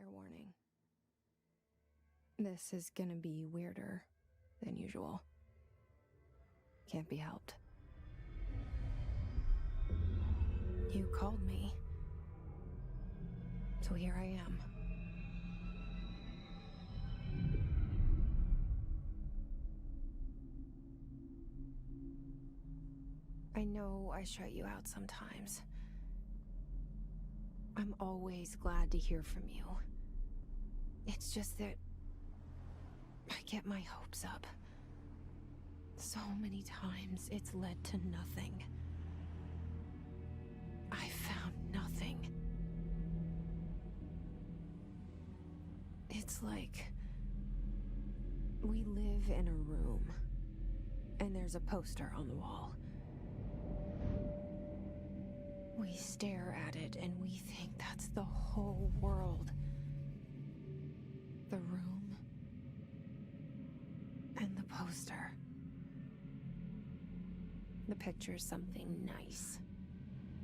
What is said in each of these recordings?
Fair warning. This is gonna be weirder than usual. Can't be helped. You called me. So here I am. I know I shut you out sometimes. I'm always glad to hear from you. It's just that I get my hopes up. So many times it's led to nothing. I found nothing. It's like we live in a room, and there's a poster on the wall. We stare at it and we think that's the whole world. The room and the poster. The picture's something nice.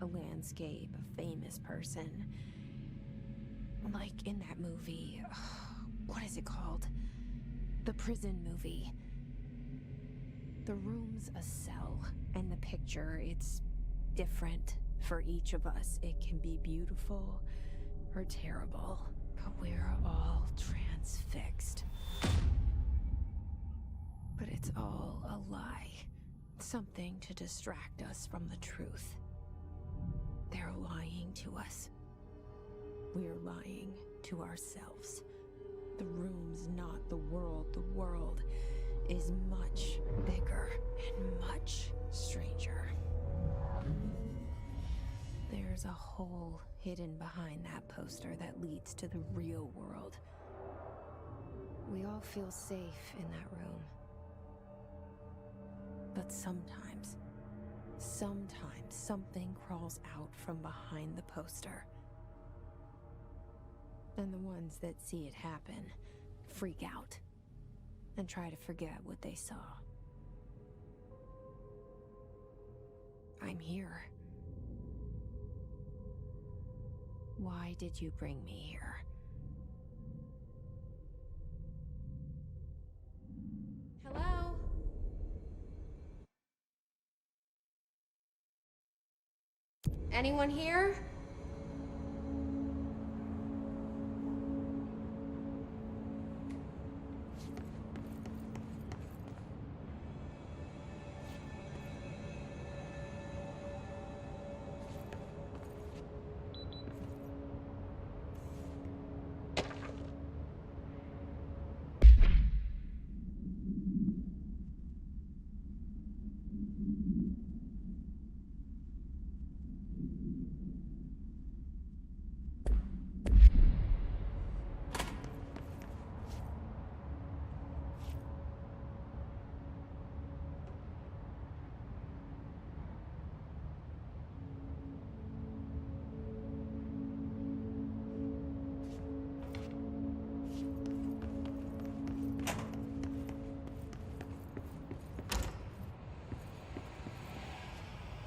A landscape, a famous person. Like in that movie, what is it called? The prison movie. The room's a cell, and the picture, it's different for each of us. It can be beautiful or terrible, but we're all transfixed. But it's all a lie. Something to distract us from the truth. They're lying to us. We're lying to ourselves. The room's not the world. The world is much bigger and much stranger. There's a hole hidden behind that poster that leads to the real world. We all feel safe in that room. But sometimes something crawls out from behind the poster. And the ones that see it happen freak out and try to forget what they saw. I'm here. Why did you bring me here? Hello? Anyone here?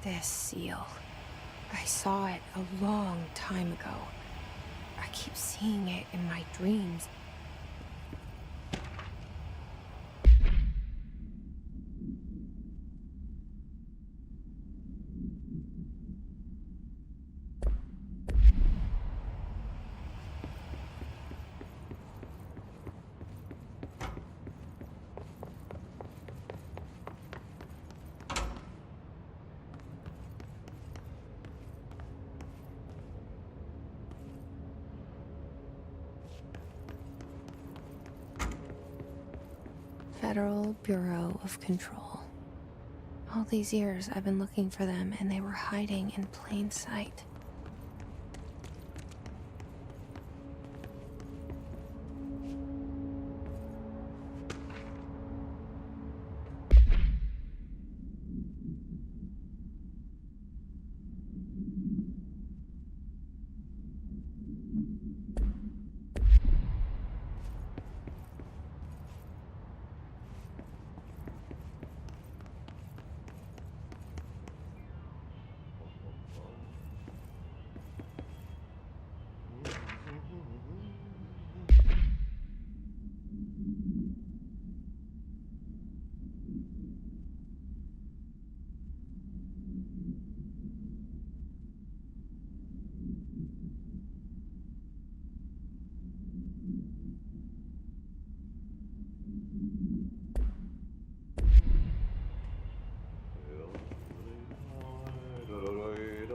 This seal. I saw it a long time ago. I keep seeing it in my dreams. Federal Bureau of Control. All these years I've been looking for them, and they were hiding in plain sight.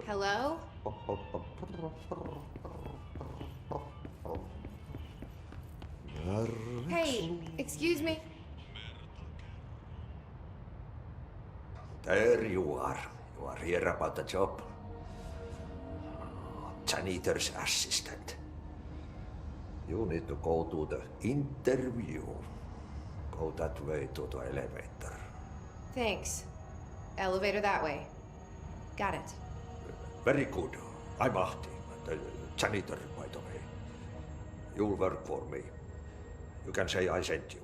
Hello? Hey, excuse me. There you are. You are here about the job. Janitor's assistant. You need to go to the interview. Go that way to the elevator. Thanks. Elevator that way. Got it. Very good. I'm Martti, the janitor, by the way. You'll work for me. You can say I sent you.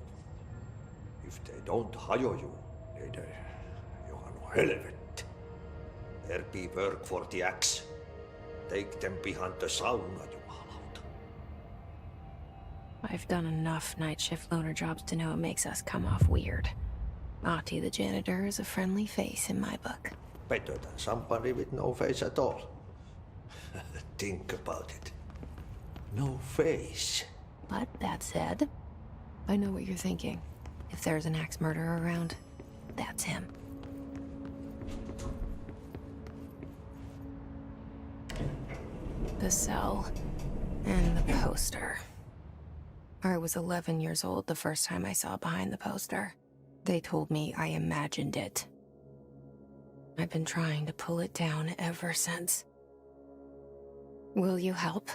If they don't hire you, then you are no helvet. There be work for the axe. Take them behind the sauna, jumalauta. I've done enough night shift loner jobs to know it makes us come off weird. Martti the janitor is a friendly face in my book. Better than somebody with no face at all. Think about it. No face. But that said, I know what you're thinking. If there's an axe murderer around, that's him. The cell and the poster. I was 11 years old the first time I saw behind the poster. They told me I imagined it. I've been trying to pull it down ever since. Will you help?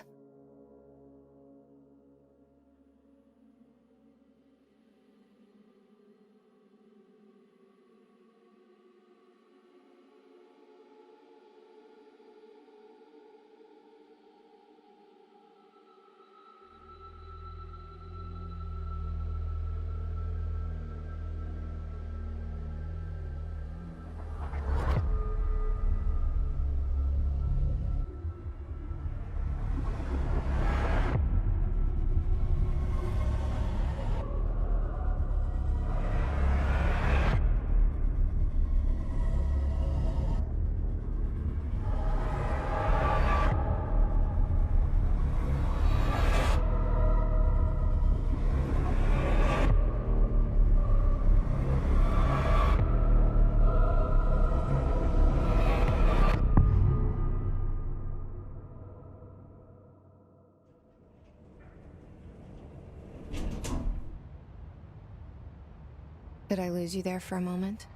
Did I lose you there for a moment?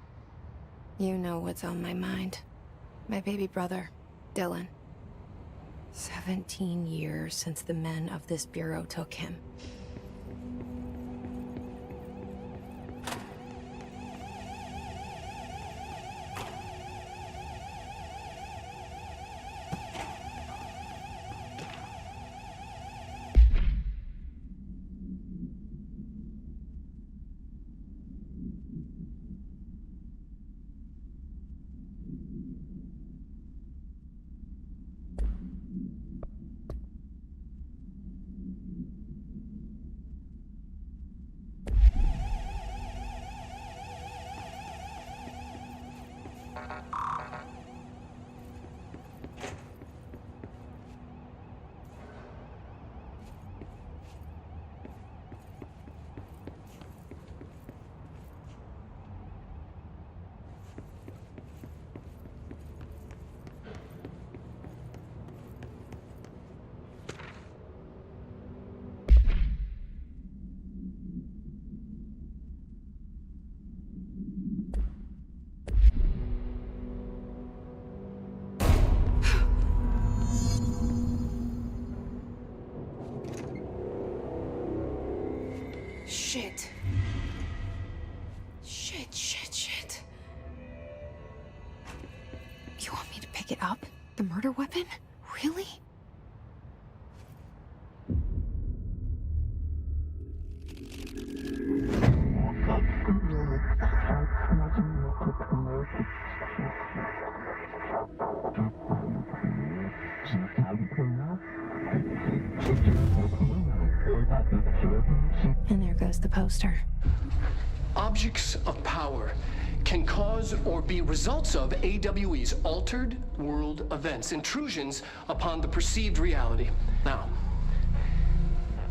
You know what's on my mind. My baby brother, Dylan. 17 years since the men of this bureau took him. Shit. Shit. You want me to pick it up? The murder weapon? Really? And there goes the poster. Objects of power can cause or be results of AWE's altered world events, intrusions upon the perceived reality. Now,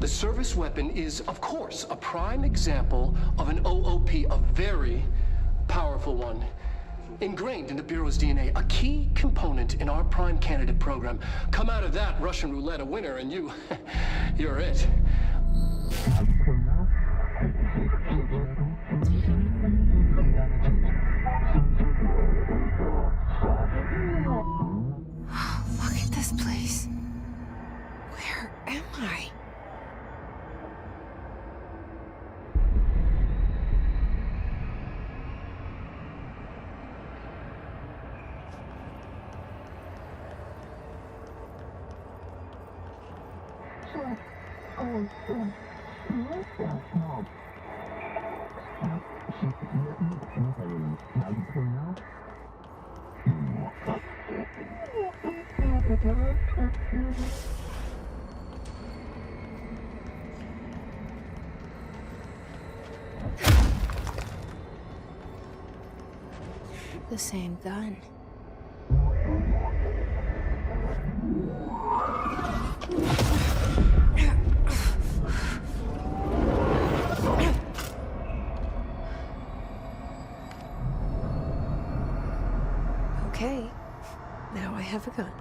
the service weapon is, of course, a prime example of an OOP, a very powerful one. ingrained in the Bureau's DNA, a key component in our prime candidate program. Come out of that Russian roulette a winner, and you're it. Look at this place. Where am I? The same gun. Okay, now I have a gun.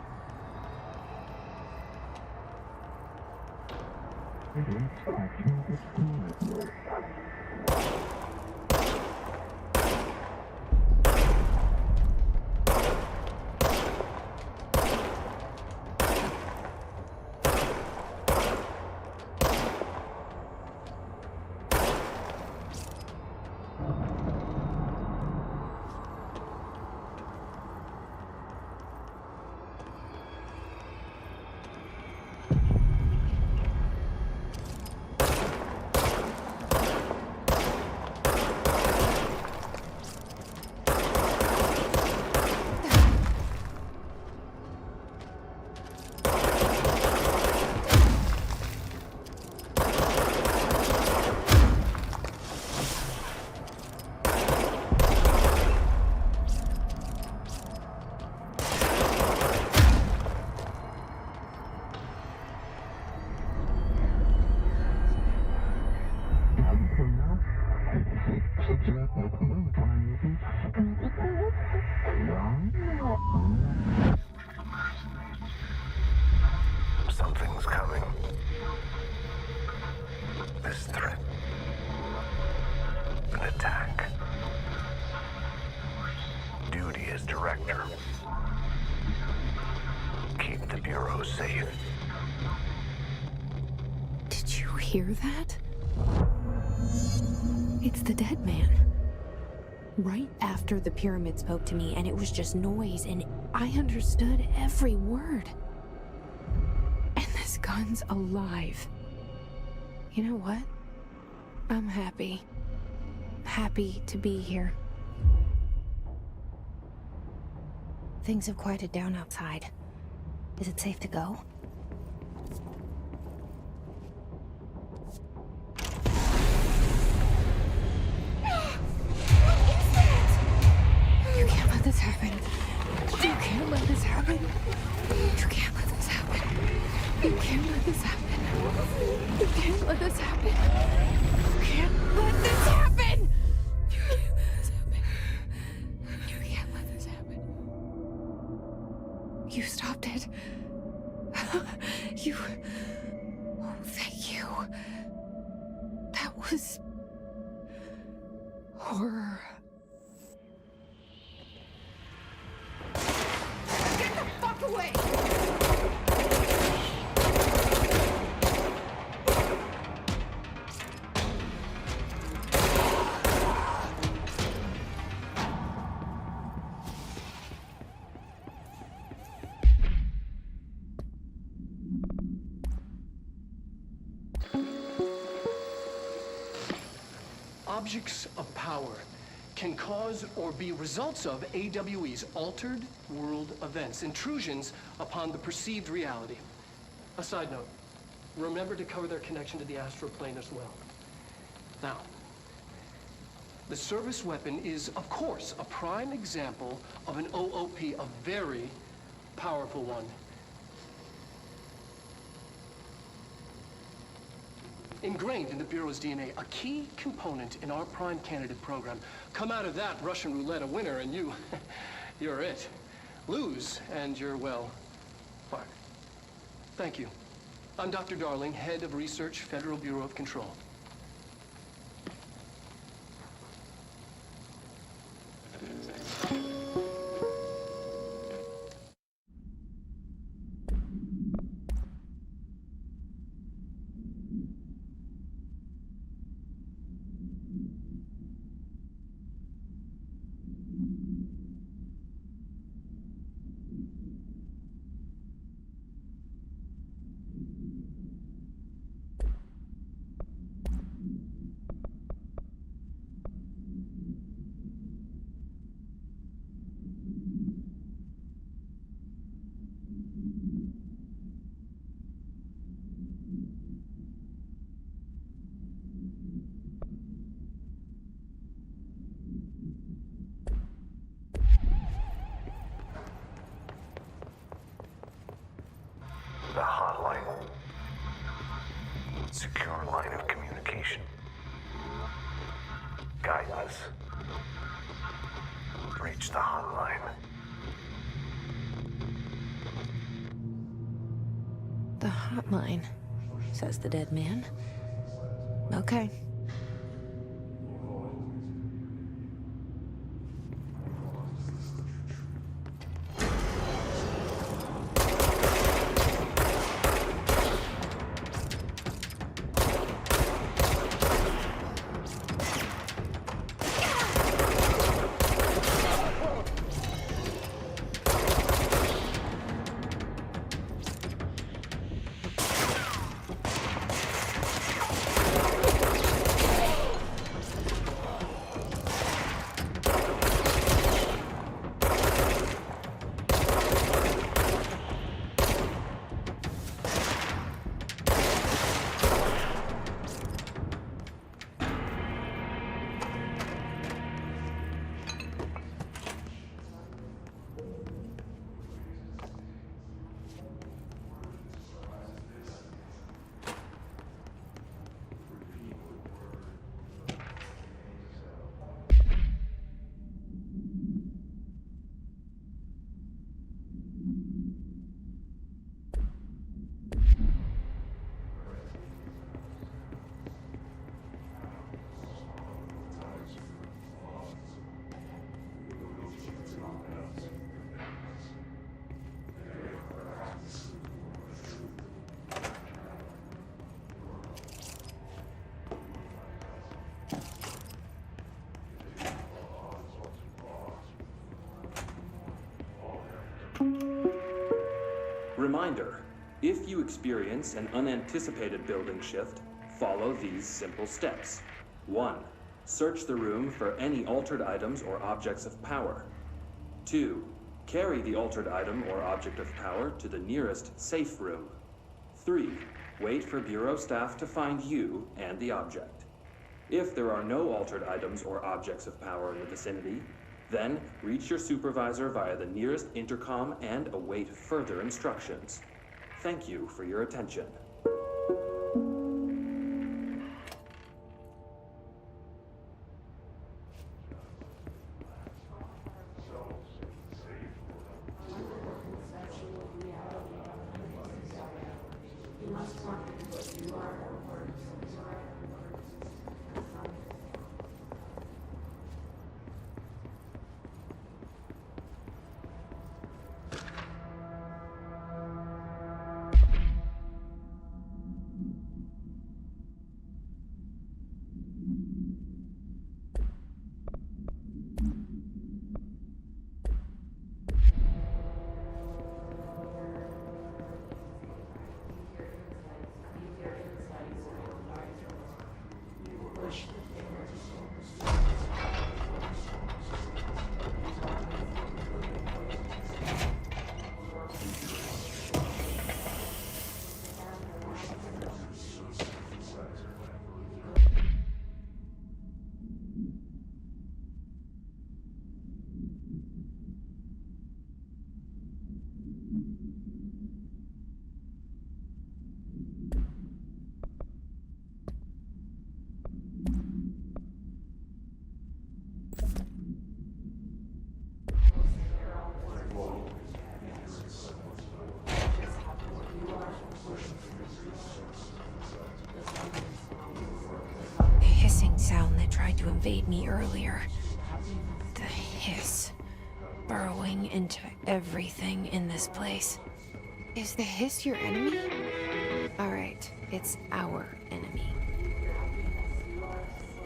Something's coming. This threat. An attack. Duty as director. Keep the Bureau safe. Did you hear that? It's the dead man. Right after the pyramid spoke to me, and it was just noise, and I understood every word. And this gun's alive. You know what? I'm happy. Happy to be here. Things have quieted down outside. Is it safe to go? You can't let this happen. You can't let this happen. You can't let this happen. You can't let this happen. You can't let this happen. You can't let this happen. You can't let this happen. You can't let this happen. You stopped it. You... Oh, thank you. That was... horror. Get the fuck away! Objects of power can cause or be results of AWE's altered world events, intrusions upon the perceived reality. A side note, remember to cover their connection to the astral plane as well. Now, the service weapon is, of course, a prime example of an OOP, a very powerful one. ingrained in the Bureau's DNA, a key component in our prime candidate program. Come out of that Russian roulette a winner and you're it. Lose and you're, well, fuck. Thank you. I'm Dr. Darling, head of research, Federal Bureau of Control. The hotline. Secure line of communication. Guidance. Reach the hotline. The hotline, says the dead man. Okay. Reminder, if you experience an unanticipated building shift, follow these simple steps. 1. Search the room for any altered items or objects of power. 2. Carry the altered item or object of power to the nearest safe room. 3. Wait for Bureau staff to find you and the object. If there are no altered items or objects of power in the vicinity, then reach your supervisor via the nearest intercom and await further instructions. Thank you for your attention. invade me earlier. The hiss. Burrowing into everything in this place. Is the hiss your enemy? Alright, it's our enemy.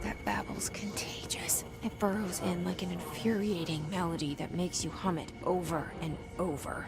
That babble's contagious. It burrows in like an infuriating melody that makes you hum it over and over.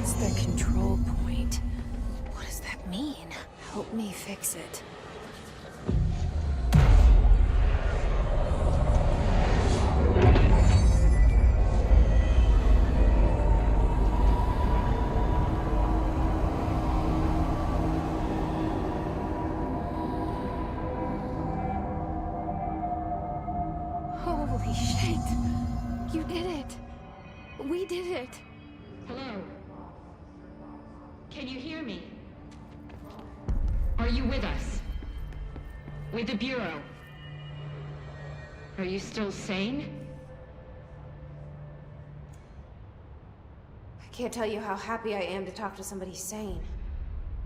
Cleanse the control point. What does that mean? Help me fix it. Holy shit! You did it! We did it! Hello? Can you hear me? Are you with us? With the Bureau? Are you still sane? I can't tell you how happy I am to talk to somebody sane.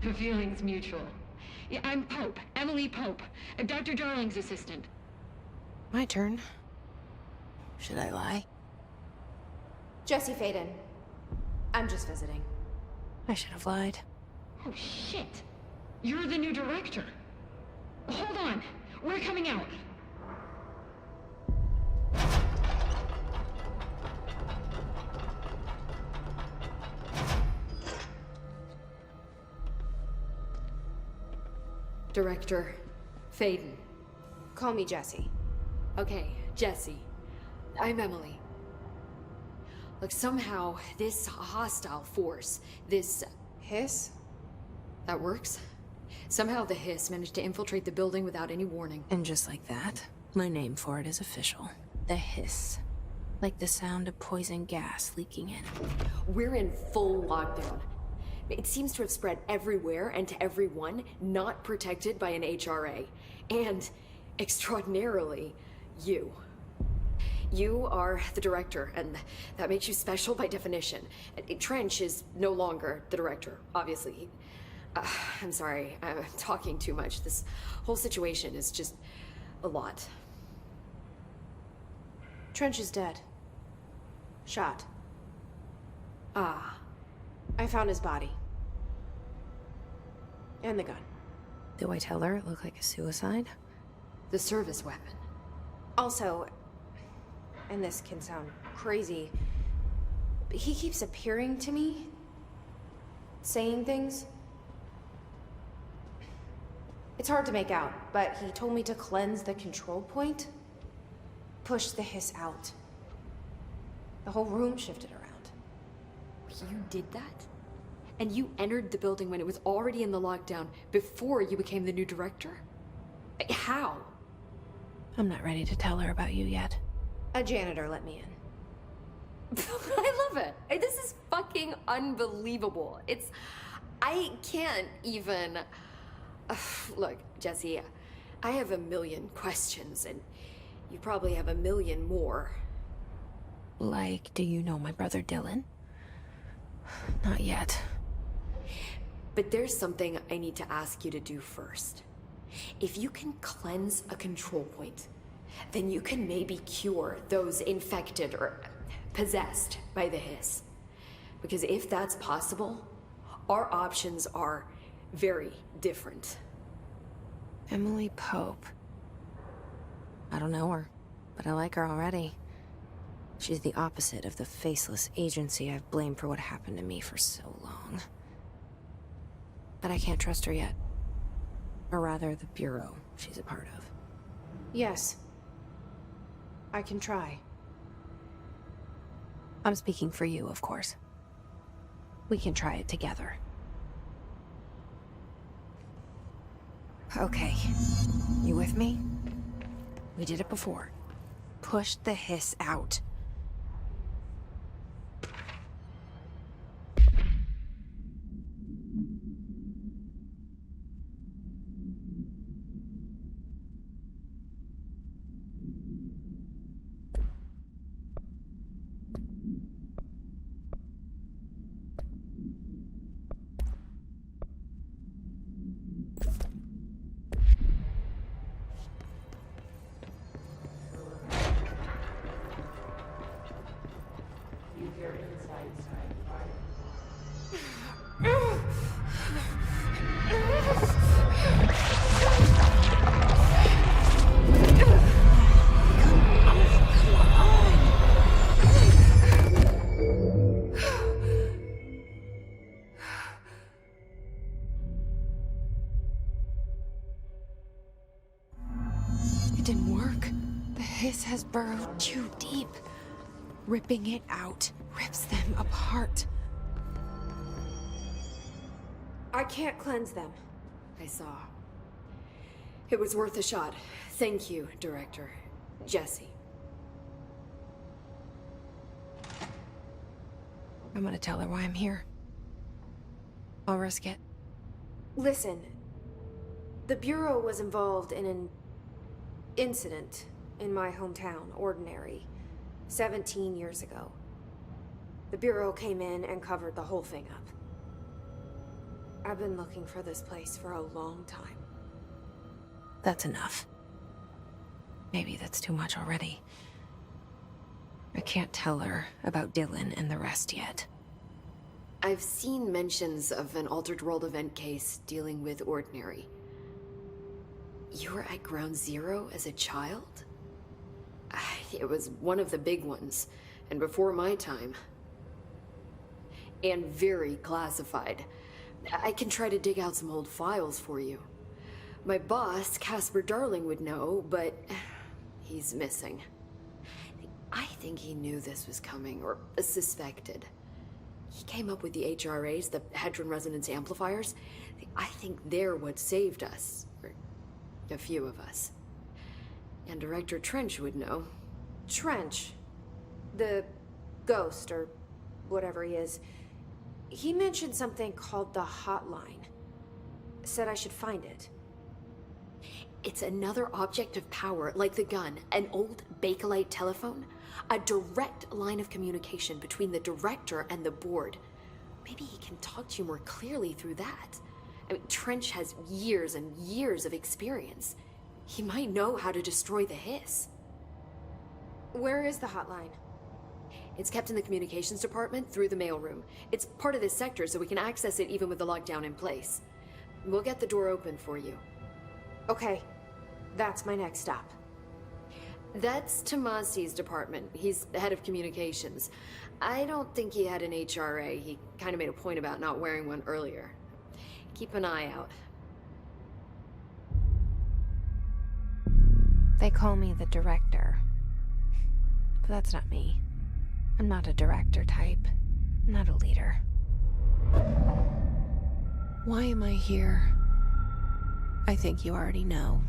The feeling's mutual. Yeah, I'm Pope, Emily Pope, Dr. Darling's assistant. My turn. Should I lie? Jesse Faden. I'm just visiting. I should have lied. Oh, shit. You're the new director. Hold on. We're coming out. Director Faden. Call me Jesse. Okay, Jesse. I'm Emily. Look, somehow, this hostile force, this Hiss? that works? Somehow the hiss managed to infiltrate the building without any warning. And just like that, my name for it is official. The hiss. Like the sound of poison gas leaking in. We're in full lockdown. It seems to have spread everywhere and to everyone not protected by an HRA. And, extraordinarily, you. You are the director, and that makes you special by definition. Trench is no longer the director, obviously. I'm sorry, I'm talking too much. This whole situation is just a lot. Trench is dead. Shot. Ah. I found his body. And the gun. Do I tell her it looked like a suicide? The service weapon. Also, and this can sound crazy, but he keeps appearing to me, saying things. It's hard to make out, but he told me to cleanse the control point. Push the hiss out. The whole room shifted around. You did that? And you entered the building when it was already in the lockdown before you became the new director? How? I'm not ready to tell her about you yet. A janitor let me in. I love it. This is fucking unbelievable. I can't even... Look, Jesse, I have a million questions, and you probably have a million more. Like, do you know my brother Dylan? Not yet. But there's something I need to ask you to do first. If you can cleanse a control point, then you can maybe cure those infected or possessed by the hiss. Because if that's possible, our options are very different. Emily Pope. I don't know her, but I like her already. She's the opposite of the faceless agency I've blamed for what happened to me for so long. But I can't trust her yet. Or rather, the Bureau she's a part of. Yes. I can try. I'm speaking for you, of course. We can try it together. Okay. You with me? We did it before. Push the hiss out. Has burrowed too deep. Ripping it out rips them apart. I can't cleanse them. I saw. It was worth a shot. Thank you, Director. Jesse. I'm gonna tell her why I'm here. I'll risk it. Listen. The Bureau was involved in an incident in my hometown, Ordinary, 17 years ago. The Bureau came in and covered the whole thing up. I've been looking for this place for a long time. That's enough. Maybe that's too much already. I can't tell her about Dylan and the rest yet. I've seen mentions of an Altered World event case dealing with Ordinary. You were at Ground Zero as a child? It was one of the big ones, and before my time. And very classified. I can try to dig out some old files for you. My boss, Casper Darling, would know, but he's missing. I think he knew this was coming, or suspected. He came up with the HRAs, the Hadron Resonance Amplifiers. I think they're what saved us, or a few of us. And Director Trench would know. Trench? The ghost, or whatever he is. He mentioned something called the Hotline. Said I should find it. It's another object of power, like the gun, an old Bakelite telephone. A direct line of communication between the Director and the board. Maybe he can talk to you more clearly through that. I mean, Trench has years and years of experience. He might know how to destroy the hiss. Where is the hotline? It's kept in the communications department through the mailroom. It's part of this sector, so we can access it even with the lockdown in place. We'll get the door open for you. Okay. That's my next stop. That's Tomasi's department. He's the head of communications. I don't think he had an HRA. He kind of made a point about not wearing one earlier. Keep an eye out. They call me the director. But that's not me. I'm not a director type. I'm not a leader. Why am I here? I think you already know.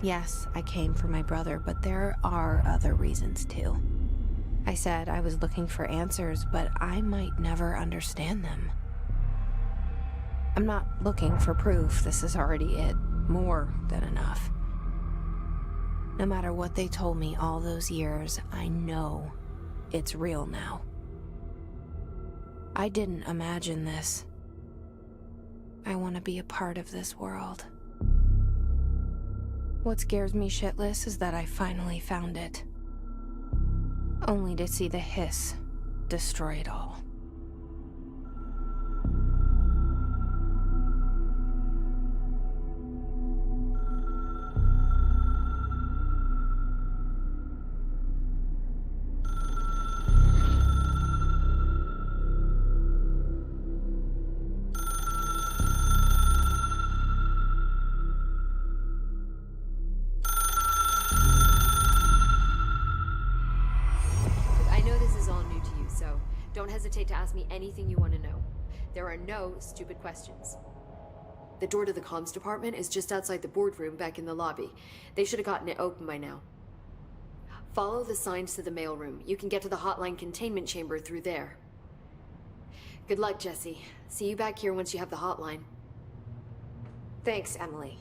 Yes, I came for my brother, but there are other reasons too. I said I was looking for answers, but I might never understand them. I'm not looking for proof. This is already it. More than enough. No matter what they told me all those years, I know it's real now. I didn't imagine this. I want to be a part of this world. What scares me shitless is that I finally found it. Only to see the hiss destroy it all. Don't hesitate to ask me anything you want to know. There are no stupid questions. The door to the comms department is just outside the boardroom back in the lobby. They should have gotten it open by now. Follow the signs to the mailroom. You can get to the Hotline containment chamber through there. Good luck, Jesse. See you back here once you have the hotline. Thanks, Emily.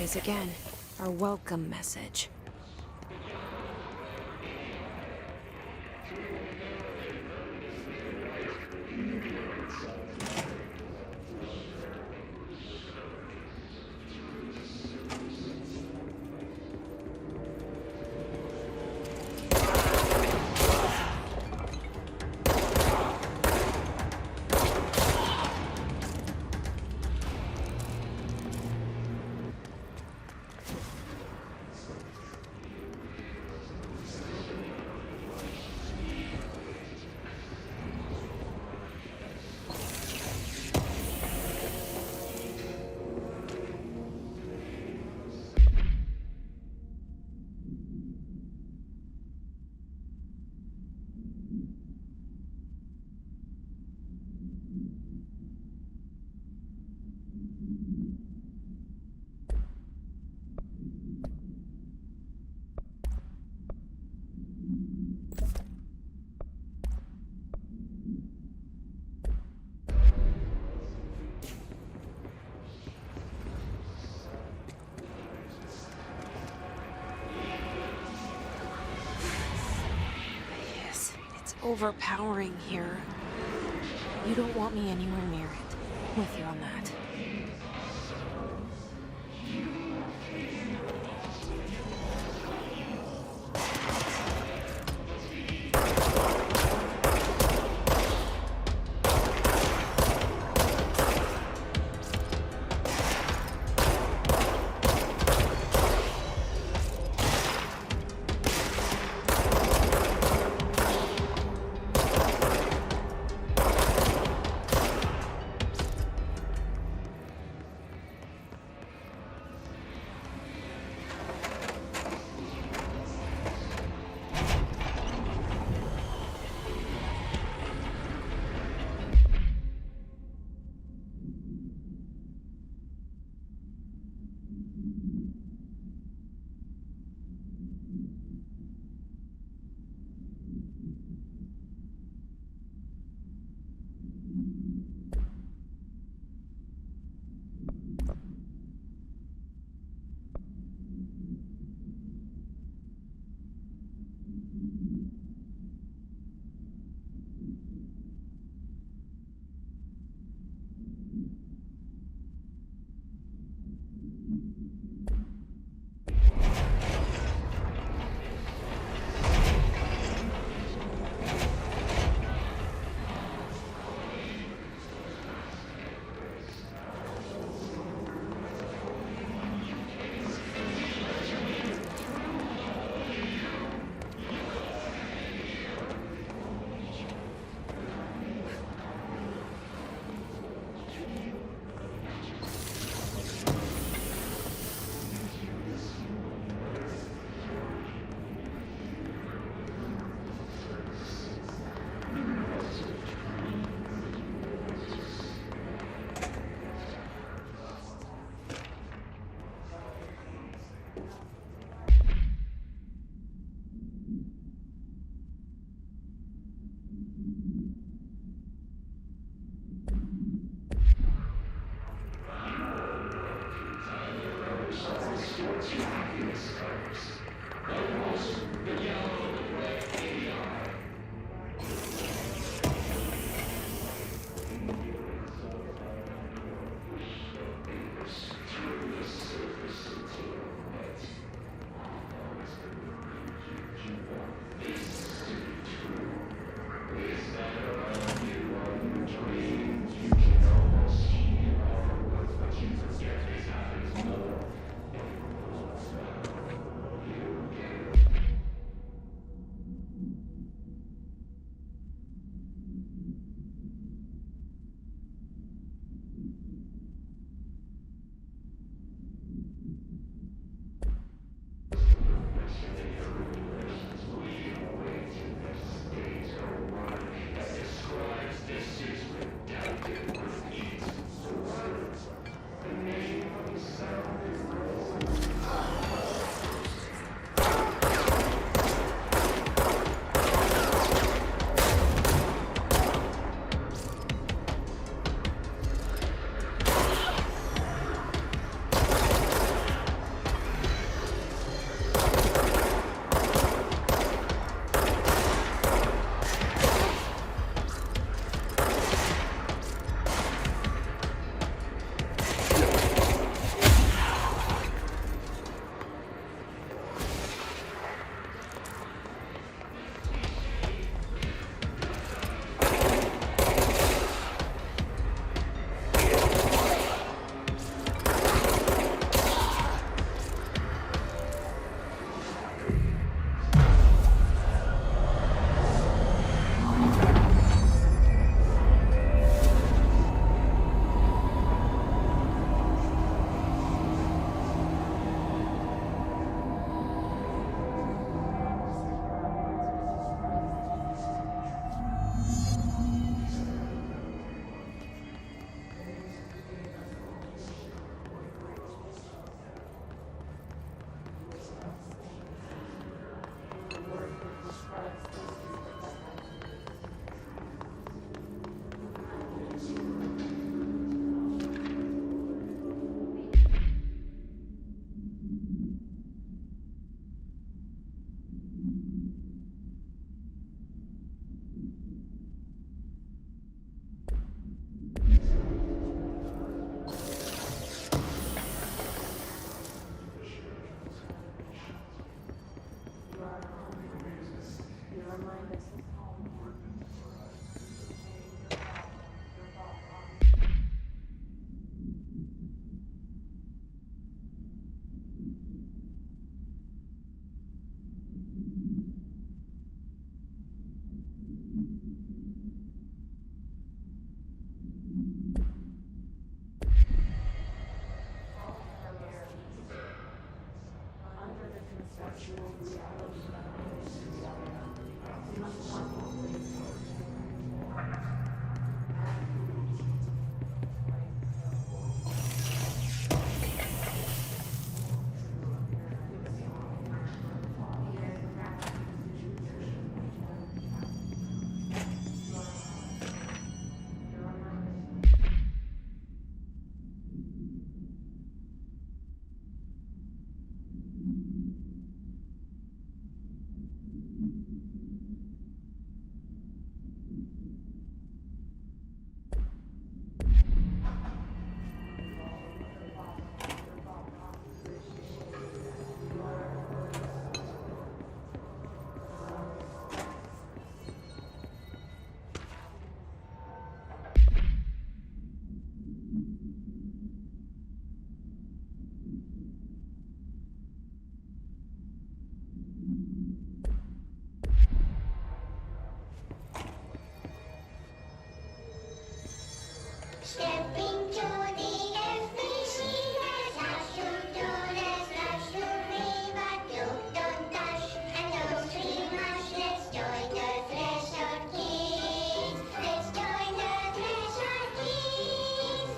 is again. Our welcome message. Overpowering here. You don't want me anywhere near it. I'm with you on that. Step into the FBC, there's lots to do, there's lots to read, but you don't dash and don't scream much. Let's join the Thresher Kids. Let's join the Thresher Kids.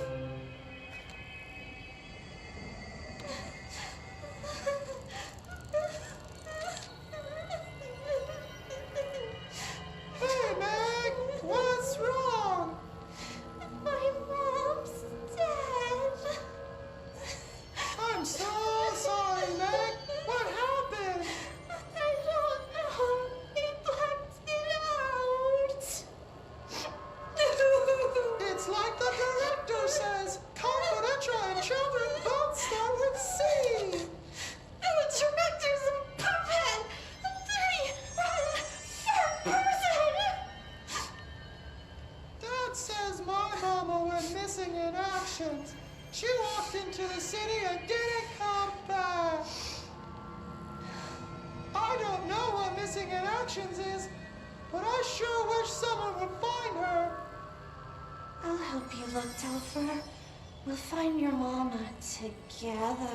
Hey, Meg! What's wrong? My mom's dead. I'm so sorry, Meg! What happened? I don't know. He blacked it out. It's like the director says, confidential and children don't start with C. The director's a puppet. A dirty, rotten, fat person. Dad says my mama went missing in action. She walked into the city and didn't come back. I don't know what missing in actions is, but I sure wish someone would find her. I'll help you look, Telfer. We'll find your mama together.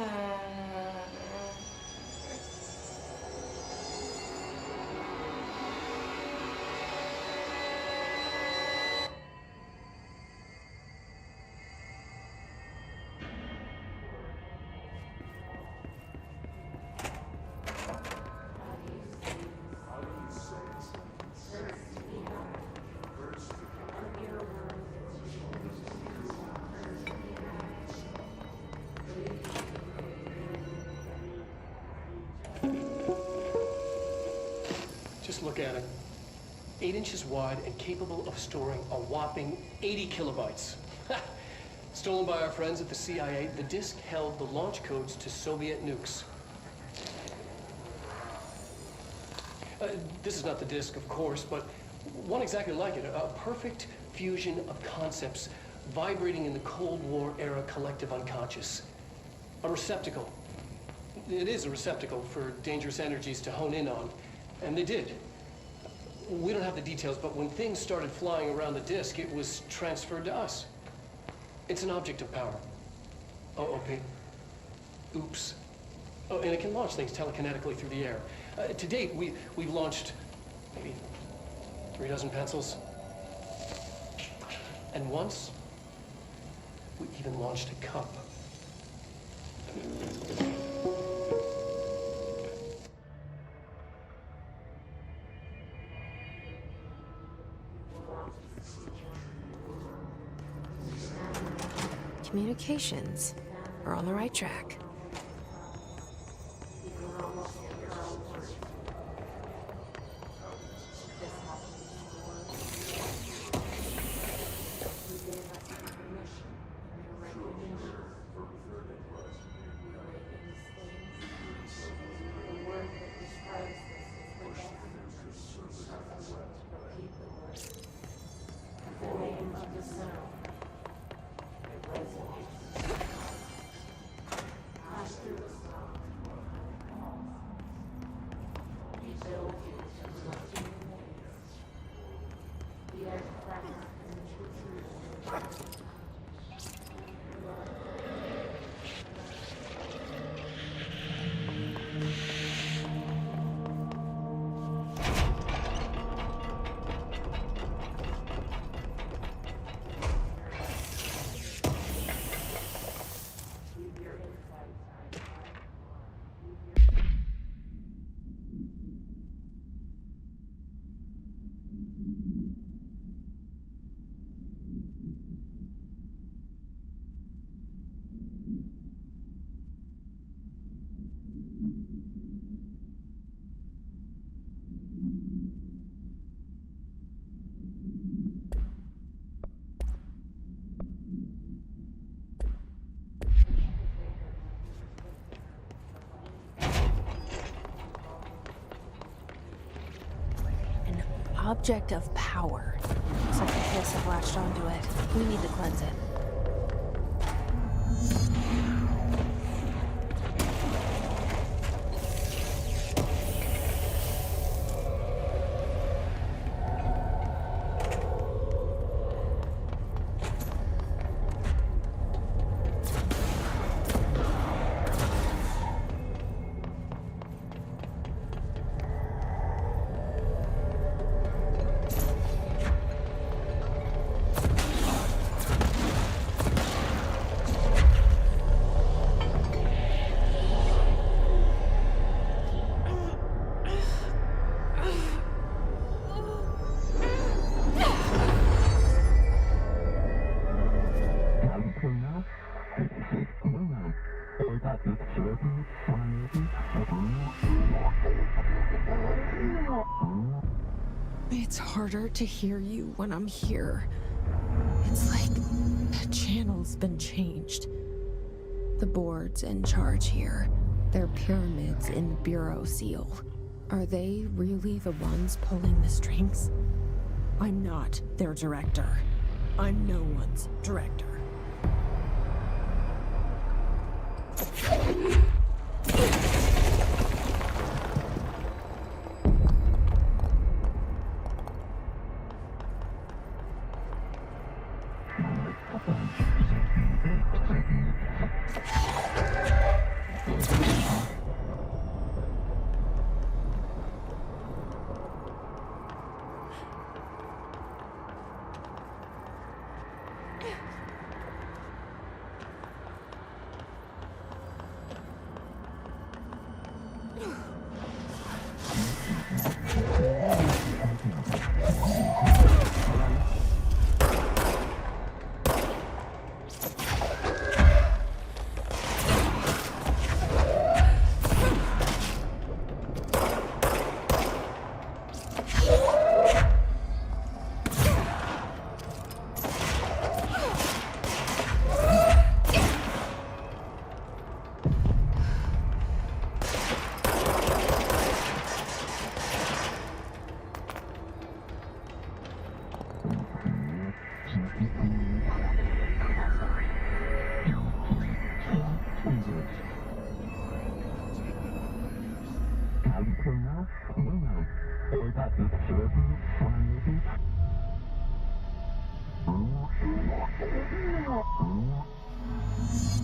Just look at it. 8 inches wide and capable of storing a whopping 80 kilobytes. Stolen by our friends at the CIA, the disk held the launch codes to Soviet nukes. This is not the disk, of course, but one exactly like it. A perfect fusion of concepts vibrating in the Cold War era collective unconscious. A receptacle. It is a receptacle for dangerous energies to hone in on. And they did. We don't have the details, but when things started flying around the disk, it was transferred to us. It's an object of power. OP. Oops. Oh, and it can launch things telekinetically through the air. To date, we've launched maybe 3 dozen pencils. And once, we even launched a cup. Communications. We're on the right track. Object of power. Looks like the kids have latched onto it. We need to cleanse it. harder to hear you when I'm here. It's like the channel's been changed. The board's in charge here. They're pyramids in the Bureau seal. Are they really the ones pulling the strings? I'm not their director. I'm no one's director.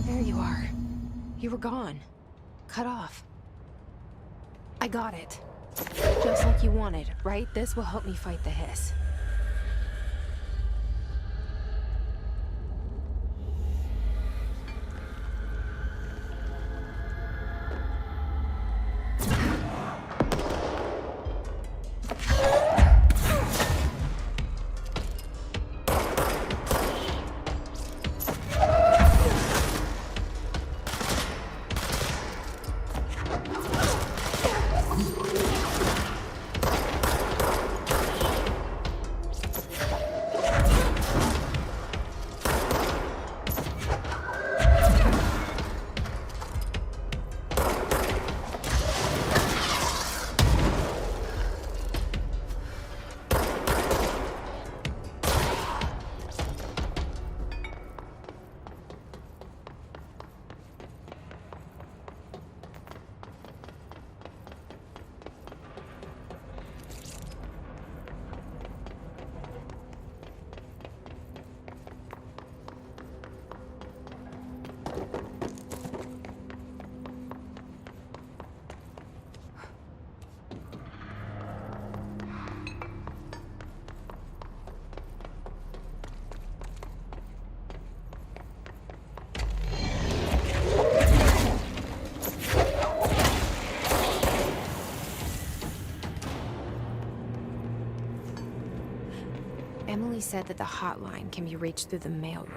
There you are. You were gone. Cut off. I got it. Just like you wanted, right? This will help me fight the hiss. Emily said that the hotline can be reached through the mailroom.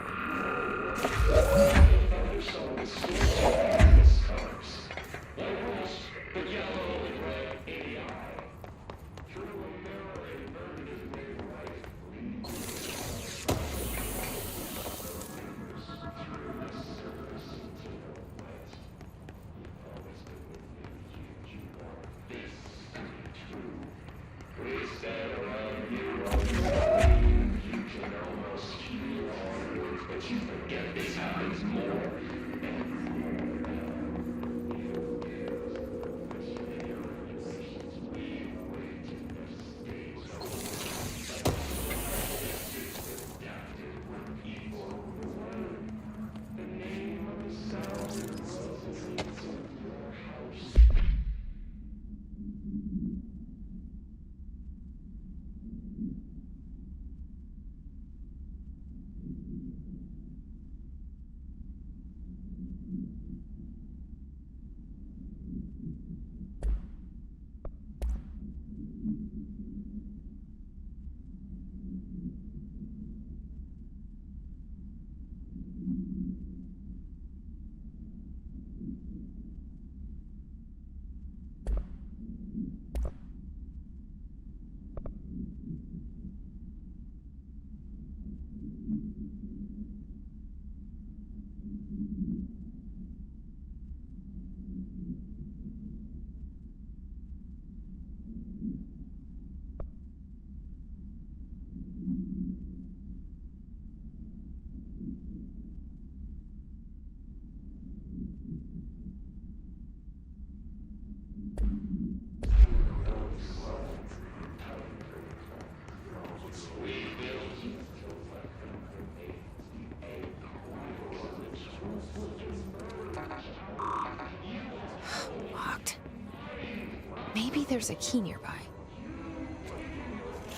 there's a key nearby.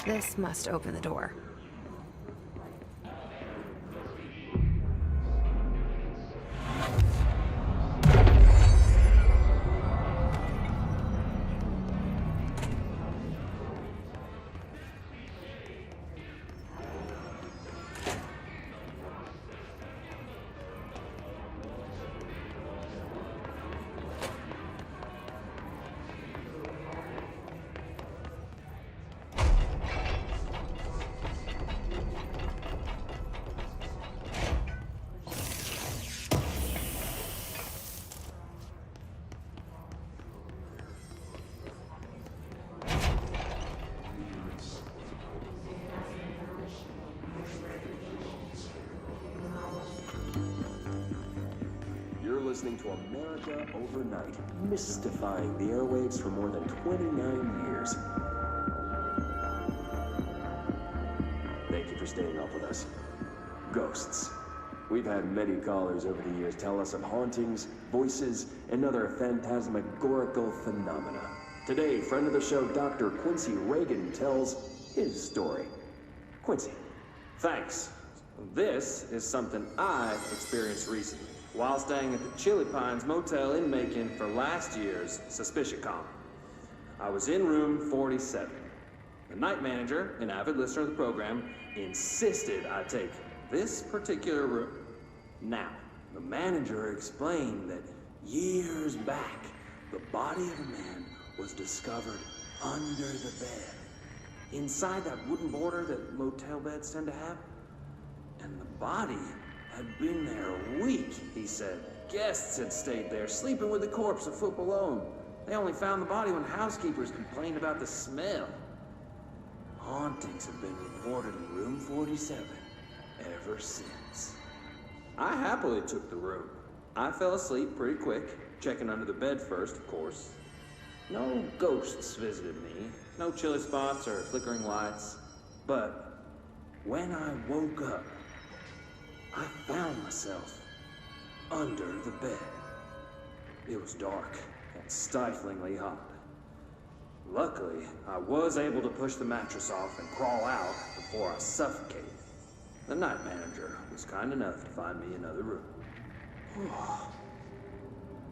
This must open the door. Listening to America Overnight, mystifying the airwaves for more than 29 years. Thank you for staying up with us. Ghosts. We've had many callers over the years tell us of hauntings, voices, and other phantasmagorical phenomena. Today, friend of the show, Dr. Quincy Reagan, tells his story. Quincy. Thanks. This is something I experienced recently while staying at the Chili Pines Motel in Macon for last year's SuspicionCon. I was in room 47. The night manager, an avid listener of the program, insisted I take this particular room. Now, the manager explained that years back, the body of a man was discovered under the bed, inside that wooden border that motel beds tend to have. And the body had been there a week, he said. Guests had stayed there, sleeping with the corpse a foot below. They only found the body when housekeepers complained about the smell. Hauntings have been reported in room 47 ever since. I happily took the room. I fell asleep pretty quick, checking under the bed first, of course. No ghosts visited me, no chilly spots or flickering lights. But when I woke up, I found myself under the bed. It was dark and stiflingly hot. Luckily, I was able to push the mattress off and crawl out before I suffocated. The night manager was kind enough to find me another room.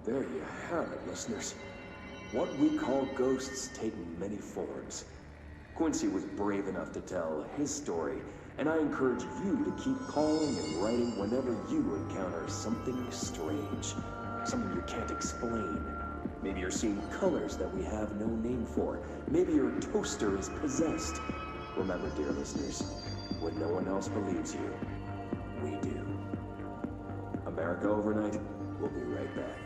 There you have it, listeners. What we call ghosts take many forms. Quincy was brave enough to tell his story, and I encourage you to keep calling and writing whenever you encounter something strange, something you can't explain. Maybe you're seeing colors that we have no name for. Maybe your toaster is possessed. Remember, dear listeners, when no one else believes you, we do. America Overnight, we'll be right back.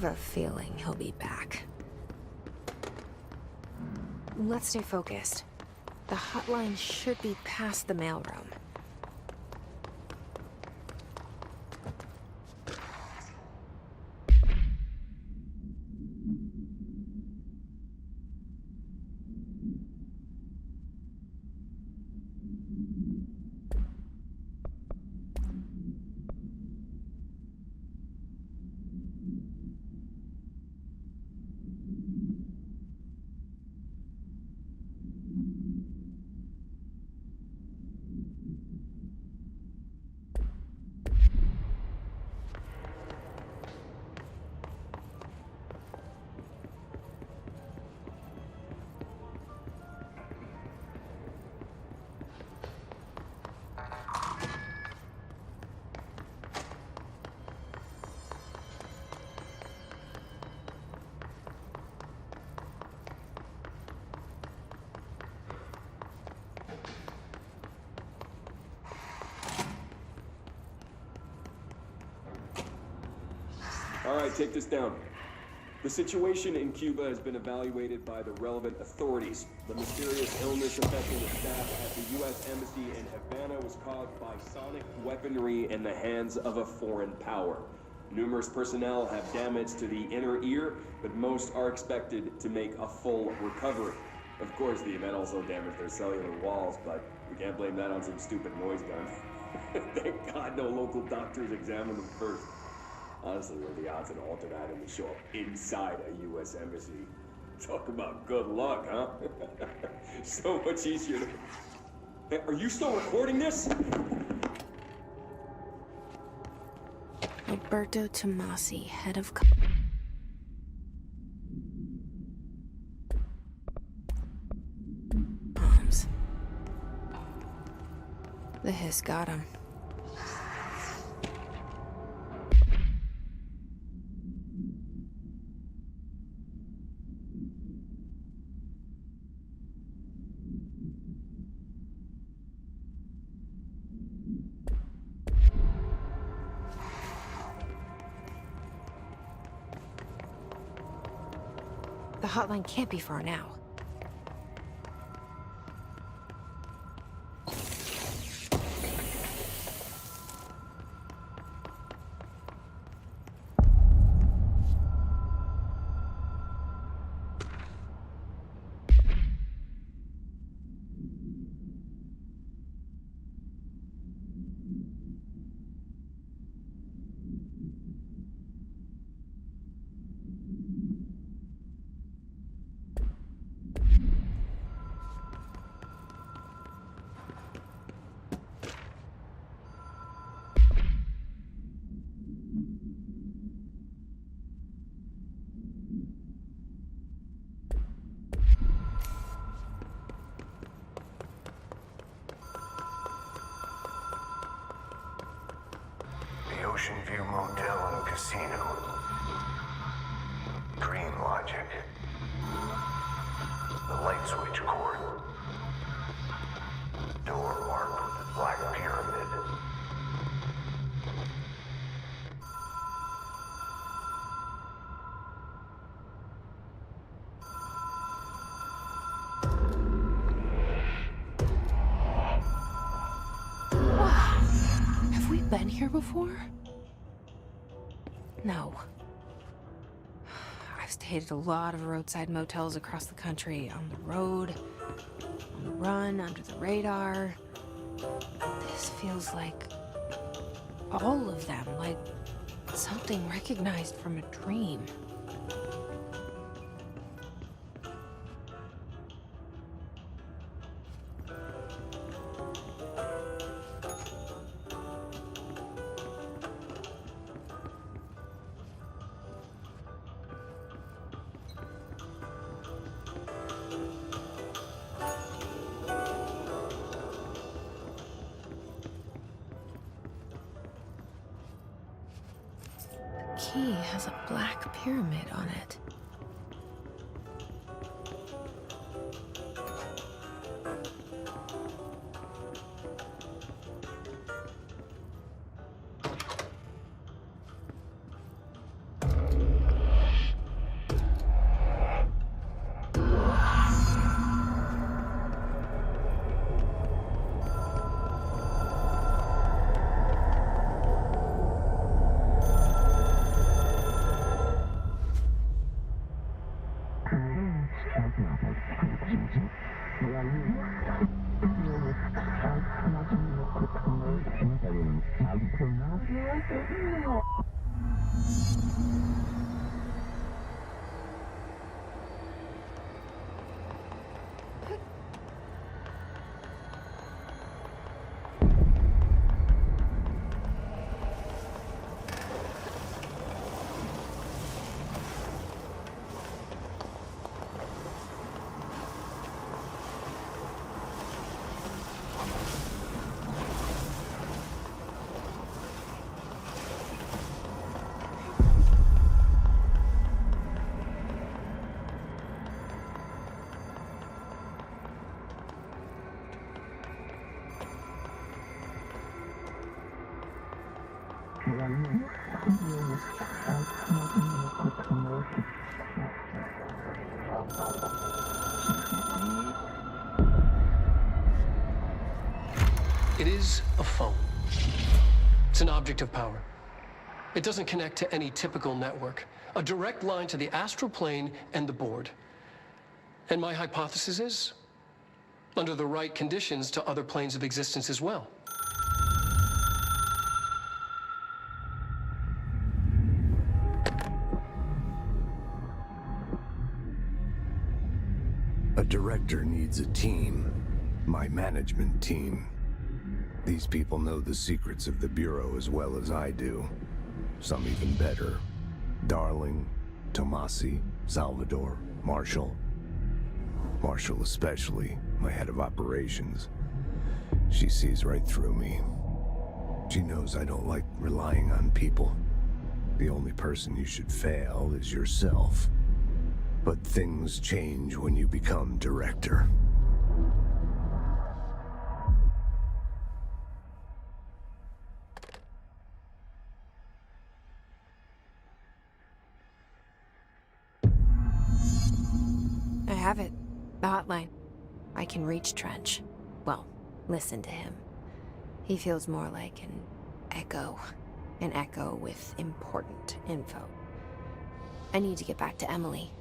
have a feeling he'll be back. Let's stay focused. The hotline should be past the mailroom. All right, take this down. The situation in Cuba has been evaluated by the relevant authorities. The mysterious illness affecting the staff at the U.S. Embassy in Havana was caused by sonic weaponry in the hands of a foreign power. Numerous personnel have damage to the inner ear, but most are expected to make a full recovery. Of course, the event also damaged their cellular walls, but we can't blame that on some stupid noise gun. Thank God no local doctors examined them first. Honestly, what are the odds an altered item will show up inside a U.S. embassy? Talk about good luck, huh? So much easier to... Hey, are you still recording this? Roberto Tomasi, head of... Comms. The hiss got him. The hotline can't be far now. The Oceanview Motel and Casino. Dream logic. The light switch cord. Door marked with the black pyramid. Have we been here before? No. I've stayed at a lot of roadside motels across the country, on the road, on the run, under the radar. This feels like all of them, like something recognized from a dream. Key has a black pyramid on it. It is a phone. It's an object of power. It doesn't connect to any typical network. A direct line to the astral plane and the board. And my hypothesis is, under the right conditions, to other planes of existence as well. A director needs a team. My management team. These people know the secrets of the Bureau as well as I do. Some even better. Darling, Tomasi, Salvador, Marshall. Marshall especially, my head of operations. She sees right through me. She knows I don't like relying on people. The only person you should fail is yourself. But things change when you become director. I have it. The hotline. I can reach Trench. Well, listen to him. He feels more like an echo. An echo with important info. I need to get back to Emily.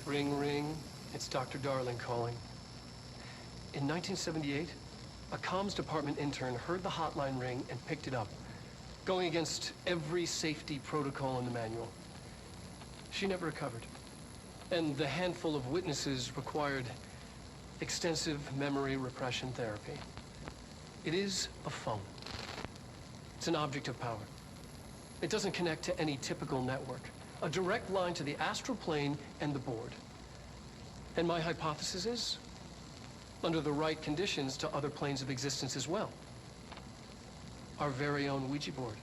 Ring, ring. It's Dr. Darling calling. In 1978, a comms department intern heard the hotline ring and picked it up, going against every safety protocol in the manual. She never recovered. And the handful of witnesses required extensive memory repression therapy. It is a phone. It's an object of power. It doesn't connect to any typical network. A direct line to the astral plane and the board. And my hypothesis is, under the right conditions, to other planes of existence as well. Our very own Ouija board.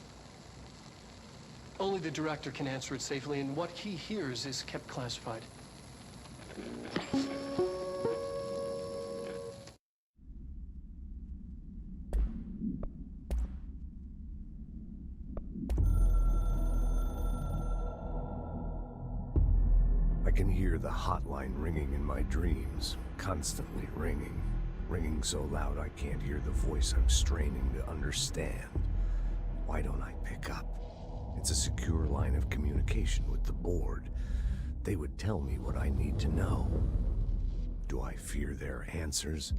Only the director can answer it safely, and what he hears is kept classified. I can hear the hotline ringing in my dreams, constantly ringing. Ringing so loud I can't hear the voice I'm straining to understand. Why don't I pick up? It's a secure line of communication with the board. They would tell me what I need to know. Do I fear their answers?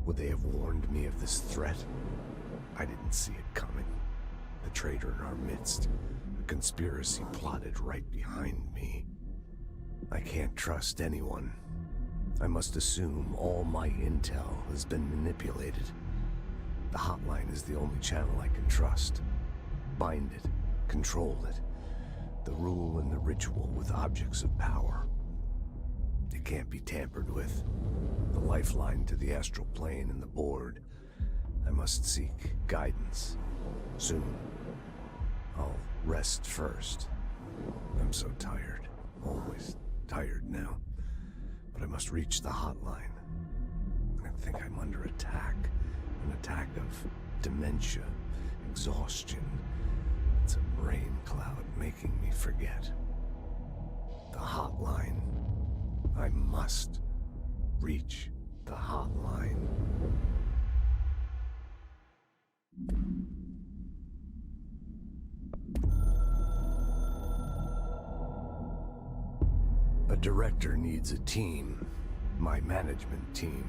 Would they have warned me of this threat? I didn't see it coming. The traitor in our midst. A conspiracy plotted right behind me. I can't trust anyone. I must assume all my intel has been manipulated. The hotline is the only channel I can trust. Bind it, control it. The rule and the ritual with objects of power. It can't be tampered with. The lifeline to the astral plane and the board. I must seek guidance. Soon. I'll rest first. I'm so tired. Always tired now. must reach the hotline. I think I'm under attack. An attack of dementia, exhaustion. It's a brain cloud making me forget. The hotline. I must reach the hotline. A director needs a team. My management team.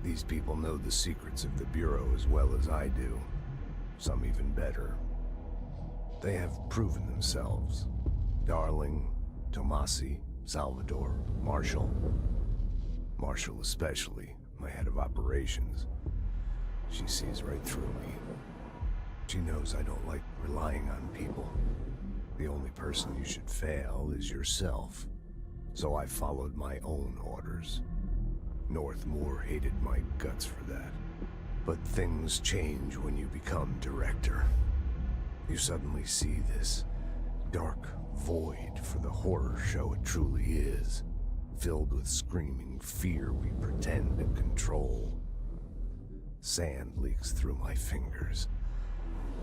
These people know the secrets of the Bureau as well as I do. Some even better. They have proven themselves. Darling, Tomasi, Salvador, Marshall. Marshall especially, my head of operations. She sees right through me. She knows I don't like relying on people. The only person you should fail is yourself. So I followed my own orders. Northmoor hated my guts for that. But things change when you become director. You suddenly see this dark void for the horror show it truly is, filled with screaming fear we pretend to control. Sand leaks through my fingers.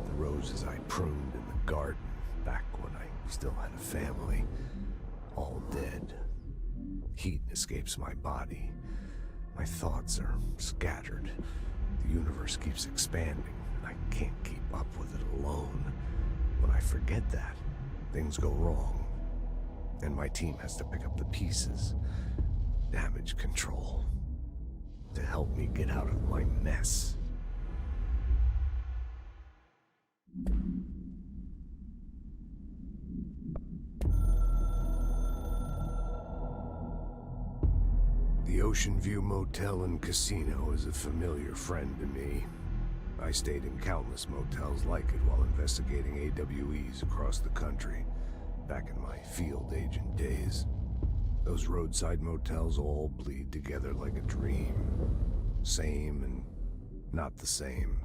The roses I pruned in the garden back when I still had a family, all dead. Heat escapes my body. My thoughts are scattered. The universe keeps expanding, and I can't keep up with it alone. When I forget that, things go wrong. And my team has to pick up the pieces. Damage control. To help me get out of my mess. The Oceanview Motel and Casino is a familiar friend to me. I stayed in countless motels like it while investigating AWEs across the country, back in my field agent days. Those roadside motels all bleed together like a dream. Same and not the same.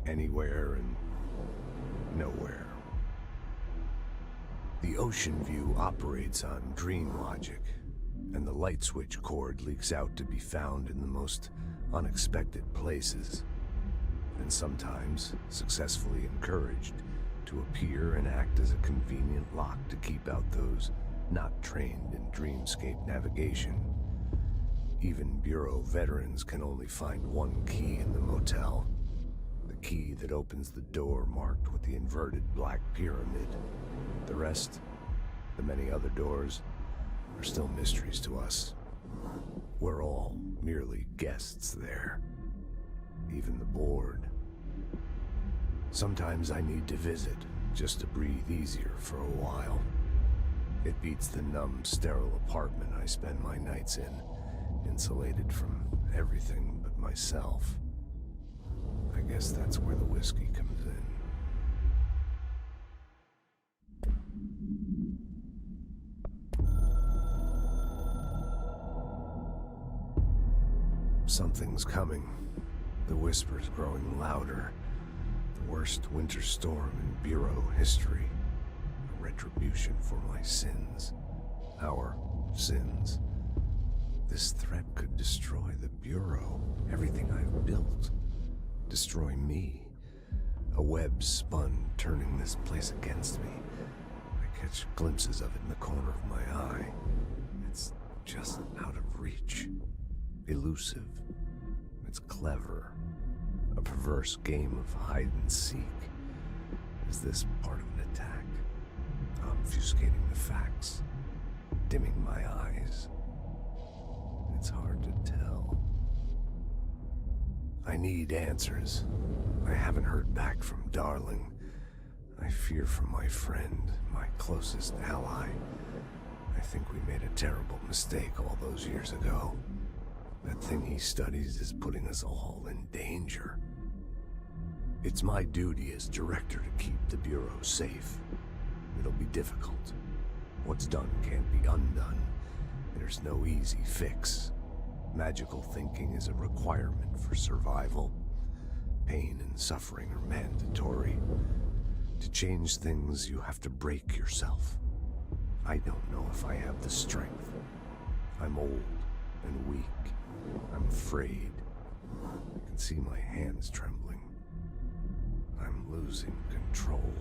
Anywhere and nowhere. The Oceanview operates on dream logic, and the light switch cord leaks out to be found in the most unexpected places, and sometimes successfully encouraged to appear and act as a convenient lock to keep out those not trained in dreamscape navigation. Even Bureau veterans can only find one key in the motel. The key that opens the door marked with the inverted black pyramid. The rest, the many other doors, are still mysteries to us. We're all merely guests there. Even the board. Sometimes I need to visit, just to breathe easier for a while. It beats the numb, sterile apartment I spend my nights in, insulated from everything but myself. I guess that's where the whiskey comes in. Something's coming. The whisper's growing louder. The worst winter storm in Bureau history. A retribution for my sins. Our sins. This threat could destroy the Bureau, everything I've built. Destroy me. A web spun, turning this place against me. I catch glimpses of it in the corner of my eye. It's just out of reach. Elusive. It's clever. A perverse game of hide and seek. Is this part of an attack? Obfuscating the facts. Dimming my eyes. It's hard to tell. I need answers. I haven't heard back from Darling. I fear for my friend, my closest ally. I think we made a terrible mistake all those years ago. That thing he studies is putting us all in danger. It's my duty as director to keep the Bureau safe. It'll be difficult. What's done can't be undone. There's no easy fix. Magical thinking is a requirement for survival. Pain and suffering are mandatory. To change things, you have to break yourself. I don't know if I have the strength. I'm old and weak. I'm afraid. I can see my hands trembling. I'm losing control.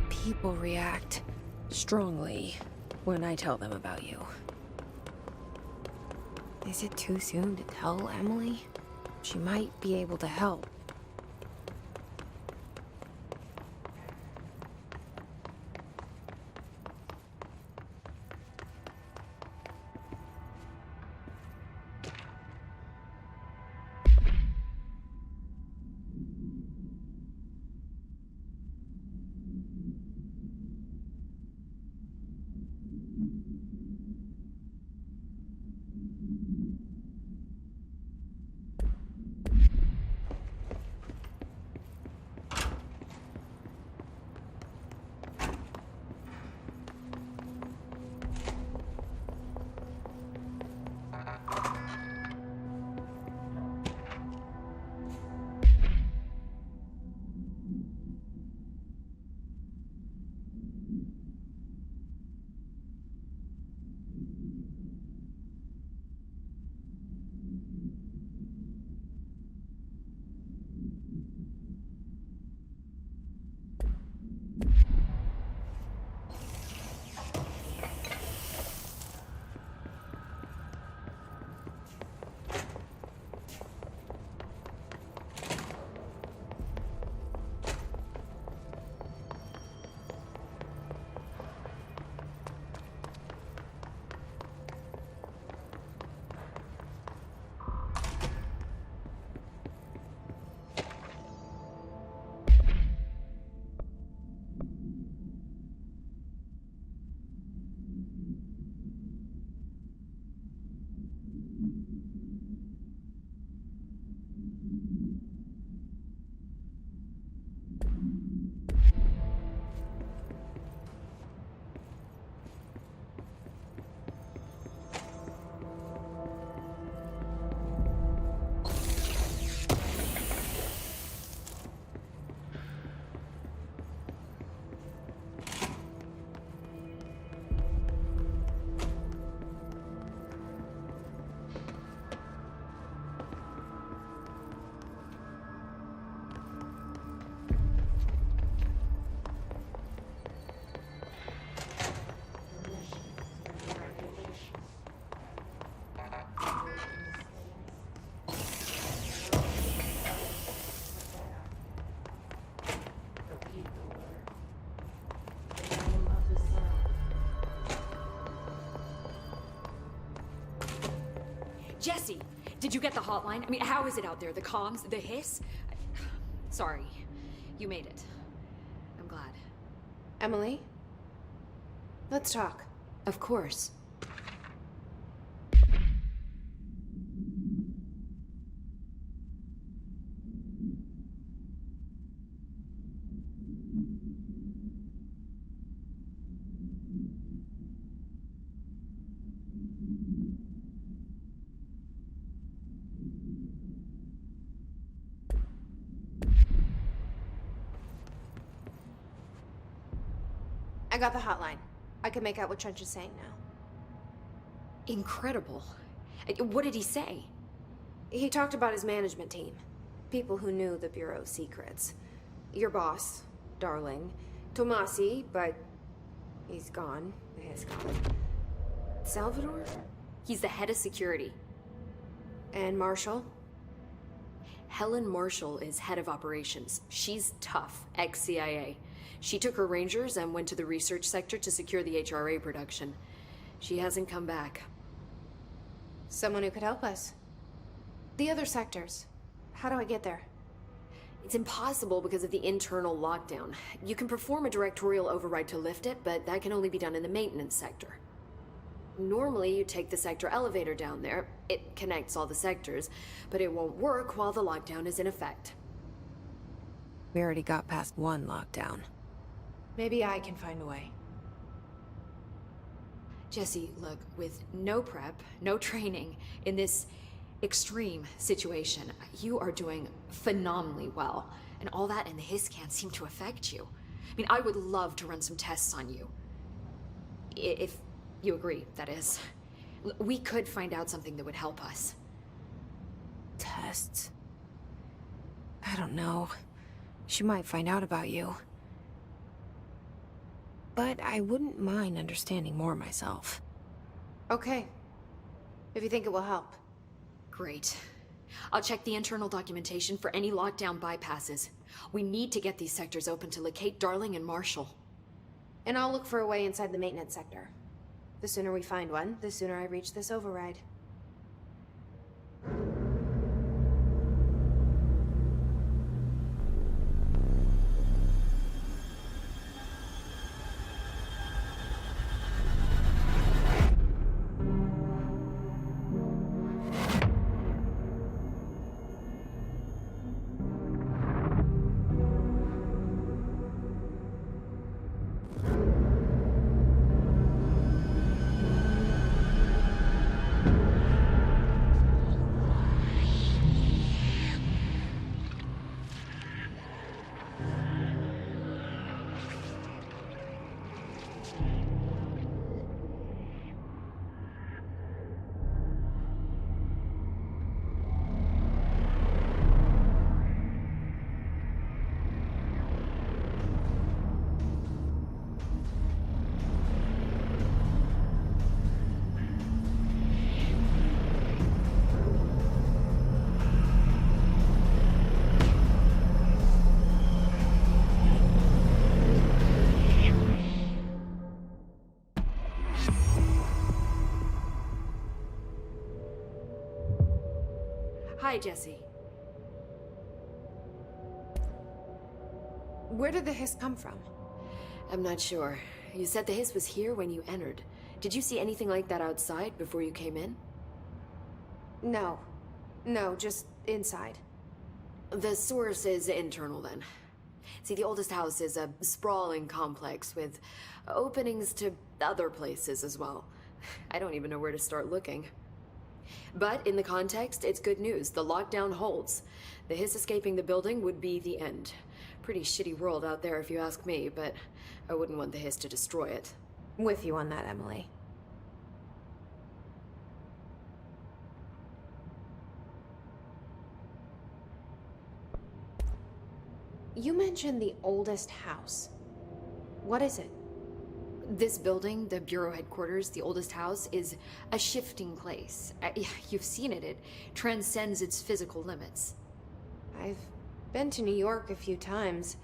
People react strongly when I tell them about you. Is it too soon to tell Emily? She might be able to help. Jesse, did you get the hotline? I mean, how is it out there? The comms? The hiss? Sorry. You made it. I'm glad. Emily? Let's talk. Of course. I got the hotline. I can make out what Trench is saying now. Incredible. What did he say? He talked about his management team. People who knew the Bureau's secrets. Your boss, Darling. Tomasi, but he's gone. He's gone. Salvador? He's the head of security. And Marshall? Helen Marshall is head of operations. She's tough, ex-CIA. She took her rangers and went to the research sector to secure the HRA production. She hasn't come back. Someone who could help us. The other sectors. How do I get there? It's impossible because of the internal lockdown. You can perform a directorial override to lift it, but that can only be done in the maintenance sector. Normally, you take the sector elevator down there. It connects all the sectors, but it won't work while the lockdown is in effect. We already got past one lockdown. Maybe I can find a way. Jesse, look, with no prep, no training, in this extreme situation, you are doing phenomenally well. And all that and the hiss can't seem to affect you. I mean, I would love to run some tests on you. If you agree, that is. We could find out something that would help us. Tests? I don't know. She might find out about you. But I wouldn't mind understanding more myself. Okay. If you think it will help. Great. I'll check the internal documentation for any lockdown bypasses. We need to get these sectors open to locate Darling and Marshall. And I'll look for a way inside the maintenance sector. The sooner we find one, the sooner I reach this override. Hi, Jesse. Where did the hiss come from? I'm not sure. You said the hiss was here when you entered. Did you see anything like that outside before you came in? No. No, just inside. The source is internal, then. See, the oldest house is a sprawling complex with openings to other places as well. I don't even know where to start looking. But in the context, it's good news. The lockdown holds. The hiss escaping the building would be the end. Pretty shitty world out there if you ask me, but I wouldn't want the hiss to destroy it. With you on that, Emily. You mentioned the oldest house. What is it? This building, the Bureau headquarters, the oldest house, is a shifting place. You've seen it. It transcends its physical limits. I've been to New York a few times.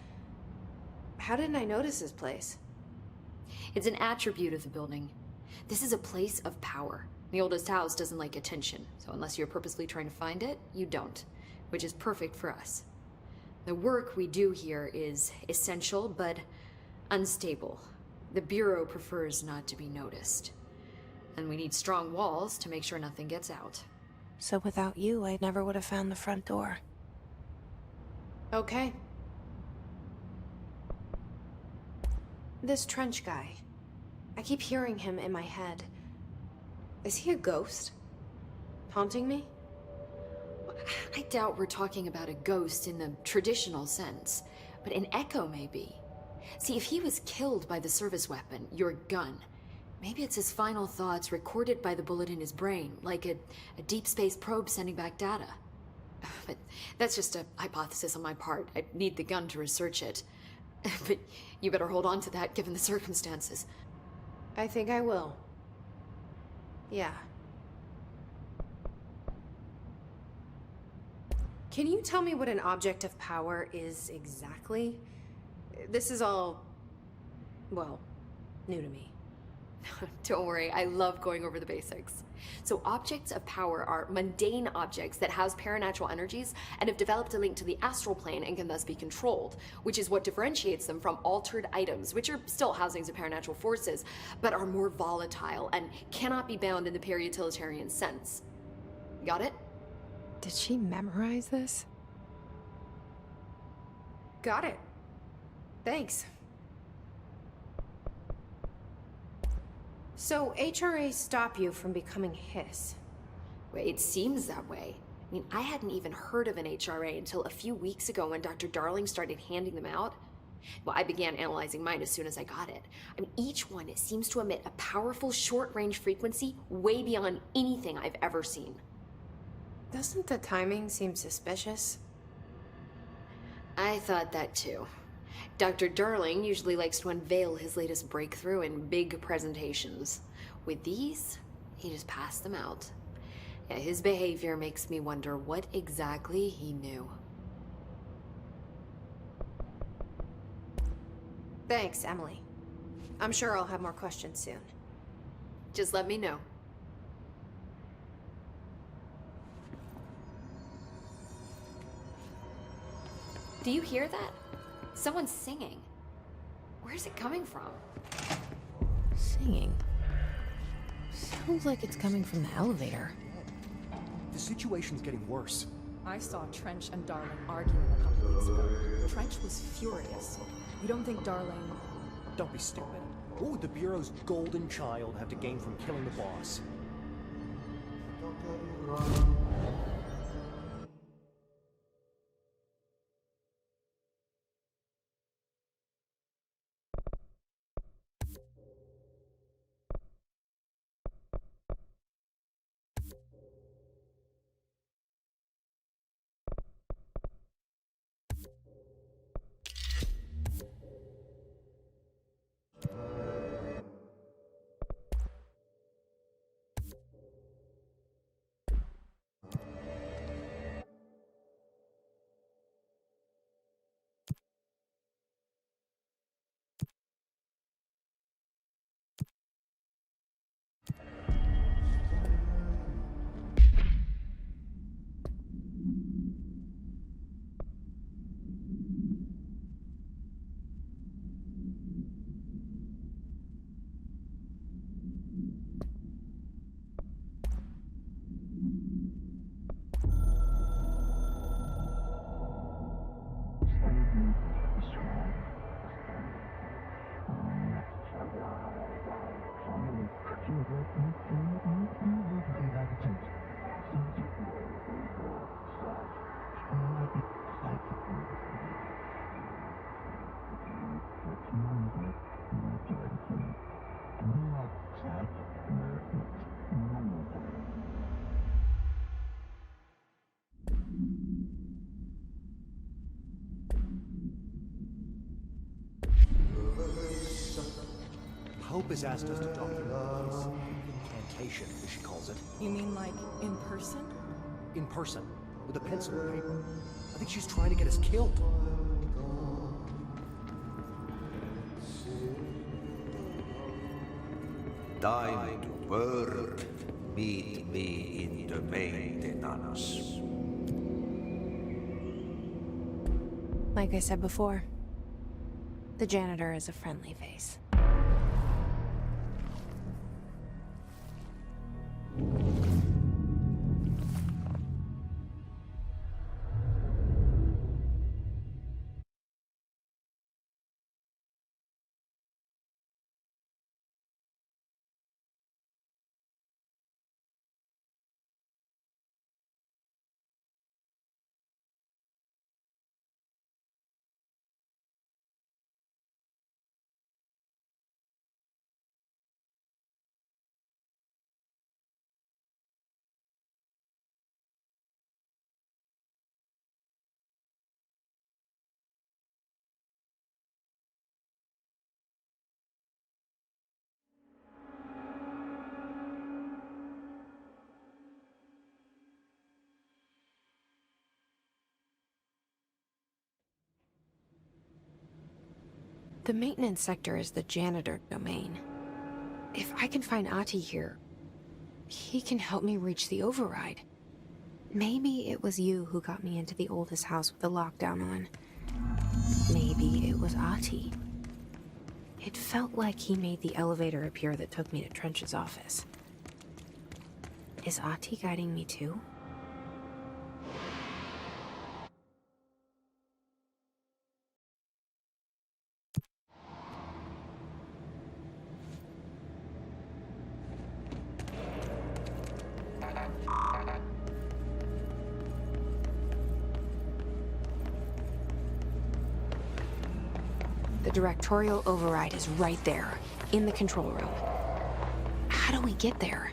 How didn't I notice this place? It's an attribute of the building. This is a place of power. The oldest house doesn't like attention, so unless you're purposely trying to find it, you don't, which is perfect for us. The work we do here is essential, but unstable. The Bureau prefers not to be noticed. And we need strong walls to make sure nothing gets out. So without you, I never would have found the front door. Okay. This Trench guy. I keep hearing him in my head. Is he a ghost? Haunting me? I doubt we're talking about a ghost in the traditional sense, but an echo maybe. See, if he was killed by the service weapon, your gun, maybe it's his final thoughts recorded by the bullet in his brain, like a deep space probe sending back data. But that's just a hypothesis on my part. I'd need the gun to research it. But you better hold on to that given the circumstances. I think I will. Yeah. Can you tell me what an object of power is exactly? This is all, well, new to me. Don't worry, I love going over the basics. So objects of power are mundane objects that house paranatural energies and have developed a link to the astral plane and can thus be controlled, which is what differentiates them from altered items, which are still housings of paranatural forces, but are more volatile and cannot be bound in the peri-utilitarian sense. Got it? Did she memorize this? Got it. Thanks. So, HRA stop you from becoming Hiss? Well, it seems that way. I mean, I hadn't even heard of an HRA until a few weeks ago when Dr. Darling started handing them out. Well, I began analyzing mine as soon as I got it. I mean, each one seems to emit a powerful short-range frequency way beyond anything I've ever seen. Doesn't the timing seem suspicious? I thought that too. Dr. Darling usually likes to unveil his latest breakthrough in big presentations. With these, he just passed them out. Yeah, his behavior makes me wonder what exactly he knew. Thanks, Emily. I'm sure I'll have more questions soon. Just let me know. Do you hear that? Someone's singing. Where's it coming from? Singing? Sounds like it's coming from the elevator. The situation's getting worse. I saw Trench and Darling arguing a couple weeks ago. Trench was furious. You don't think Darling... Don't be stupid. What would the Bureau's golden child have to gain from killing the boss? Hope has asked us to document this incantation, as she calls it. You mean like in person? In person, with a pencil and paper. I think she's trying to get us killed. Time to work. Meet me in the maintenance. Like I said before, the janitor is a friendly face. The maintenance sector is the janitor domain. If I can find Ahti here, he can help me reach the override. Maybe it was you who got me into the oldest house with the lockdown on. Maybe it was Ahti. It felt like he made the elevator appear that took me to Trench's office. Is Ahti guiding me too? The Directorial override is right there, in the control room. How do we get there?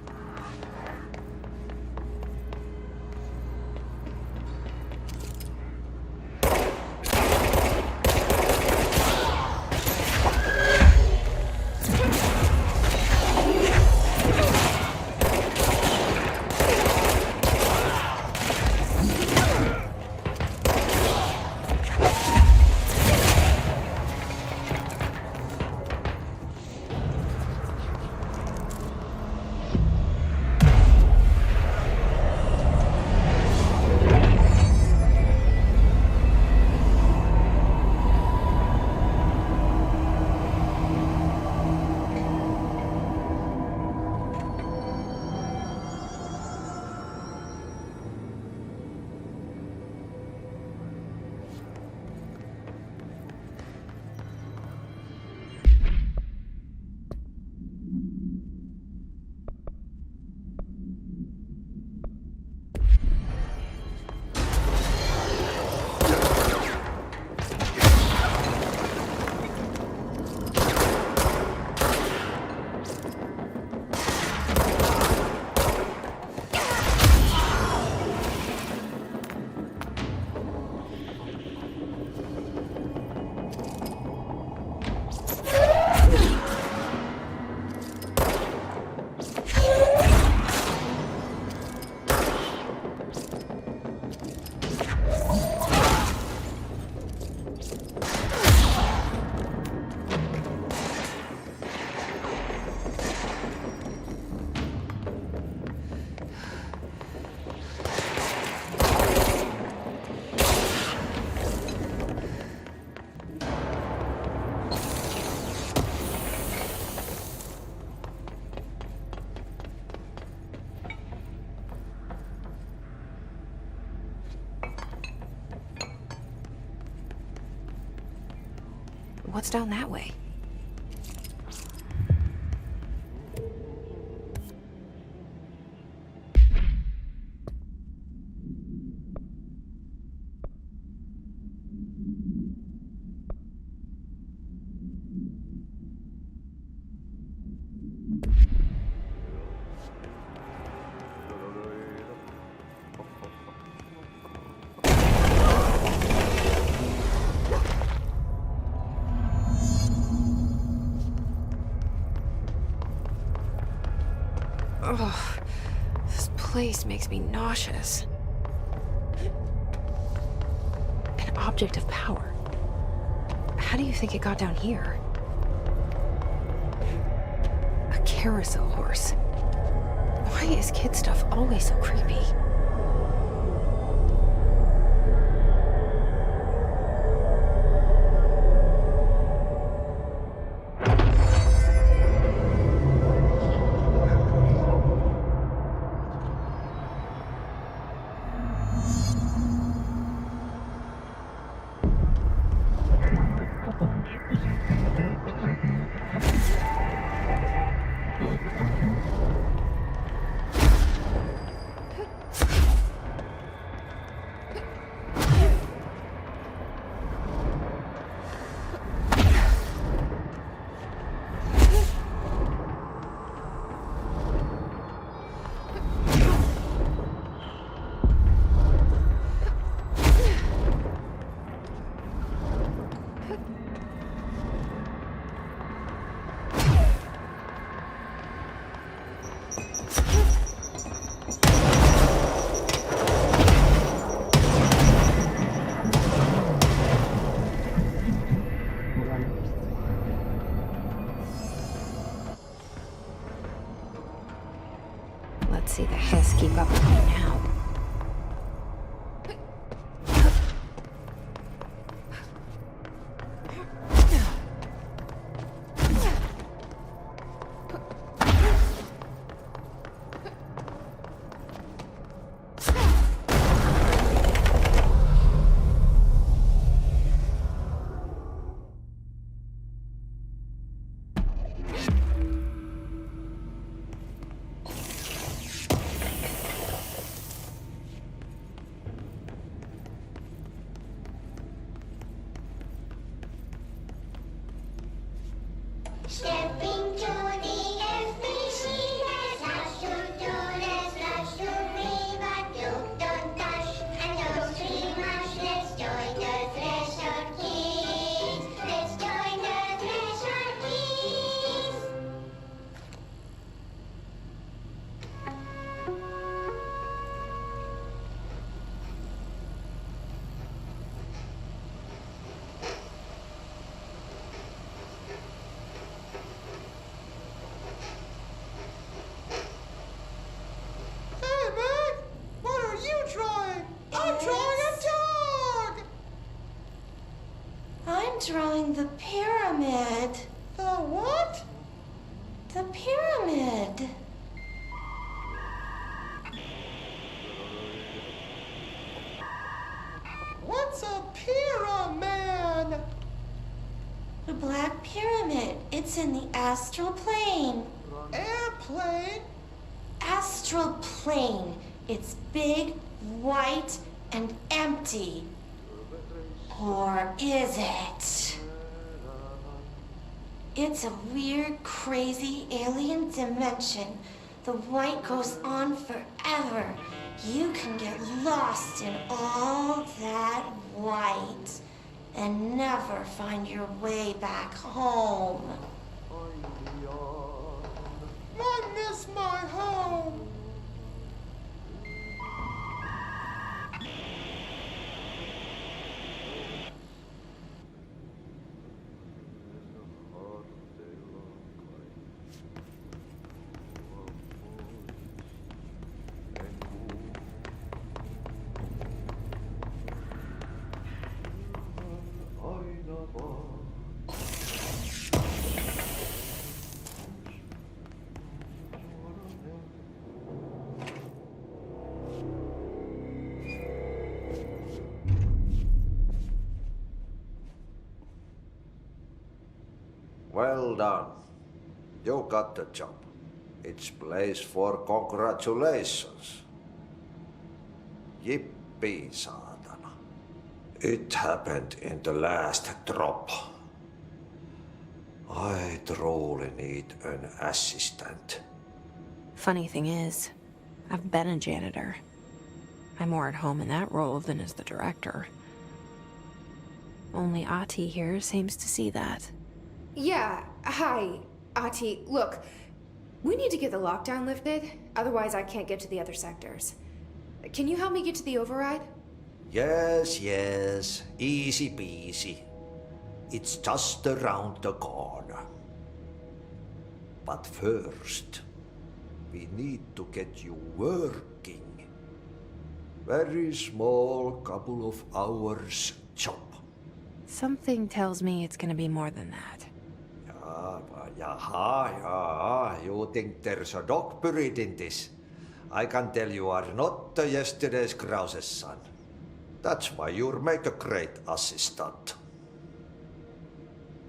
What's down that way? Ugh, this place makes me nauseous. An object of power. How do you think it got down here? A carousel horse. Why is kid stuff always so creepy? Let's see the hiss keep up with me now. Stepping to the FB, she has lots to do, there's lots to read, but don't touch, and don't scream much. Let's join the Threshold Kids. Let's join the Threshold Kids. Hey, Meg! What are you drawing? I'm drawing a dog! I'm drawing the pyramid. The what? The pyramid. What's a pyramid? The Black Pyramid. It's in the astral plane. Airplane? Astral plane. It's big, white, and empty. Or is it? It's a weird, crazy alien dimension. The white goes on forever. You can get lost in all that white and never find your way back home. I miss my home. Well done. You got the job. It's place for congratulations. Yippee, saatana. It happened in the last drop. I truly need an assistant. Funny thing is, I've been a janitor. I'm more at home in that role than as the director. Only Ati here seems to see that. Yeah, hi, Ati. Look, we need to get the lockdown lifted, otherwise I can't get to the other sectors. Can you help me get to the override? Yes, yes. Easy peasy. It's just around the corner. But first, we need to get you working. Very small, couple of hours job. Something tells me it's gonna be more than that. Yeah. You think there's a dog buried in this? I can tell you are not yesterday's Krause's son. That's why you'll make a great assistant.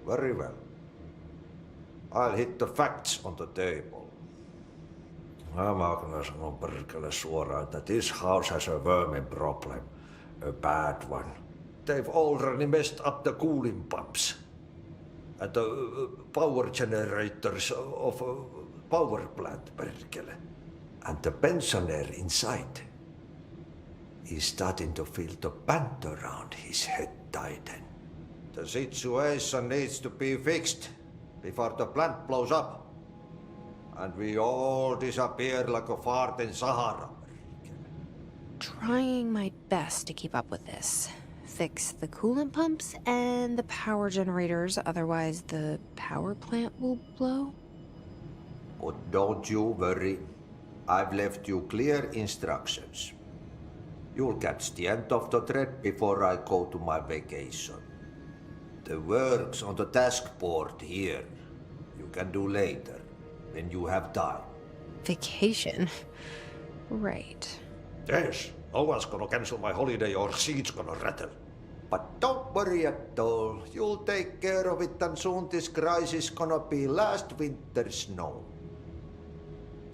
Very well. I'll hit the facts on the table. Mä kyllä sanon perkele suoraan, että this house has a vermin problem. A bad one. They've already messed up the cooling pumps. And the power generators of a power plant, perkele. And the pensioner inside is starting to feel the band around his head tighten. The situation needs to be fixed before the plant blows up. And we all disappear like a fart in Sahara. Trying my best to keep up with this. Fix the coolant pumps and the power generators, otherwise the power plant will blow. But don't you worry. I've left you clear instructions. You'll catch the end of the thread before I go to my vacation. The work's on the task board here. You can do later, when you have time. Vacation? Right. Yes, no one's gonna cancel my holiday or seat's gonna rattle. But don't worry at all. You'll take care of it, and soon this crisis gonna be last winter's snow.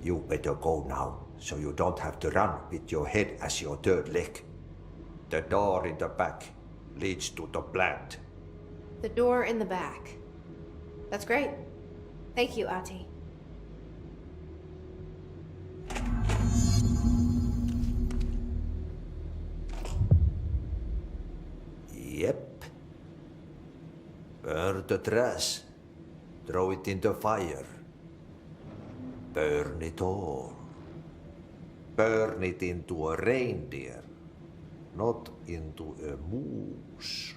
You better go now, so you don't have to run with your head as your third leg. The door in the back leads to the plant. The door in the back. That's great. Thank you, Ahti. Yep. Burn the trash. Throw it in the fire. Burn it all. Burn it into a reindeer, not into a moose.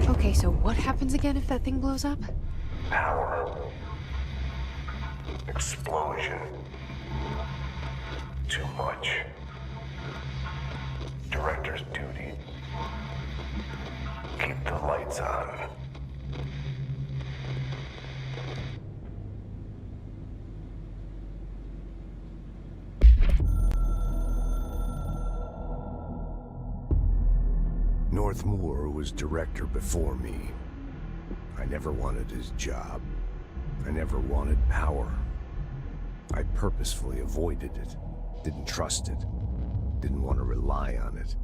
Okay, so what happens again if that thing blows up? Power. Explosion. Too much. Director's duty. Keep the lights on. Northmoor was director before me. I never wanted his job. I never wanted power. I purposefully avoided it. Didn't trust it. Didn't want to rely on it.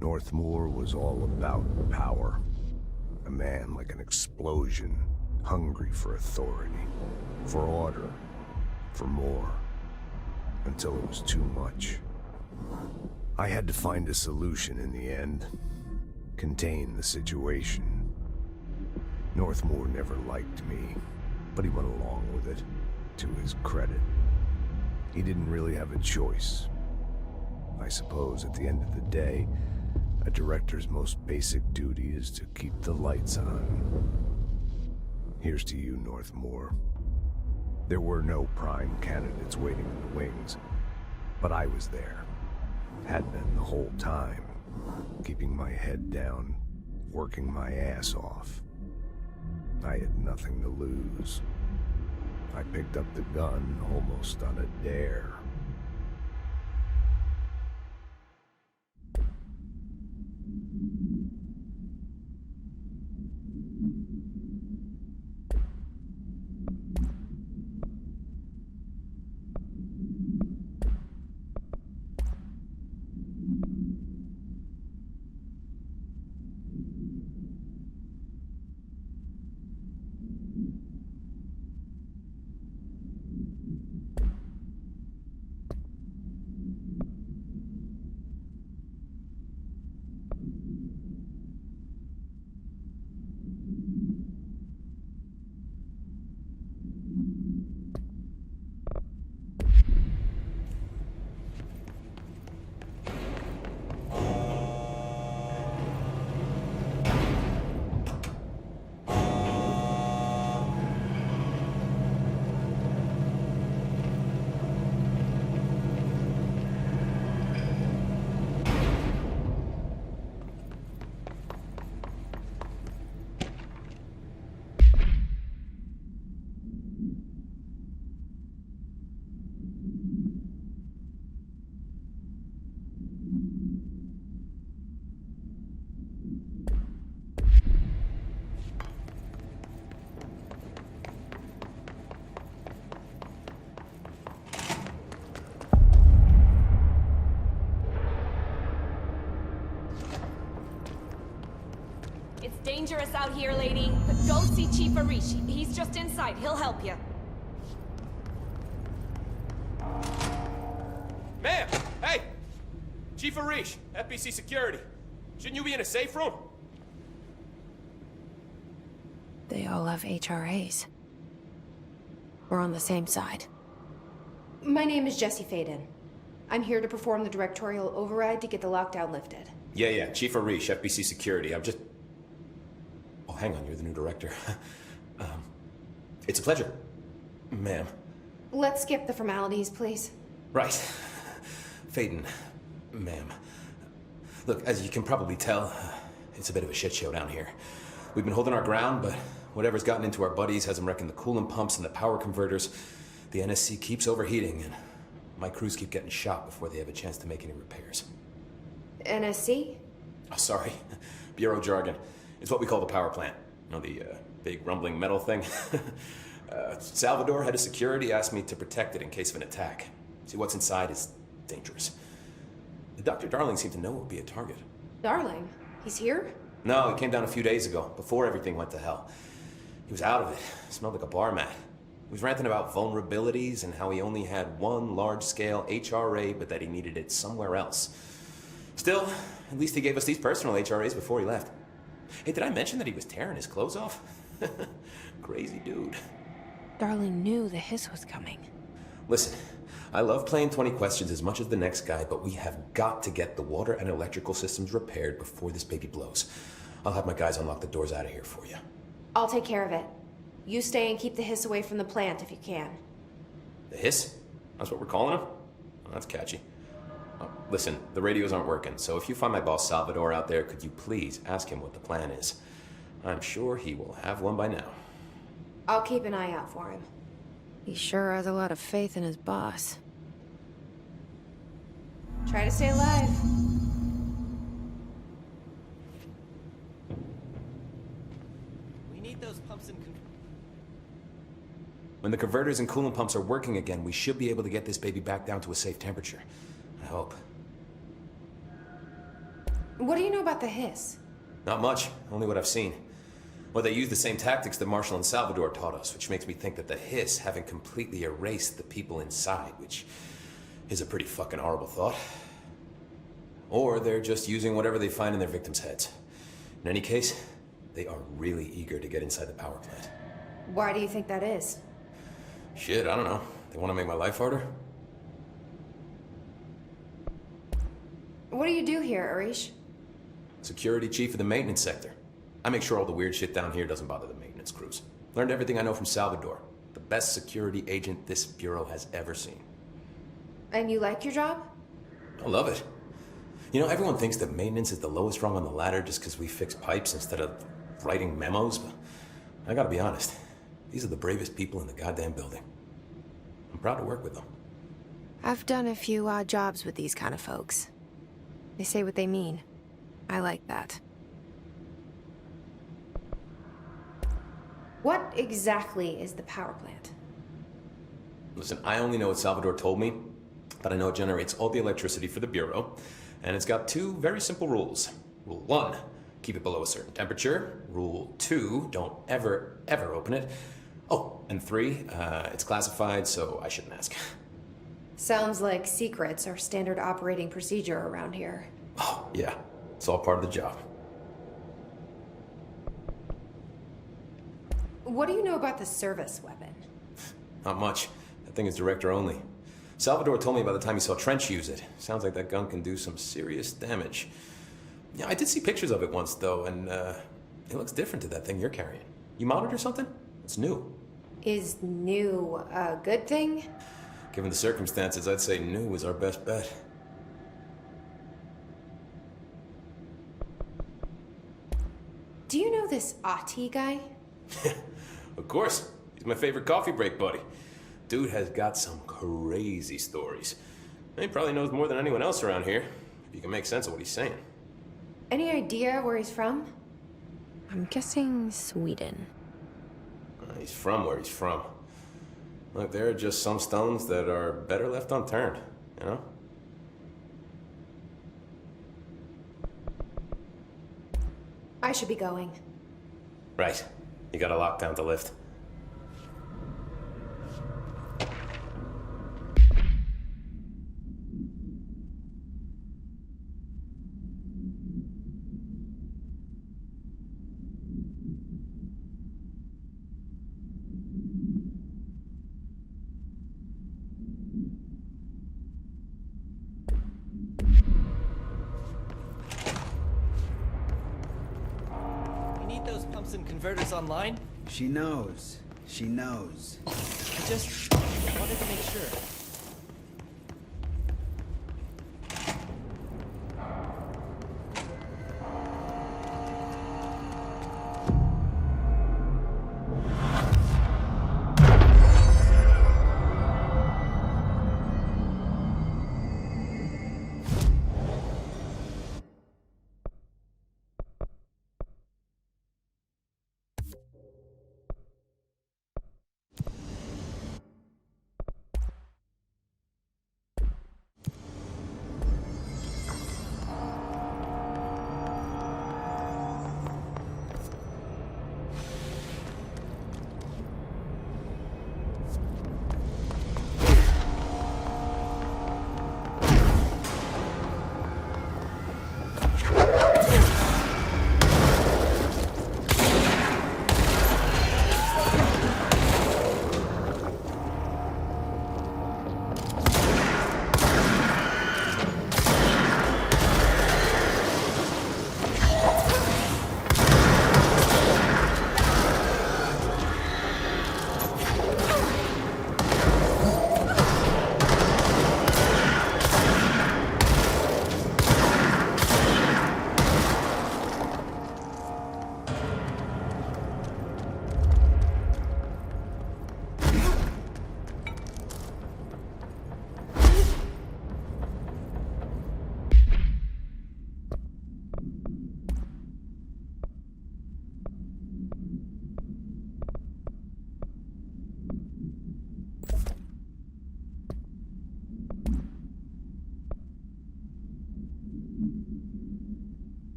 Northmoor was all about power. A man like an explosion, hungry for authority, for order, for more, until it was too much. I had to find a solution in the end. Contain the situation. Northmoor never liked me, but he went along with it, to his credit. He didn't really have a choice. I suppose at the end of the day, a director's most basic duty is to keep the lights on. Here's to you, Northmoor. There were no prime candidates waiting in the wings, but I was there. Had been the whole time, keeping my head down, working my ass off. I had nothing to lose. I picked up the gun almost on a dare. Dangerous out here, lady. Go see Chief Arish. He's just inside. He'll help you. Ma'am! Hey! Chief Arish, FBC Security. Shouldn't you be in a safe room? They all have HRAs. We're on the same side. My name is Jesse Faden. I'm here to perform the directorial override to get the lockdown lifted. Yeah, Chief Arish, FBC Security. Oh, hang on, you're the new director. It's a pleasure, ma'am. Let's skip the formalities, please. Right. Faden, ma'am. Look, as you can probably tell, it's a bit of a shit show down here. We've been holding our ground, but whatever's gotten into our buddies has them wrecking the coolant pumps and the power converters. The NSC keeps overheating, and my crews keep getting shot before they have a chance to make any repairs. NSC? Oh, sorry. Bureau jargon. It's what we call the power plant. You know, the big rumbling metal thing? Salvador, head of security, asked me to protect it in case of an attack. See, what's inside is dangerous. Dr. Darling seemed to know it would be a target. Darling? He's here? No, he came down a few days ago, before everything went to hell. He was out of it. Smelled like a bar mat. He was ranting about vulnerabilities and how he only had one large-scale HRA, but that he needed it somewhere else. Still, at least he gave us these personal HRAs before he left. Hey, did I mention that he was tearing his clothes off? Crazy dude. Darling knew the hiss was coming. Listen, I love playing 20 questions as much as the next guy, but we have got to get the water and electrical systems repaired before this baby blows. I'll have my guys unlock the doors out of here for you. I'll take care of it. You stay and keep the hiss away from the plant if you can. The hiss? That's what we're calling him? Oh, that's catchy. Listen, the radios aren't working, so if you find my boss Salvador out there, could you please ask him what the plan is? I'm sure he will have one by now. I'll keep an eye out for him. He sure has a lot of faith in his boss. Try to stay alive. We need those pumps and When the converters and coolant pumps are working again, we should be able to get this baby back down to a safe temperature. I hope. What do you know about the hiss? Not much, only what I've seen. Well, they use the same tactics that Marshall and Salvador taught us, which makes me think that the hiss haven't completely erased the people inside, which is a pretty fucking horrible thought. Or they're just using whatever they find in their victims' heads. In any case, they are really eager to get inside the power plant. Why do you think that is? Shit, I don't know. They want to make my life harder? What do you do here, Arish? Security chief of the maintenance sector. I make sure all the weird shit down here doesn't bother the maintenance crews. Learned everything I know from Salvador. The best security agent this bureau has ever seen. And you like your job? I love it. You know, everyone thinks that maintenance is the lowest rung on the ladder just because we fix pipes instead of writing memos, but I gotta be honest. These are the bravest people in the goddamn building. I'm proud to work with them. I've done a few odd jobs with these kind of folks. They say what they mean. I like that. What exactly is the power plant? Listen, I only know what Salvador told me, but I know it generates all the electricity for the Bureau, and it's got two very simple rules. Rule 1, keep it below a certain temperature. Rule 2, don't ever open it. Oh, and 3, it's classified, so I shouldn't ask. Sounds like secrets are standard operating procedure around here. Oh, yeah. It's all part of the job. What do you know about the service weapon? Not much. That thing is director only. Salvador told me by the time he saw Trench use it. Sounds like that gun can do some serious damage. Yeah, I did see pictures of it once, though, and it looks different to that thing you're carrying. You modded or something? It's new. Is new a good thing? Given the circumstances, I'd say new is our best bet. Do you know this Ati guy? Of course. He's my favorite coffee break buddy. Dude has got some crazy stories. He probably knows more than anyone else around here, if you can make sense of what he's saying. Any idea where he's from? I'm guessing Sweden. He's from where he's from. Look, there are just some stones that are better left unturned, you know? I should be going. Right. You got a lockdown to lift. Converter's online? She knows. She knows. I just wanted to make sure.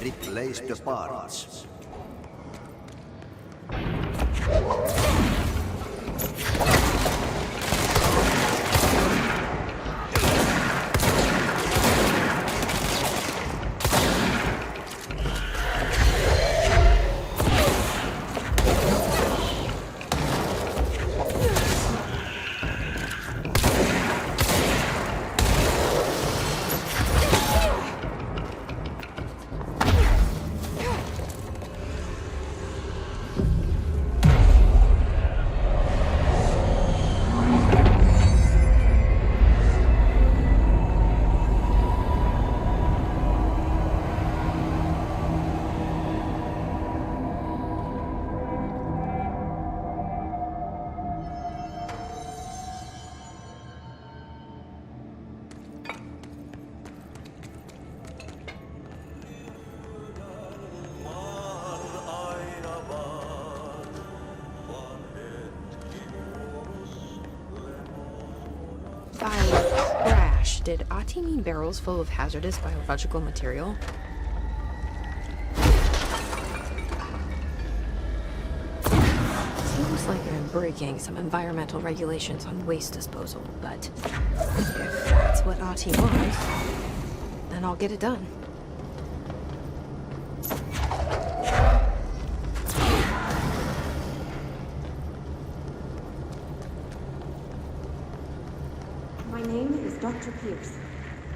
Replace the parts. Did Ati mean barrels full of hazardous biological material? Seems like I'm breaking some environmental regulations on waste disposal, but if that's what Ati wants, then I'll get it done. Dr. Pierce,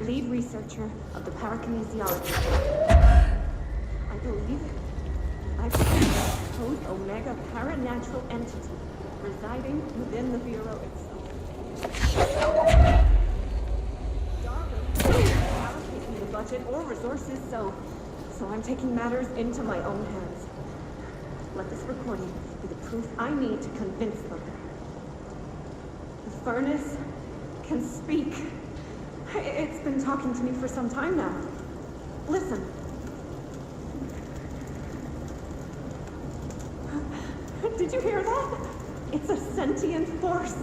lead researcher of the parakinesiology. I believe I've found a Code Omega paranatural entity residing within the Bureau itself. Darwin isn't allocating the budget or resources, so I'm taking matters into my own hands. Let this recording be the proof I need to convince them. The furnace can speak. It's been talking to me for some time now. Listen. Did you hear that? It's a sentient force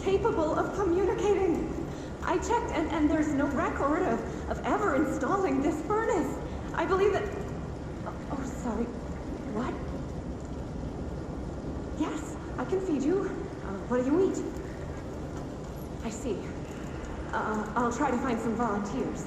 capable of communicating. I checked, and there's no record of ever installing this furnace. I believe that... Oh, sorry. What? Yes, I can feed you. What do you eat? I see. I'll try to find some volunteers.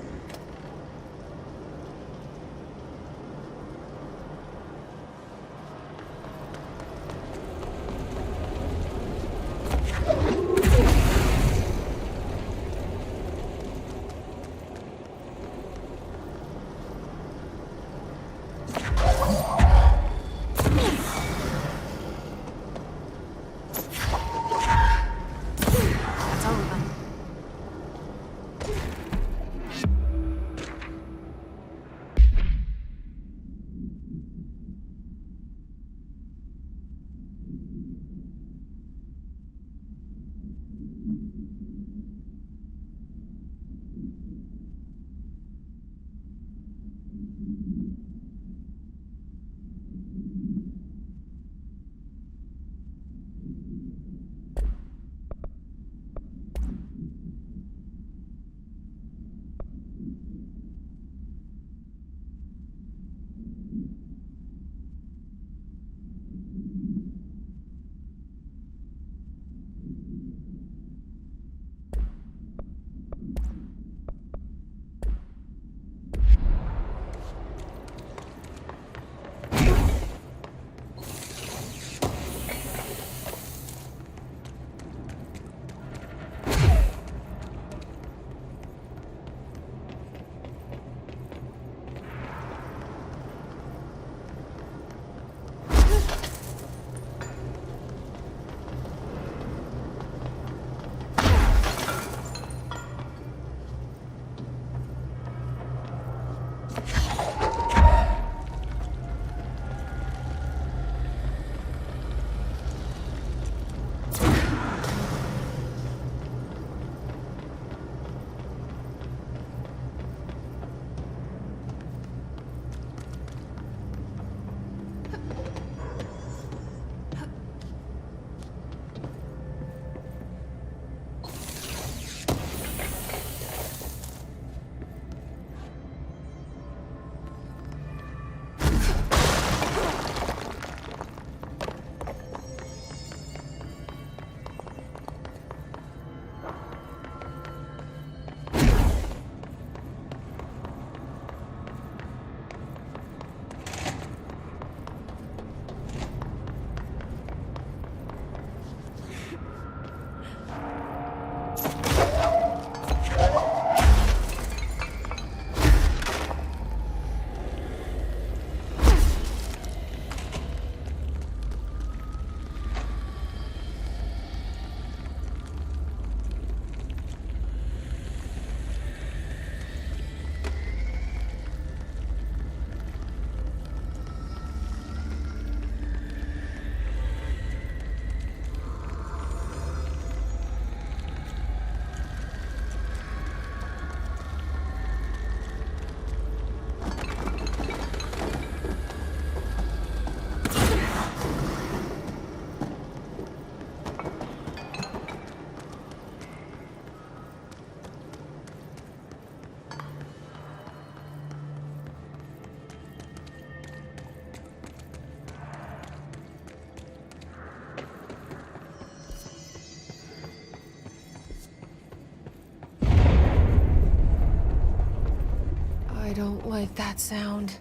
I don't like that sound.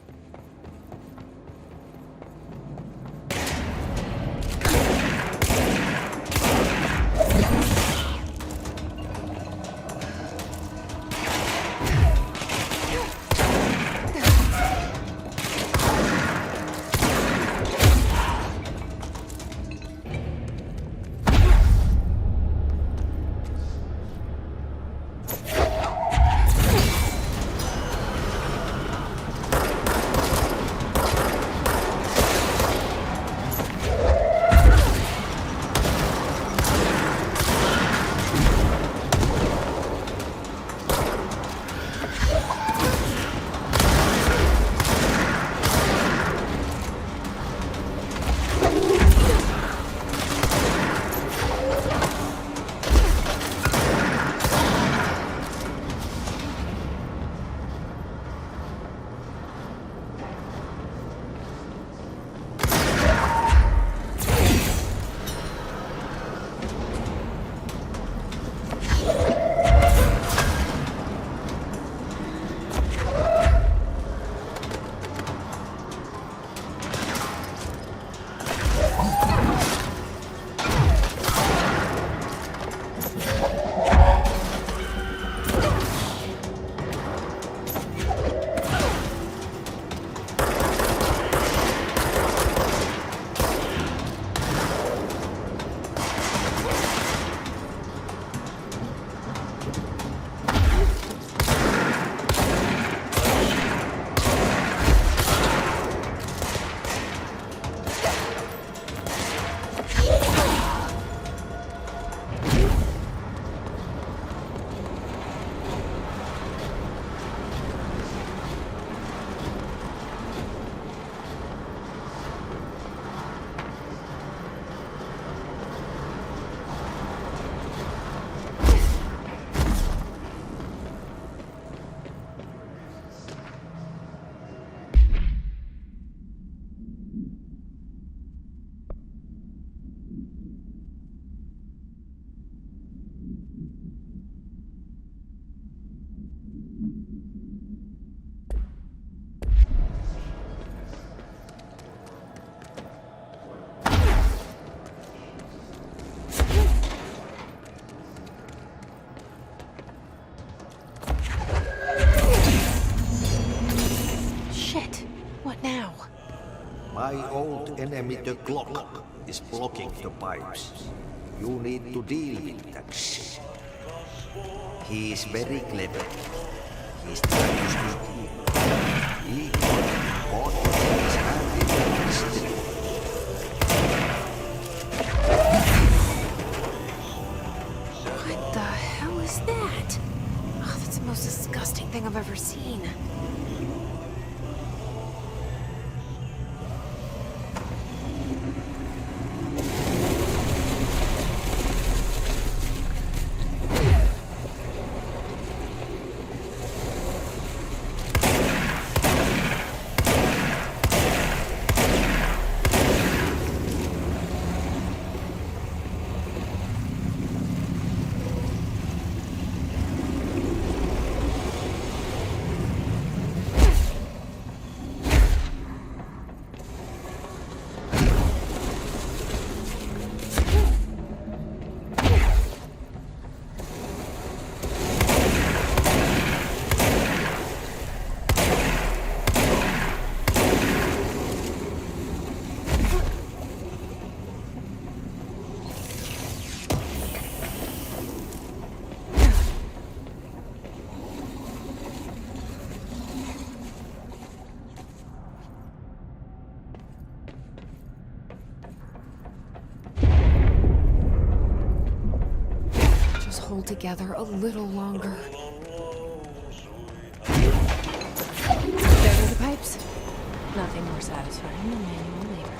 enemy, the clock, is blocking the pipes. You need to deal with that shit. He is very clever. He's trying to sneak in. He caught his hand in the mystery. What the hell is that? Oh, that's the most disgusting thing I've ever seen. Hold together a little longer. There go the pipes. Nothing more satisfying than manual labor.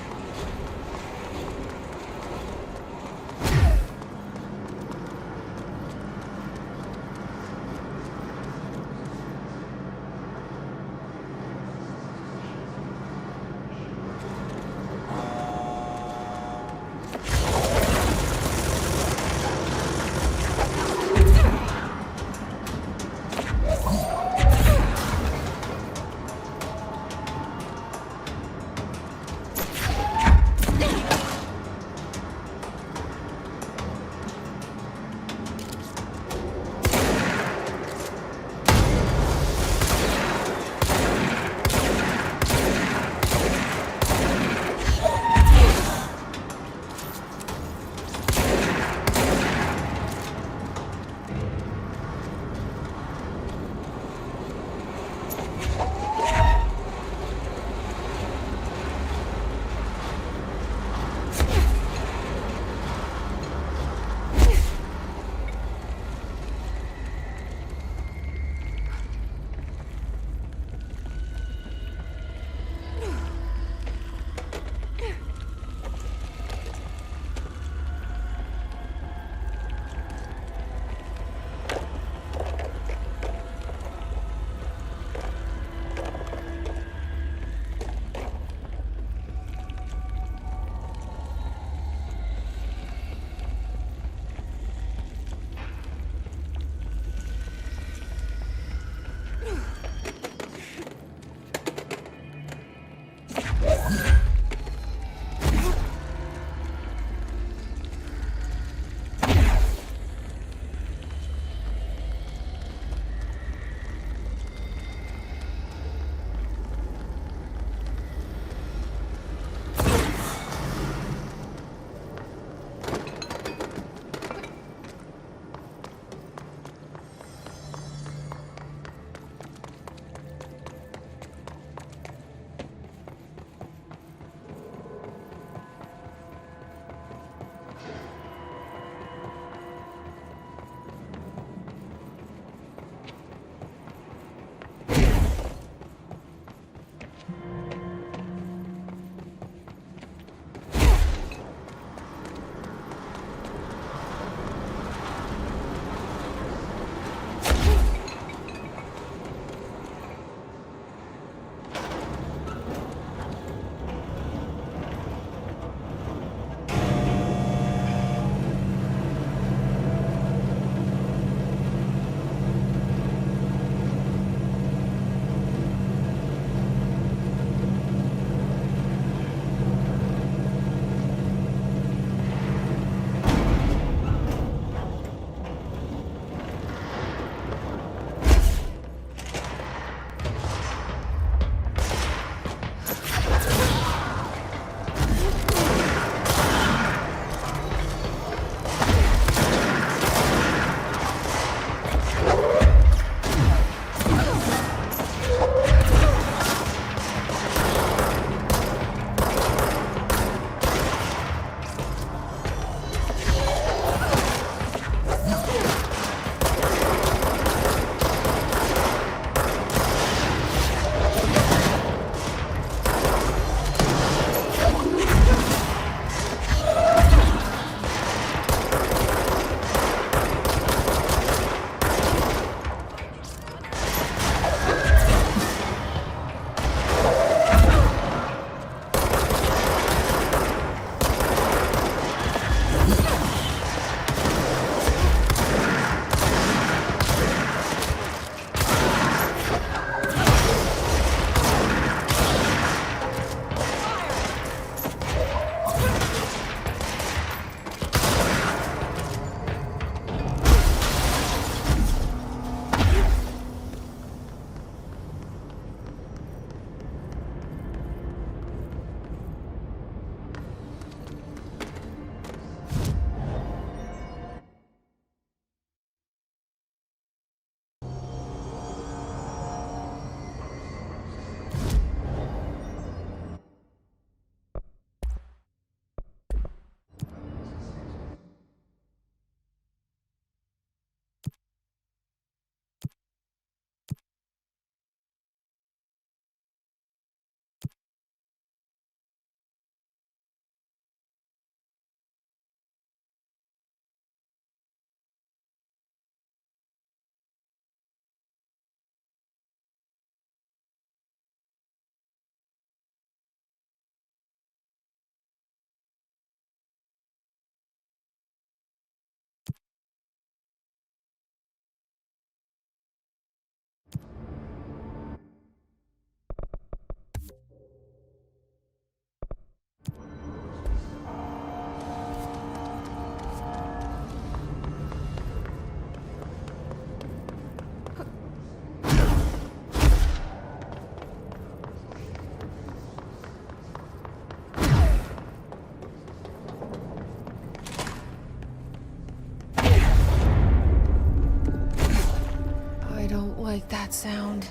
like that sound.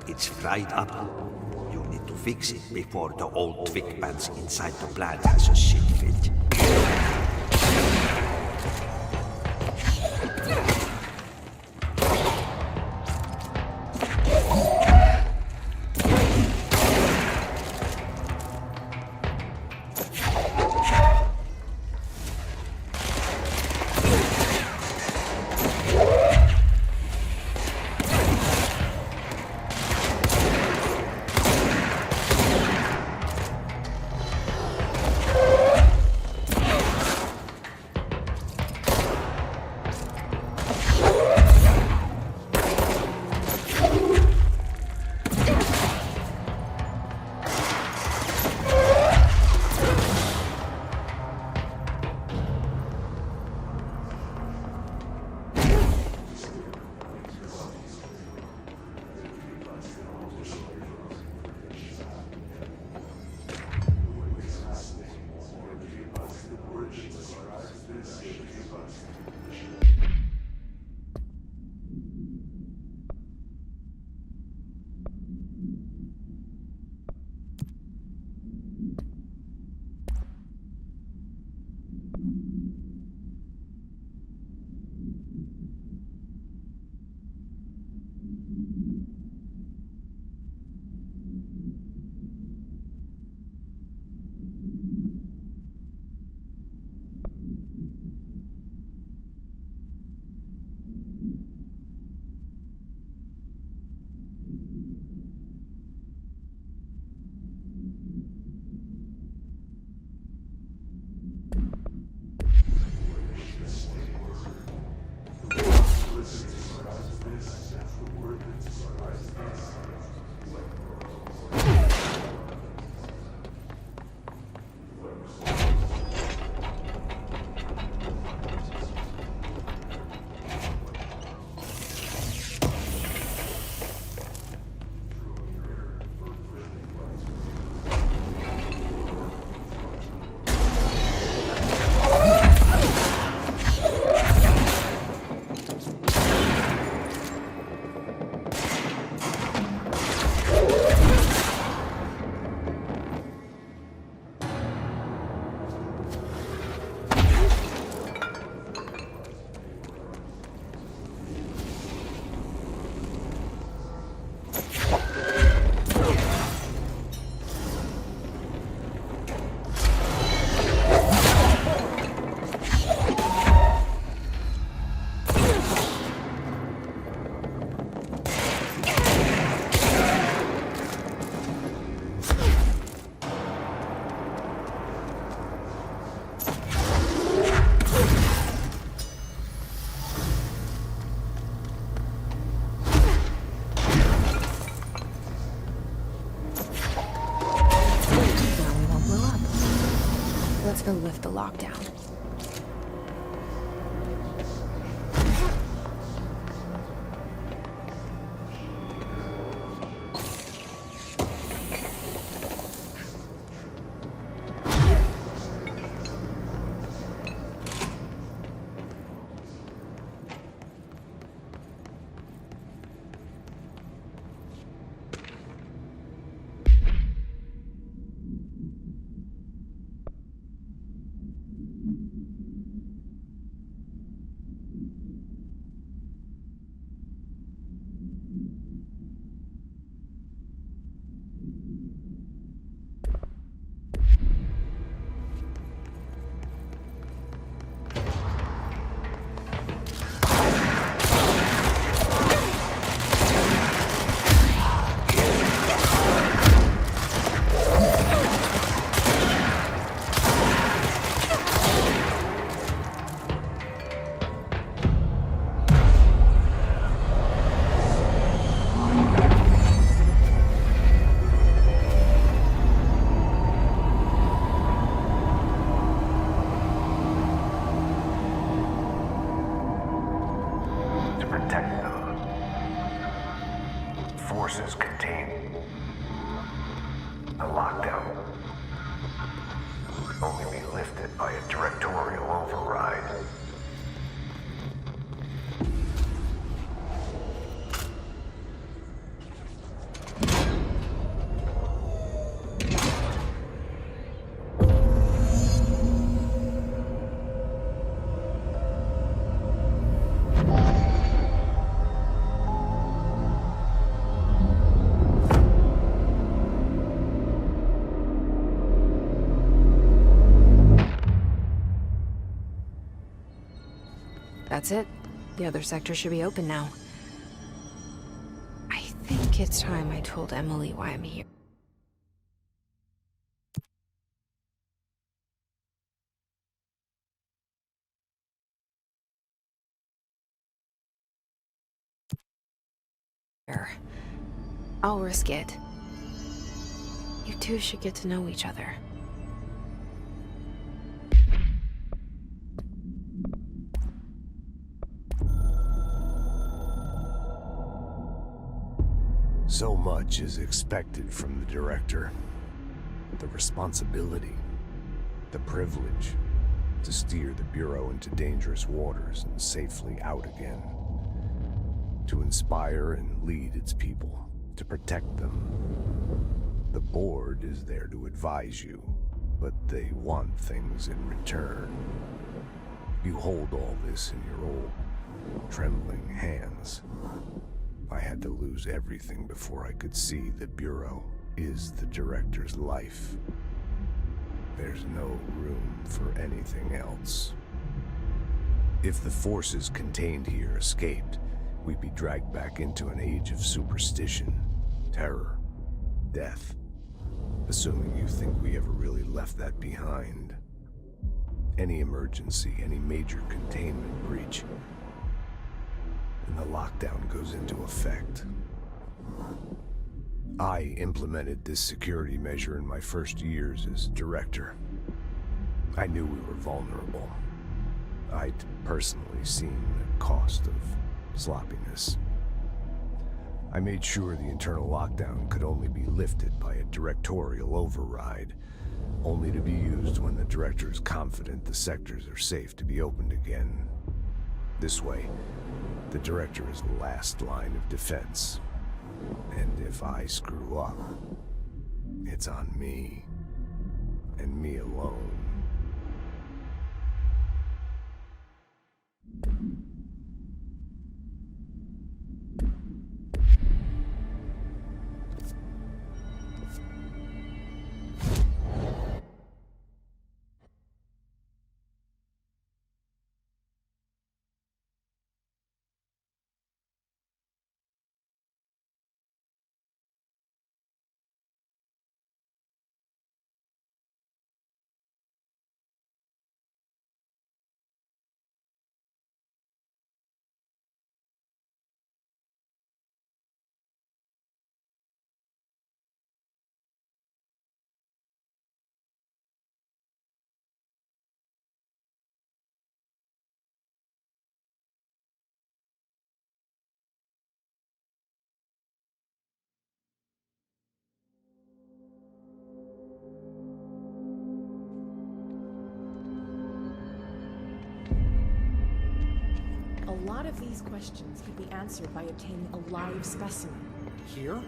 It's fried up. You need to fix it before the old twig pants inside the plant has a shit fit. Go lift the lockdown. That's it. The other sector should be open now. I think it's time I told Emily why I'm here. I'll risk it. You two should get to know each other. So much is expected from the director. The responsibility, the privilege to steer the Bureau into dangerous waters and safely out again. To inspire and lead its people, to protect them. The board is there to advise you, but they want things in return. You hold all this in your old, trembling hands. I had to lose everything before I could see the Bureau is the director's life. There's no room for anything else. If the forces contained here escaped, we'd be dragged back into an age of superstition, terror, death. Assuming you think we ever really left that behind. Any emergency, any major containment breach, and the lockdown goes into effect. I implemented this security measure in my first years as director. I knew we were vulnerable. I'd personally seen the cost of sloppiness. I made sure the internal lockdown could only be lifted by a directorial override, only to be used when the director is confident the sectors are safe to be opened again. This way, the director is the last line of defense. And if I screw up, it's on me, and me alone. A lot of these questions could be answered by obtaining a live specimen. Here?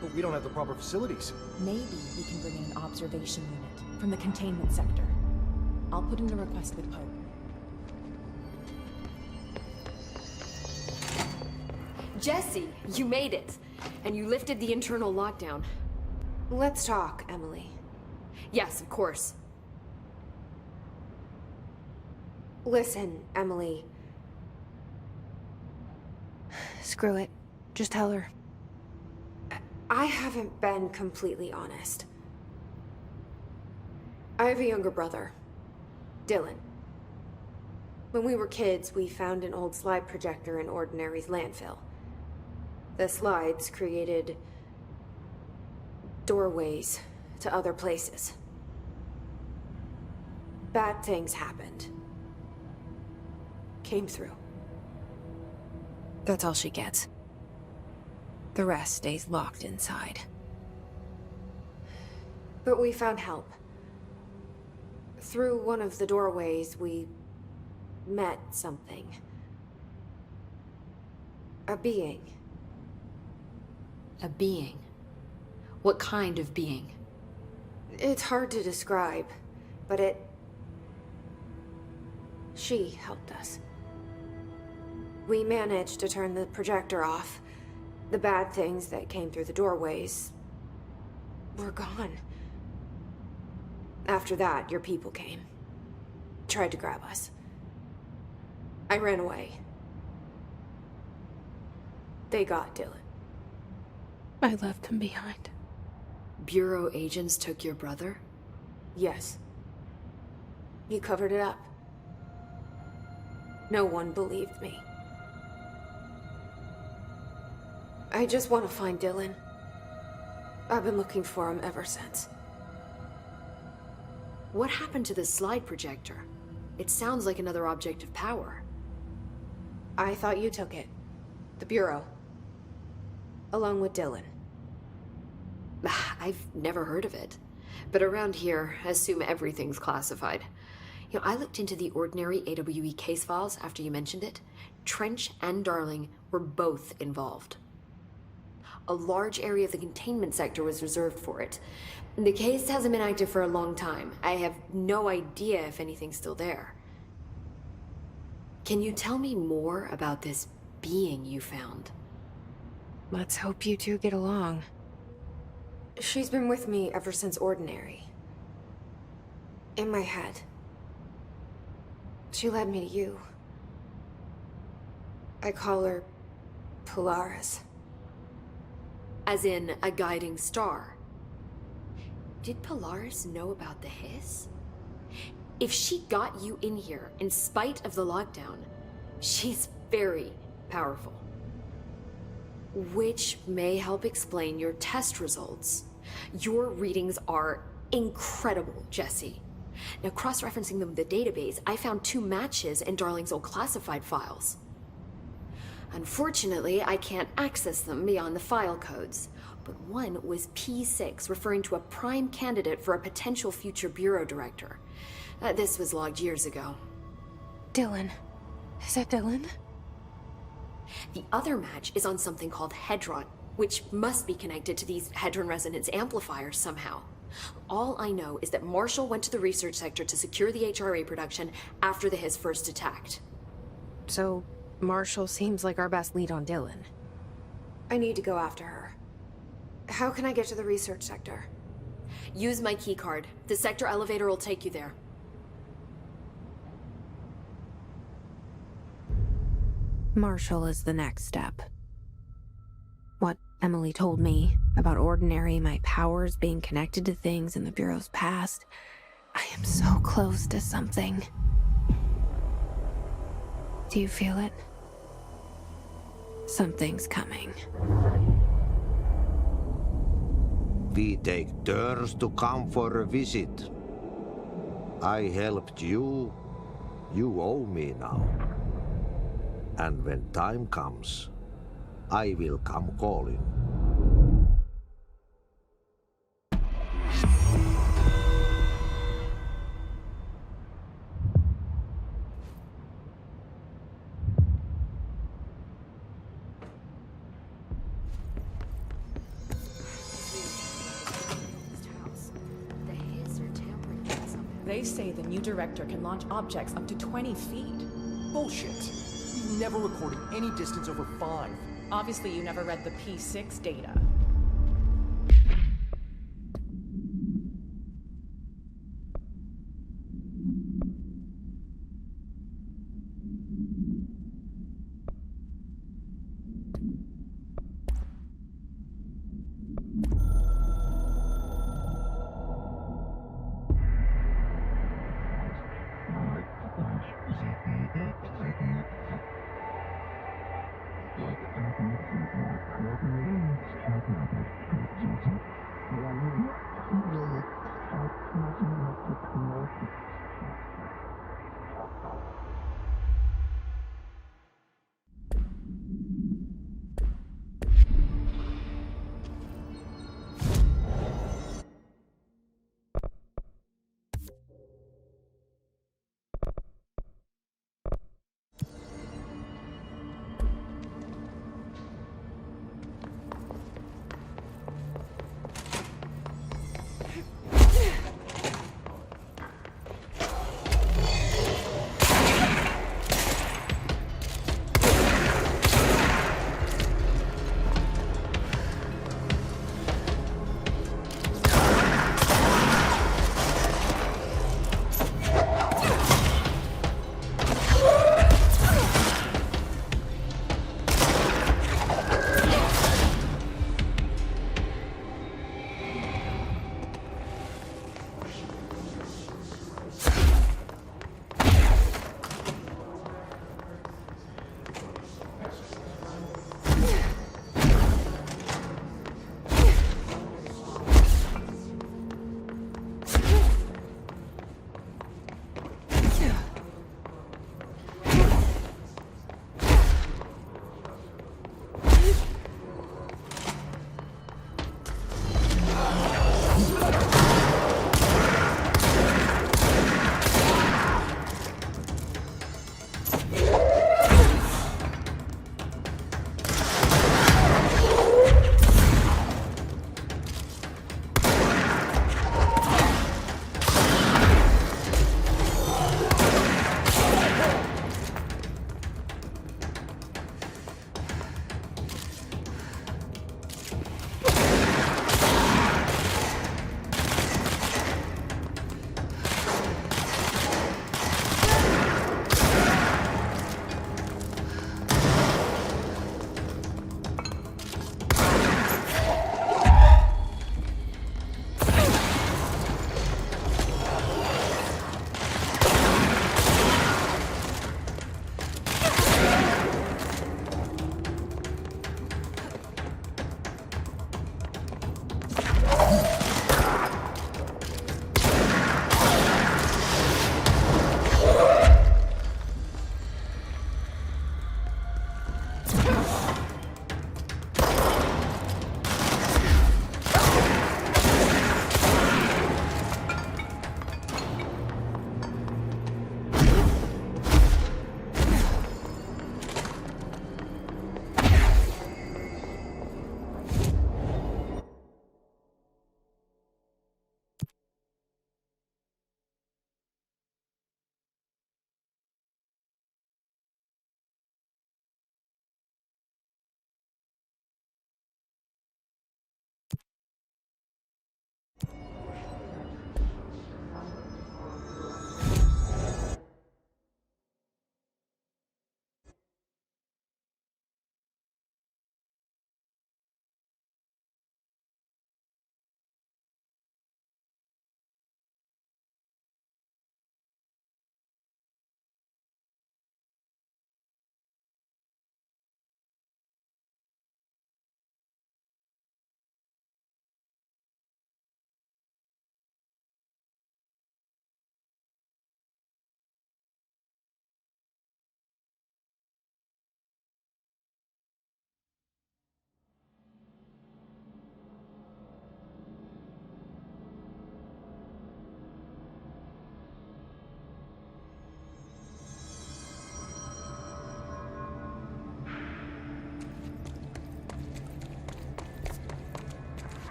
But we don't have the proper facilities. Maybe we can bring in an observation unit from the containment sector. I'll put in a request with Pope. Jesse, you made it! And you lifted the internal lockdown. Let's talk, Emily. Yes, of course. Listen, Emily. Screw it. Just tell her. I haven't been completely honest. I have a younger brother, Dylan. When we were kids, we found an old slide projector in Ordinary's landfill. The slides created doorways to other places. Bad things happened. Came through. That's all she gets. The rest stays locked inside. But we found help. Through one of the doorways, we met something. A being. A being? What kind of being? It's hard to describe, but she helped us. We managed to turn the projector off. The bad things that came through the doorways were gone. After that, your people came. Tried to grab us. I ran away. They got Dylan. I left him behind. Bureau agents took your brother? Yes. You covered it up. No one believed me. I just want to find Dylan. I've been looking for him ever since. What happened to the slide projector? It sounds like another object of power. I thought you took it. The Bureau. Along with Dylan. I've never heard of it. But around here, I assume everything's classified. You know, I looked into the ordinary AWE case files after you mentioned it. Trench and Darling were both involved. A large area of the containment sector was reserved for it. The case hasn't been active for a long time. I have no idea if anything's still there. Can you tell me more about this being you found? Let's hope you two get along. She's been with me ever since Ordinary. In my head. She led me to you. I call her Polaris. As in a guiding star. Did Polaris know about the hiss? If she got you in here in spite of the lockdown, she's very powerful. Which may help explain your test results. Your readings are incredible, Jesse. Now, cross-referencing them with the database, I found 2 matches in Darling's old classified files. Unfortunately, I can't access them beyond the file codes, but one was P6, referring to a prime candidate for a potential future bureau director. This was logged years ago. Dylan. Is that Dylan? The other match is on something called Hedron, which must be connected to these Hedron resonance amplifiers somehow. All I know is that Marshall went to the research sector to secure the HRA production after the hiss first attacked. So, Marshall seems like our best lead on Dylan. I need to go after her. How can I get to the research sector? Use my keycard. The sector elevator will take you there. Marshall is the next step. What Emily told me about Ordinary, my powers being connected to things in the Bureau's past. I am so close to something. Do you feel it? Something's coming. We take turns to come for a visit. I helped you. You owe me now. And when time comes, I will come calling. They say the new director can launch objects up to 20 feet. Bullshit. We've never recorded any distance over 5. Obviously, you never read the P6 data.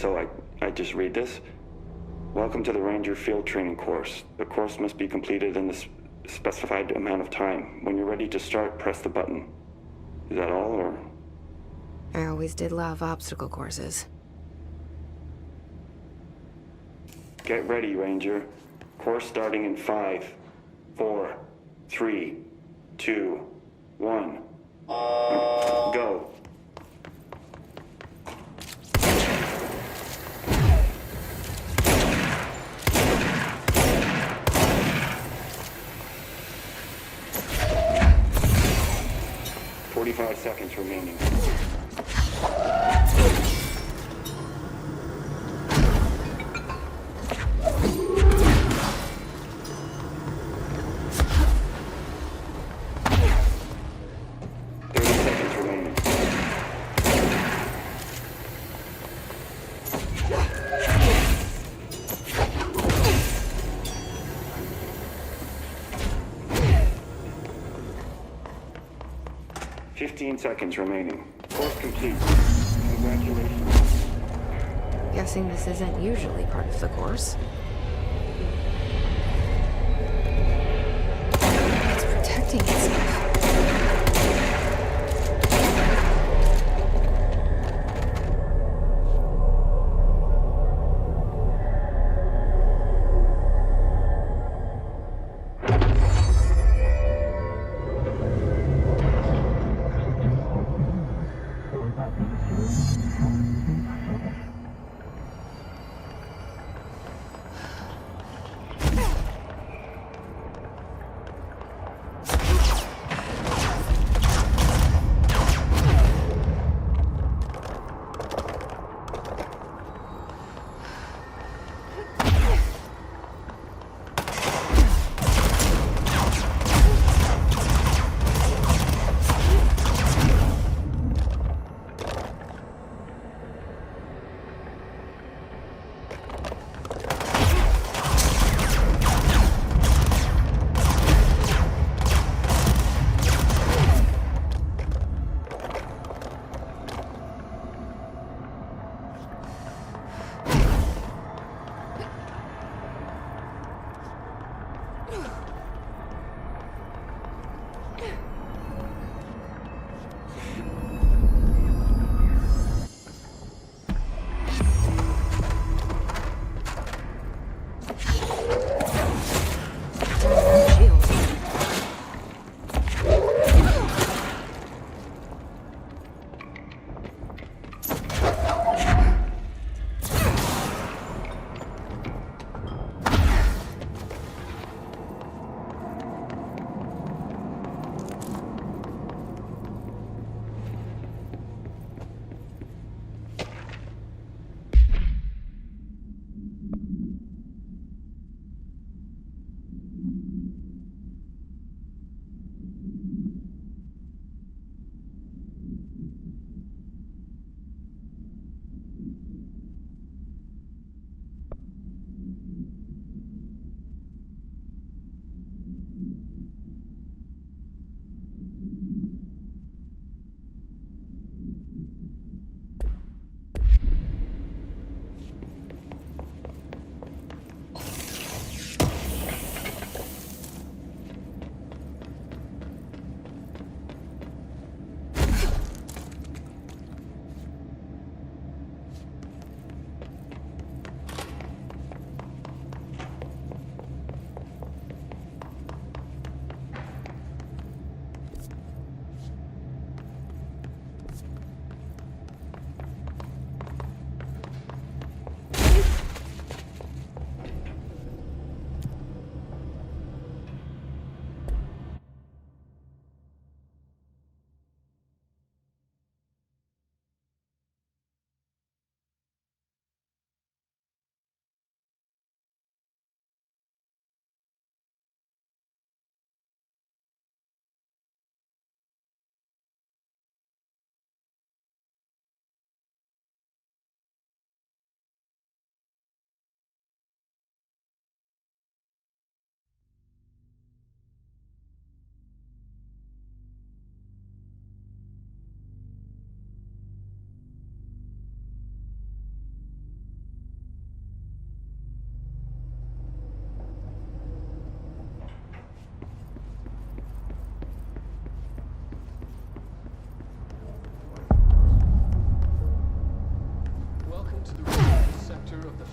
So I just read this. Welcome to the Ranger Field Training course. The course must be completed in the specified amount of time. When you're ready to start, press the button. Is that all, or? I always did love obstacle courses. Get ready, Ranger. Course starting in 5, 4, 3, 2, 1. Go. 25 seconds remaining. Seconds remaining. Course complete. Congratulations. Guessing this isn't usually part of the course. It's protecting itself.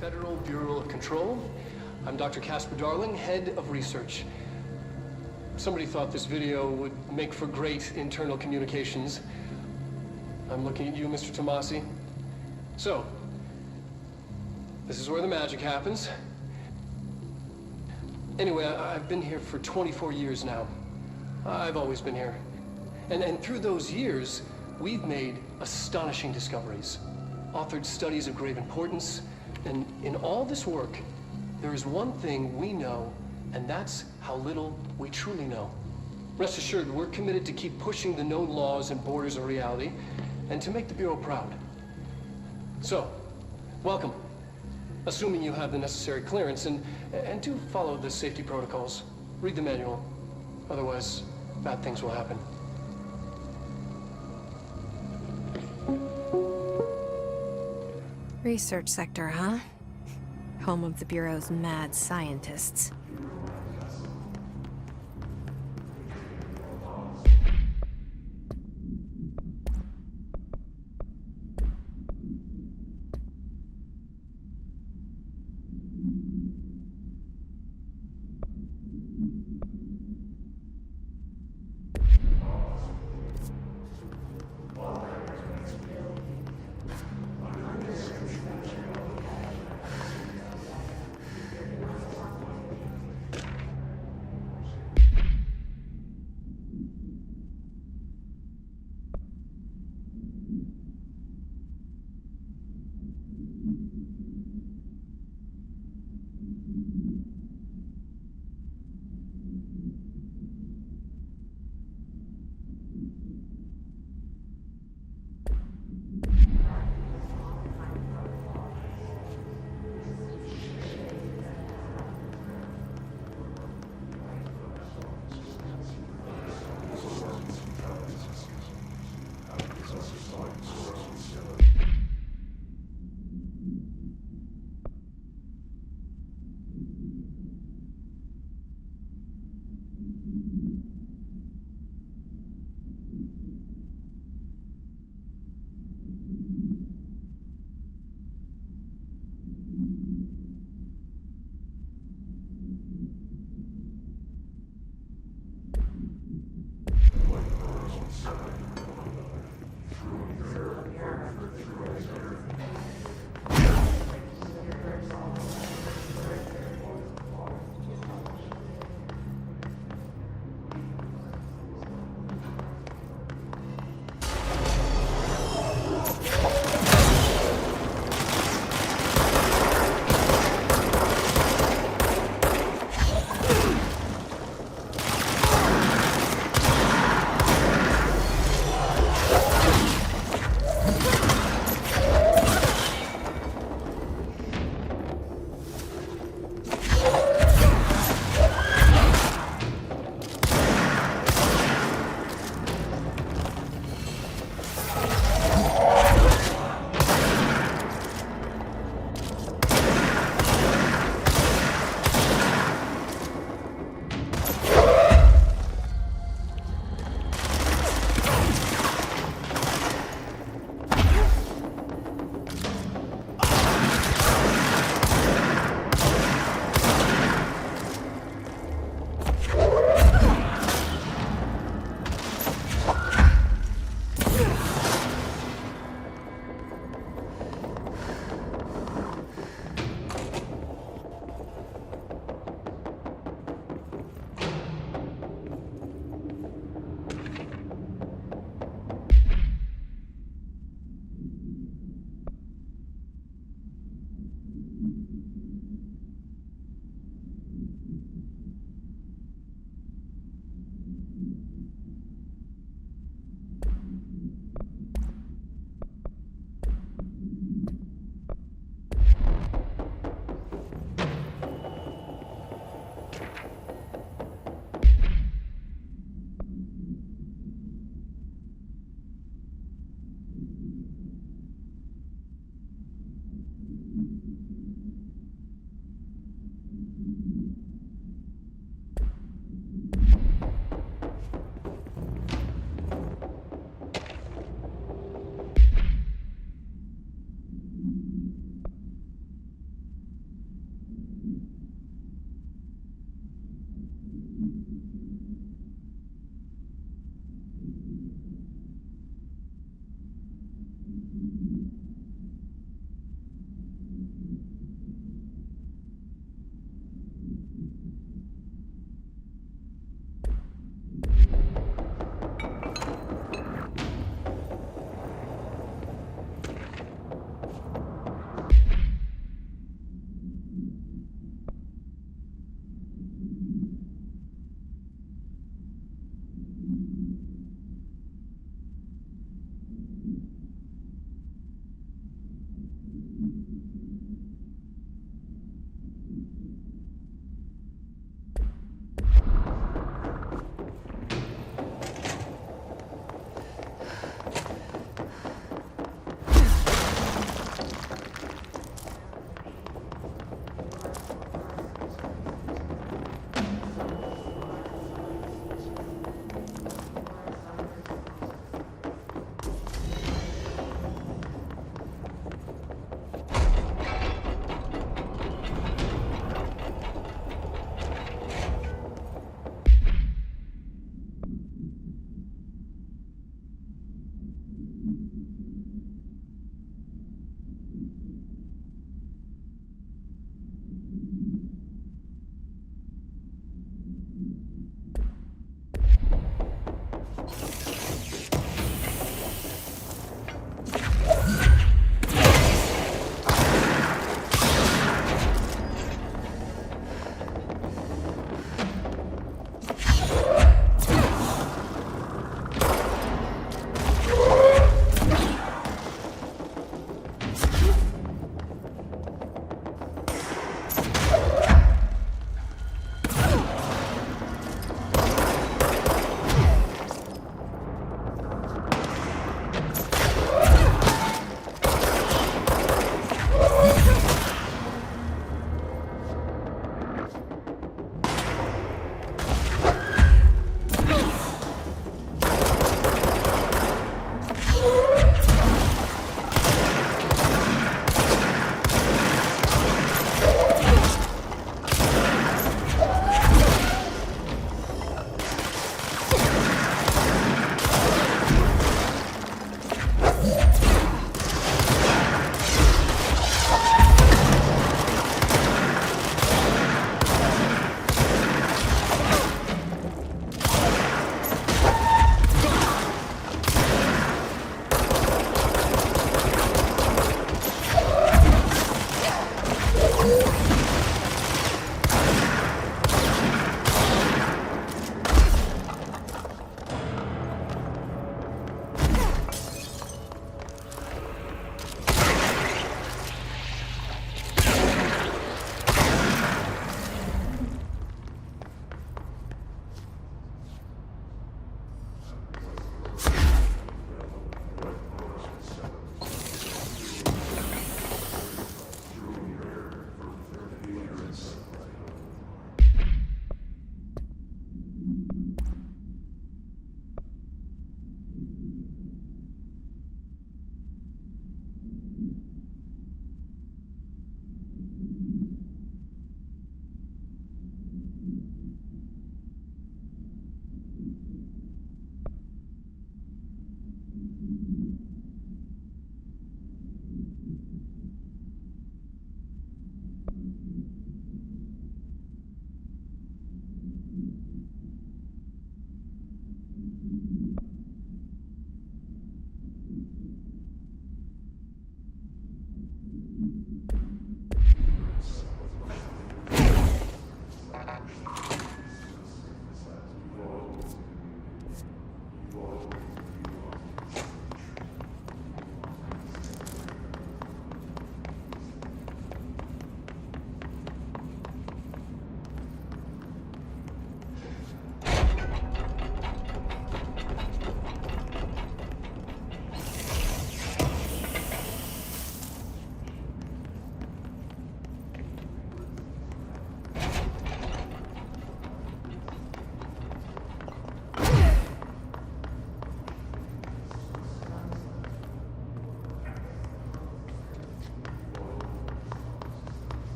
Federal Bureau of Control. I'm Dr. Casper Darling, head of research. Somebody thought this video would make for great internal communications. I'm looking at you, Mr. Tomasi. So, this is where the magic happens. Anyway, I've been here for 24 years now. I've always been here. And through those years, we've made astonishing discoveries, authored studies of grave importance, and in all this work, there is one thing we know, and that's how little we truly know. Rest assured, we're committed to keep pushing the known laws and borders of reality, and to make the Bureau proud. So, welcome. Assuming you have the necessary clearance, and do follow the safety protocols. Read the manual. Otherwise, bad things will happen. Research sector, huh? Home of the Bureau's mad scientists.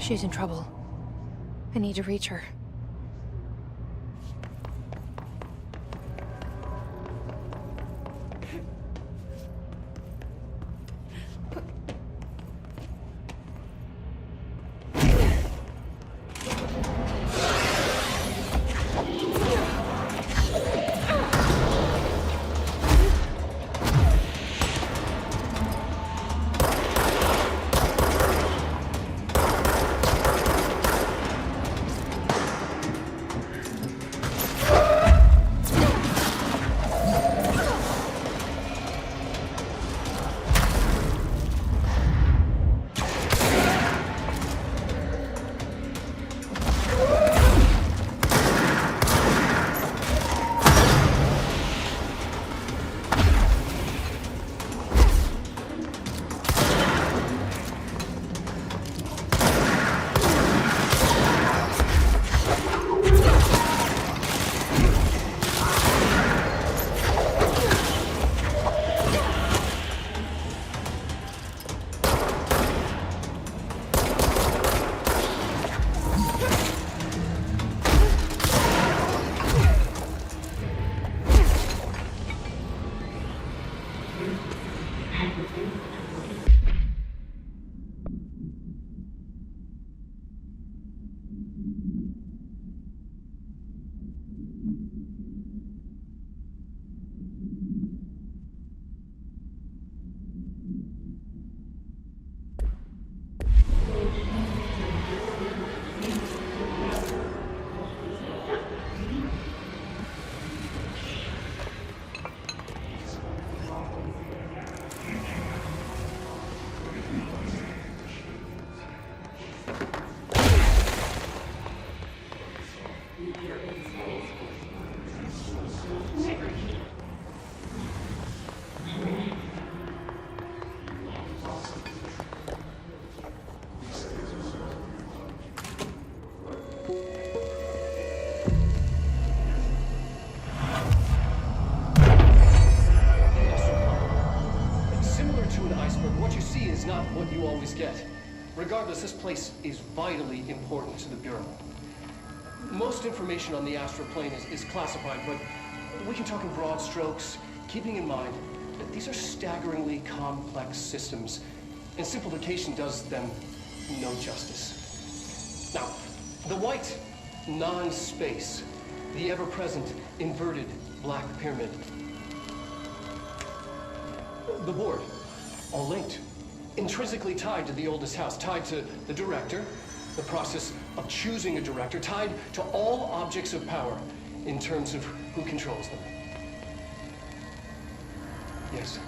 She's in trouble. I need to reach her. What you always get. Regardless, this place is vitally important to the Bureau. Most information on the astral plane is classified, but we can talk in broad strokes, keeping in mind that these are staggeringly complex systems, and simplification does them no justice. Now, the white non-space, the ever-present inverted black pyramid, the board, all linked. Intrinsically tied to the oldest house, tied to the director, the process of choosing a director, tied to all objects of power in terms of who controls them. Yes.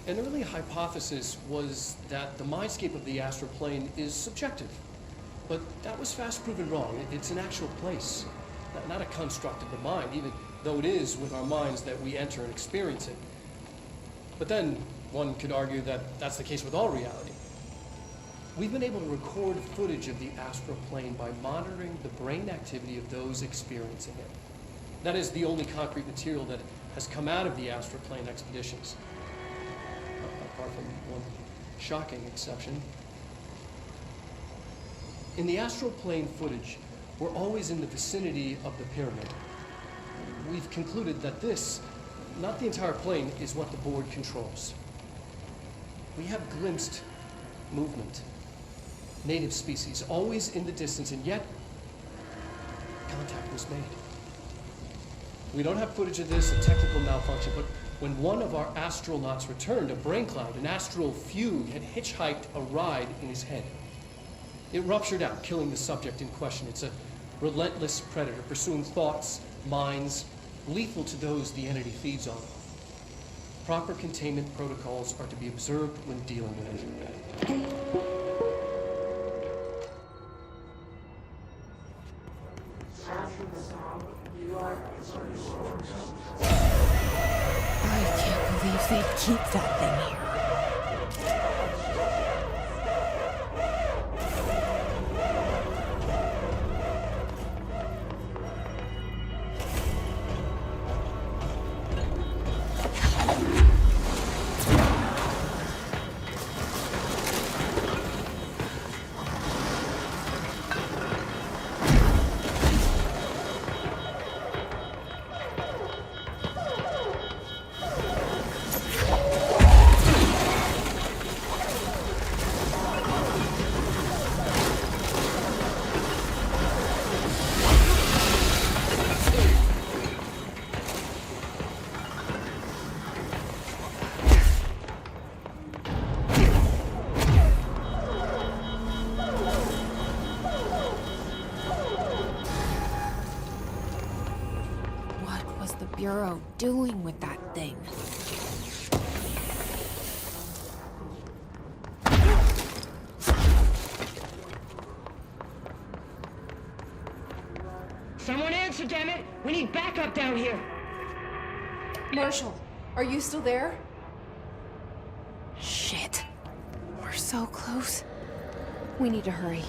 An early hypothesis was that the mindscape of the astral plane is subjective. But that was fast proven wrong. It's an actual place, not a construct of the mind, even though it is with our minds that we enter and experience it. But then, one could argue that that's the case with all reality. We've been able to record footage of the astral plane by monitoring the brain activity of those experiencing it. That is the only concrete material that has come out of the astral plane expeditions. Apart from one shocking exception. In the astral plane footage, we're always in the vicinity of the pyramid. We've concluded that this, not the entire plane, is what the board controls. We have glimpsed movement, native species, always in the distance, and yet contact was made. We don't have footage of this, a technical malfunction, but when one of our astronauts returned, a brain cloud, an astral fugue, had hitchhiked a ride in his head. It ruptured out, killing the subject in question. It's a relentless predator, pursuing thoughts, minds, lethal to those the entity feeds on. Proper containment protocols are to be observed when dealing with it. I can't believe they'd keep that thing here. Bureau doing with that thing? Someone answer, damn it! We need backup down here! Marshall, are you still there? Shit. We're so close. We need to hurry.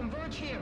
Converge here.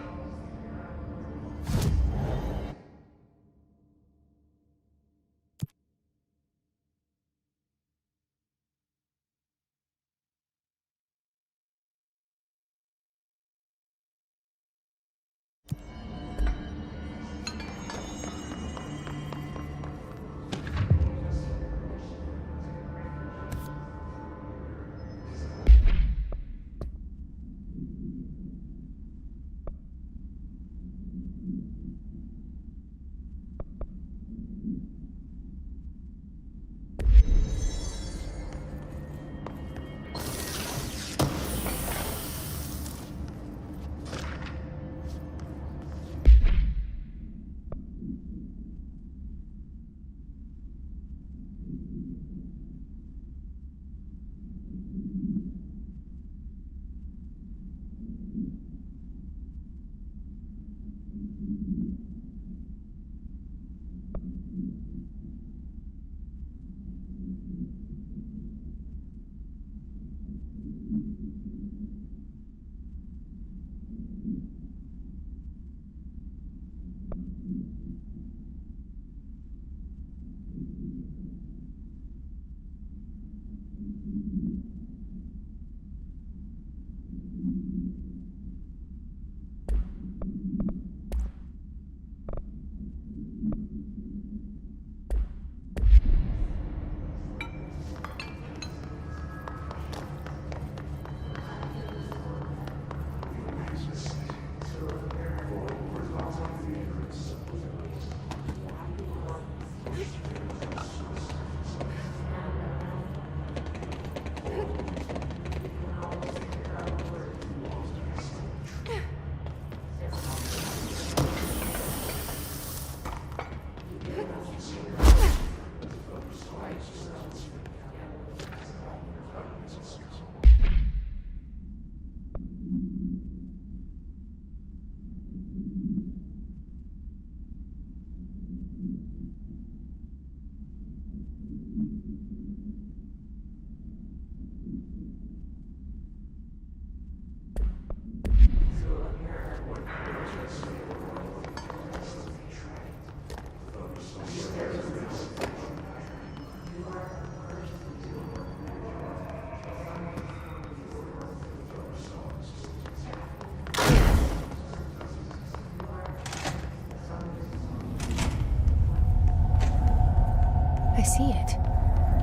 I see it.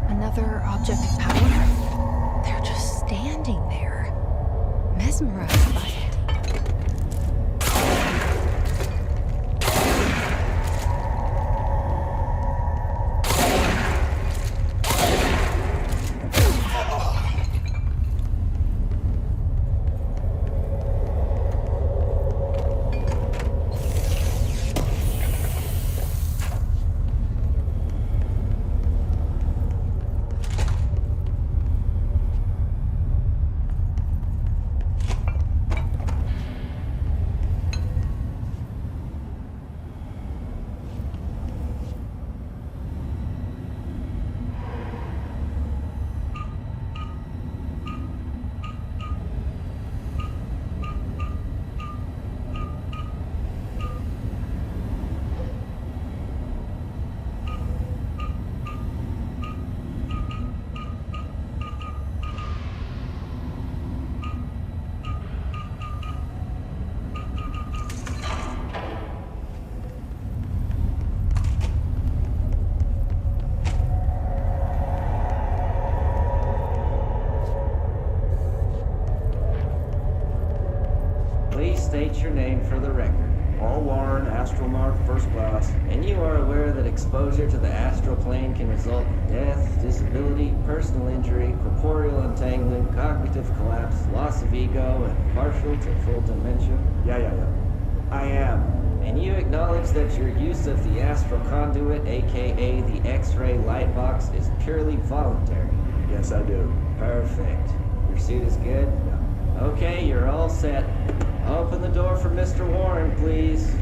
Another object of power. They're just standing there, mesmerized by it. State your name for the record. Paul Warren, Astral Mark, First Class, and you are aware that exposure to the astral plane can result in death, disability, personal injury, corporeal entanglement, cognitive collapse, loss of ego, and partial to full dementia? Yeah. I am. And you acknowledge that your use of the astral conduit, aka the X-ray light box, is purely voluntary? Yes, I do. Perfect. Your suit is good? Okay, you're all set. Open the door for Mr. Warren, please.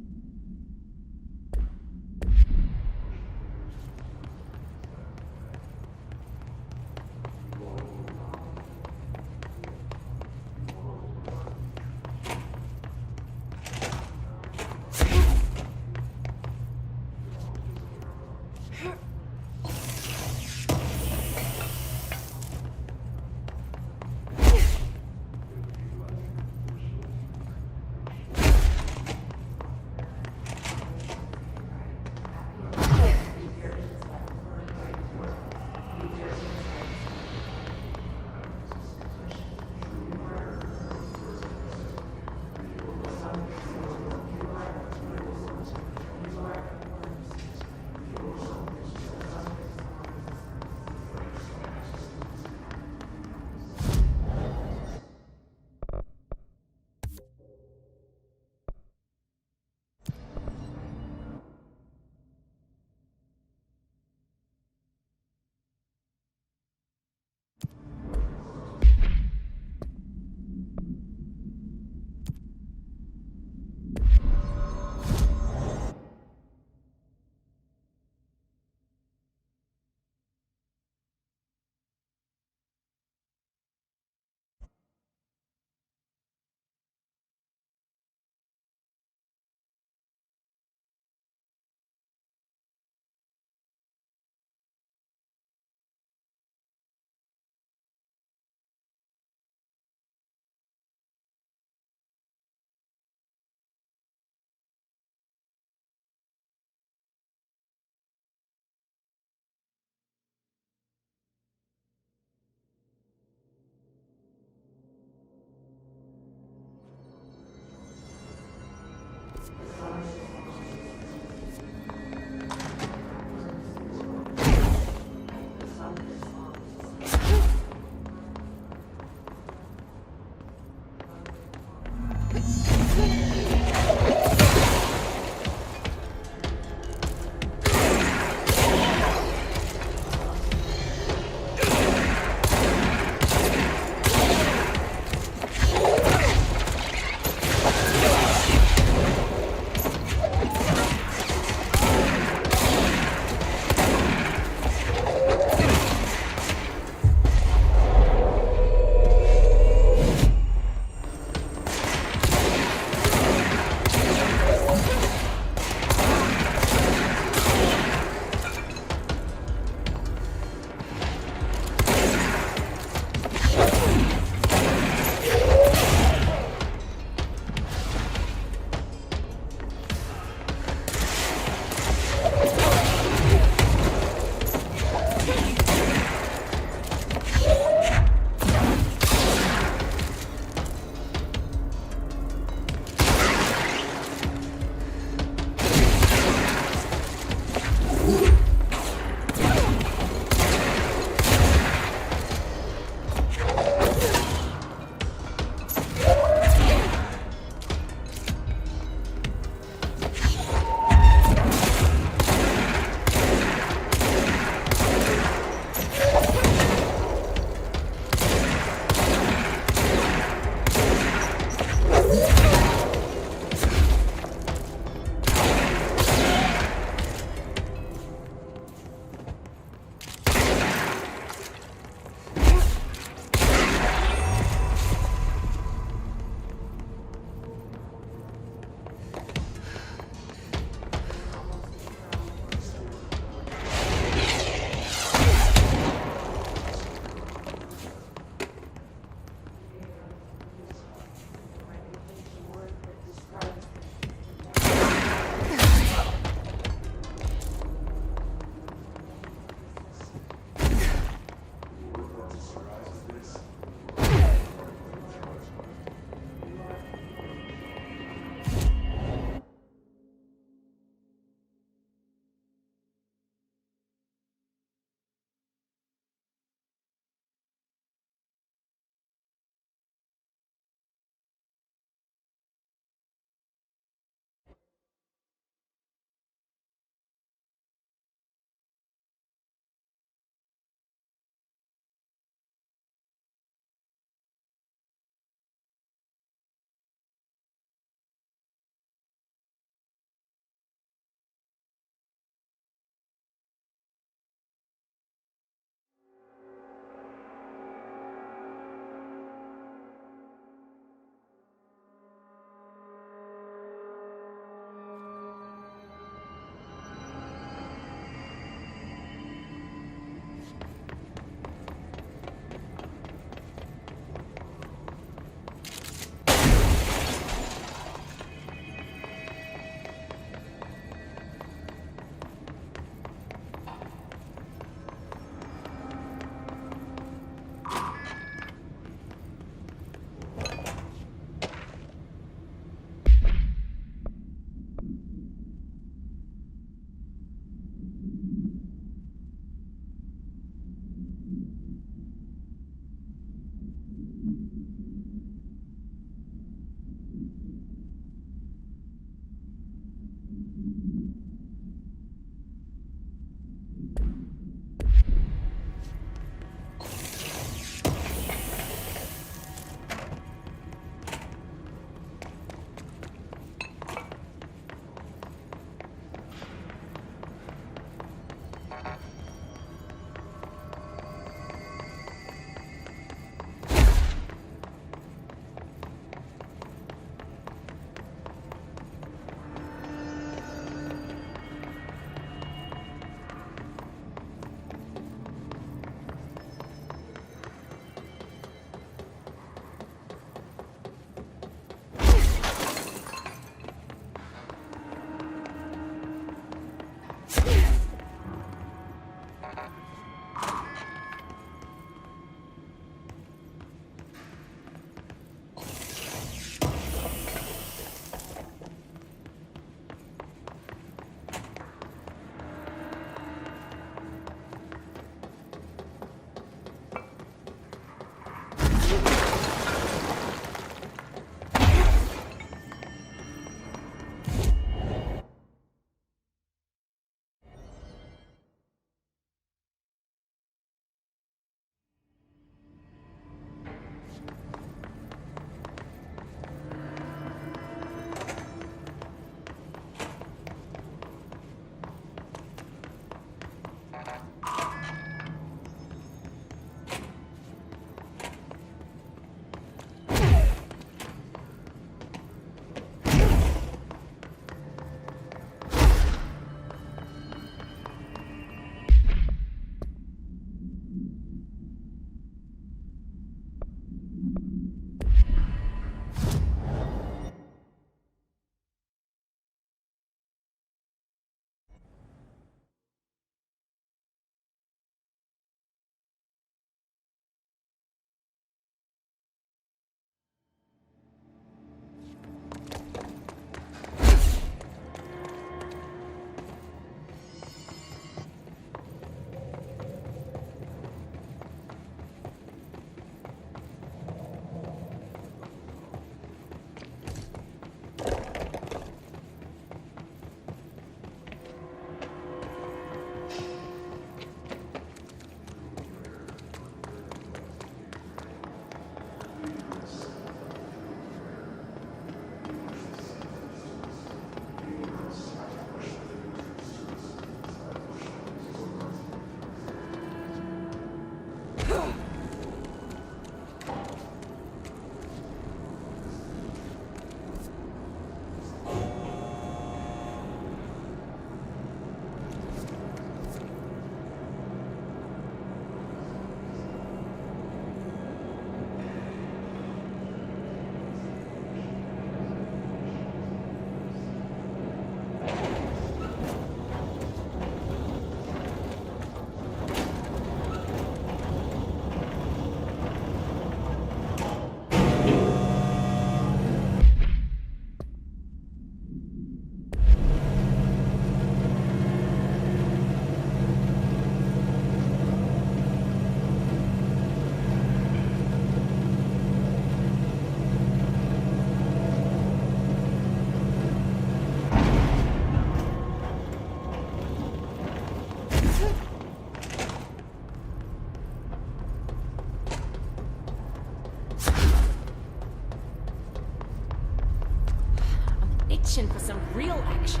itching for some real action.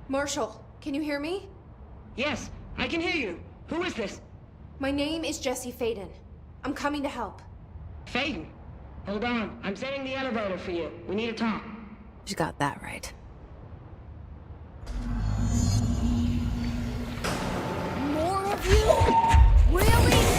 Marshall, can you hear me? Yes, I can hear you. Who is this? My name is Jesse Faden. I'm coming to help. Faden? Hold on. I'm setting the elevator for you. We need to talk. You got that right. More of you? Really?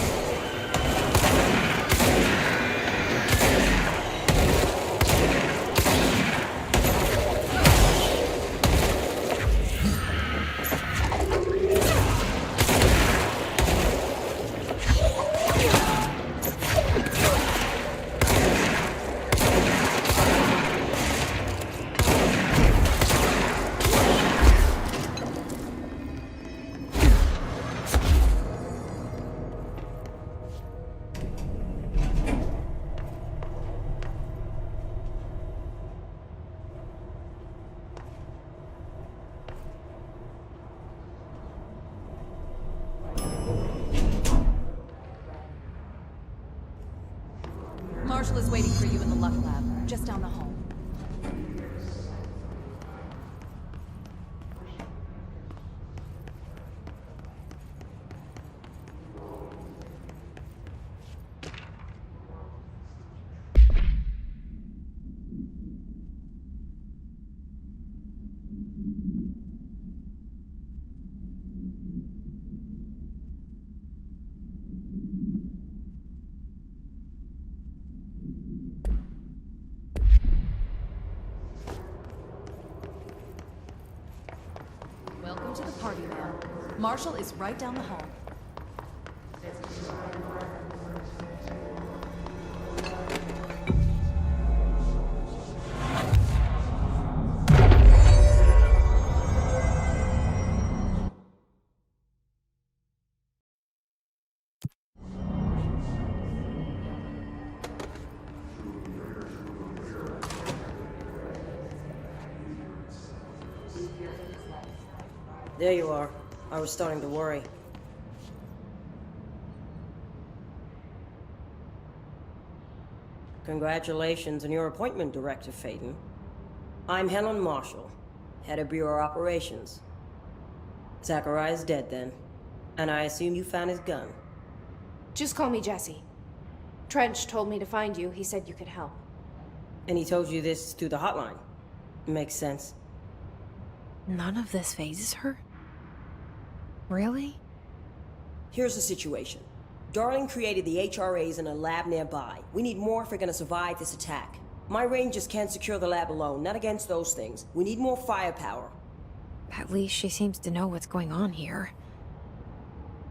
Marshall is waiting for you in the Luck Lab, just down the hall. Welcome to the party, man. Marshall is right down the hall. There you are. I was starting to worry. Congratulations on your appointment, Director Faden. I'm Helen Marshall, head of Bureau Operations. Zachariah's dead then, and I assume you found his gun. Just call me Jesse. Trench told me to find you. He said you could help. And he told you this through the hotline. Makes sense. None of this phases her? Really? Here's the situation. Darling created the HRAs in a lab nearby. We need more if we're gonna survive this attack. My rangers can't secure the lab alone, not against those things. We need more firepower. At least she seems to know what's going on here.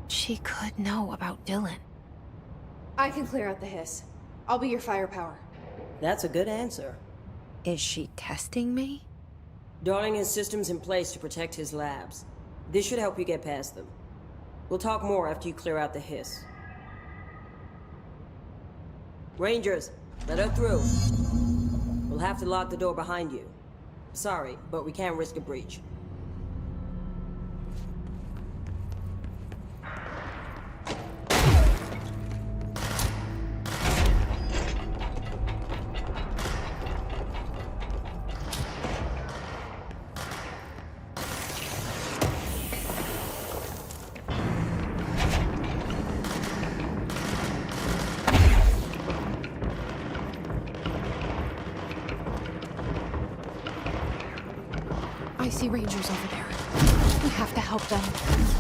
She could know about Dylan. I can clear out the hiss. I'll be your firepower. That's a good answer. Is she testing me? Darling has systems in place to protect his labs. This should help you get past them. We'll talk more after you clear out the hiss. Rangers, let her through. We'll have to lock the door behind you. Sorry, but we can't risk a breach. I see Rangers over there. We have to help them.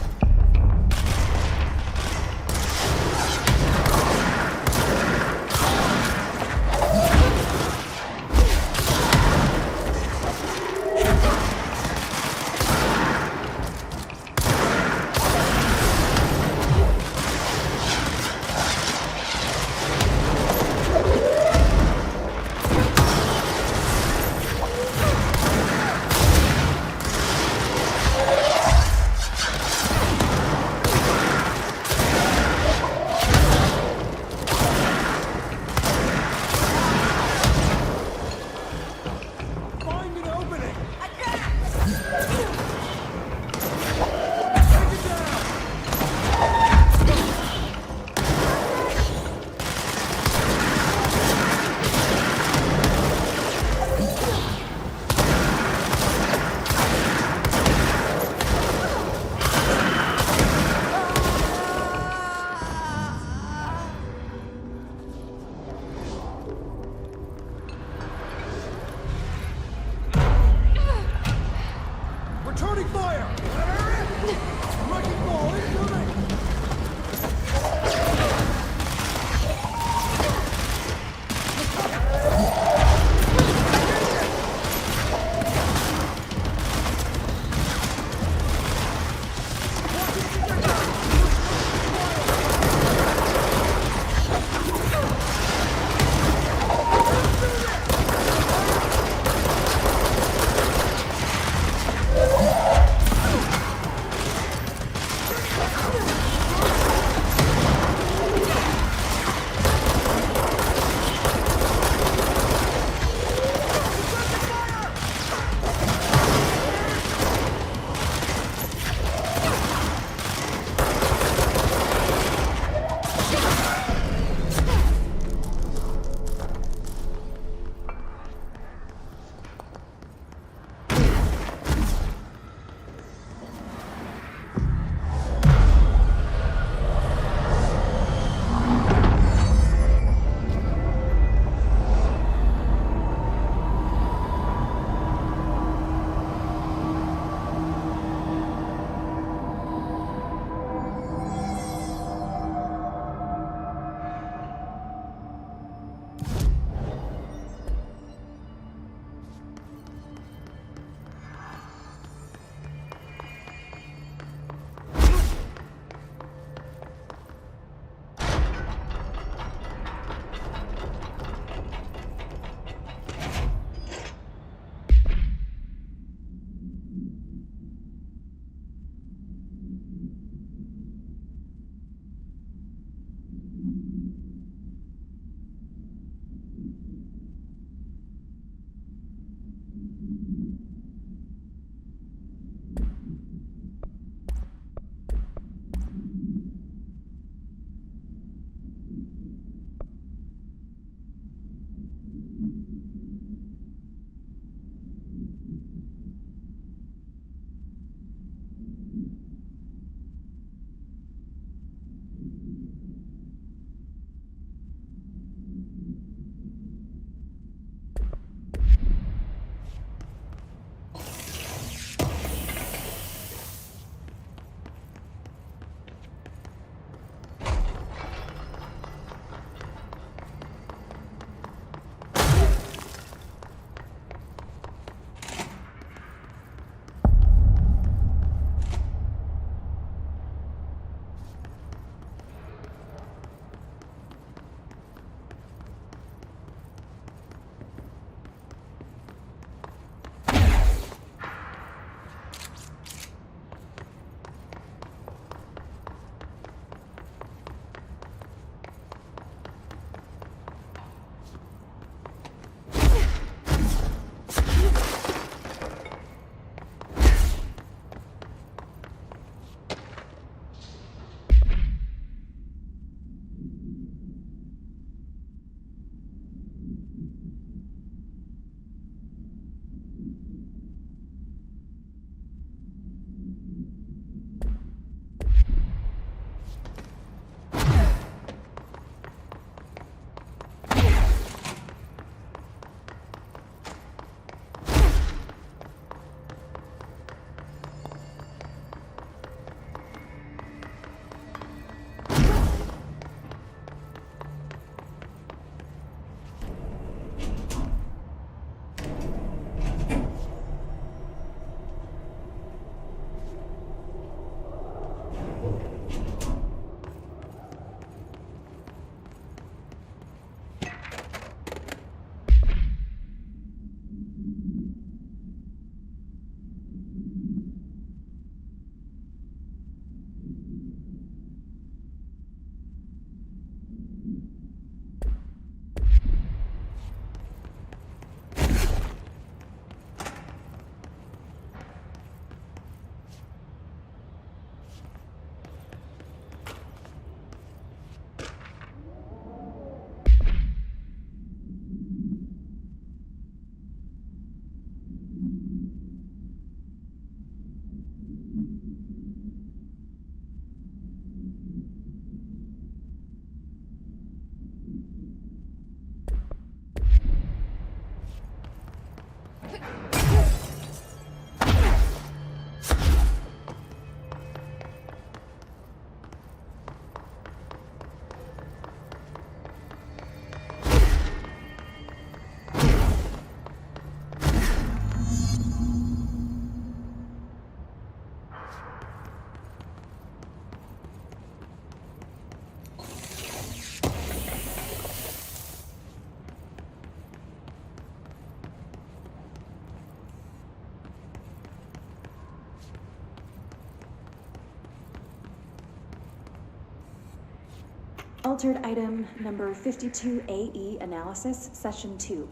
Altered item number 52AE analysis, session 2.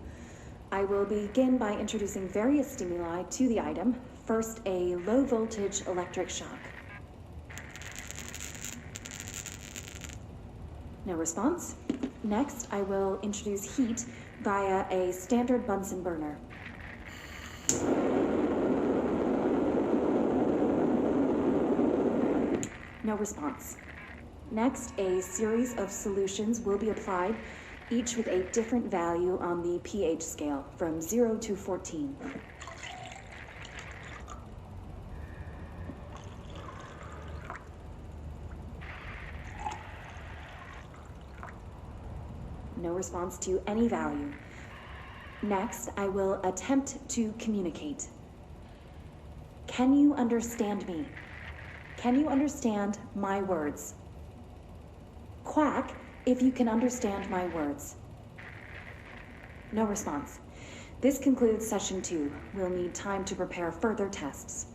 I will begin by introducing various stimuli to the item. First, a low voltage electric shock. No response. Next, I will introduce heat via a standard Bunsen burner. No response. Next, a series of solutions will be applied, each with a different value on the pH scale, from 0 to 14. No response to any value. Next, I will attempt to communicate. Can you understand me? Can you understand my words? Quack if you can understand my words. No response. This concludes session 2. We'll need time to prepare further tests.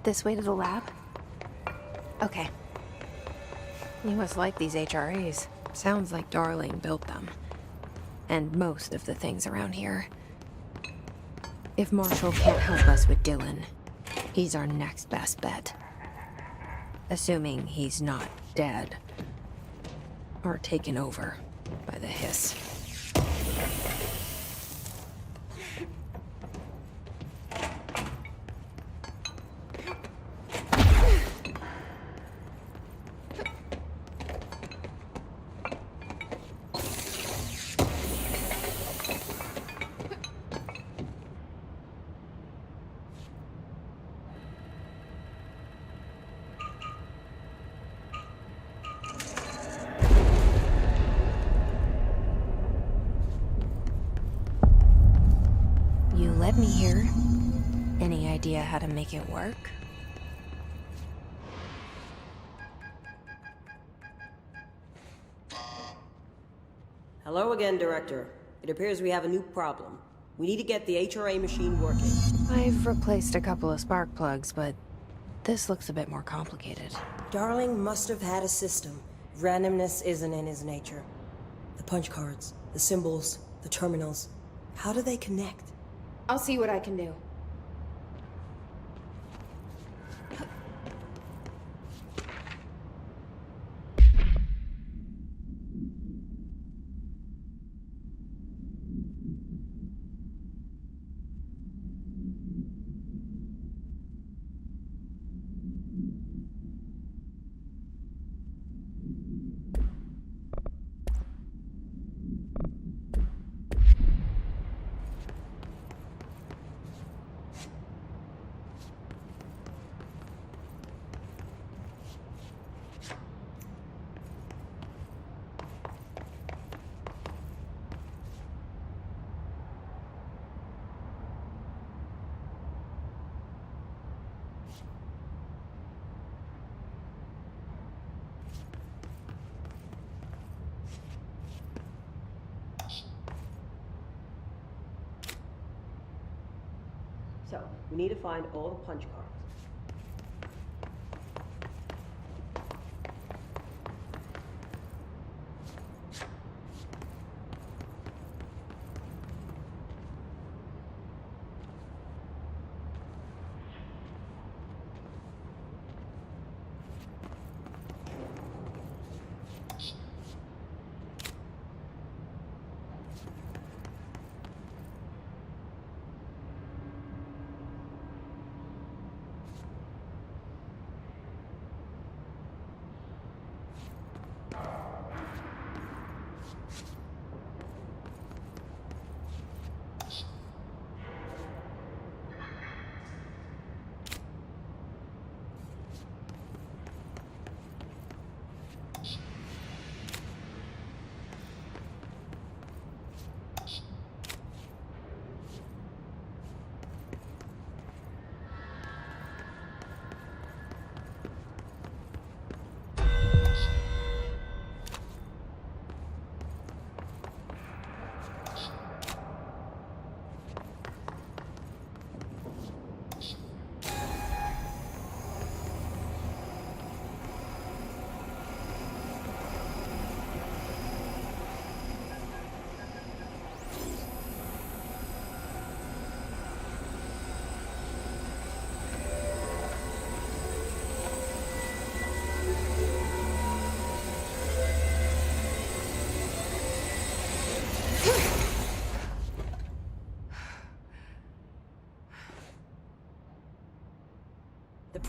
This way to the lab? Okay. You must like these HRAs. Sounds like Darling built them. And most of the things around here. If Marshall can't help us with Dylan, he's our next best bet. Assuming he's not dead. Or taken over by the hiss. Led me here. Any idea how to make it work? Hello again, Director. It appears we have a new problem. We need to get the HRA machine working. I've replaced a couple of spark plugs, but this looks a bit more complicated. Darling must have had a system. Randomness isn't in his nature. The punch cards, the symbols, the terminals. How do they connect? I'll see what I can do. So, we need to find all the punch cards.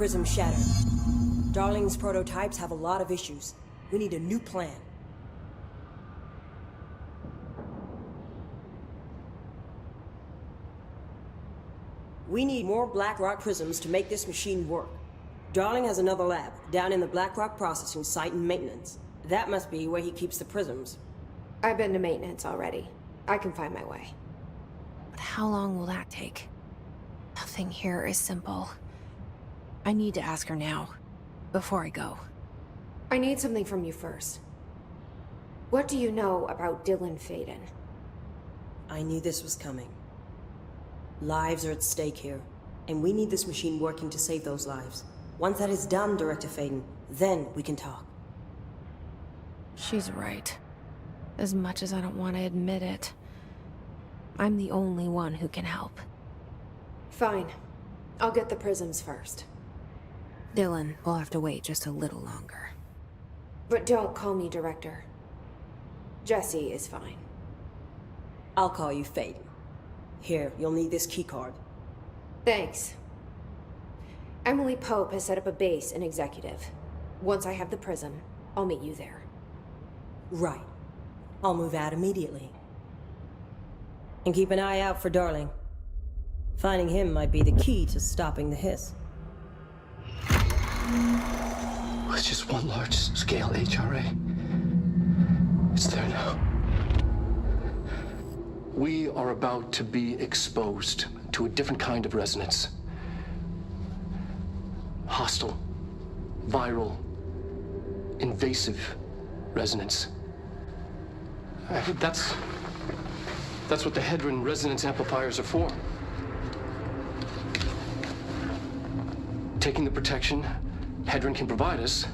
prism shattered. Darling's prototypes have a lot of issues. We need a new plan. We need more blackrock prisms to make this machine work. Darling has another lab, down in the blackrock processing site in maintenance. That must be where he keeps the prisms. I've been to maintenance already. I can find my way. But how long will that take? Nothing here is simple. I need to ask her now, before I go. I need something from you first. What do you know about Dylan Faden? I knew this was coming. Lives are at stake here, and we need this machine working to save those lives. Once that is done, Director Faden, then we can talk. She's right. As much as I don't want to admit it, I'm the only one who can help. Fine. I'll get the prisms first. Dylan will have to wait just a little longer. But don't call me Director. Jesse is fine. I'll call you Faden. Here, you'll need this keycard. Thanks. Emily Pope has set up a base in Executive. Once I have the prism, I'll meet you there. Right. I'll move out immediately. And keep an eye out for Darling. Finding him might be the key to stopping the hiss. It's just one large-scale HRA. It's there now. We are about to be exposed to a different kind of resonance. Hostile, viral, invasive resonance. That's what the Hedron resonance amplifiers are for. Taking the protection Hedron can provide us,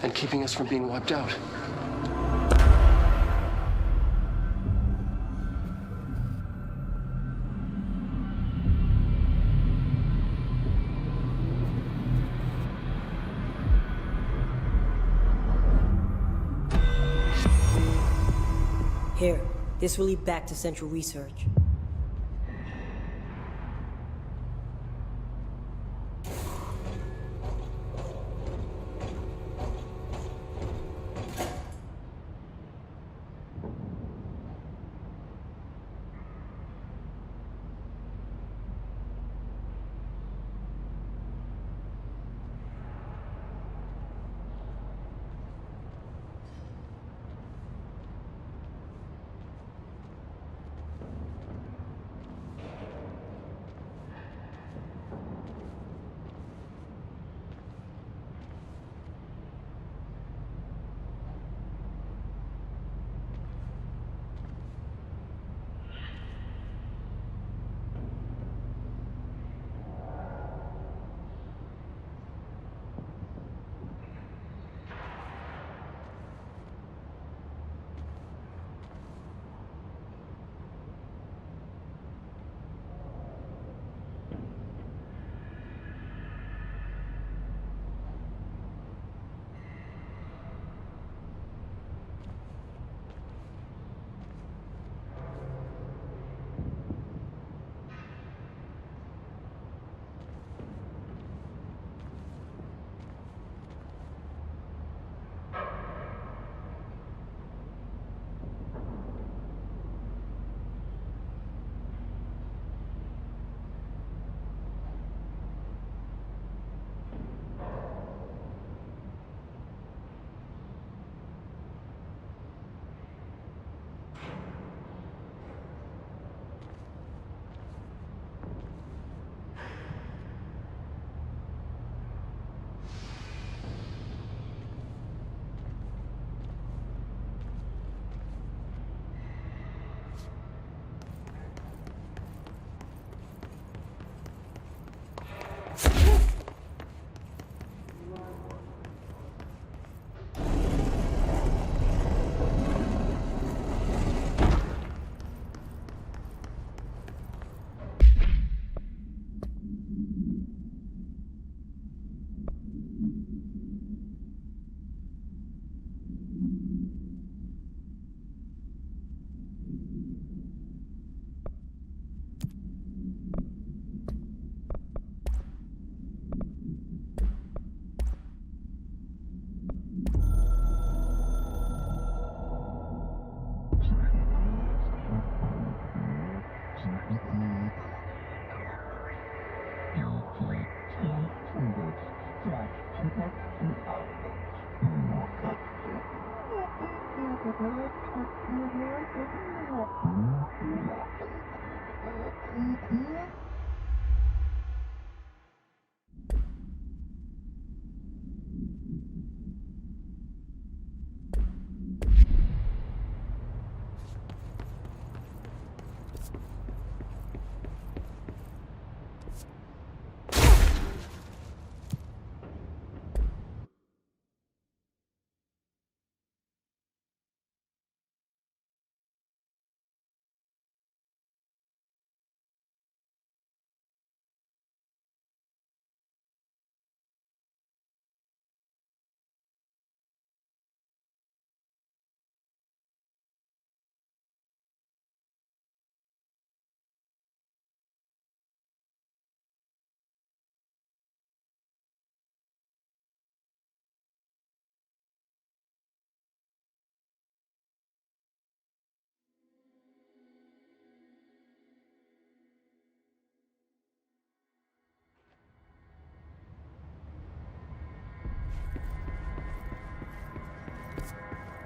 and keeping us from being wiped out. Here, this will lead back to Central Research.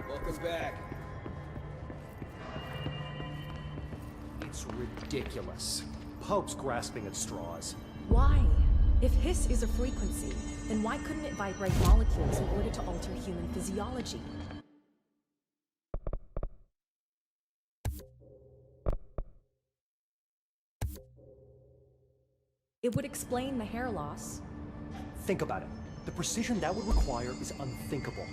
Welcome back. It's ridiculous. Pope's grasping at straws. Why? If hiss is a frequency, then why couldn't it vibrate molecules in order to alter human physiology? It would explain the hair loss. Think about it. The precision that would require is unthinkable.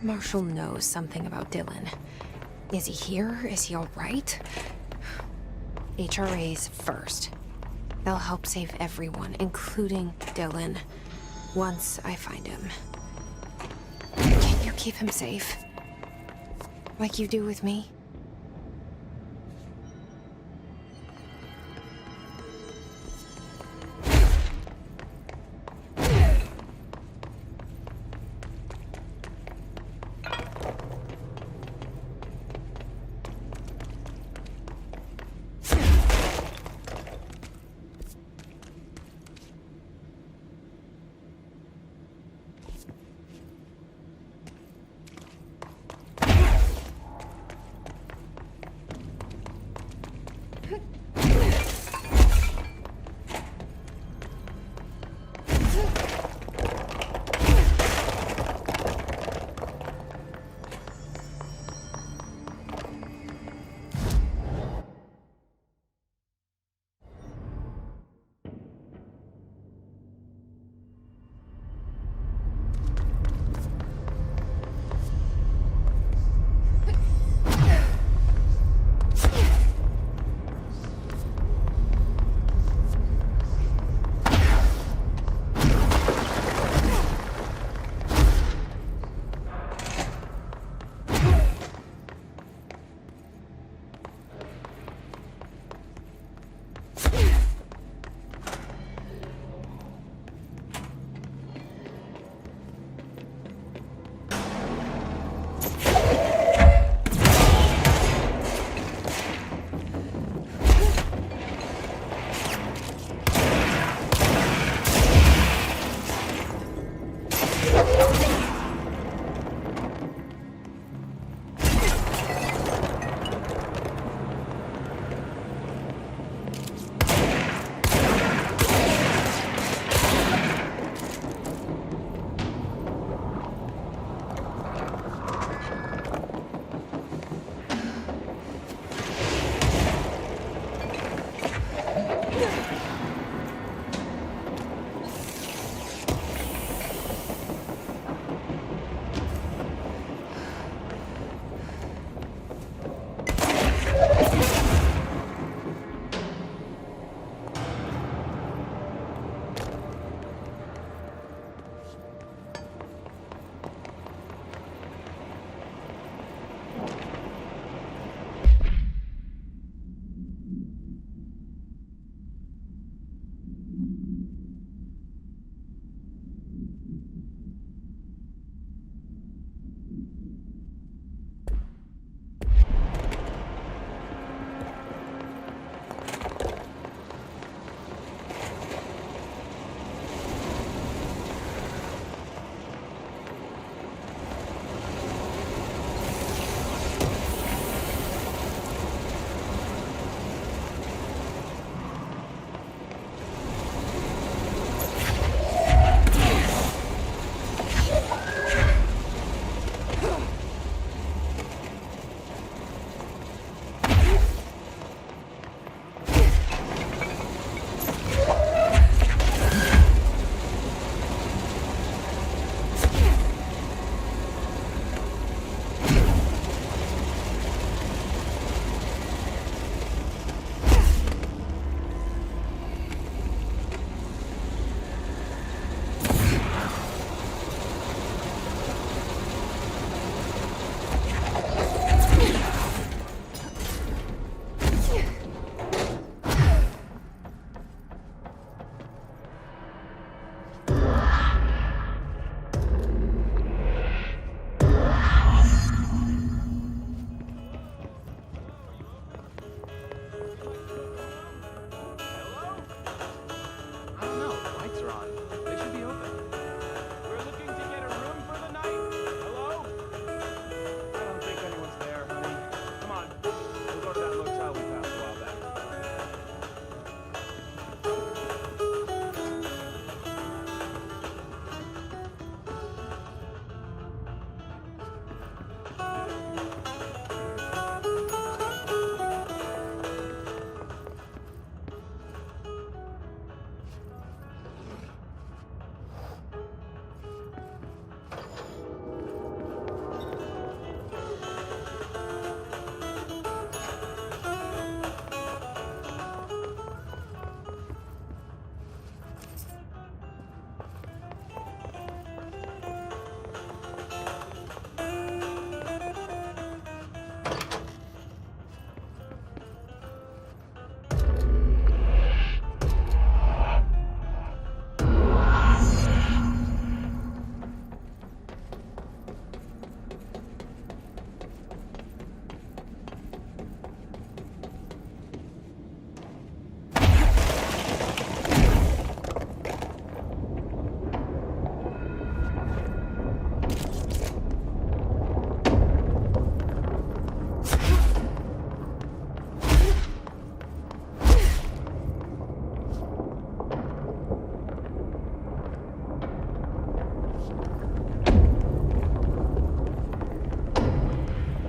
Marshall knows something about Dylan. Is he here? Is he all right? HRAs first. They'll help save everyone, including Dylan, once I find him. Can you keep him safe? Like you do with me?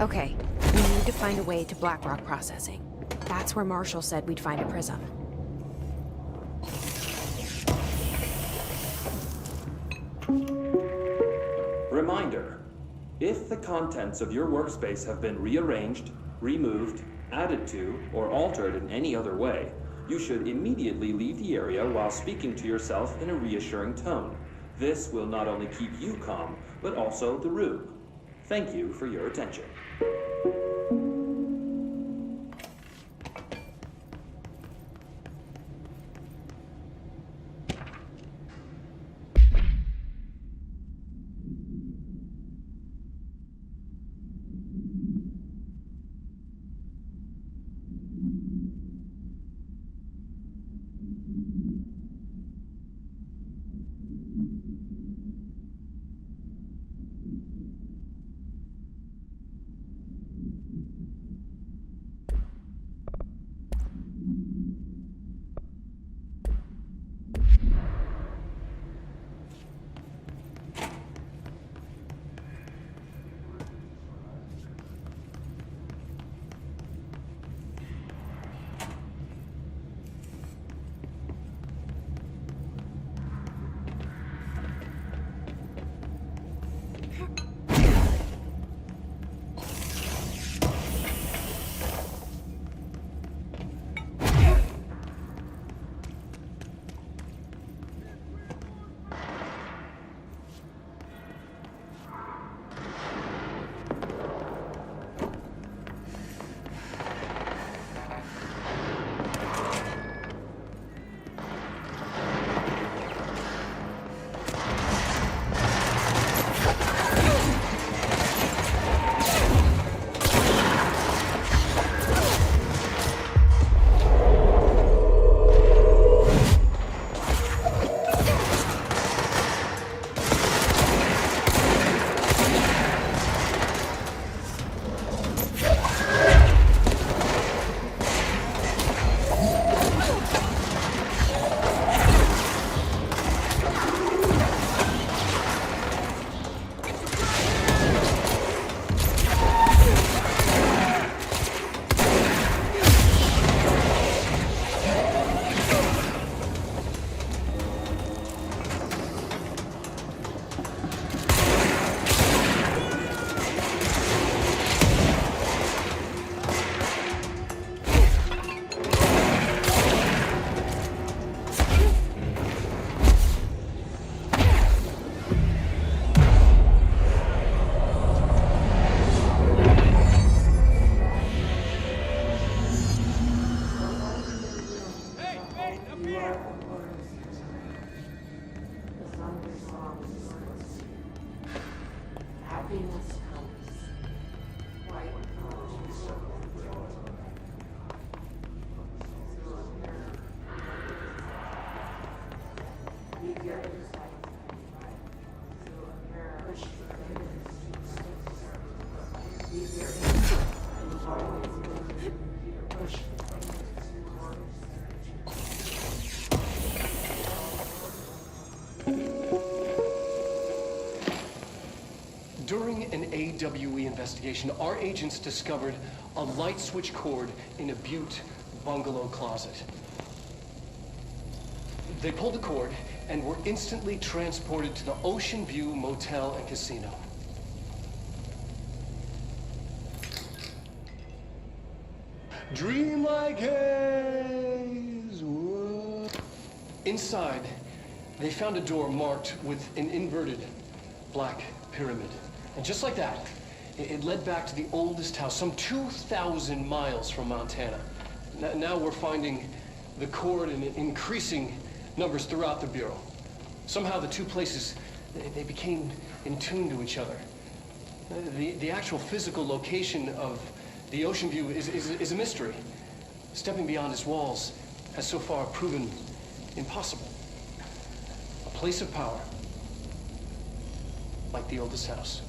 Okay, we need to find a way to blackrock processing. That's where Marshall said we'd find a prism. Reminder, if the contents of your workspace have been rearranged, removed, added to, or altered in any other way, you should immediately leave the area while speaking to yourself in a reassuring tone. This will not only keep you calm, but also the room. Thank you for your attention. During an AWE investigation, our agents discovered a light switch cord in a Butte bungalow closet. They pulled the cord and were instantly transported to the Oceanview Motel and Casino. Dream like haze. Whoa. Inside, they found a door marked with an inverted black pyramid. And just like that, it led back to the oldest house, some 2,000 miles from Montana. Now we're finding the cord in increasing numbers throughout the Bureau. Somehow the two places, they became in tune to each other. The actual physical location of the Oceanview is a mystery. Stepping beyond its walls has so far proven impossible. A place of power, like the oldest house.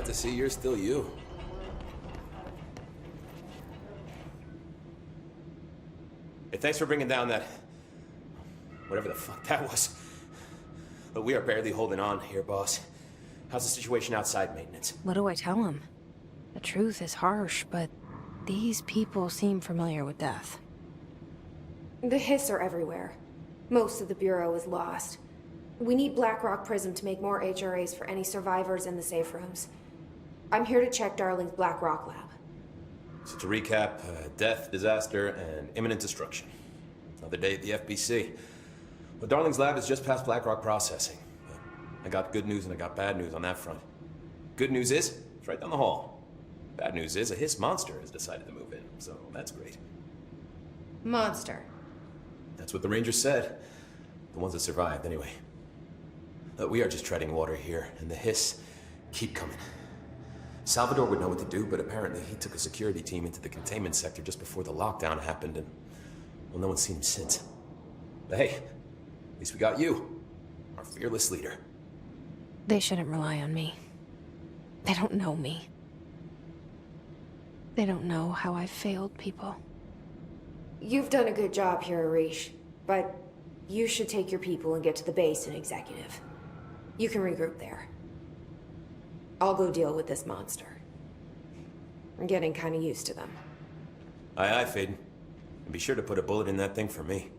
Glad to see you're still you. Hey, thanks for bringing down that... whatever the fuck that was. But we are barely holding on here, boss. How's the situation outside maintenance? What do I tell him? The truth is harsh, but these people seem familiar with death. The hiss are everywhere. Most of the Bureau is lost. We need blackrock prism to make more HRAs for any survivors in the safe rooms. I'm here to check Darling's blackrock lab. So to recap, death, disaster, and imminent destruction. Another day at the FBC. Well, Darling's lab is just past blackrock processing. I got good news and I got bad news on that front. Good news is, it's right down the hall. Bad news is, a hiss monster has decided to move in, so that's great. Monster. That's what the Rangers said. The ones that survived, anyway. We are just treading water here, and the hiss keep coming. Salvador would know what to do, but apparently he took a security team into the containment sector just before the lockdown happened, and, well, no one's seen him since. But hey, at least we got you, our fearless leader. They shouldn't rely on me. They don't know me. They don't know how I've failed people. You've done a good job here, Arish, but you should take your people and get to the base and executive. You can regroup there. I'll go deal with this monster. I'm getting kind of used to them. Aye, aye, Faden. And be sure to put a bullet in that thing for me.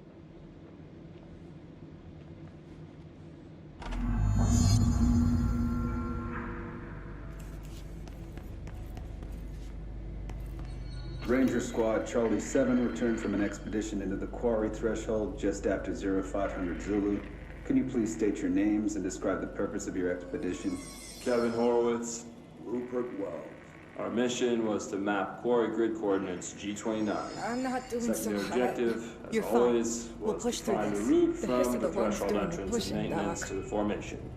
Ranger Squad Charlie 7 returned from an expedition into the quarry threshold just after 0500 Zulu. Can you please state your names and describe the purpose of your expedition? Kevin Horowitz, Rupert Wells. Our mission was to map quarry grid coordinates G29. I'm not doing so Secondary hot. objective, as You're always, fine. We'll was push to through find this. the route The from hiss of the the ones threshold doing the entrance and pushing, maintenance Doc. to the formation.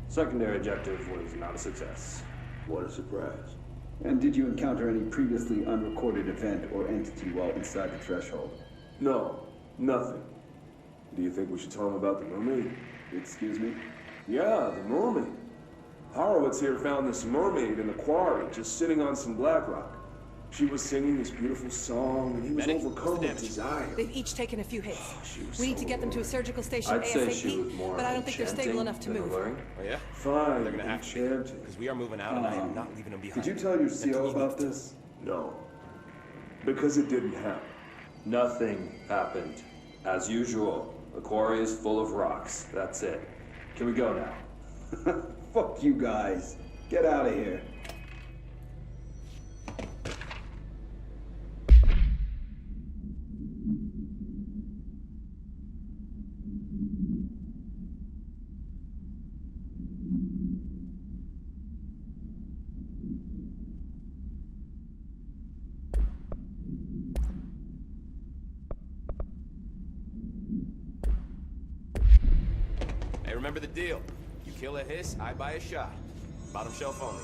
Secondary objective was not a success. What a surprise. And did you encounter any previously unrecorded event or entity while inside the threshold? No, nothing. Do you think we should tell him about the mermaid? Excuse me? Yeah, the mermaid. Horowitz here found this mermaid in the quarry, just sitting on some blackrock. She was singing this beautiful song, and he was overcome with desire. They've each taken a few hits. was We need so to get them to a surgical station I'd say ASAP, she was more but I don't think they're stable enchanting enough to than move. alluring. Oh yeah? Fine, They're gonna have to, enchanting. because we are moving out and I am not leaving them behind. Did you tell your CO about this? No. Because it didn't happen. Nothing happened. As usual, the quarry is full of rocks. That's it. Can we go now? Fuck you guys. Get out of here. Hey, remember the deal. You kill a hiss, I buy a shot. Bottom shelf only.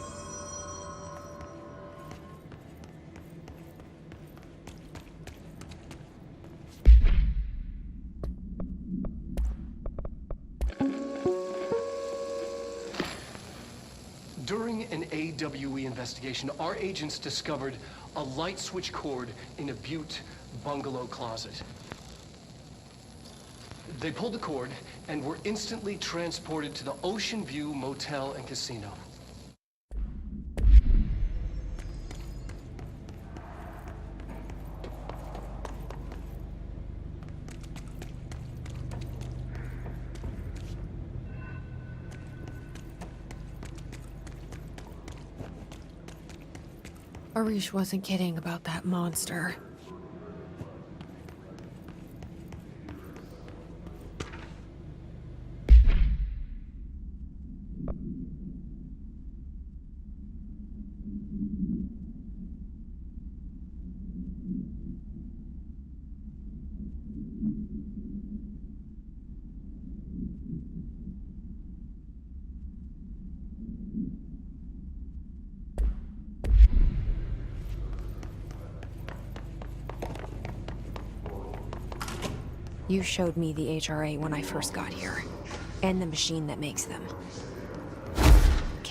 During an AWE investigation, our agents discovered a light switch cord in a Butte bungalow closet. They pulled the cord and were instantly transported to the Oceanview Motel and Casino. Arish wasn't kidding about that monster. You showed me the HRA when I first got here, and the machine that makes them.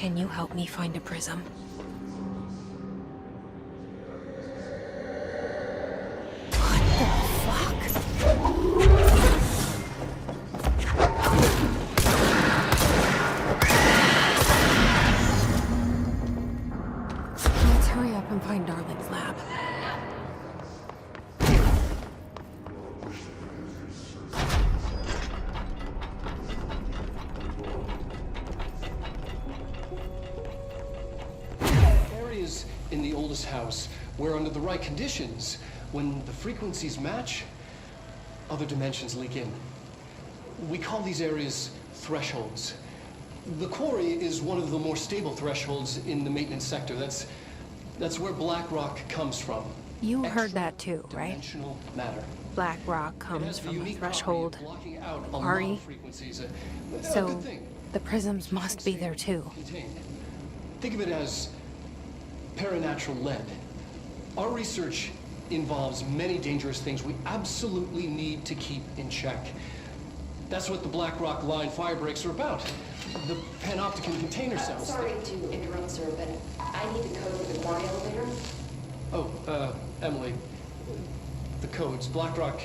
Can you help me find a prism? Let's hurry up and find Darling's lab. Areas in the oldest house where, under the right conditions, when the frequencies match, other dimensions leak in. We call these areas thresholds. The quarry is one of the more stable thresholds in the maintenance sector. That's where blackrock comes from. You heard that too, right? Dimensional matter. Blackrock comes from a threshold quarry. So the prisms must be there too. Think of it as paranatural lead. Our research involves many dangerous things we absolutely need to keep in check. That's what the blackrock line fire breaks are about. The Panopticon container cells. Sorry to interrupt, sir, but I need the code for the quarry elevator. Oh, Emily. The codes. Blackrock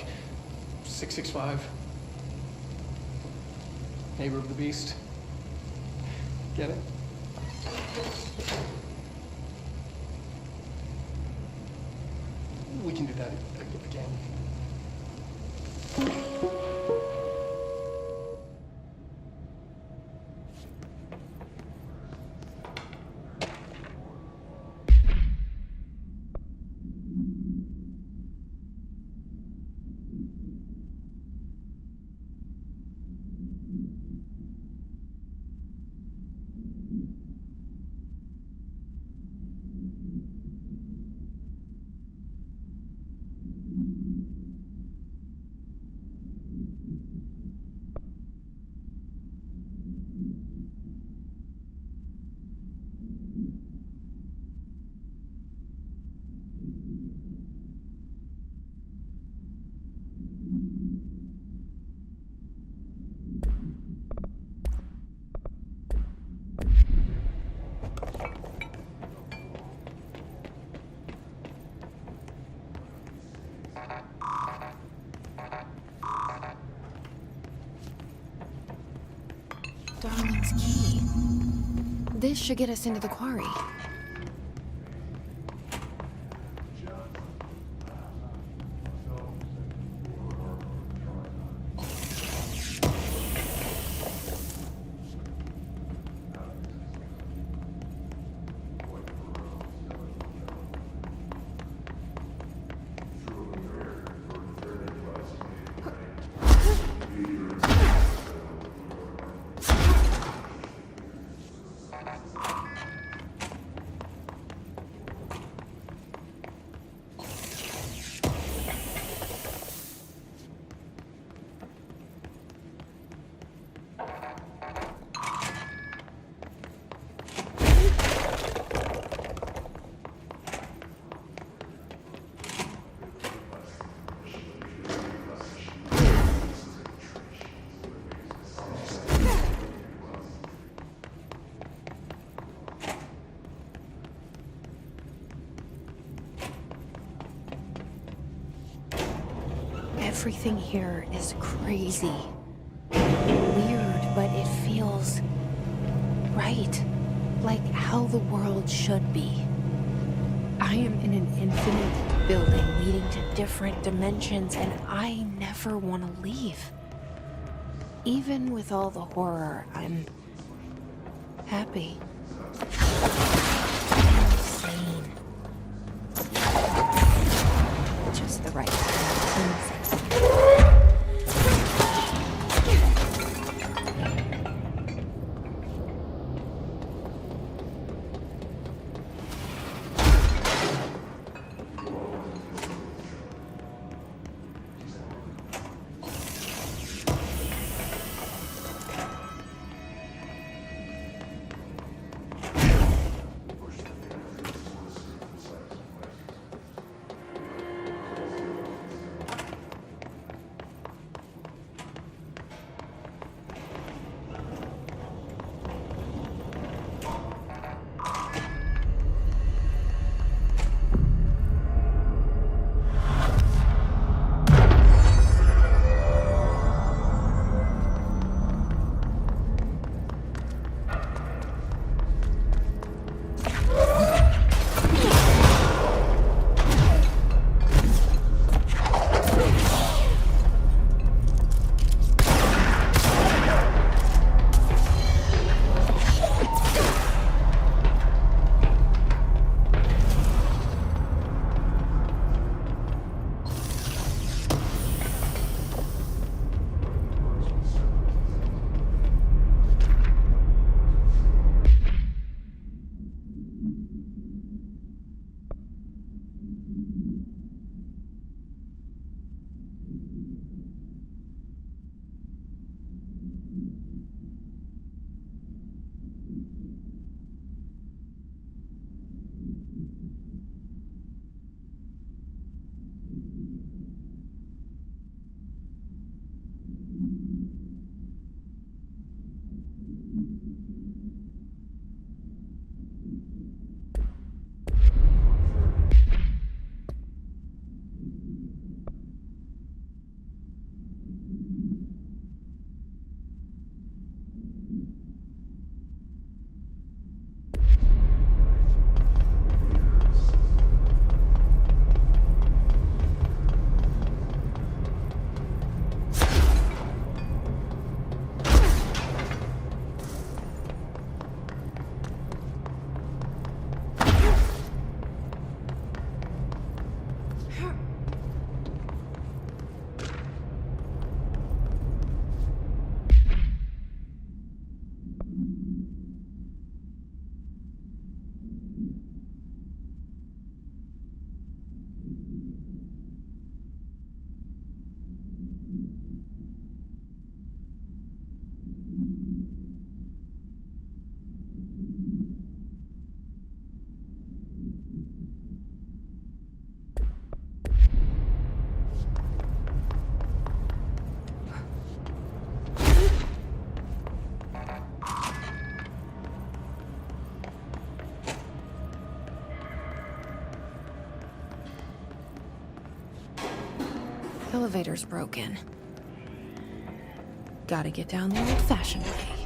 665. Neighbor of the Beast. Get it? We can do that again. Darling's key. This should get us into the quarry. Everything here is crazy. Weird, but it feels right. Like how the world should be. I am in an infinite building leading to different dimensions, and I never want to leave. Even with all the horror, I'm happy. I'm sane. Just the right kind of things. Elevator's broken. Gotta get down the old-fashioned way.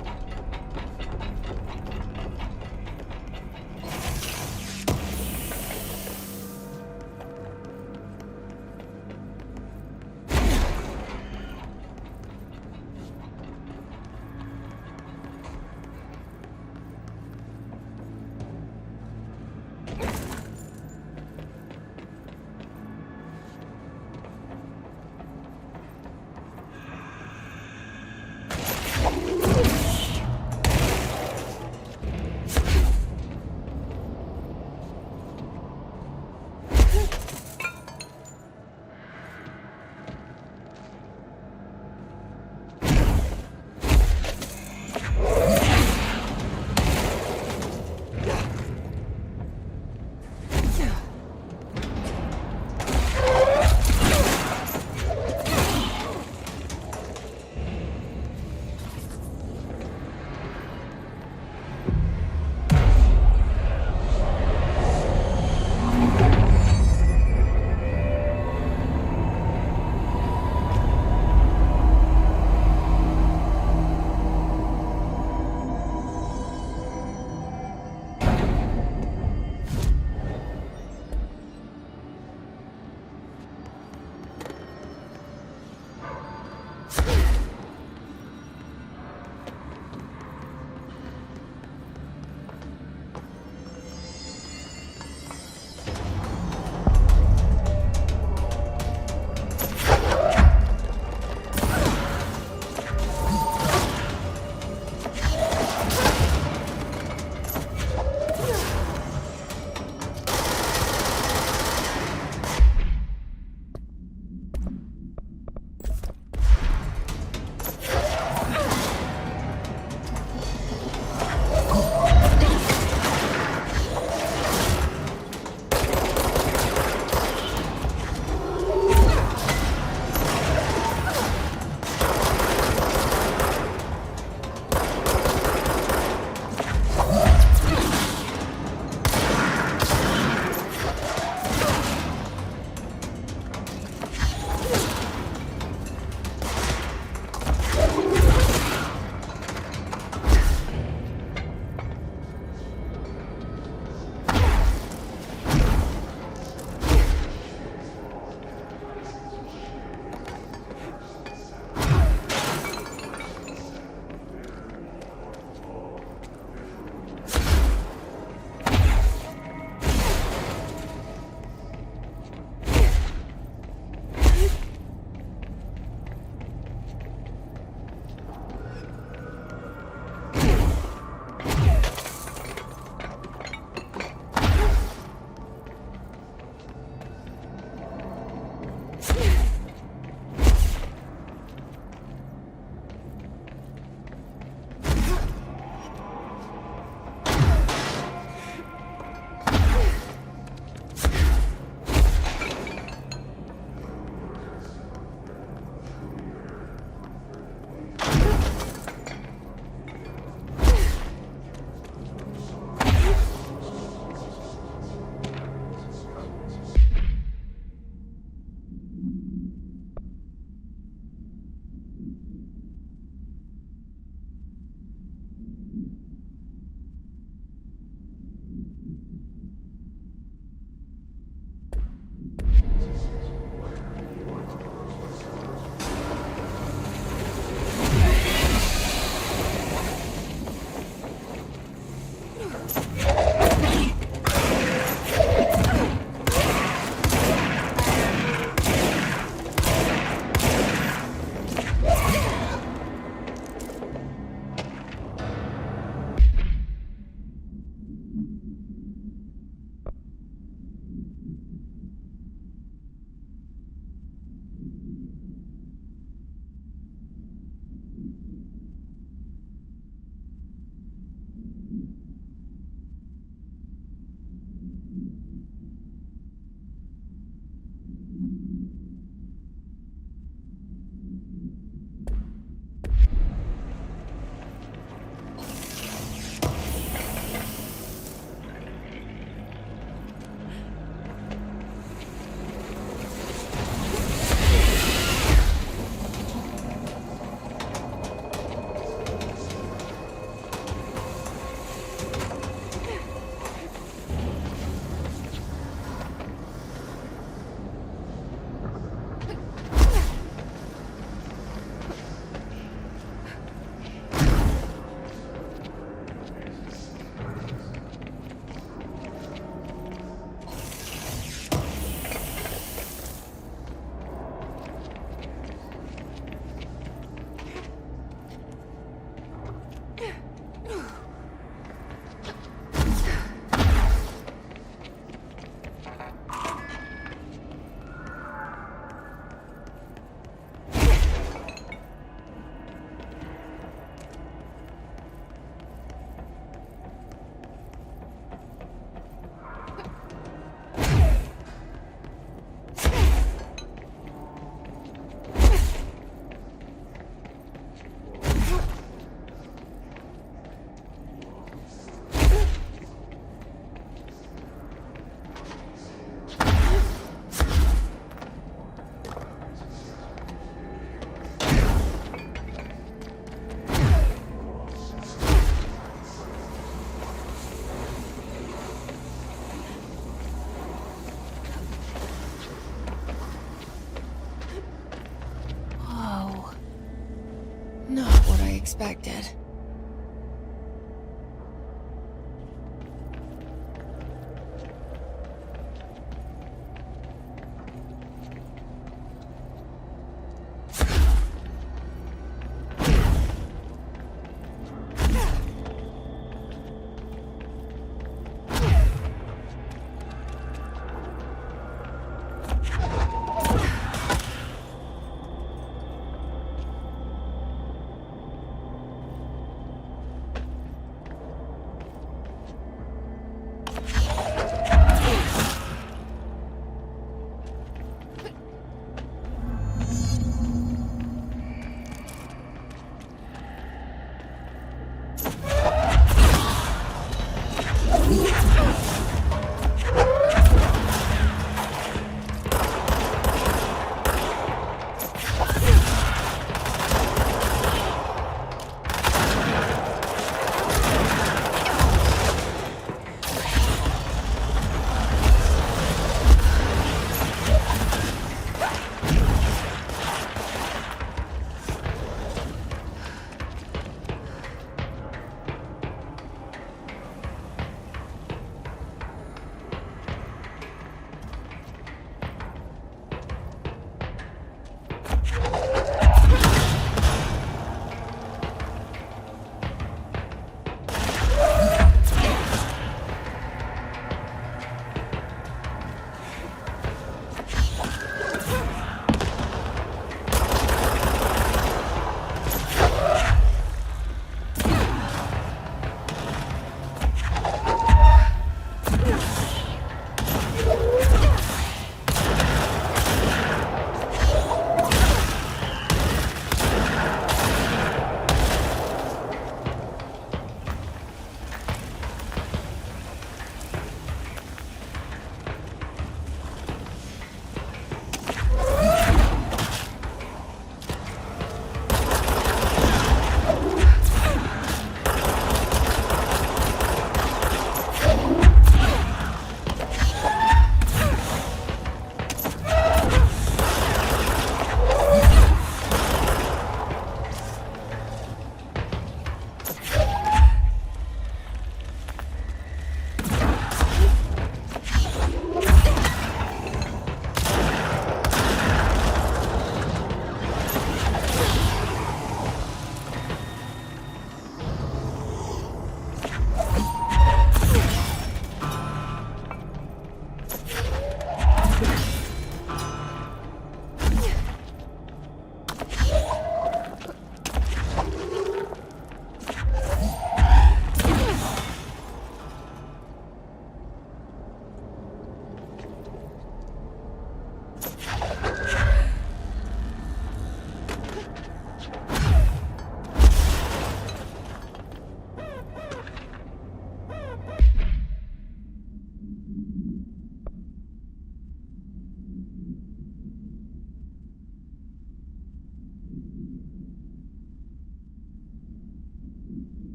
expected.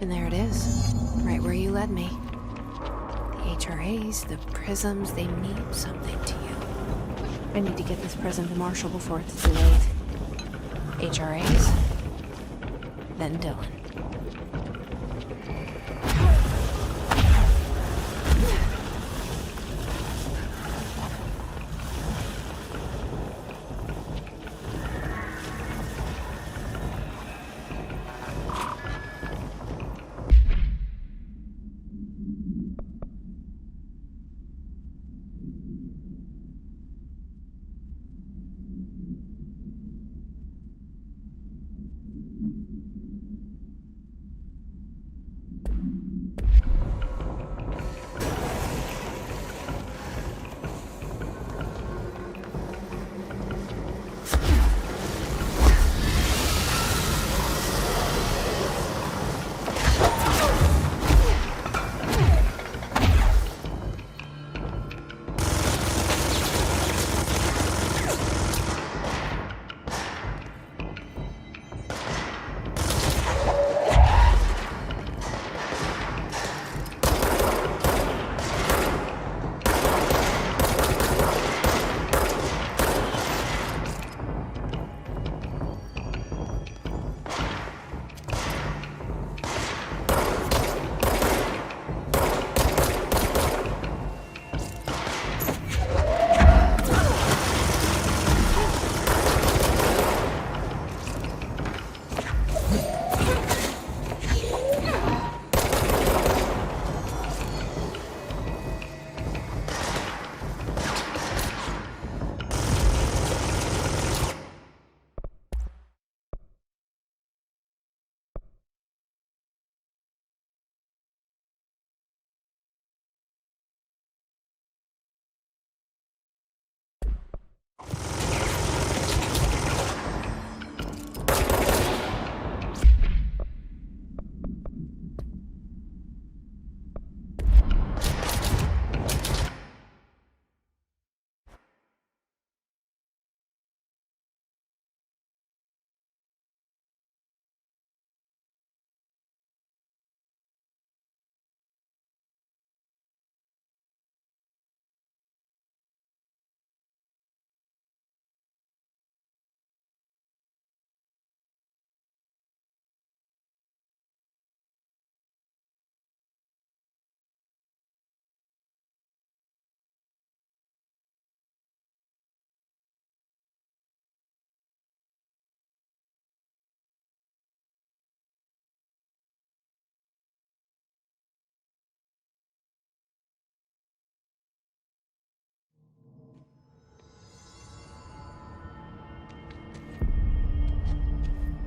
And there it is, right where you led me. The HRAs, the prisms, they mean something to you. I need to get this prism to Marshall before it's too late. HRAs, then Dylan.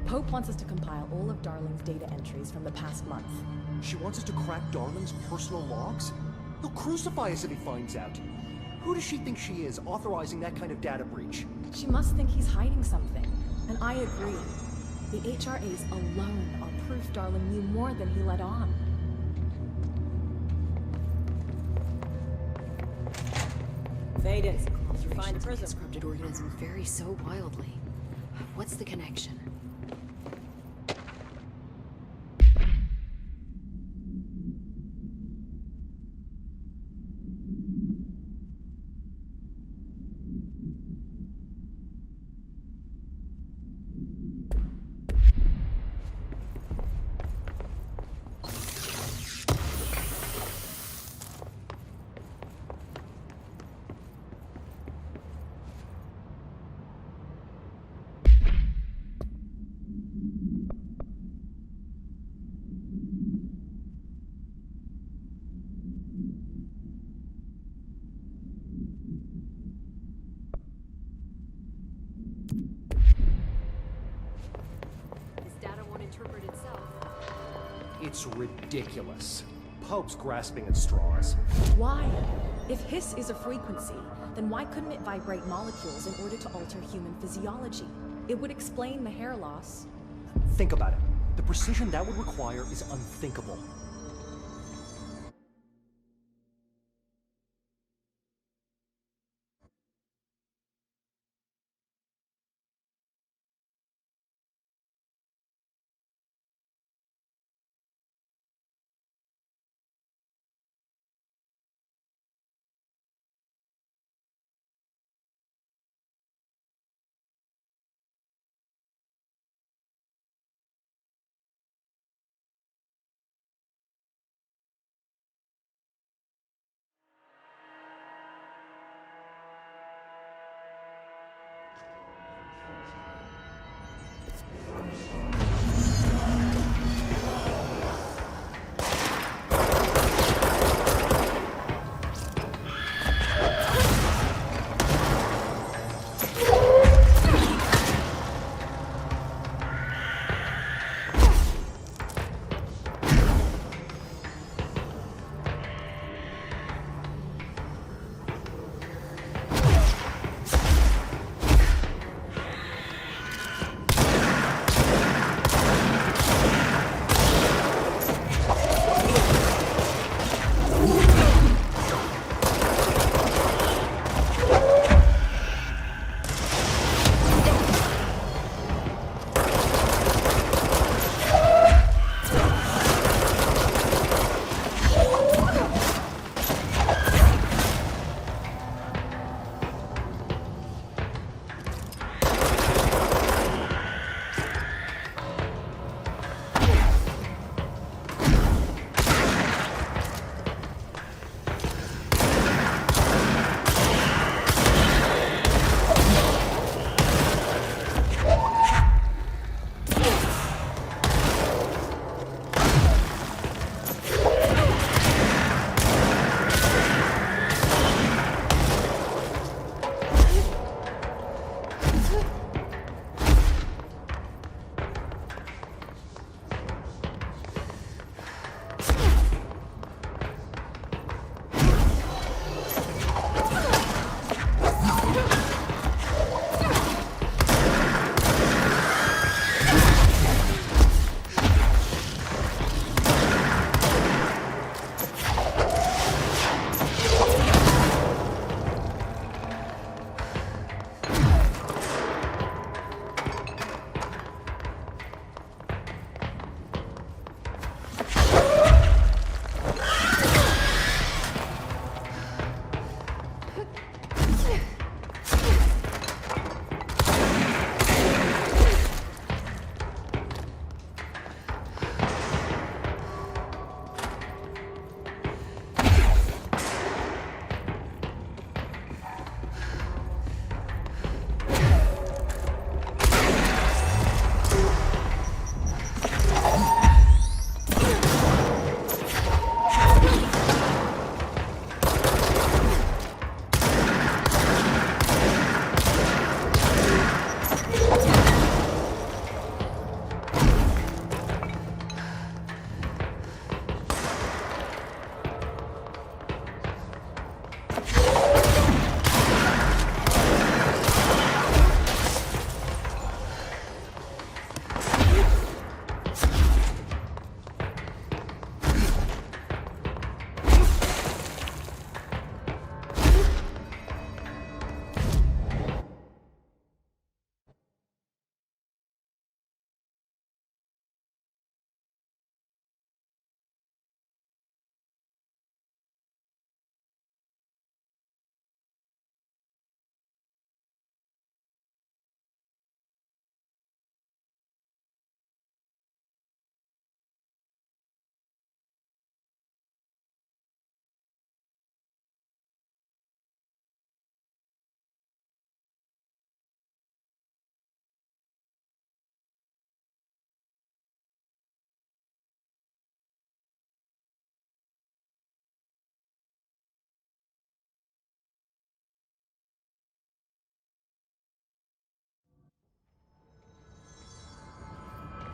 Hope wants us to compile all of Darling's data entries from the past month. She wants us to crack Darling's personal logs? He'll crucify us if he finds out. Who does she think she is, authorizing that kind of data breach? She must think he's hiding something. And I agree. The HRAs alone are proof Darling knew more than he let on. Faden, did you find the prism? This corrupted organism vary so wildly. What's the connection? It's ridiculous. Pope's grasping at straws. Why? If hiss is a frequency, then why couldn't it vibrate molecules in order to alter human physiology? It would explain the hair loss. Think about it. The precision that would require is unthinkable.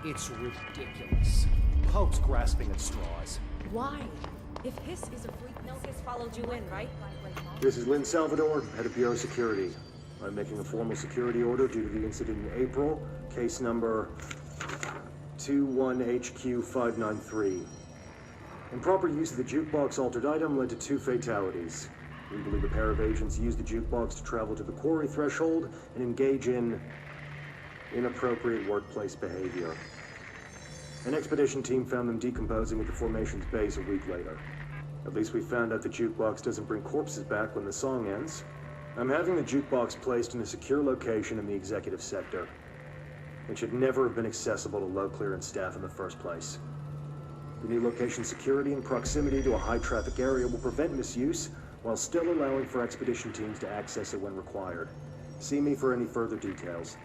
It's ridiculous. Hope's grasping at straws. Why? If Hiss is a freak, Hiss followed you in, right? This is Lynn Salvador, head of Bureau Security. I'm making a formal security order due to the incident in April, case number 21HQ593. Improper use of the jukebox altered item led to 2 fatalities. We believe a pair of agents used the jukebox to travel to the quarry threshold and engage in inappropriate workplace behavior. An expedition team found them decomposing at the formation's base a week later. At least we found out the jukebox doesn't bring corpses back when the song ends. I'm having the jukebox placed in a secure location in the executive sector. It should never have been accessible to low clearance staff in the first place. The new location security and proximity to a high traffic area will prevent misuse while still allowing for expedition teams to access it when required. See me for any further details.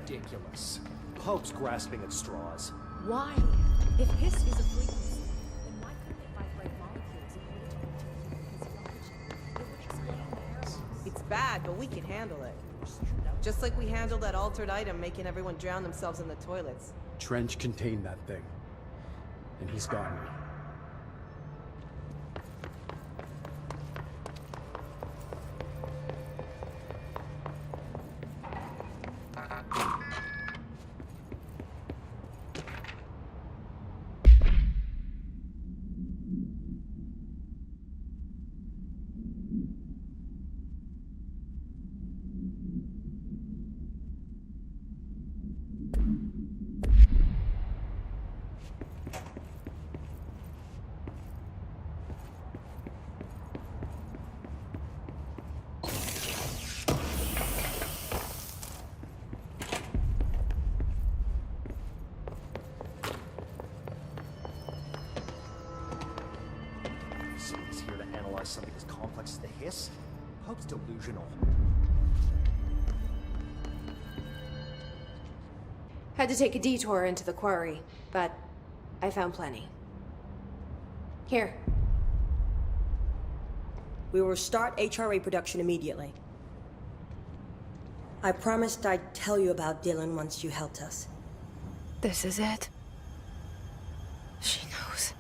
Ridiculous. Hope's grasping at straws. Why? If Hiss is a frequency, then why couldn't it vibrate molecules in order to alter human physiology? It would explain the paradox. It's bad, but we can handle it. Just like we handled that altered item making everyone drown themselves in the toilets. Trench contained that thing. And he's got me. Something as complex as the Hiss? Hope's delusional. Had to take a detour into the quarry, but I found plenty. Here. We will start HRA production immediately. I promised I'd tell you about Dylan once you helped us. This is it. She knows.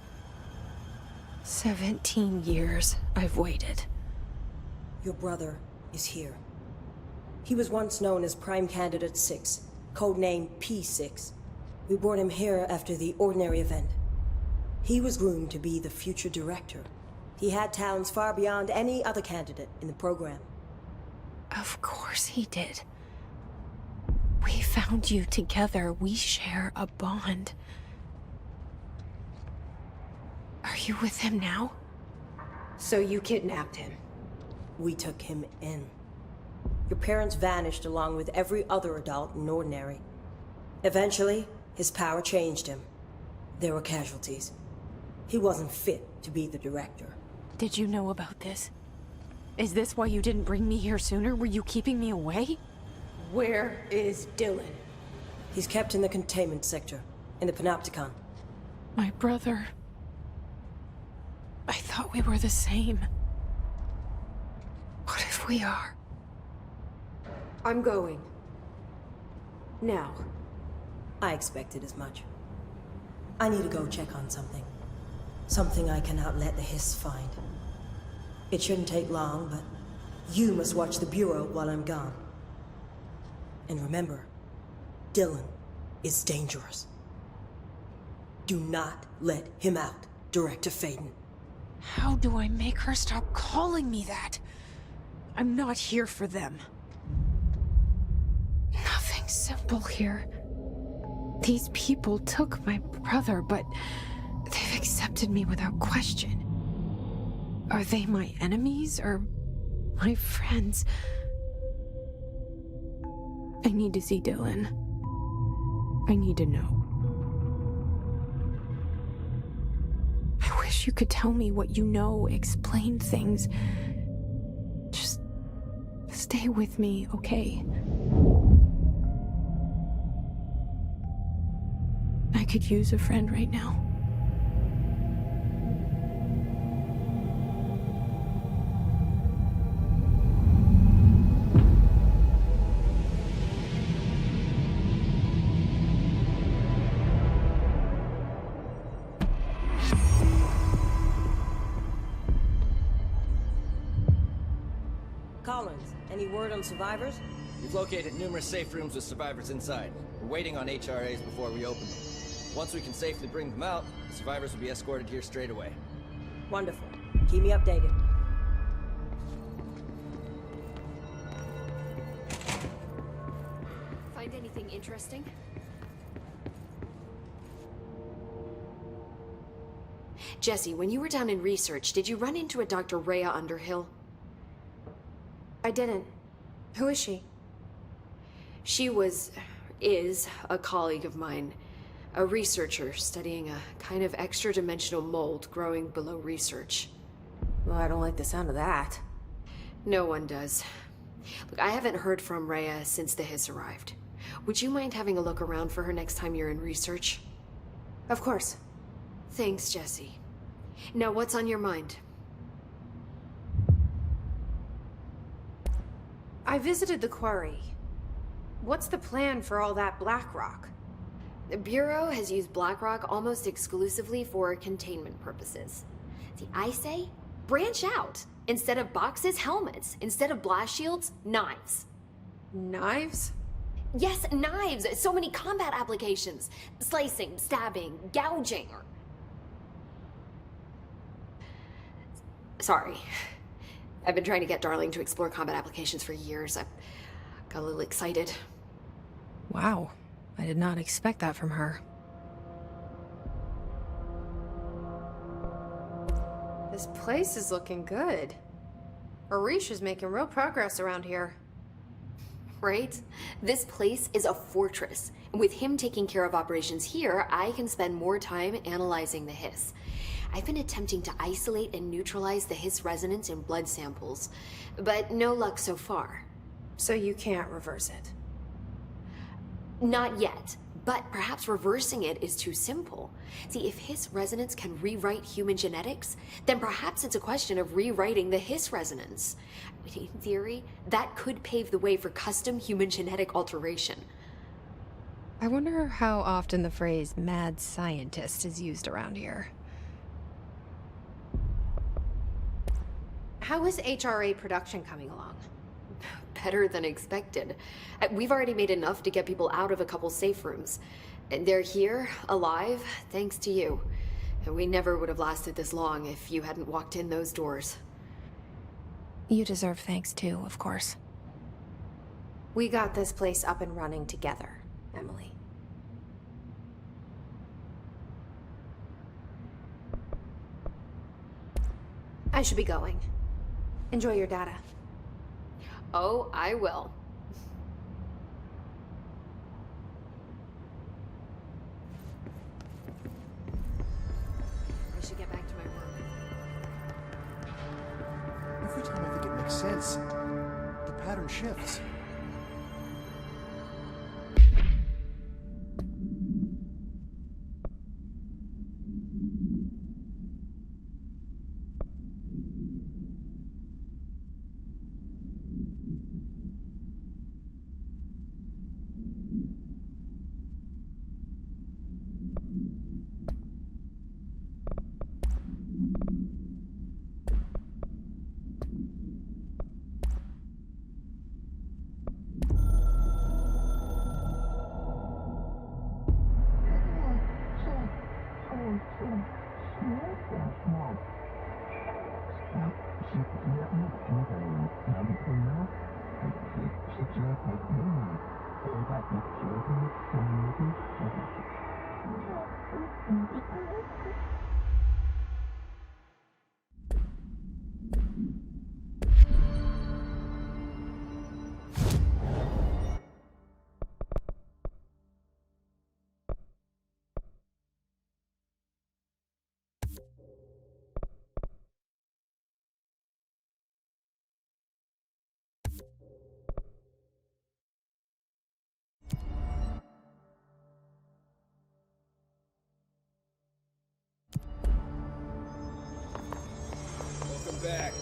17 years I've waited. Your brother is here. He was once known as Prime Candidate 6, codename P6. We brought him here after the ordinary event. He was groomed to be the future director. He had talents far beyond any other candidate in the program. Of course he did. We found you together. We share a bond. Are you with him now? So you kidnapped him? We took him in. Your parents vanished along with every other adult in Ordinary. Eventually, his power changed him. There were casualties. He wasn't fit to be the director. Did you know about this? Is this why you didn't bring me here sooner? Were you keeping me away? Where is Dylan? He's kept in the containment sector, in the Panopticon. My brother. I thought we were the same. What if we are? I'm going. Now. I expected as much. I need to go check on something. Something I cannot let the Hiss find. It shouldn't take long, but you must watch the Bureau while I'm gone. And remember, Dylan is dangerous. Do not let him out, Director Faden. How do I make her stop calling me that? I'm not here for them. something simple here. These people took my brother, but they've accepted me without question. Are they my enemies or my friends? I need to see Dylan. I need to know. I wish you could tell me what you know, explain things. Just stay with me, okay? I could use a friend right now. Collins, any word on survivors? We've located numerous safe rooms with survivors inside. We're waiting on HRAs before we open them. Once we can safely bring them out, the survivors will be escorted here straight away. Wonderful. Keep me updated. Find anything interesting? Jesse, when you were down in research, did you run into a Dr. Rhea Underhill? I didn't. Who is she? She is a colleague of mine. A researcher studying a kind of extra-dimensional mold growing below research. Well, I don't like the sound of that. No one does. Look, I haven't heard from Rhea since the Hiss arrived. Would you mind having a look around for her next time you're in research? Of course. Thanks, Jesse. Now, what's on your mind? I visited the quarry. What's the plan for all that blackrock? The Bureau has used blackrock almost exclusively for containment purposes. See, I say, branch out. Instead of boxes, helmets. Instead of blast shields, knives. Knives? Yes, knives! So many combat applications. Slicing, stabbing, gouging, or... Sorry. I've been trying to get Darling to explore combat applications for years. I got a little excited. Wow. I did not expect that from her. This place is looking good. Arish is making real progress around here. Right? This place is a fortress. And with him taking care of operations here, I can spend more time analyzing the Hiss. I've been attempting to isolate and neutralize the Hiss resonance in blood samples, but no luck so far. So you can't reverse it? Not yet, but perhaps reversing it is too simple. See, if Hiss resonance can rewrite human genetics, then perhaps it's a question of rewriting the Hiss resonance. I mean, in theory, that could pave the way for custom human genetic alteration. I wonder how often the phrase mad scientist is used around here. How is HRA production coming along? Better than expected. We've already made enough to get people out of a couple safe rooms. And they're here, alive, thanks to you. And we never would have lasted this long if you hadn't walked in those doors. You deserve thanks too, of course. We got this place up and running together, Emily. I should be going. Enjoy your data. Oh, I will. I should get back to my work. Every time I think it makes sense, the pattern shifts. Welcome back.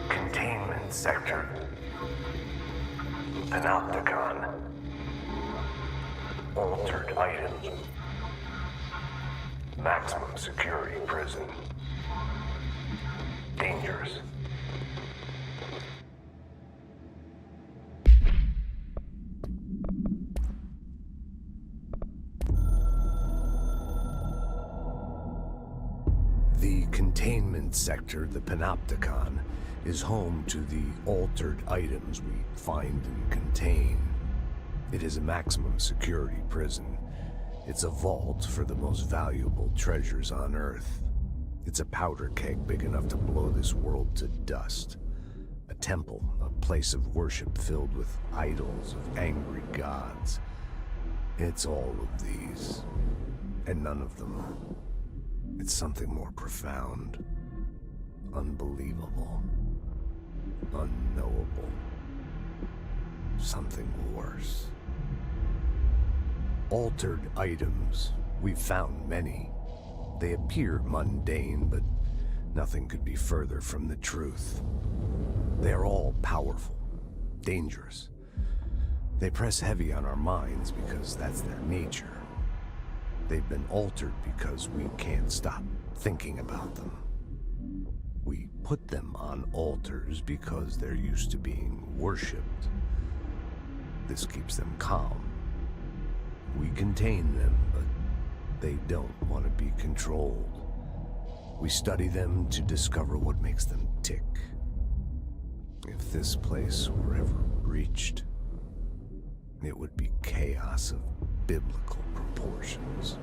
Containment sector. Panopticon. Altered items. Maximum security prison. Dangerous. The containment sector, the Panopticon, is home to the altered items we find and contain. It is a maximum security prison. It's a vault for the most valuable treasures on Earth. It's a powder keg big enough to blow this world to dust. A temple, a place of worship filled with idols of angry gods. It's all of these, and none of them. It's something more profound, unbelievable, unknowable, something worse. Altered items. We've found many. They appear mundane, but nothing could be further from the truth. They're all powerful, dangerous. They press heavy on our minds because that's their nature. They've been altered because we can't stop thinking about them. We put them on altars because they're used to being worshipped. This keeps them calm. We contain them, but they don't want to be controlled. We study them to discover what makes them tick. If this place were ever breached, it would be chaos of biblical proportions.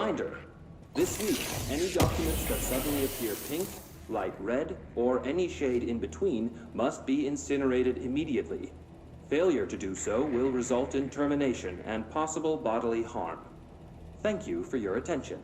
Reminder, this week, any documents that suddenly appear pink, light red, or any shade in between must be incinerated immediately. Failure to do so will result in termination and possible bodily harm. Thank you for your attention.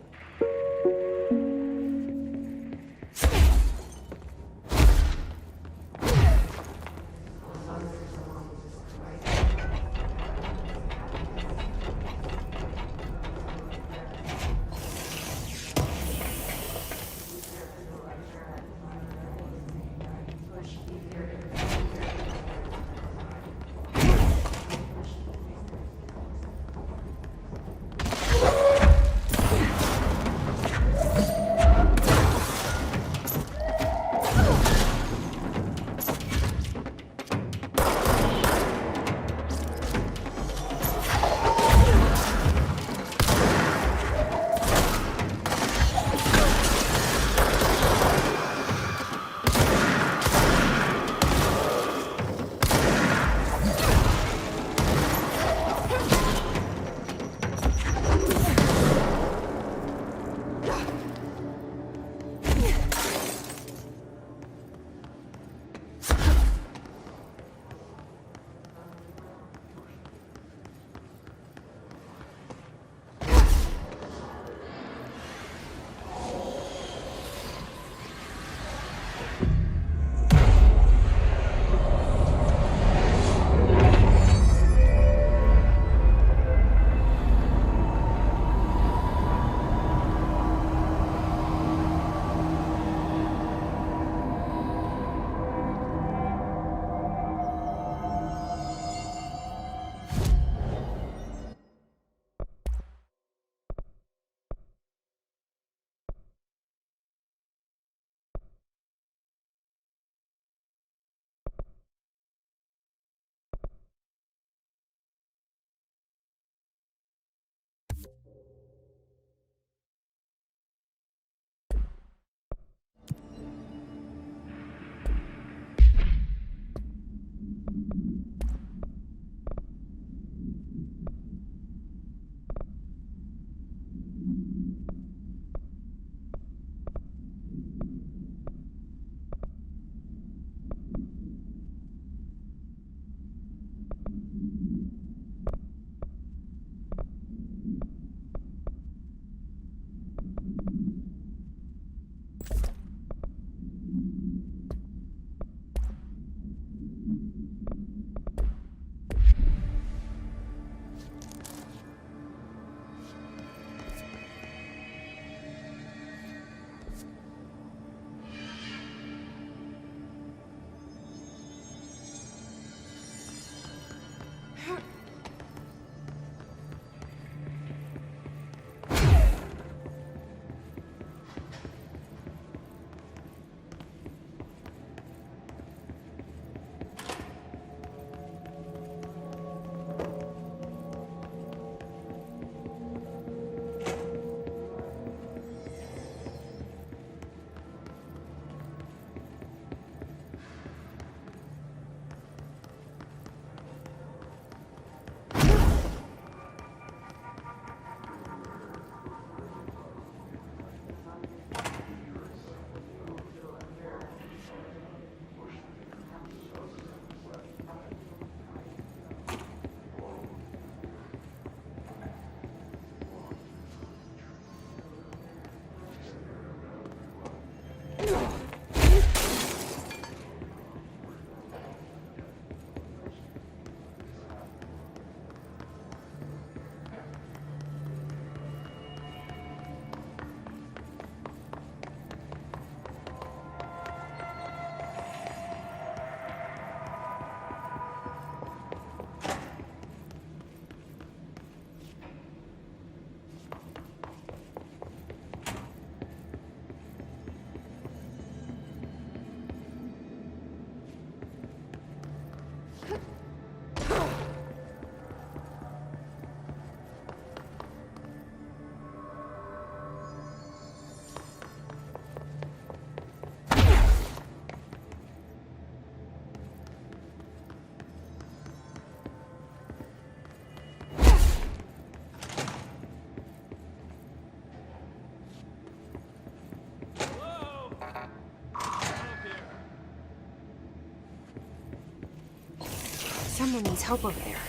Someone needs help over there.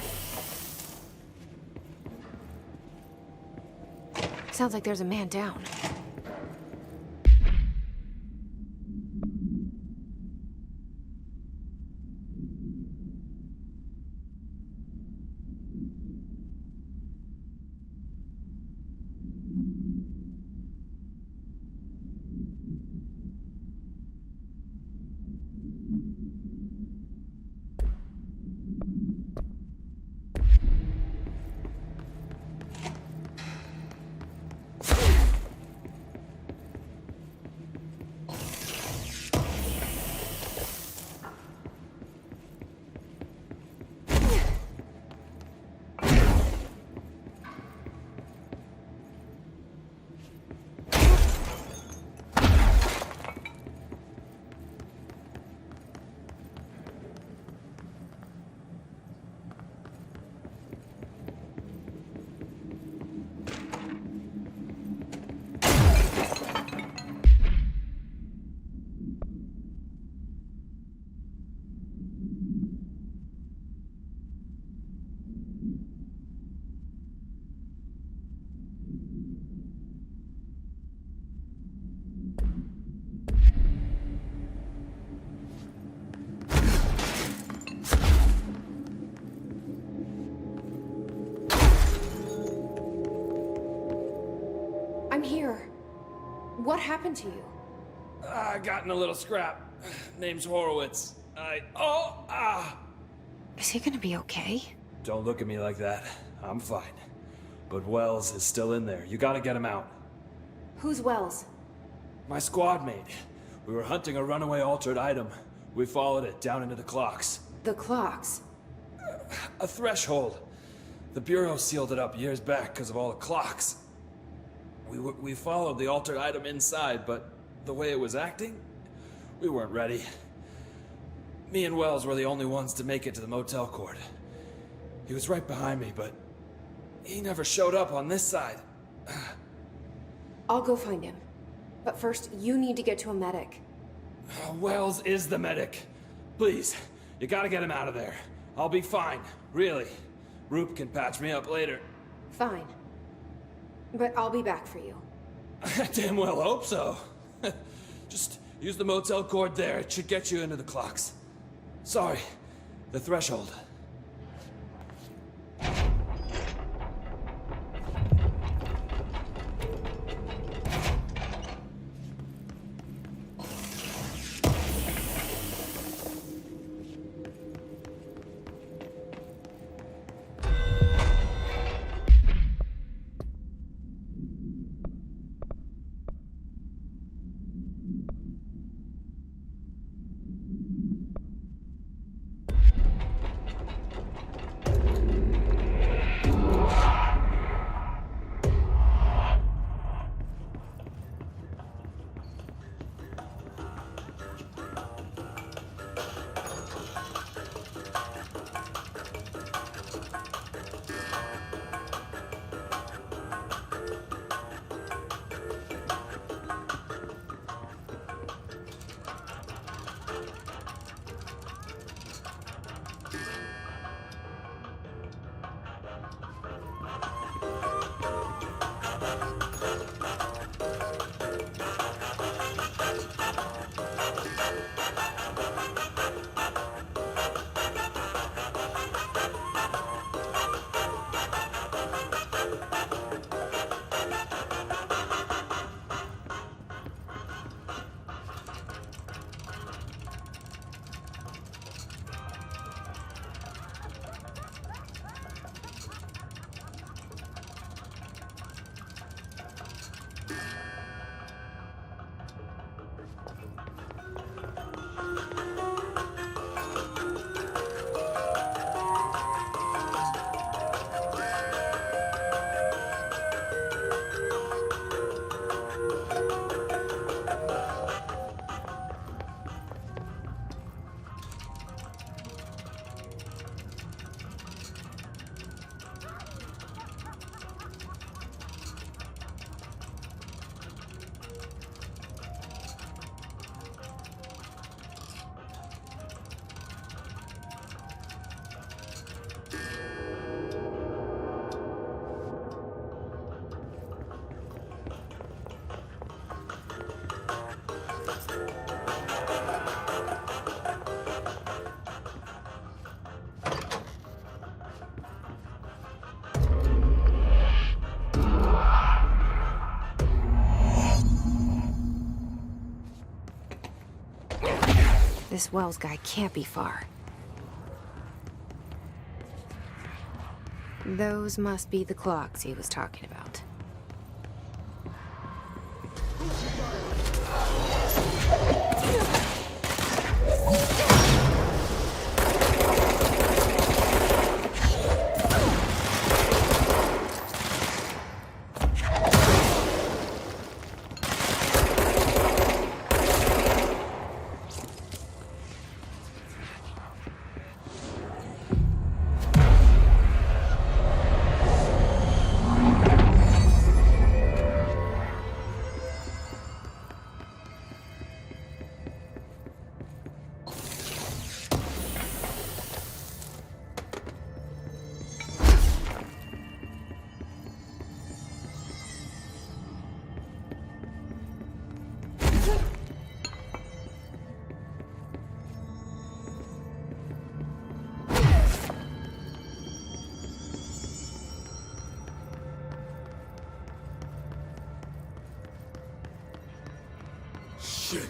Sounds like there's a man down. I'm here. What happened to you? I got in a little scrap. Name's Horowitz. Is he gonna be okay? Don't look at me like that. I'm fine. But Wells is still in there. You gotta get him out. Who's Wells? My squad mate. We were hunting a runaway altered item. We followed it down into the clocks. The clocks? A threshold. The Bureau sealed it up years back because of all the clocks. We followed the altered item inside, but the way it was acting, we weren't ready. Me and Wells were the only ones to make it to the motel court. He was right behind me, but he never showed up on this side. I'll go find him. But first, you need to get to a medic. Wells is the medic. Please, you gotta get him out of there. I'll be fine, really. Roop can patch me up later. Fine. But I'll be back for you. I damn well hope so. Just use the motel cord there. It should get you into the clocks. Sorry, the threshold. This Wells guy can't be far. Those must be the clocks he was talking about. Shit.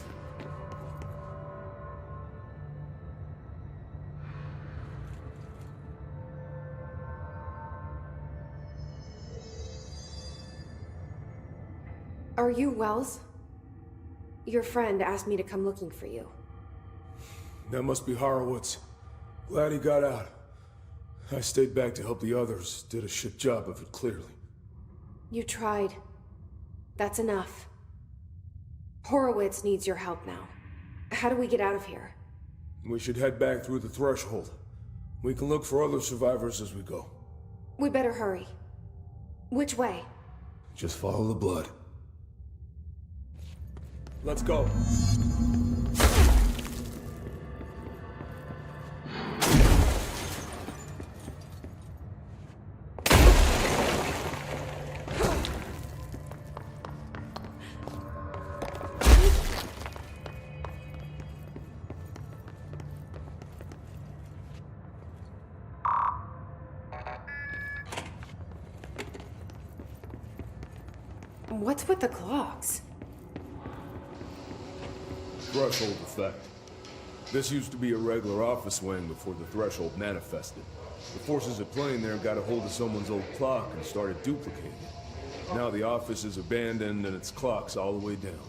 Are you Wells? Your friend asked me to come looking for you. That must be Horowitz. Glad he got out. I stayed back to help the others. Did a shit job of it, clearly. You tried. That's enough. Horowitz needs your help now. How do we get out of here? We should head back through the threshold. We can look for other survivors as we go. We better hurry. Which way? Just follow the blood. Let's go. What's with the clocks? Threshold effect. This used to be a regular office wing before the threshold manifested. The forces at play in there got a hold of someone's old clock and started duplicating it. Now the office is abandoned and its clock's all the way down.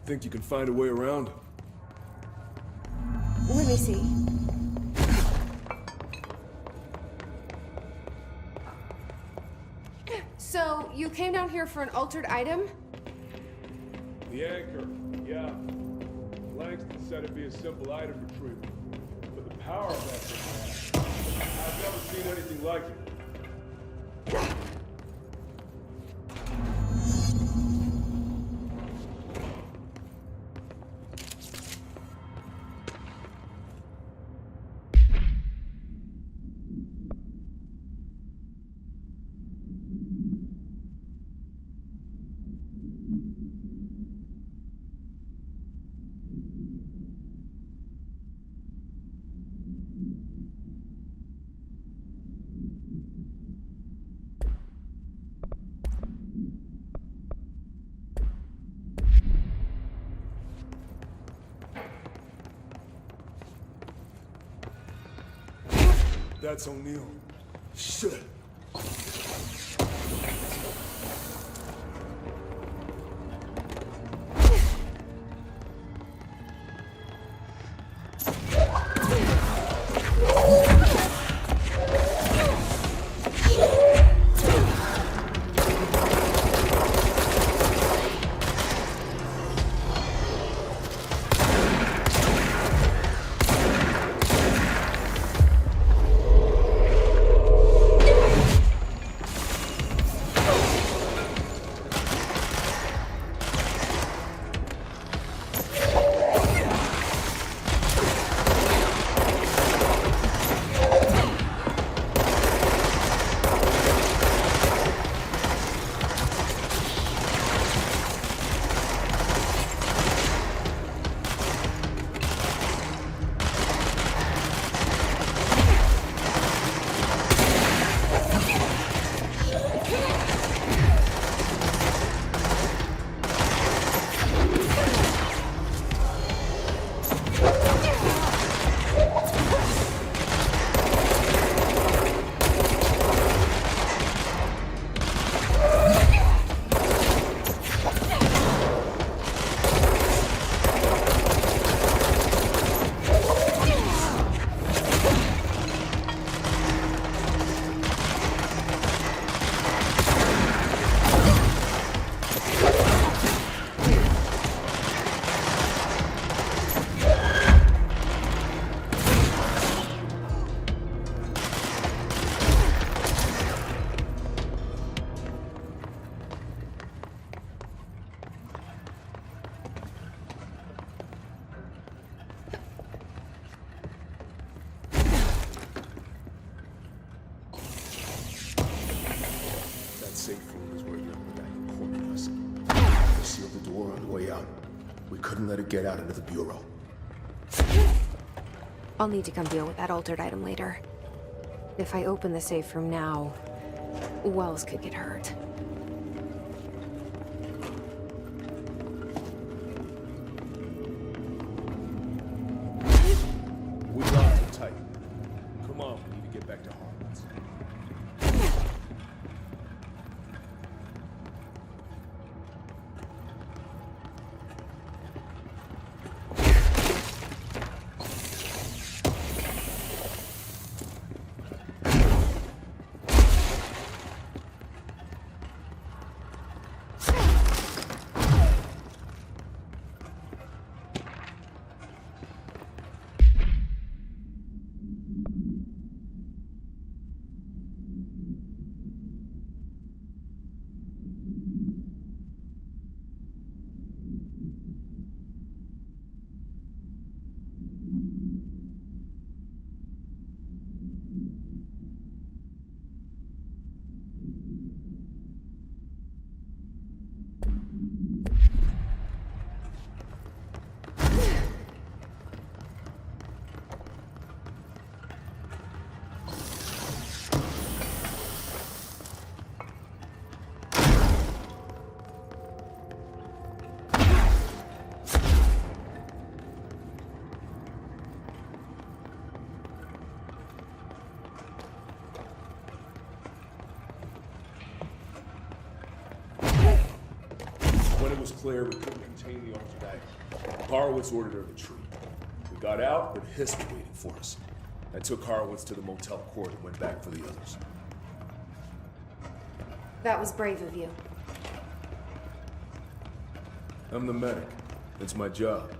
Think you can find a way around? Let me see. So, you came down here for an altered item? The anchor, yeah. Langston said it'd be a simple item retrieval. But the power of that thing, I've never seen anything like it. That's O'Neill. Shit. Safe room is where young guy cornered us. They sealed the door on the way out. We couldn't let it get out into the Bureau. I'll need to come deal with that altered item later. If I open the safe room now, Wells could get hurt. We locked it tight. Come on, we need to get back to Harlan's. it was clear we couldn't contain the altered item. Horowitz ordered her to retreat. We got out, but Hiss was waiting for us. I took Horowitz to the motel court and went back for the others. That was brave of you. I'm the medic. It's my job.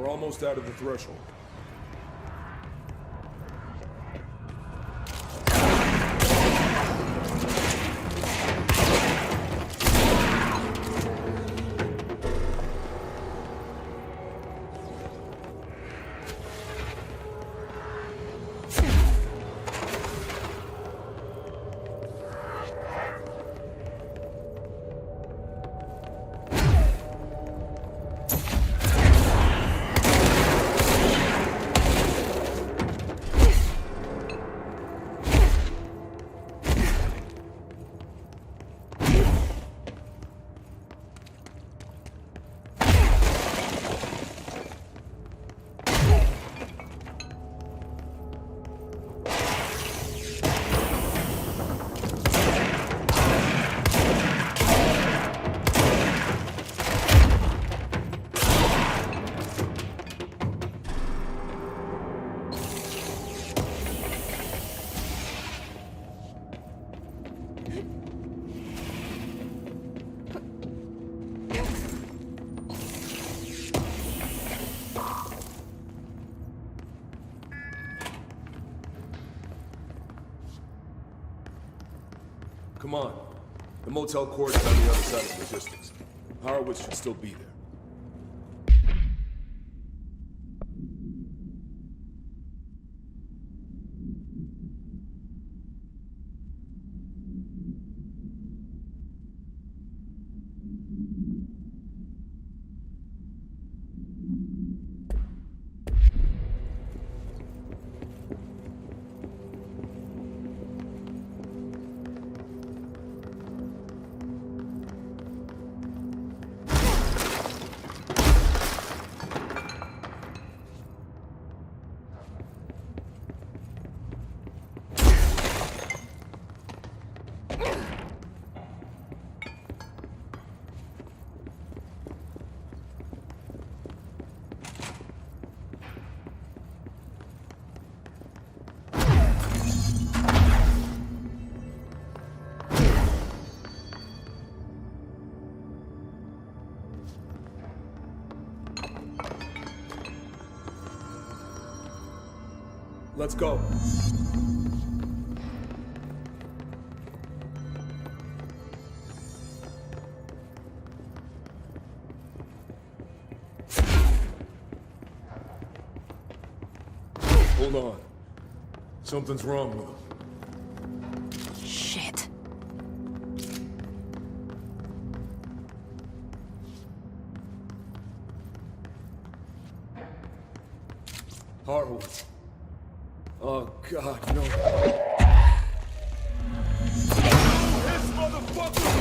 Almost out of the threshold. Come on. The motel court is on the other side of the distance. Horowitz should still be there. Let's go. Hold on. Something's wrong with him. Shit. Horowitz. Oh, God, no. This motherfucker!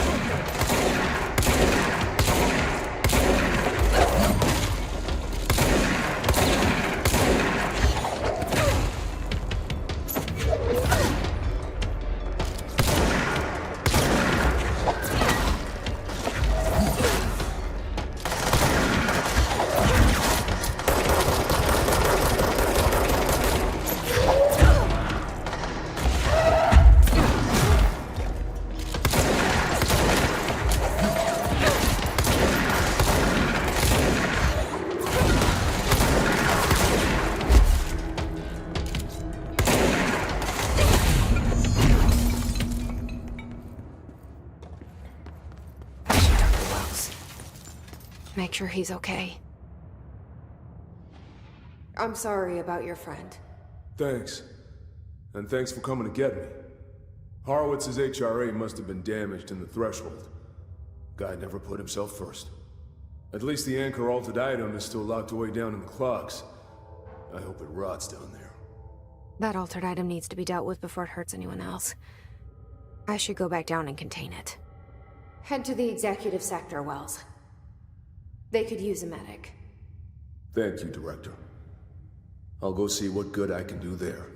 make sure he's okay. I'm sorry about your friend. Thanks. And thanks for coming to get me. Horowitz's HRA must have been damaged in the threshold. Guy never put himself first. At least the anchor-altered item is still locked away down in the clocks. I hope it rots down there. That altered item needs to be dealt with before it hurts anyone else. I should go back down and contain it. Head to the executive sector, Wells. They could use a medic. Thank you, Director. I'll go see what good I can do there.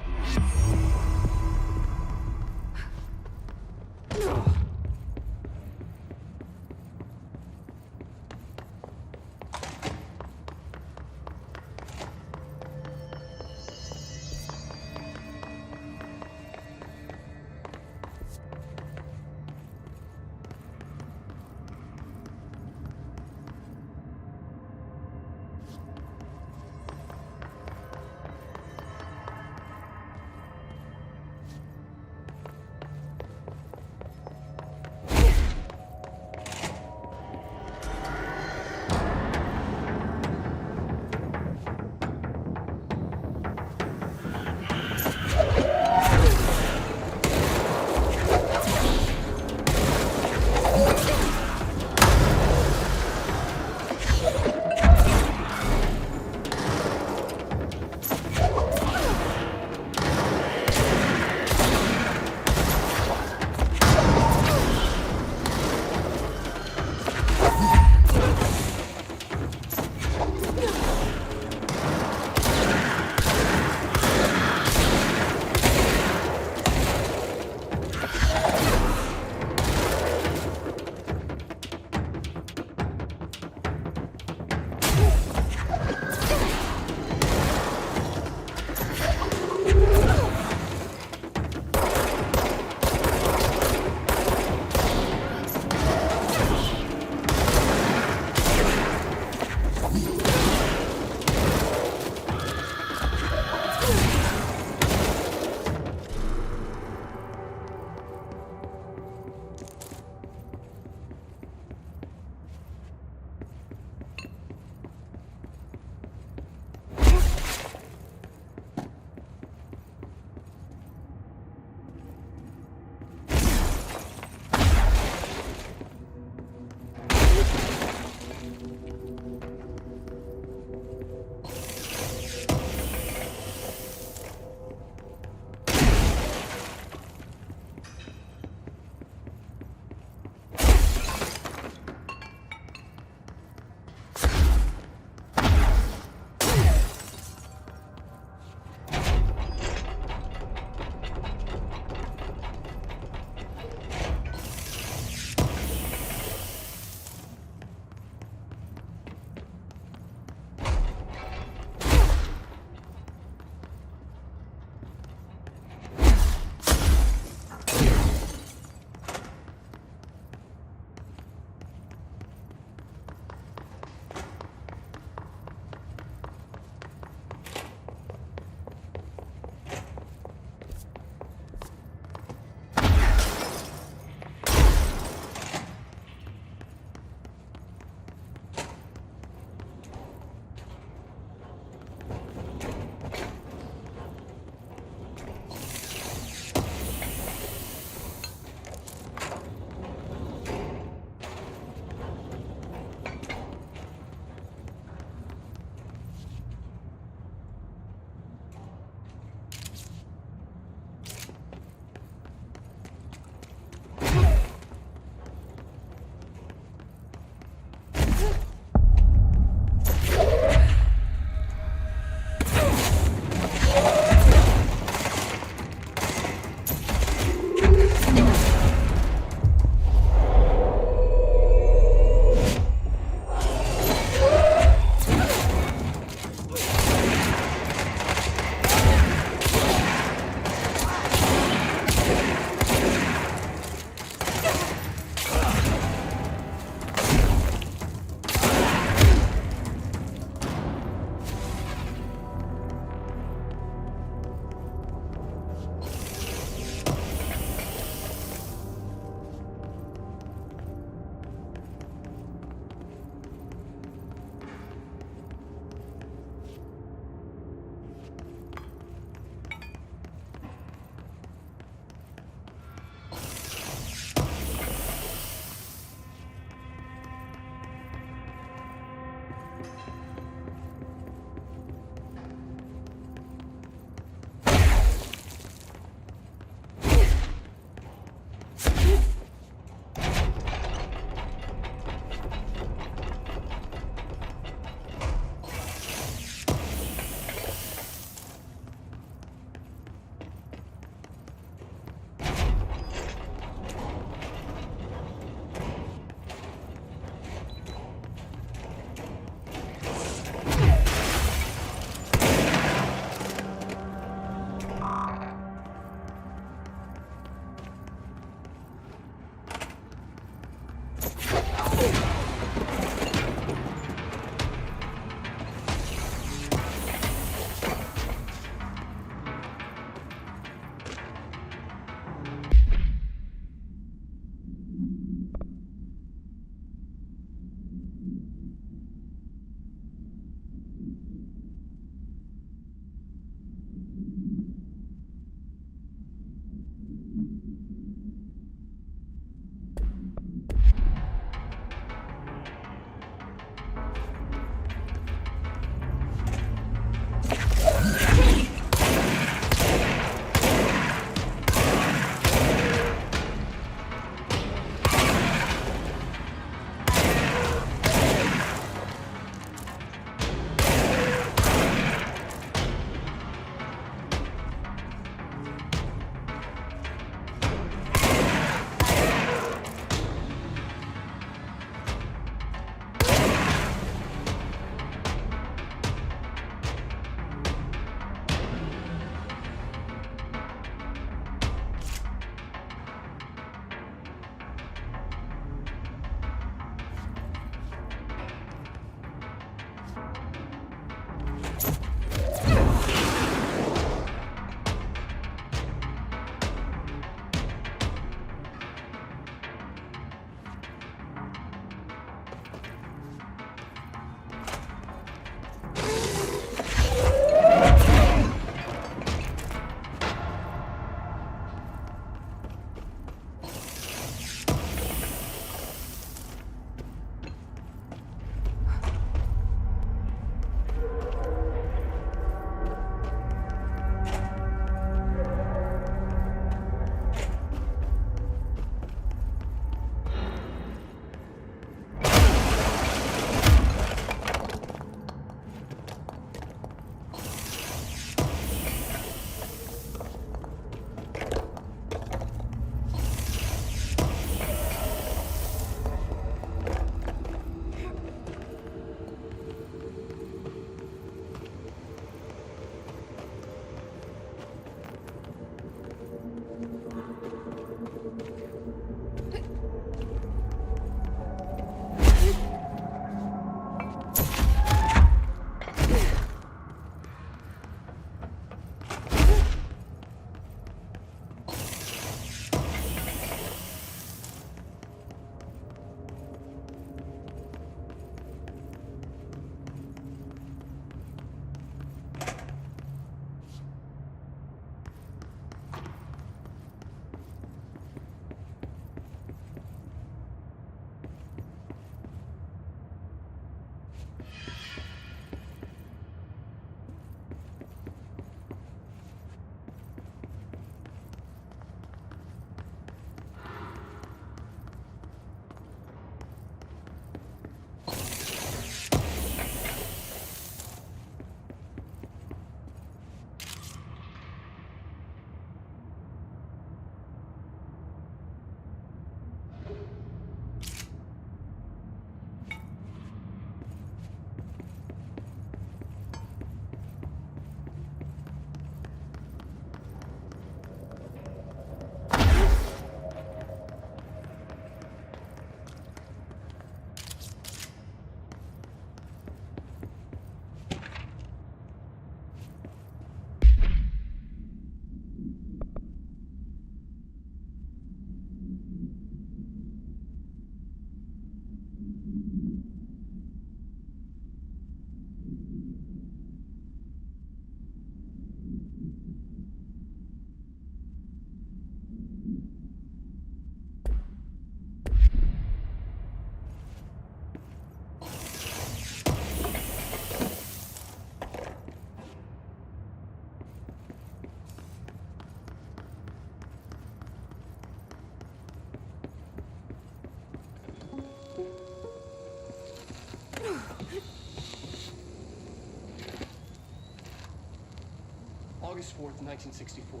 August 4th, 1964,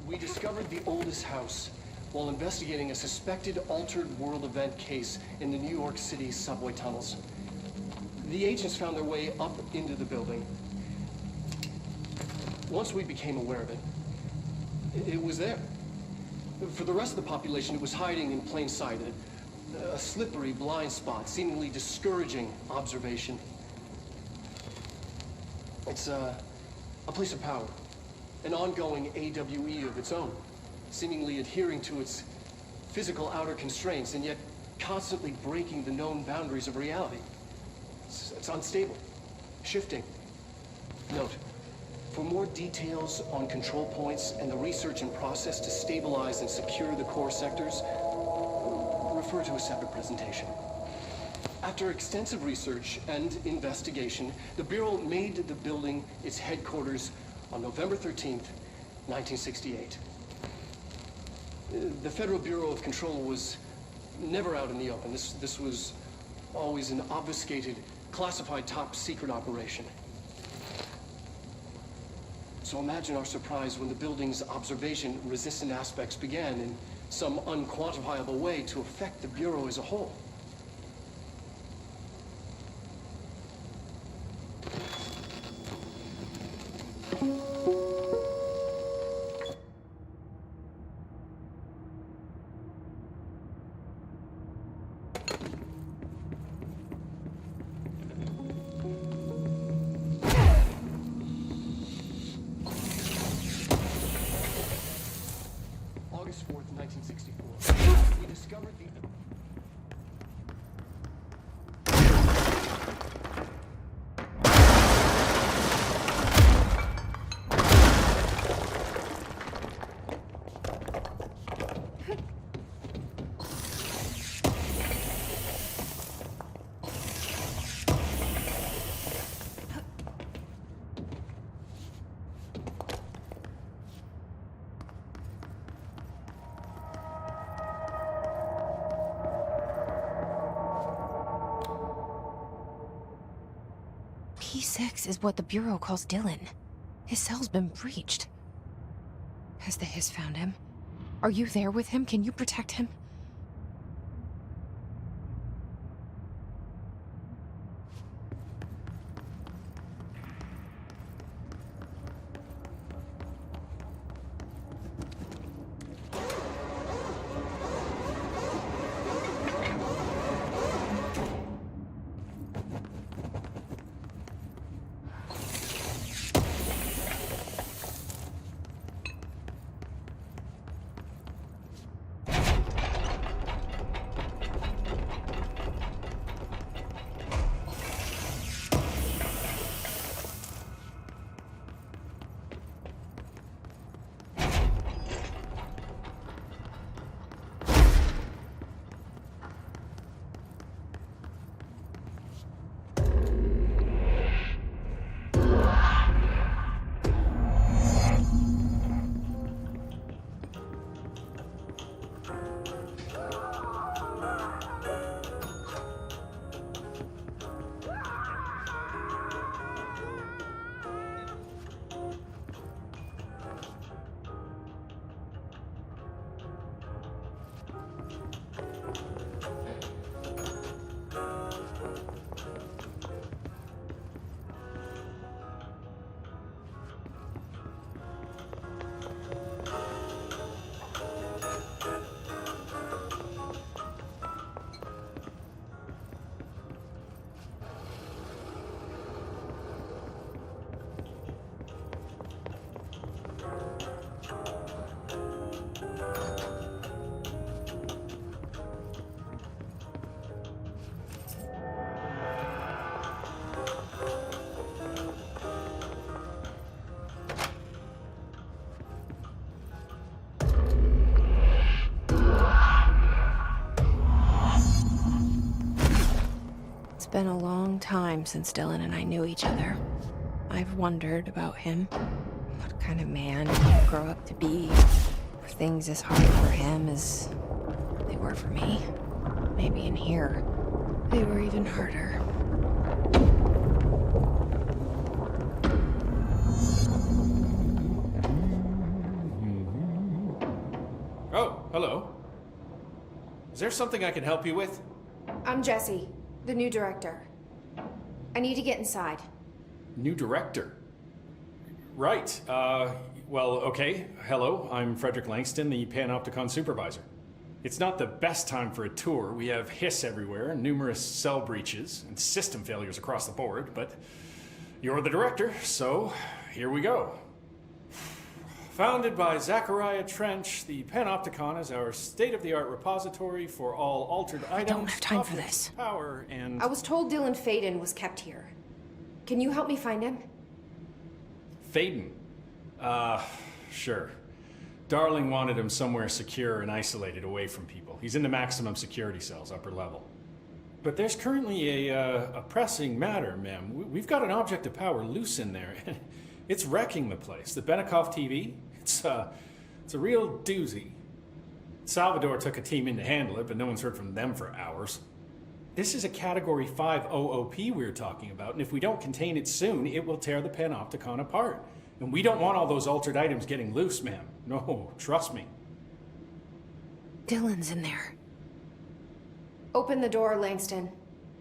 we discovered the oldest house while investigating a suspected altered world event case in the New York City subway tunnels. The agents found their way up into the building. Once we became aware of it, it was there. For the rest of the population, it was hiding in plain sight, a slippery blind spot, seemingly discouraging observation. It's a place of power, an ongoing AWE of its own, seemingly adhering to its physical outer constraints and yet constantly breaking the known boundaries of reality. It's unstable, shifting. Note, for more details on control points and the research and process to stabilize and secure the core sectors, refer to a separate presentation. After extensive research and investigation, the Bureau made the building its headquarters on November 13th, 1968. The Federal Bureau of Control was never out in the open. This was always an obfuscated, classified top-secret operation. So imagine our surprise when the building's observation-resistant aspects began in some unquantifiable way to affect the Bureau as a whole. P6 is what the Bureau calls Dylan. His cell's been breached. Has the Hiss found him? Are you there with him? Can you protect him? It's been a long time since Dylan and I knew each other. I've wondered about him. What kind of man did he grow up to be? Were things as hard for him as they were for me? Maybe in here, they were even harder. Oh, hello. Is there something I can help you with? I'm Jesse, the new director. I need to get inside. New director? Right. Well, okay. Hello, I'm Frederick Langston, the Panopticon supervisor. It's not the best time for a tour. We have hiss everywhere, numerous cell breaches, and system failures across the board, but you're the director, so here we go. Founded by Zachariah Trench, the Panopticon is our state-of-the-art repository for all altered items. I don't have time for this. Power and... I was told Dylan Faden was kept here. Can you help me find him? Faden? Sure. Darling wanted him somewhere secure and isolated away from people. He's in the maximum security cells, upper level. But there's currently a pressing matter, ma'am. We've got an object of power loose in there. It's wrecking the place. The Benekov TV, it's a real doozy. Salvador took a team in to handle it, but no one's heard from them for hours. This is a Category 5 OOP we're talking about, and if we don't contain it soon, it will tear the Panopticon apart. And we don't want all those altered items getting loose, ma'am. No, trust me. Dylan's in there. Open the door, Langston.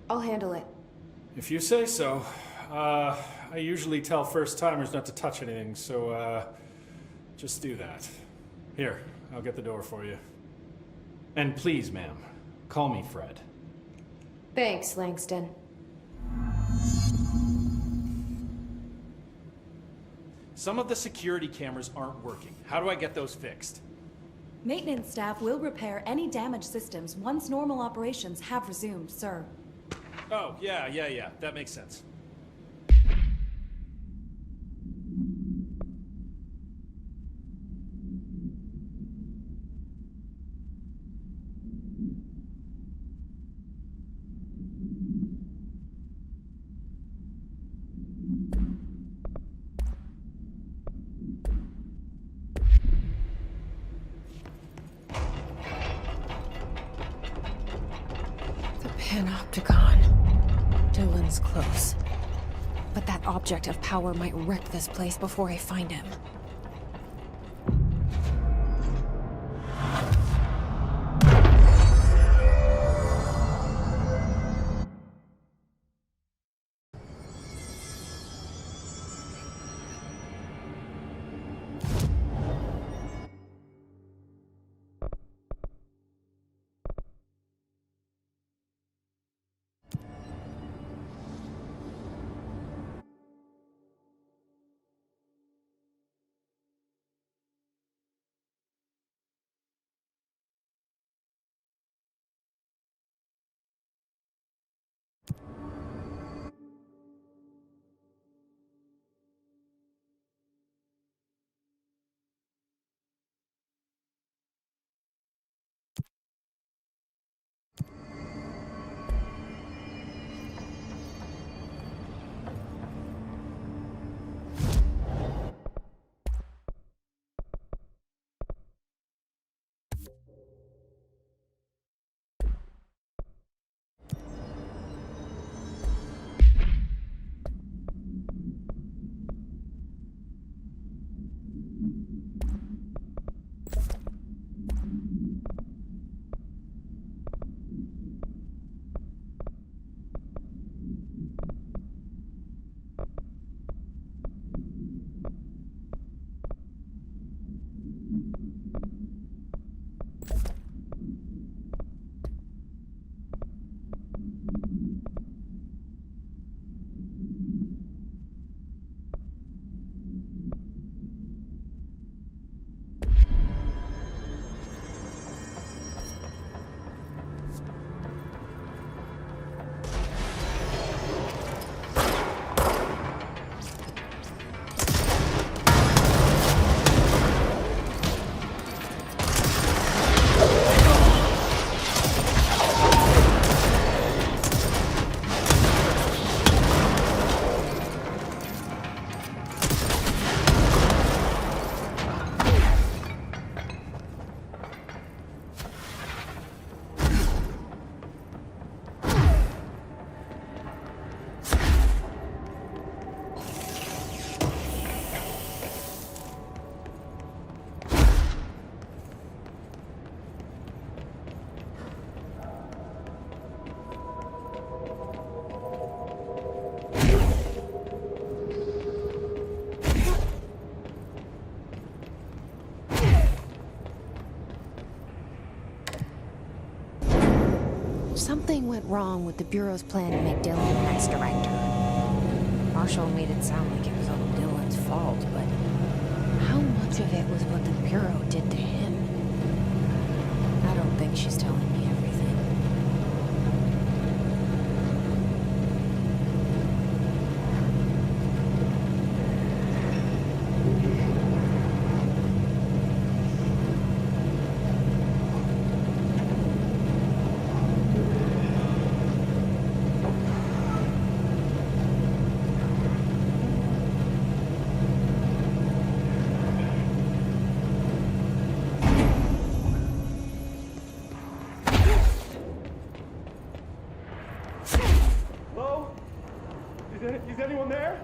I'll handle it. If you say so. I usually tell first-timers not to touch anything, so, just do that. Here, I'll get the door for you. And please, ma'am, call me Fred. Thanks, Langston. Some of the security cameras aren't working. How do I get those fixed? Maintenance staff will repair any damaged systems once normal operations have resumed, sir. Oh, yeah. That makes sense. Panopticon. Dylan's close. But that object of power might wreck this place before I find him. Something went wrong with the Bureau's plan to make Dylan the next director. Marshall made it sound like it was all Dylan's fault, but how much of it was what the Bureau did to him? I don't think she's telling me everything. Is anyone there?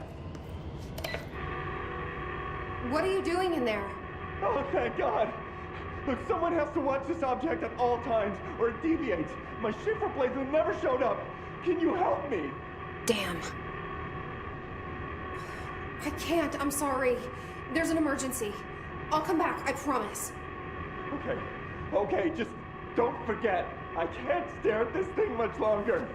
What are you doing in there? Oh, thank God! Look, someone has to watch this object at all times, or it deviates. My shift replacement never showed up. Can you help me? Damn. I can't, I'm sorry. There's an emergency. I'll come back, I promise. Okay, just don't forget. I can't stare at this thing much longer.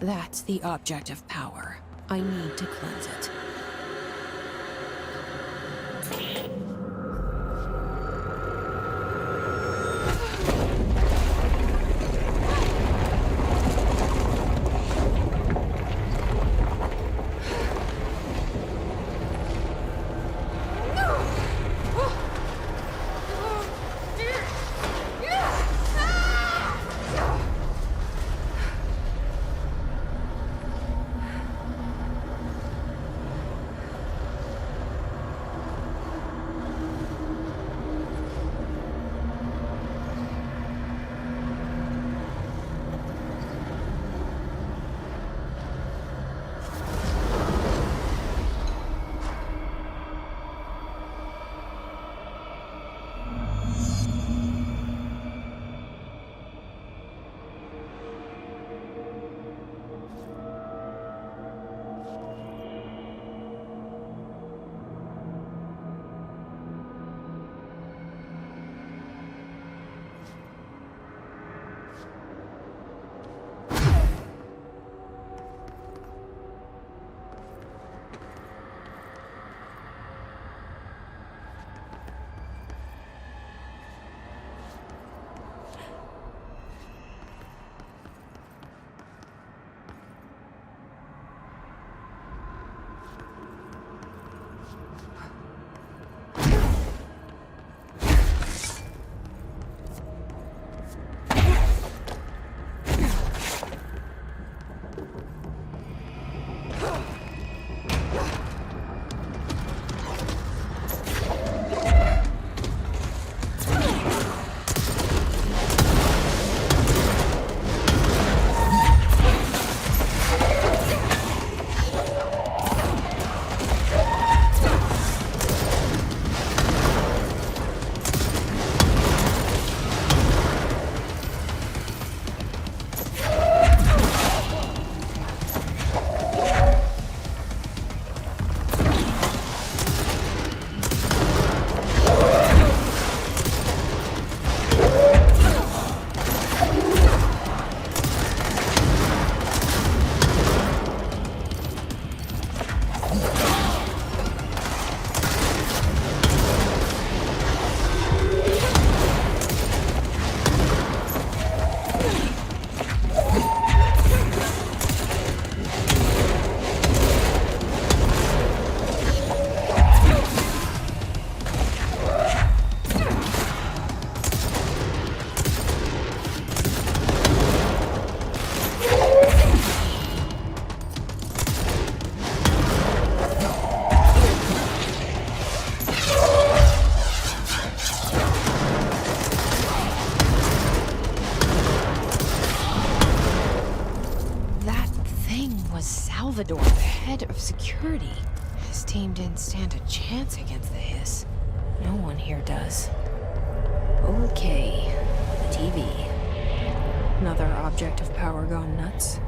That's the object of power. I need to cleanse it. Salvador, the head of security. His team didn't stand a chance against the Hiss. No one here does. Okay, the TV. Another object of power gone nuts.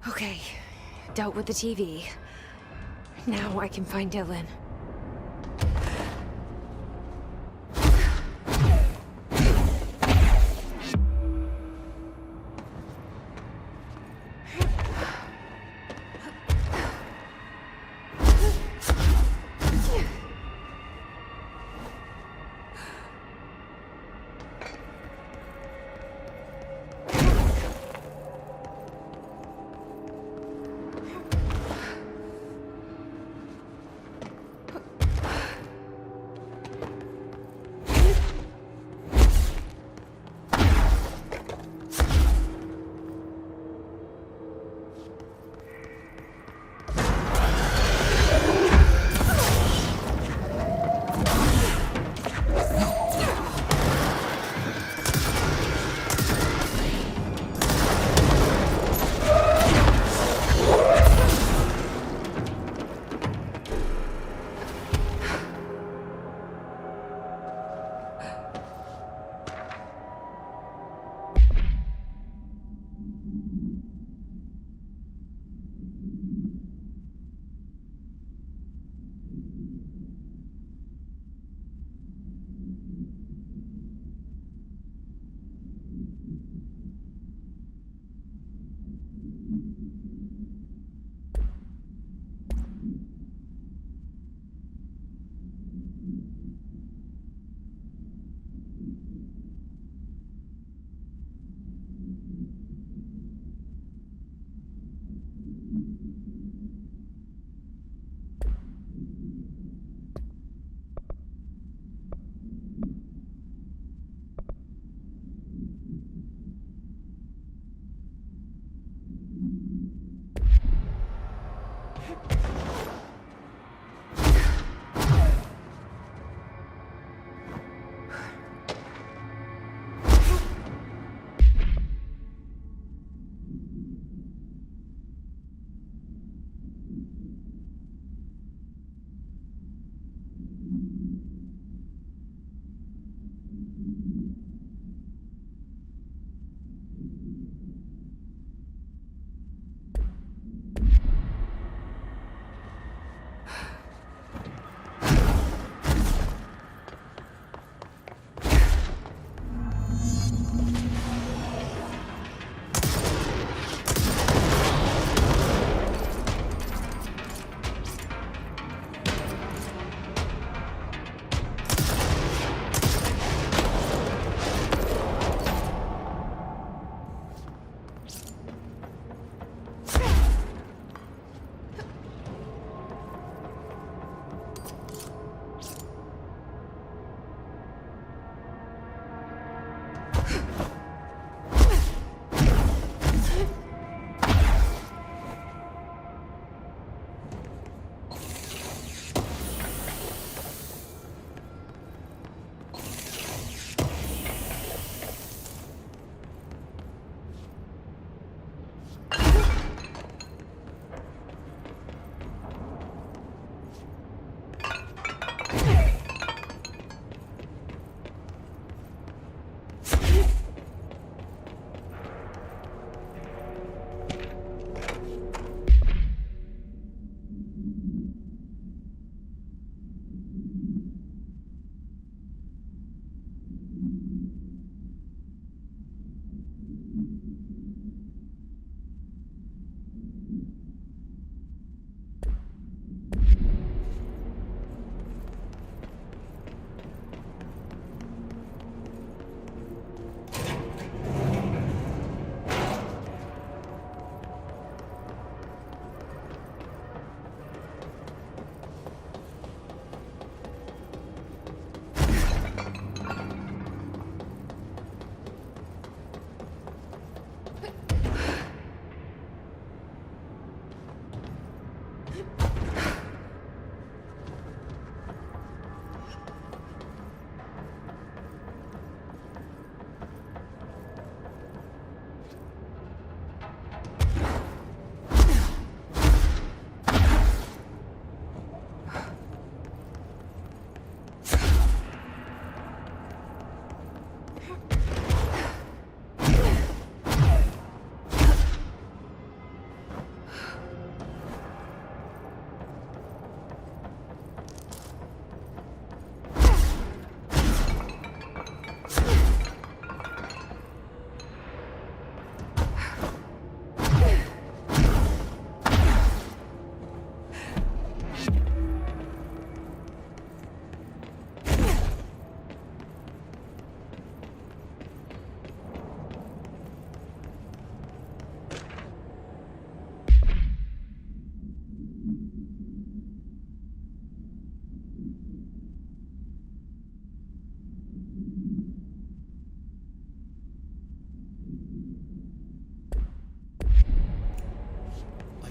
Okay, dealt with the TV. Now I can find Dylan.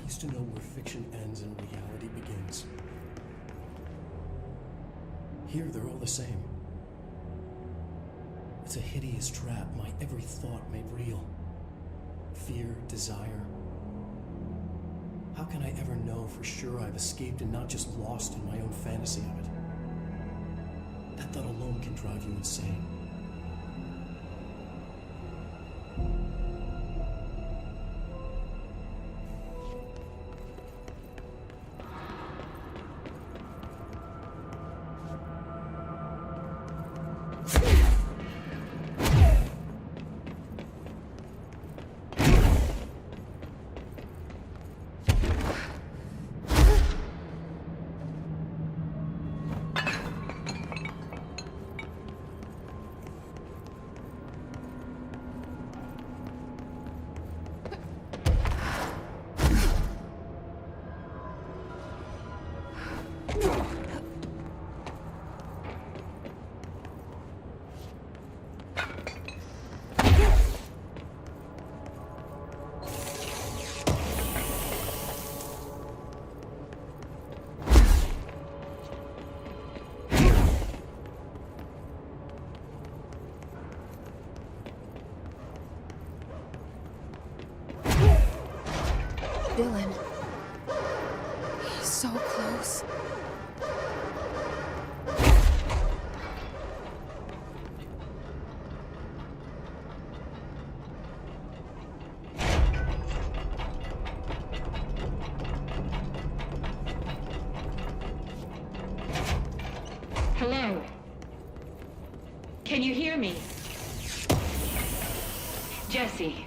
used to know where fiction ends and reality begins. Here, they're all the same. It's a hideous trap, my every thought made real. Fear, desire. How can I ever know for sure I've escaped and not just lost in my own fantasy of it? That thought alone can drive you insane. Dylan. He's so close. Hello? Can you hear me? Jesse.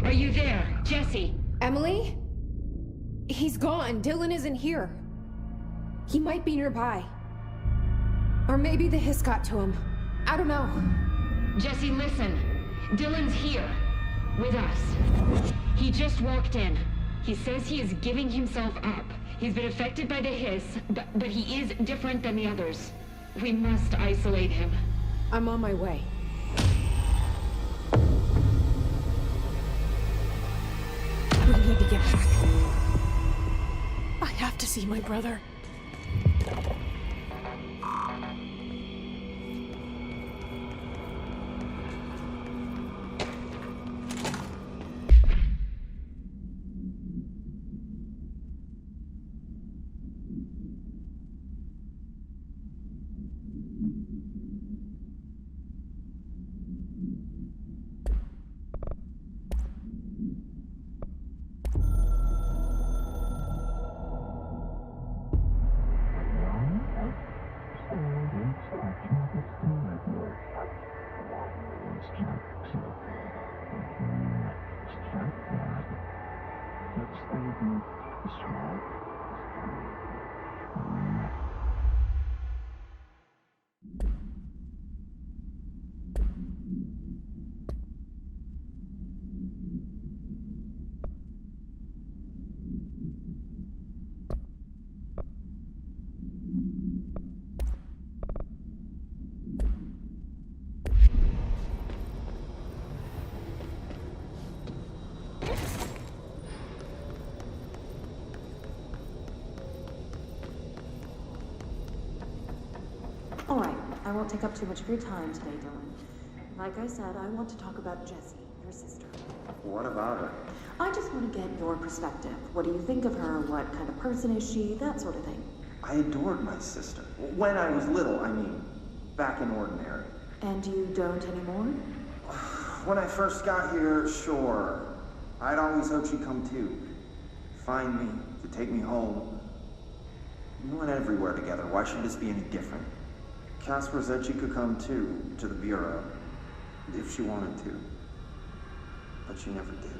Are you there, Jesse? Emily? He's gone. Dylan isn't here. He might be nearby. Or maybe the hiss got to him. I don't know. Jesse, listen. Dylan's here. With us. He just walked in. He says he is giving himself up. He's been affected by the hiss, but he is different than the others. We must isolate him. I'm on my way. We need to get back. I have to see my brother. All right, I won't take up too much of your time today, Dylan. Like I said, I want to talk about Jessie, your sister. What about her? I just want to get your perspective. What do you think of her? What kind of person is she? That sort of thing. I adored my sister. When I was little, I mean, back in Ordinary. And you don't anymore? When I first got here, sure. I'd always hoped she'd come too. Find me, to take me home. We went everywhere together. Why should this be any different? Casper said she could come too, to the Bureau, if she wanted to. But she never did.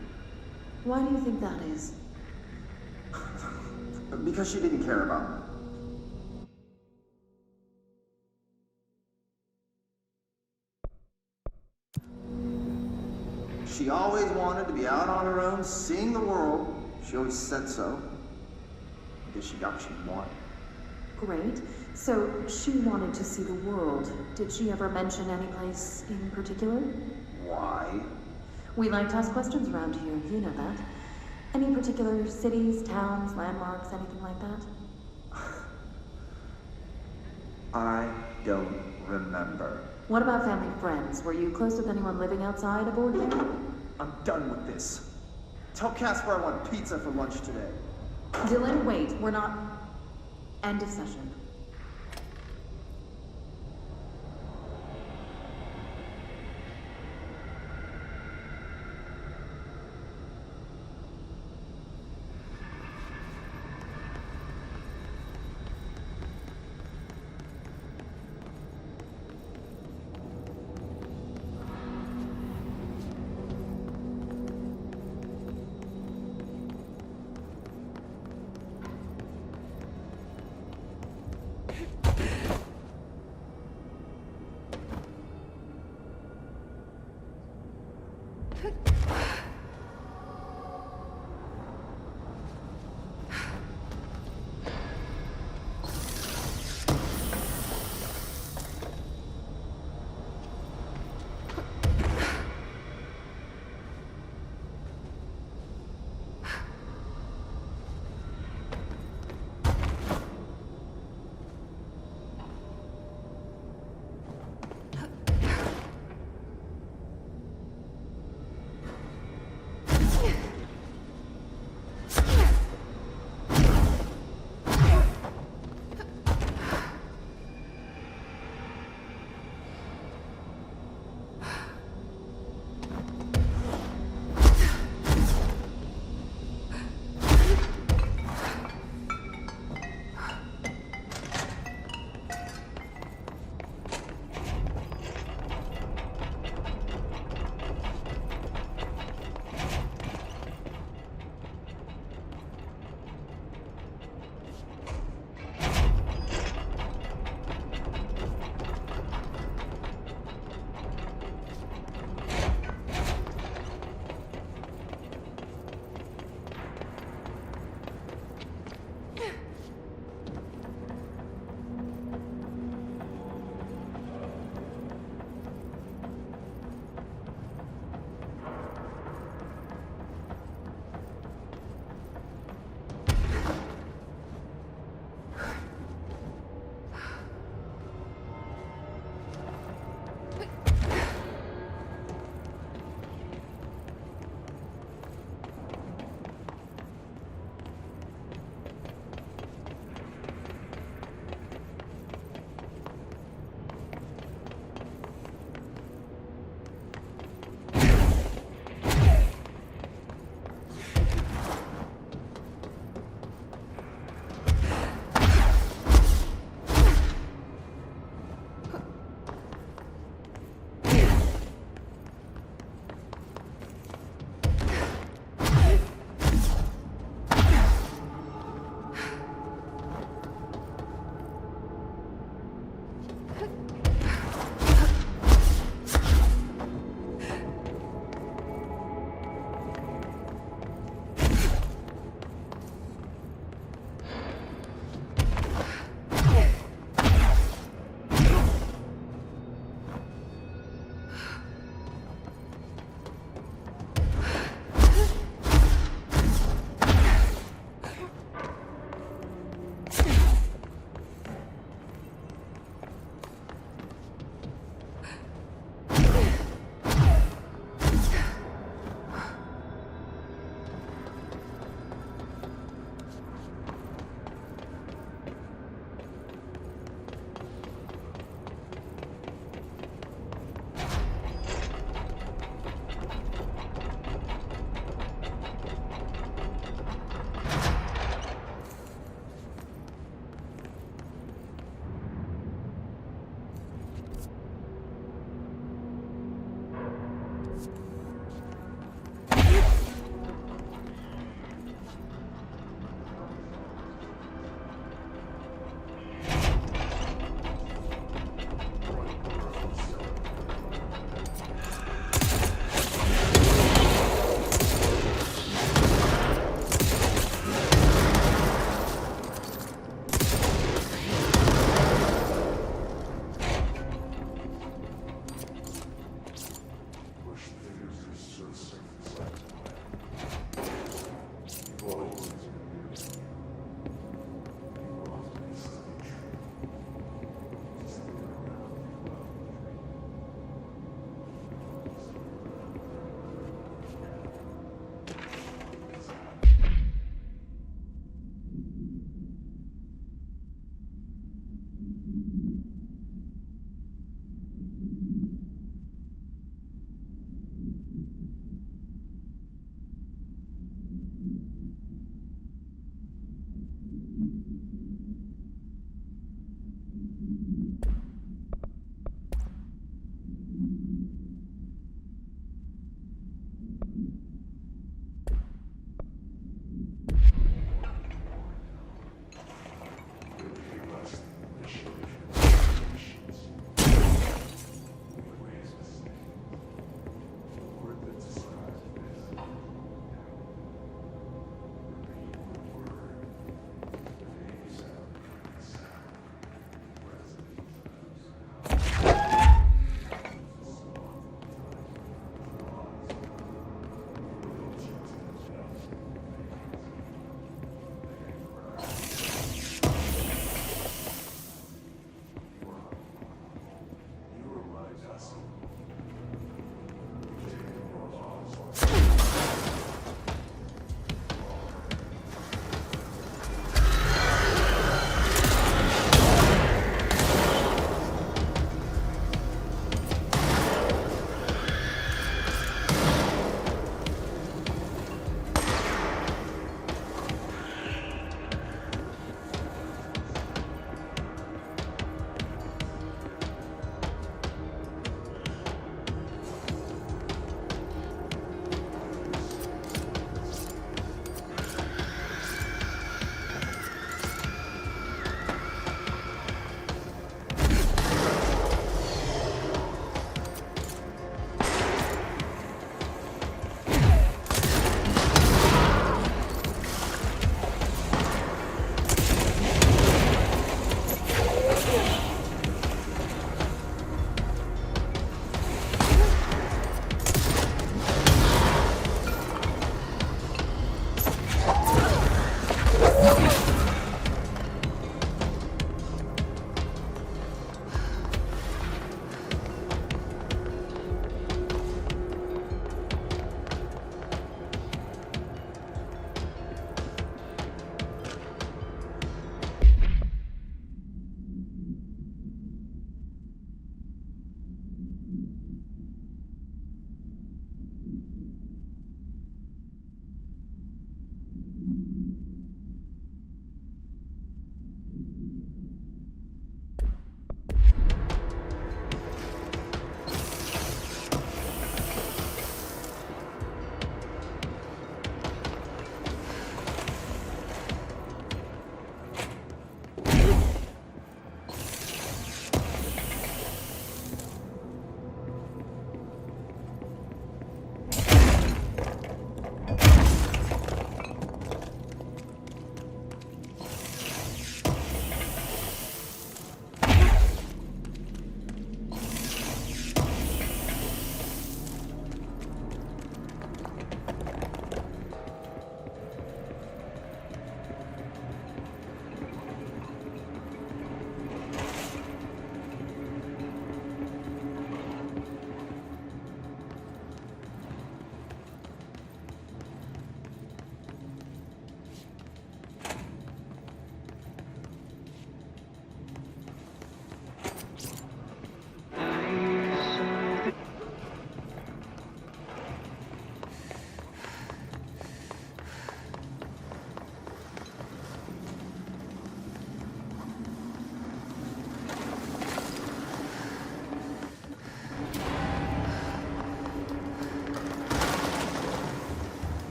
Why do you think that is? Because she didn't care about me. She always wanted to be out on her own, seeing the world. She always said so. I guess she got what she wanted. Great. So, she wanted to see the world. Did she ever mention any place in particular? Why? We like to ask questions around here, you know that. Any particular cities, towns, landmarks, anything like that? I don't remember. What about family friends? Were you close with anyone living outside aboard here? I'm done with this. Tell Casper I want pizza for lunch today. Dylan, wait. We're not... End of session.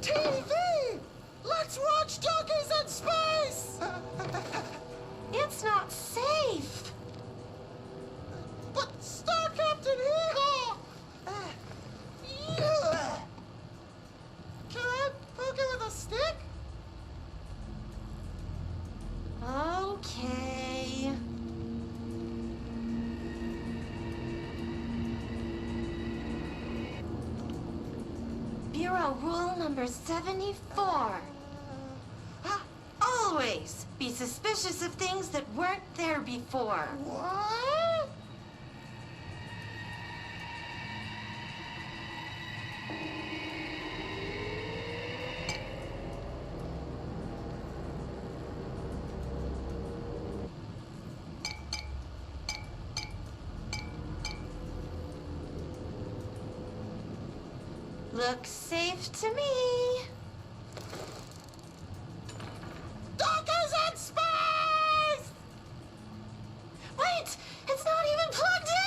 TV! Let's watch Donkeys in Space! It's not safe! But Star Captain Eagle! Can I poke it with a stick? Okay. Bureau rule number 74. Always be suspicious of things that weren't there before. What? Looks safe to me. Donkeys in space! Wait! It's not even plugged in!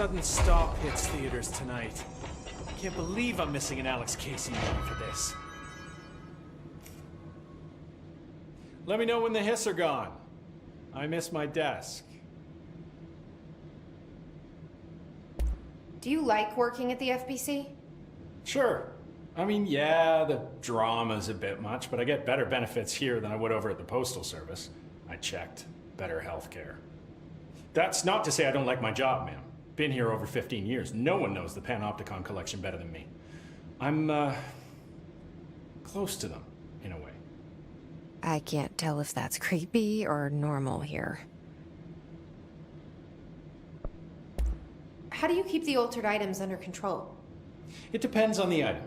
sudden stop hits theaters tonight. Can't believe I'm missing an Alex Casey movie for this. Let me know when the hiss are gone. I miss my desk. Do you like working at the FBC? Sure. I mean, yeah, the drama's a bit much, but I get better benefits here than I would over at the Postal Service. I checked. Better healthcare. That's not to say I don't like my job, ma'am. Been here over 15 years. No one knows the Panopticon collection better than me. I'm, close to them, in a way. I can't tell if that's creepy or normal here. How do you keep the altered items under control? It depends on the item.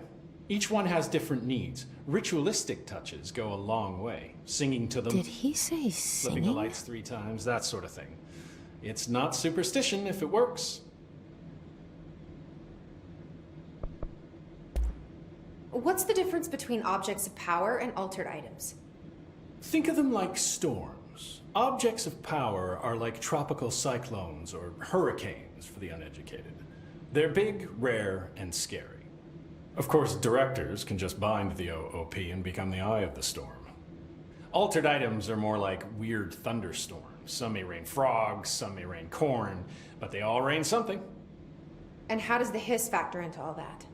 Each one has different needs. Ritualistic touches go a long way. Singing to them. Did he say flipping the singing? lights 3 times, that sort of thing. It's not superstition if it works. What's the difference between objects of power and altered items? Think of them like storms. Objects of power are like tropical cyclones or hurricanes for the uneducated. They're big, rare, and scary. Of course, directors can just bind the OOP and become the eye of the storm. Altered items are more like weird thunderstorms. Some may rain frogs, some may rain corn, but they all rain something. And how does the hiss factor into all that?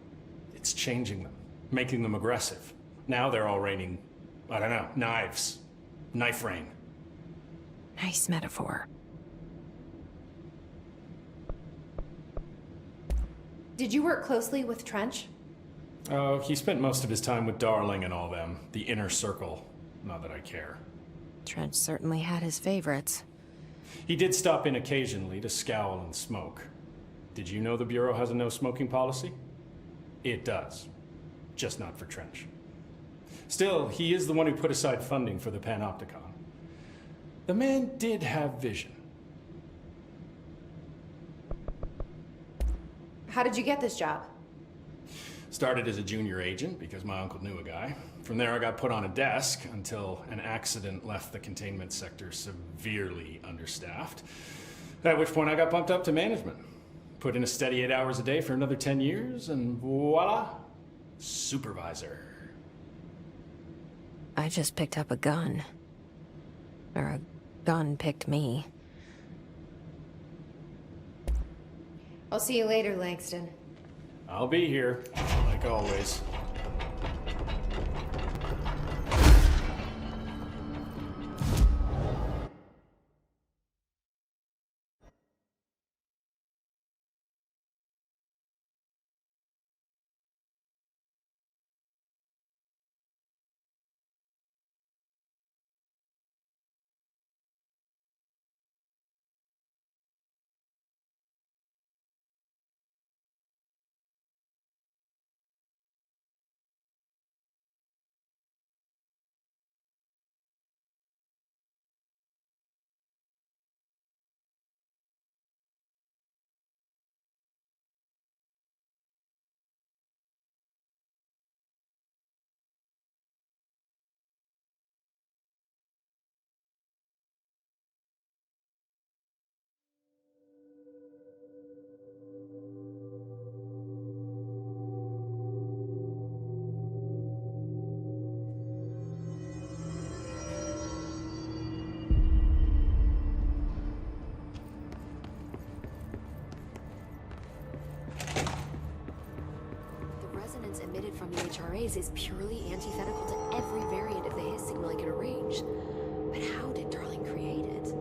It's changing them, making them aggressive. Now they're all raining, I don't know, knives. Knife rain. Nice metaphor. Did you work closely with Trench? Oh, he spent most of his time with Darling and all them. The inner circle. Not that I care. Trench certainly had his favorites. He did stop in occasionally to scowl and smoke. Did you know the Bureau has a no smoking policy? It does. Just not for Trench. Still, he is the one who put aside funding for the Panopticon. The man did have vision. How did you get this job? Started as a junior agent because my uncle knew a guy. From there I got put on a desk until an accident left the containment sector severely understaffed. At which point I got bumped up to management. Put in a steady 8 hours a day for another 10 years and voila, supervisor. I just picked up a gun. Or a gun picked me. I'll see you later, Langston. I'll be here, like always. Emitted from the HRAs is purely antithetical to every variant of the hiss signal I can arrange. But how did Darling create it?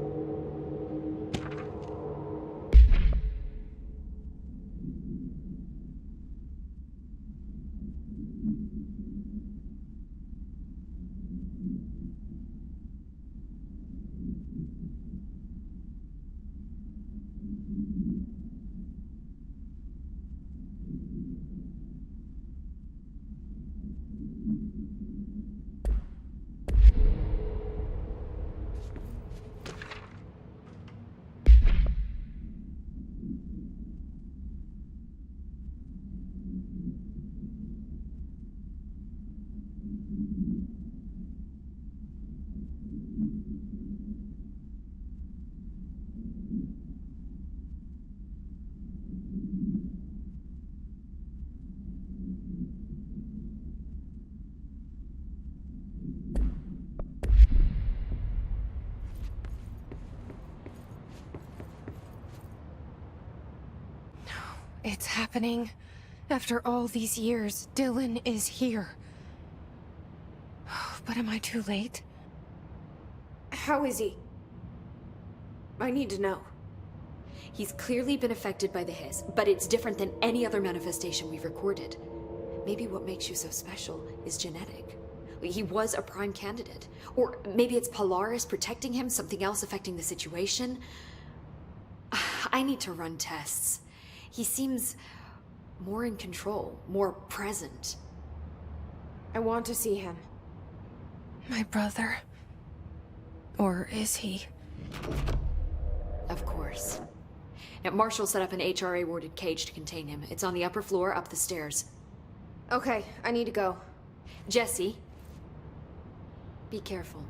It's happening. After all these years, Dylan is here. But am I too late? How is he? I need to know. He's clearly been affected by the hiss, but it's different than any other manifestation we've recorded. Maybe what makes you so special is genetic. He was a prime candidate. Or maybe it's Polaris protecting him, something else affecting the situation. I need to run tests. He seems more in control, more present. I want to see him. My brother. Or is he? Of course. Now, Marshall set up an HRA-warded cage to contain him. It's on the upper floor, up the stairs. Okay, I need to go. Jesse, be careful.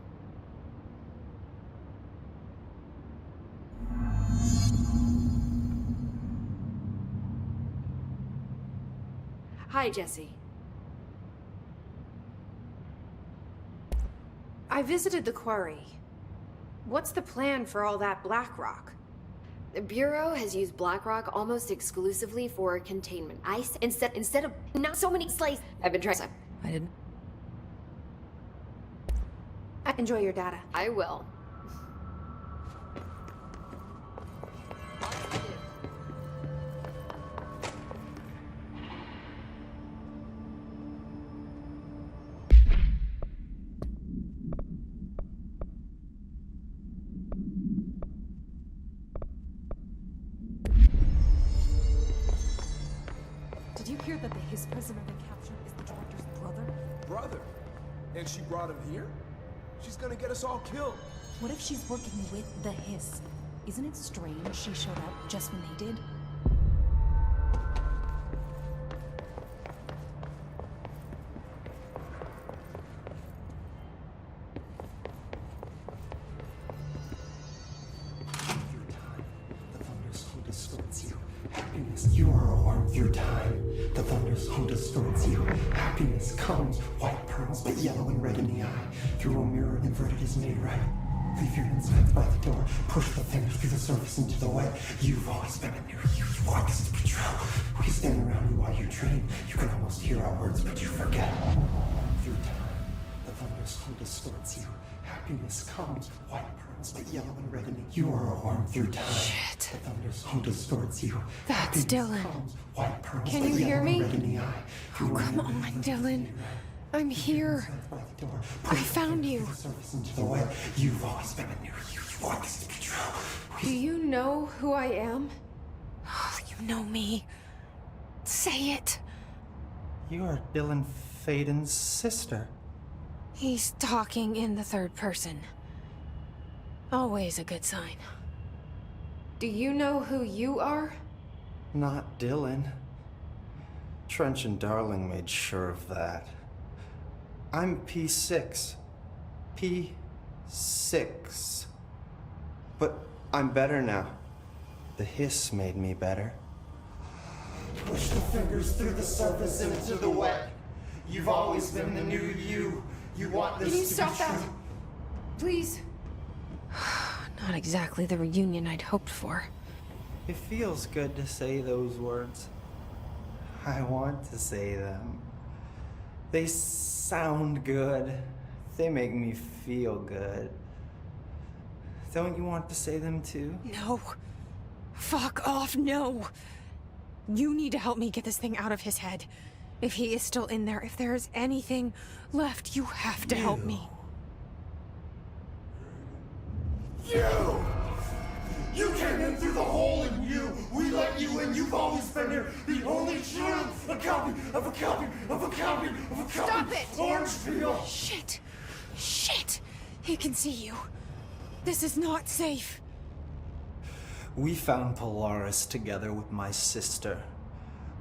Hi, Jesse. I visited the quarry. What's the plan for all that blackrock? The Bureau has used blackrock almost exclusively for containment. Instead of not so many slaves. I've been trying. I didn't. Enjoy your data. I will. Did you hear that the Hiss prisoner they captured is the director's brother? Brother? And she brought him here? She's gonna get us all killed. What if she's working with the Hiss? Isn't it strange she showed up just when they did? You are a worm through time. The thunder's who distorts you. Happiness comes, white pearls, but yellow and red in the eye. Through a mirror inverted is made right. Leave your insides by the door. Push the fingers through the surface into the wet. You've always been a new you. You want this to be true. We stand around you while you dream. You can almost hear our words, but you forget. Through time, the thunder's who distorts you. Happiness comes, white pearls, but yellow and red in the eye. You are a worm through time. Shit. The thunder's who distorts you. That's Dylan. White pearls, Can you hear me? Oh, come on, Dylan. I'm here. I found you. You've always been a new you. You want this to be true. Do you know who I am? Oh, you know me. Say it. You are Dylan Faden's sister. He's talking in the third person. Always a good sign. Do you know who you are? Not Dylan. Trench and Darling made sure of that. I'm P6. P6. But I'm better now. The hiss made me better. Push the fingers through the surface into the wet. You've always been the new you. You want this Can you to stop be that? true. Please. Not exactly the reunion I'd hoped for. It feels good to say those words. I want to say them. They sound good. They make me feel good. Don't you want to say them too? No. Fuck off, no. You need to help me get this thing out of his head. If he is still in there, if there is anything left, you have to help me. You! You came in through the hole in you! We let you in, you've always been here! The only truth! A copy of a copy of a copy of a copy! Stop it! Orange peel! Shit! Shit! He can see you. This is not safe. We found Polaris together with my sister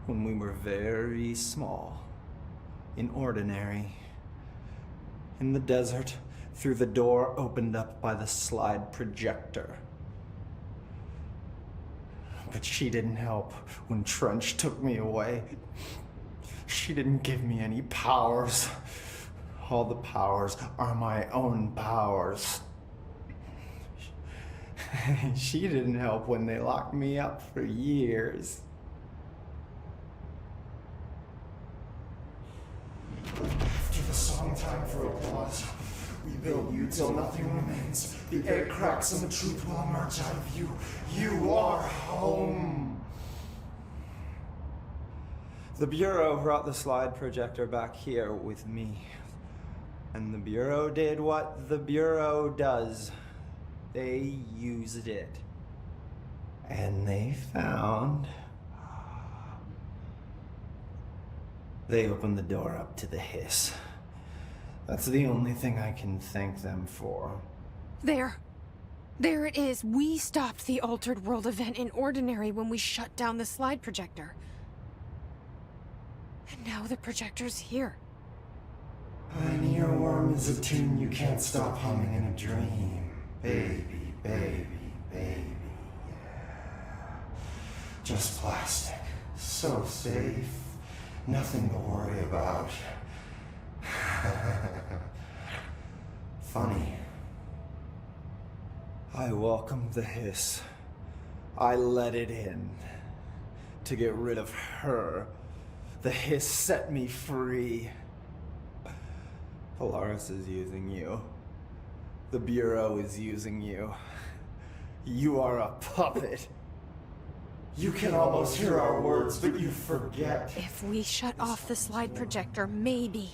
when we were very small, in Ordinary, in the desert, through the door opened up by the slide projector. But she didn't help when Trench took me away. She didn't give me any powers. All the powers are my own powers. She didn't help when they locked me up for years. was. We build you till nothing remains. The air cracks and the truth will emerge out of you. You are home. The Bureau brought the slide projector back here with me. And the Bureau did what the Bureau does. They used it. And they found... They opened the door up to the hiss. That's the only thing I can thank them for. There. There it is. We stopped the Altered World event in Ordinary when we shut down the slide projector. And now the projector's here. An earworm is a tune you can't stop humming in a dream. Baby, baby, baby, yeah. Just plastic. So safe. Nothing to worry about. Funny. I welcomed the hiss. I let it in. To get rid of her. The hiss set me free. Polaris is using you. The Bureau is using you. You are a puppet. You can almost hear our words, but you forget. If we shut off the slide projector, maybe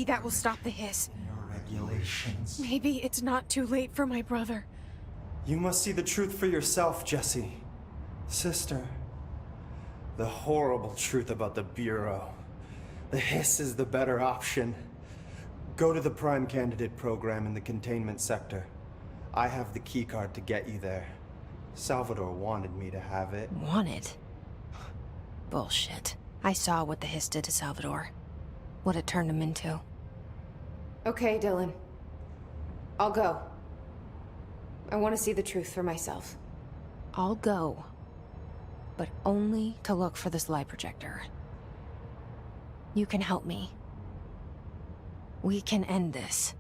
that will stop the hiss. Your regulations. Maybe it's not too late for my brother. You must see the truth for yourself, Jesse. Sister. The horrible truth about the Bureau. The hiss is the better option. Go to the Prime Candidate program in the containment sector. I have the keycard to get you there. Salvador wanted me to have it. Wanted? Bullshit. I saw what the hiss did to Salvador. What it turned him into. Okay, Dylan. I'll go. I want to see the truth for myself. I'll go. But only to look for the slide projector. You can help me. We can end this.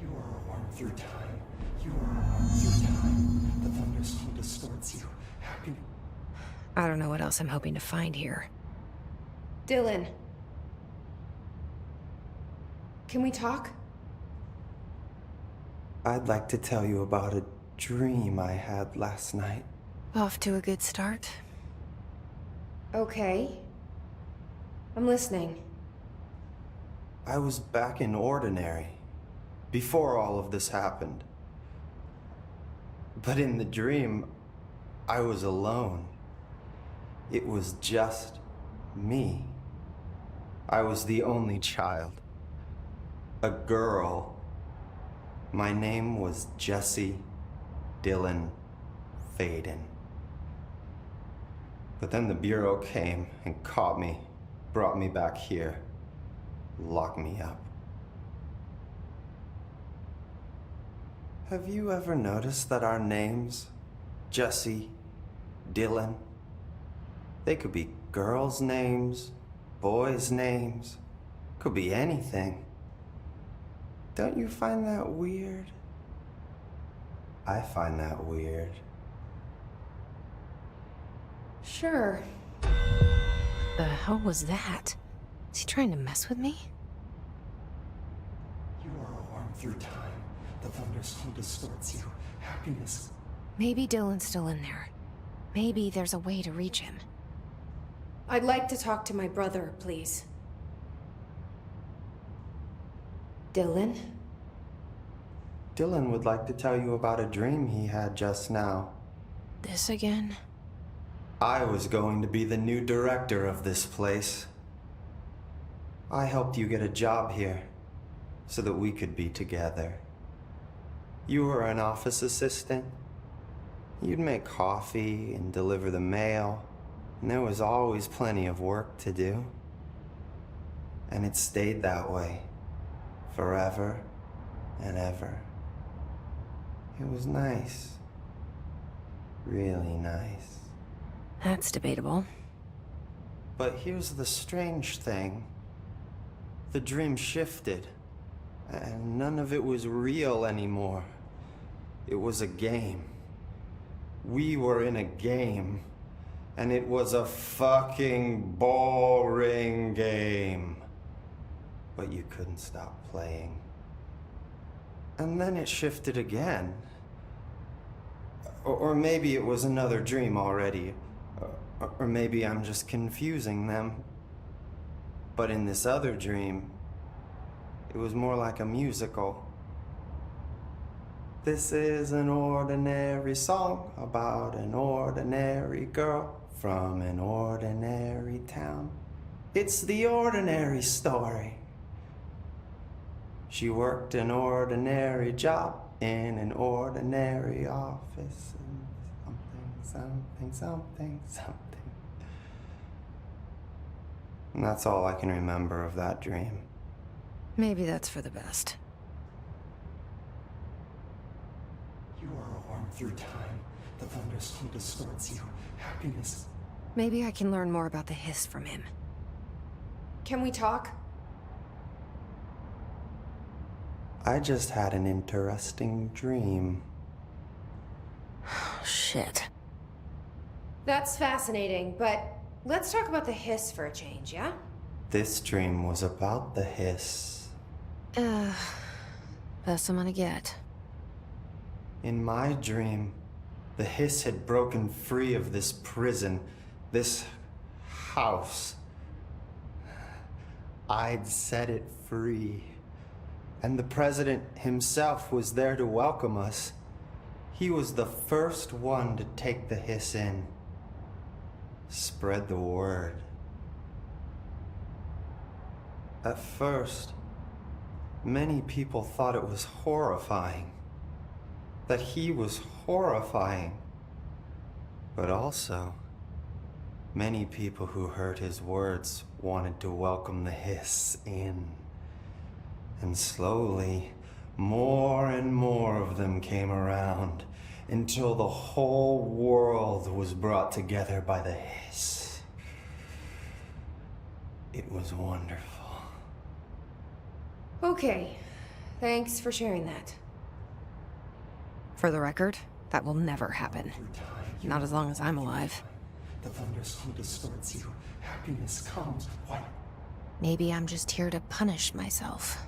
You are a worm through time. You are a worm through time. The thunderstorm distorts you. Happy. I don't know what else I'm hoping to find here. Dylan. Can we talk? I'd like to tell you about a dream I had last night. Off to a good start. Okay. I'm listening. I was back in Ordinary, before all of this happened. But in the dream, I was alone. It was just me. I was the only child. A girl. My name was Jesse Dylan Faden. But then the Bureau came and caught me, brought me back here, locked me up. Have you ever noticed that our names, Jesse, Dylan, they could be girls' names, boys' names, could be anything. Don't you find that weird? I find that weird. Sure. The hell was that? Is he trying to mess with me? You are a worm through time. The thunderstorm distorts you. Happiness. Maybe Dylan's still in there. Maybe there's a way to reach him. I'd like to talk to my brother, please. Dylan? Dylan would like to tell you about a dream he had just now. This again? I was going to be the new director of this place. I helped you get a job here, so that we could be together. You were an office assistant. You'd make coffee and deliver the mail, and there was always plenty of work to do. And it stayed that way, forever and ever. It was nice. Really nice. That's debatable. But here's the strange thing. The dream shifted, and none of it was real anymore. It was a game. We were in a game, and it was a fucking boring game. but you couldn't stop playing. And then it shifted again. Or maybe it was another dream already. Or maybe I'm just confusing them. But in this other dream, it was more like a musical. This is an ordinary song about an ordinary girl from an ordinary town. It's the ordinary story. She worked an ordinary job in an ordinary office. Something. And that's all I can remember of that dream. Maybe that's for the best. You are a worm through time. The thunderstorm distorts you. Happiness. Maybe I can learn more about the hiss from him. Can we talk? I just had an interesting dream. Shit. That's fascinating, but let's talk about the hiss for a change, yeah? This dream was about the hiss. Best I'm gonna get. In my dream, the hiss had broken free of this prison, this house. I'd set it free. And the president himself was there to welcome us. He was the first one to take the hiss in. Spread the word. At first, many people thought it was horrifying. That he was horrifying. But also, many people who heard his words wanted to welcome the hiss in. And slowly, more and more of them came around, until the whole world was brought together by the hiss. It was wonderful. Okay, thanks for sharing that. For the record, that will never happen. Not as long as I'm alive. The thunderstorm distorts you. Happiness comes. What? Maybe I'm just here to punish myself.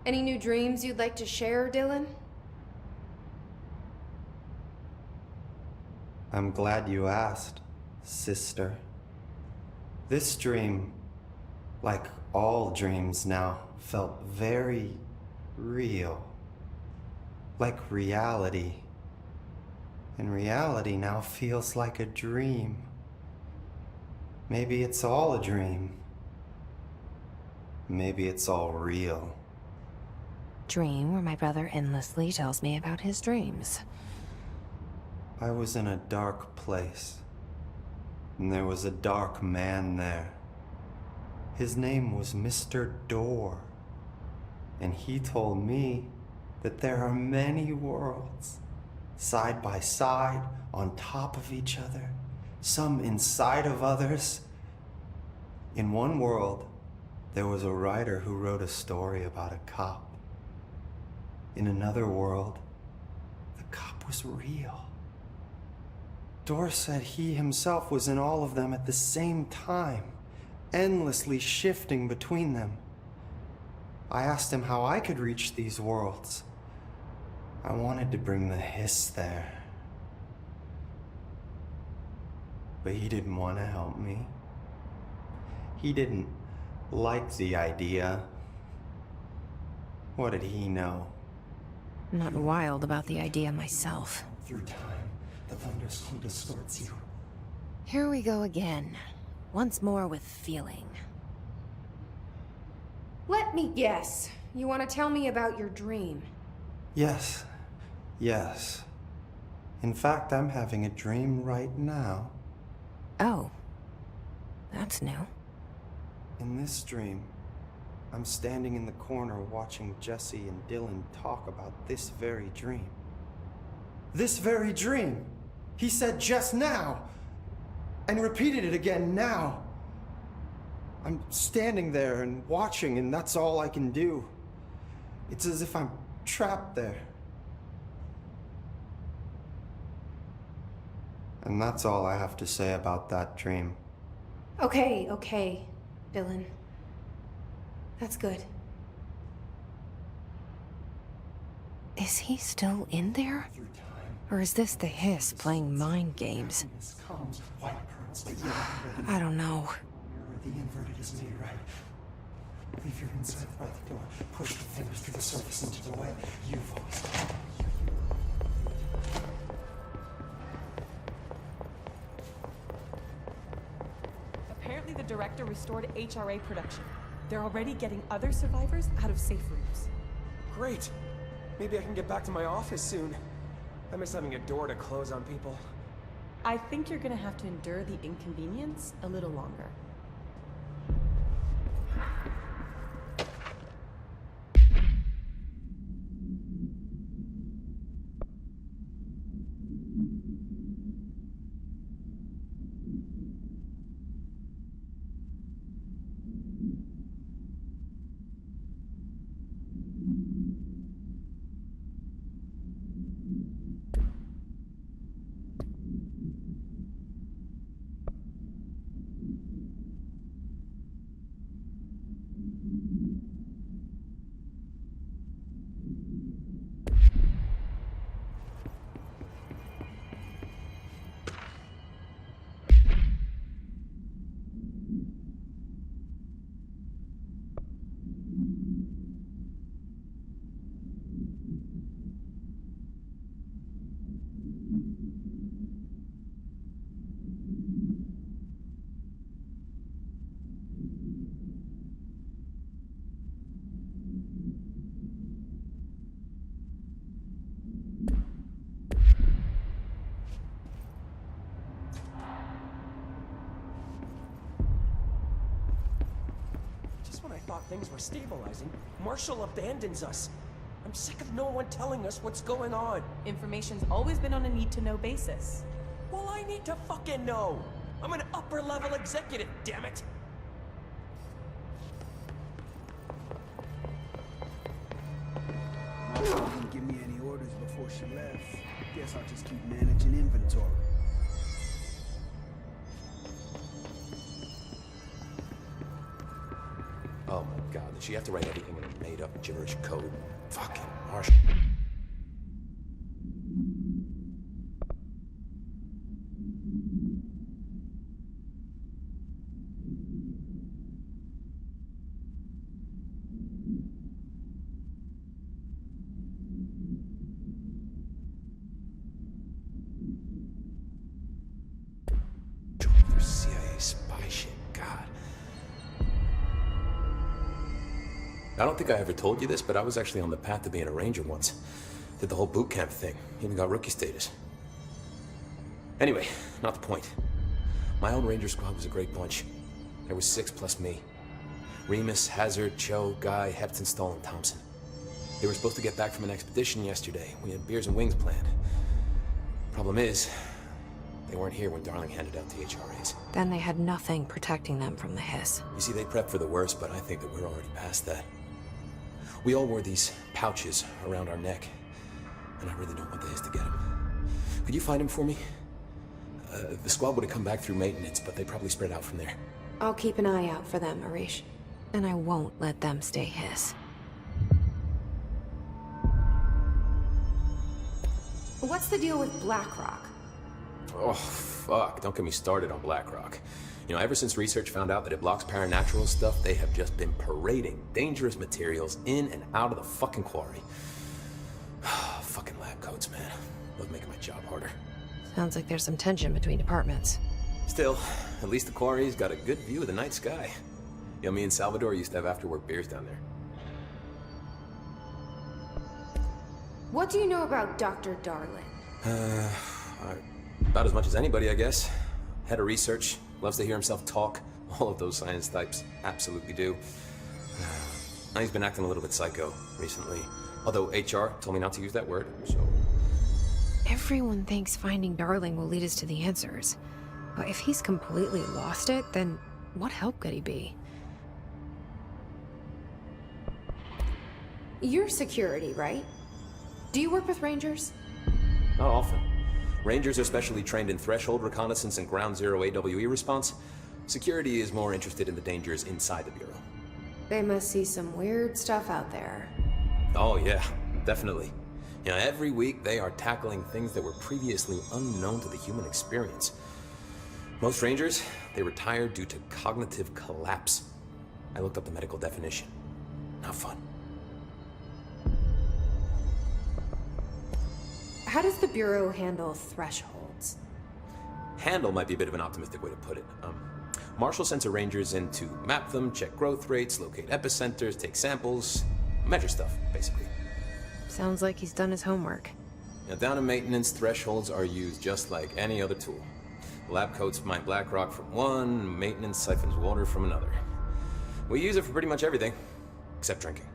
Any new dreams you'd like to share, Dylan? I'm glad you asked, sister. This dream, like all dreams now, felt very real. Like reality. And reality now feels like a dream. Maybe it's all a dream. Maybe it's all real. Dream where my brother endlessly tells me about his dreams. I was in a dark place, and there was a dark man there. His name was Mr. Door, and he told me that there are many worlds, side by side, on top of each other, some inside of others. In one world, there was a writer who wrote a story about a cop. In another world, the cop was real. Door said he himself was in all of them at the same time, endlessly shifting between them. I asked him how I could reach these worlds. I wanted to bring the hiss there. But he didn't want to help me. He didn't like the idea. What did he know? I'm not wild about the idea myself. Through time, the thunderstorm distorts you. Here we go again. Once more with feeling. Let me guess. You want to tell me about your dream? Yes. Yes. In fact, I'm having a dream right now. Oh. That's new. In this dream, I'm standing in the corner watching Jesse and Dylan talk about this very dream. This very dream! He said just now! And repeated it again now! I'm standing there and watching, and that's all I can do. It's as if I'm trapped there. And that's all I have to say about that dream. Okay, Dylan. That's good. Is he still in there? Or is this the hiss playing mind games? I don't know. The inverted is made right. Leave your inside by the door. Push the fingers through the surface into the way you've always done. Apparently the director restored HRA production. They're already getting other survivors out of safe rooms. Great. Maybe I can get back to my office soon. I miss having a door to close on people. I think you're gonna have to endure the inconvenience a little longer. Thought things were stabilizing, Marshall abandons us. I'm sick of no one telling us what's going on. Information's always been on a need-to-know basis. Well, I need to fucking know. I'm an upper-level executive, damn it. Marshall didn't give me any orders before she left. Guess I'll just keep managing inventory. Oh my god, did she have to write everything in a made-up gibberish code? Fucking Marshall. CIA spy shit, god. I don't think I ever told you this, but I was actually on the path to being a ranger once. Did the whole boot camp thing. Even got rookie status. Anyway, not the point. My own ranger squad was a great bunch. There was 6 plus me. Remus, Hazard, Cho, Guy, Hepton, Stoll, and Thompson. They were supposed to get back from an expedition yesterday. We had beers and wings planned. Problem is, they weren't here when Darling handed out the HRAs. Then they had nothing protecting them from the hiss. You see, they prepped for the worst, but I think that we're already past that. We all wore these pouches around our neck, and I really don't want the hiss to get him. Could you find him for me? The squad would have come back through maintenance, but they probably spread out from there. I'll keep an eye out for them, Arish. And I won't let them stay hiss. What's the deal with blackrock? Oh, fuck. Don't get me started on blackrock. You know, ever since research found out that it blocks paranatural stuff, they have just been parading dangerous materials in and out of the fucking quarry. Fucking lab coats, man. Love making my job harder. Sounds like there's some tension between departments. Still, at least the quarry's got a good view of the night sky. You know, me and Salvador used to have after-work beers down there. What do you know about Dr. Darling? About as much as anybody, I guess. Head of research, loves to hear himself talk. All of those science types absolutely do. He's been acting a little bit psycho recently. Although HR told me not to use that word, so... Everyone thinks finding Darling will lead us to the answers. But if he's completely lost it, then what help could he be? You're security, right? Do you work with Rangers? Not often. Rangers are specially trained in threshold reconnaissance and ground zero AWE response. Security is more interested in the dangers inside the Bureau. They must see some weird stuff out there. Oh yeah, definitely. You know, every week they are tackling things that were previously unknown to the human experience. Most rangers, they retire due to cognitive collapse. I looked up the medical definition. Not fun. How does the Bureau handle thresholds? Handle might be a bit of an optimistic way to put it. Marshall sends her rangers in to map them, check growth rates, locate epicenters, take samples, measure stuff, basically. Sounds like he's done his homework. Now, down in maintenance, thresholds are used just like any other tool. Lab coats mine blackrock from one, maintenance siphons water from another. We use it for pretty much everything, except drinking.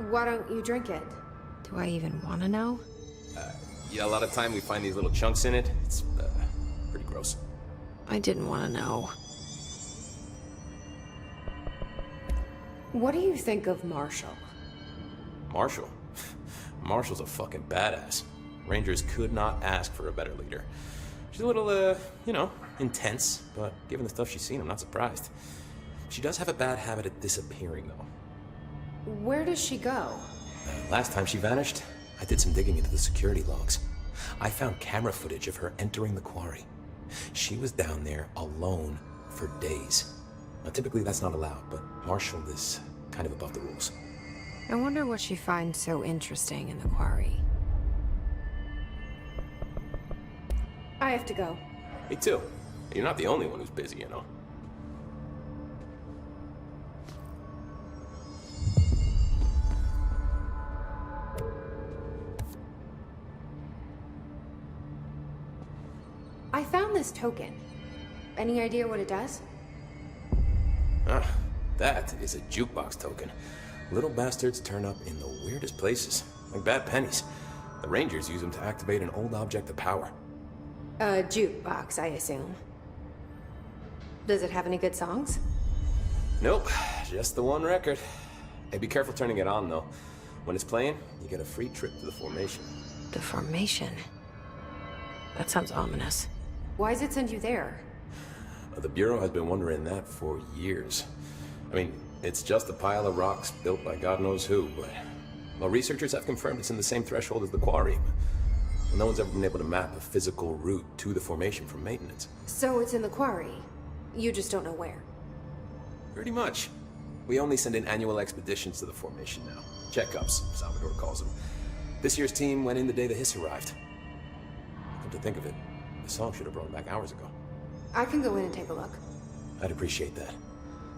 Why don't you drink it? Do I even want to know? Yeah, a lot of time we find these little chunks in it. It's pretty gross. I didn't want to know. What do you think of Marshall? Marshall? Marshall's a fucking badass. Rangers could not ask for a better leader. She's a little, intense, but given the stuff she's seen, I'm not surprised. She does have a bad habit of disappearing, though. Where does she go? Last time she vanished, I did some digging into the security logs. I found camera footage of her entering the quarry. She was down there alone for days. Now, typically that's not allowed, but Marshall is kind of above the rules. I wonder what she finds so interesting in the quarry. I have to go. Me too. You're not the only one who's busy, you know. I found this token. Any idea what it does? Ah, that is a jukebox token. Little bastards turn up in the weirdest places, like bad pennies. The Rangers use them to activate an old object of power. A jukebox, I assume. Does it have any good songs? Nope, just the one record. Hey, be careful turning it on, though. When it's playing, you get a free trip to the formation. The formation? That sounds ominous. Why does it send you there? The Bureau has been wondering that for years. I mean, it's just a pile of rocks built by God knows who, but... Well, researchers have confirmed it's in the same threshold as the quarry. Well, no one's ever been able to map a physical route to the formation from maintenance. So it's in the quarry. You just don't know where. Pretty much. We only send in annual expeditions to the formation now. Checkups, Salvador calls them. This year's team went in the day the hiss arrived. Come to think of it, the song should have brought it back hours ago. I can go in and take a look. I'd appreciate that.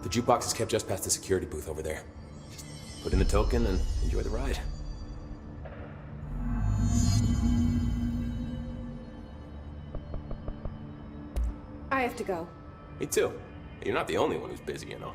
The jukebox is kept just past the security booth over there. Just put in the token and enjoy the ride. I have to go. Me too. You're not the only one who's busy, you know.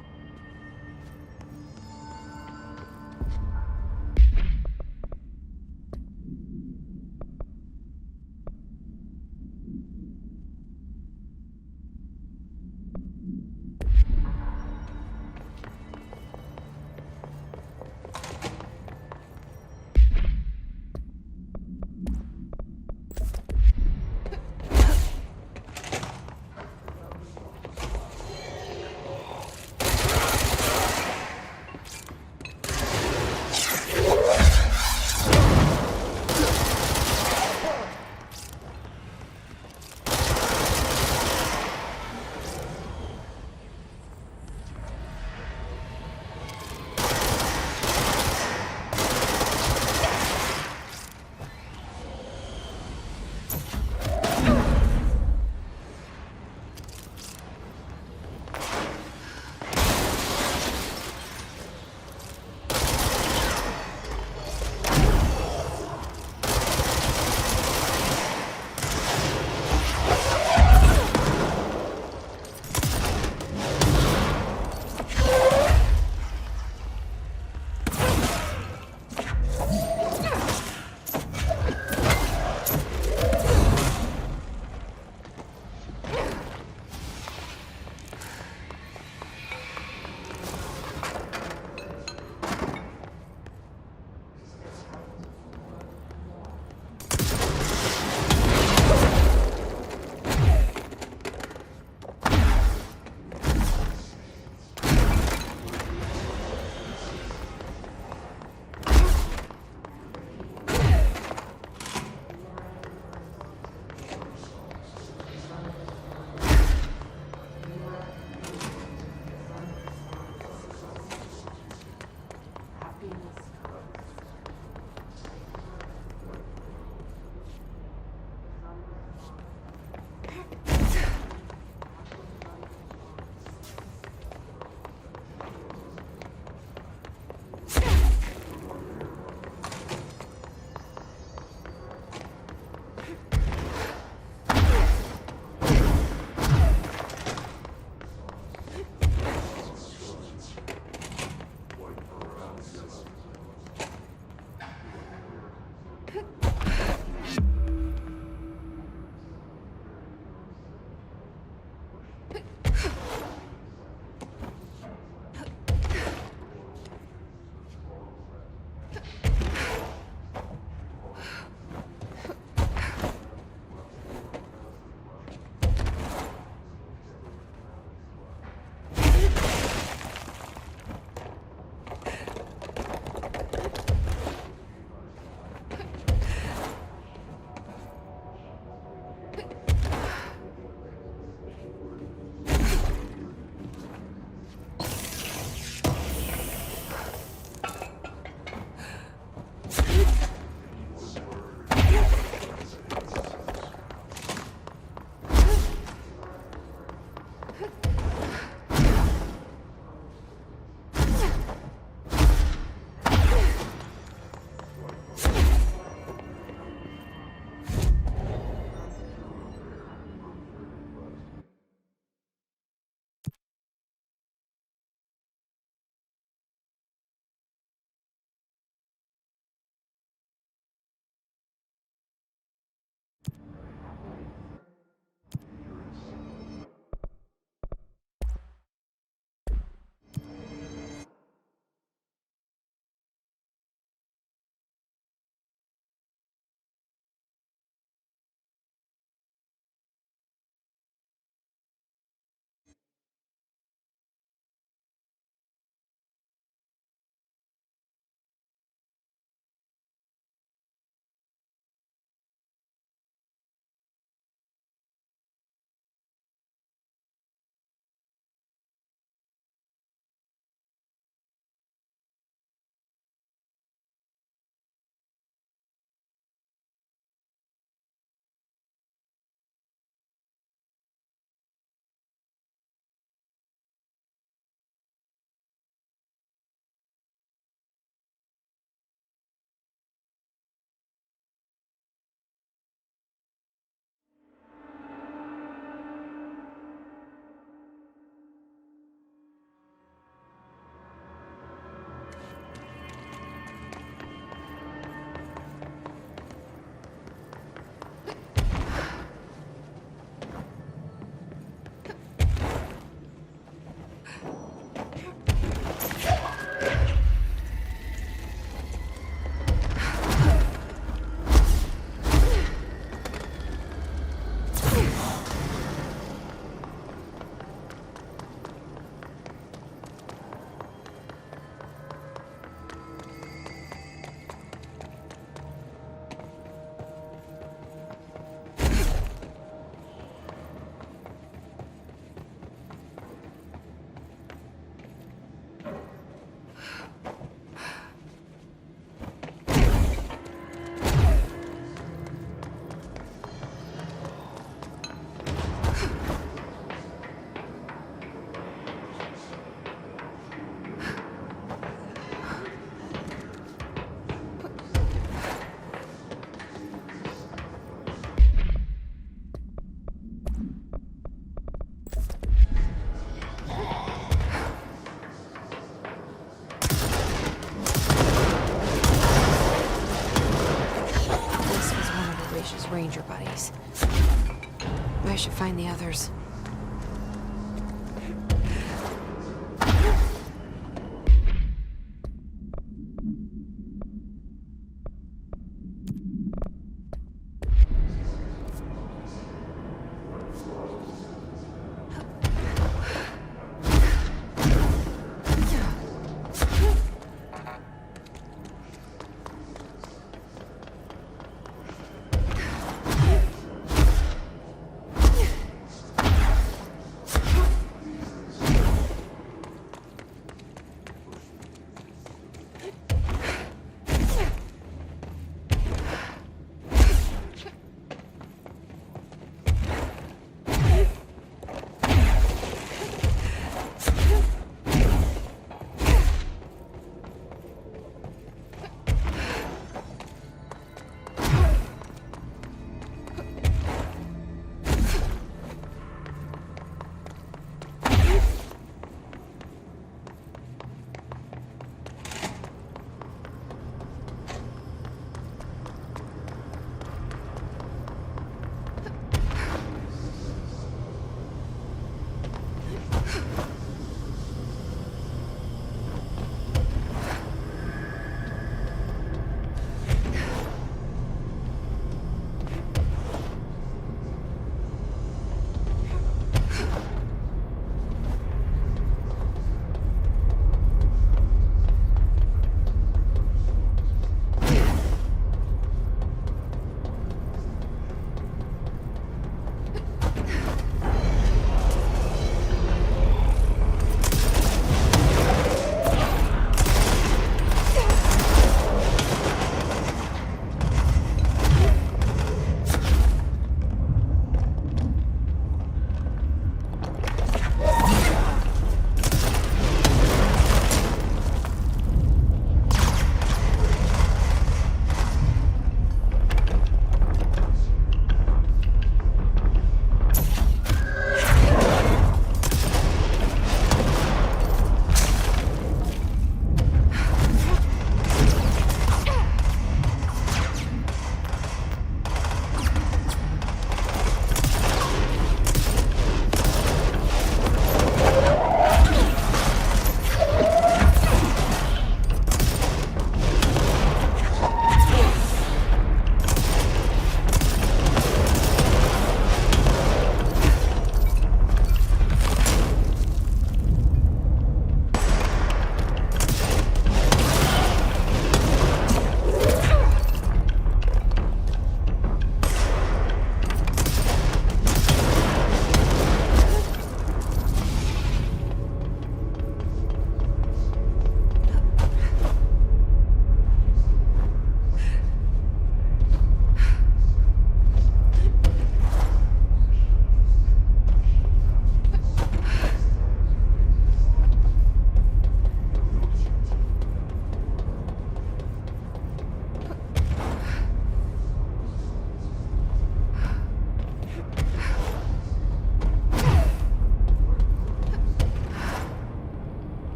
should find the others.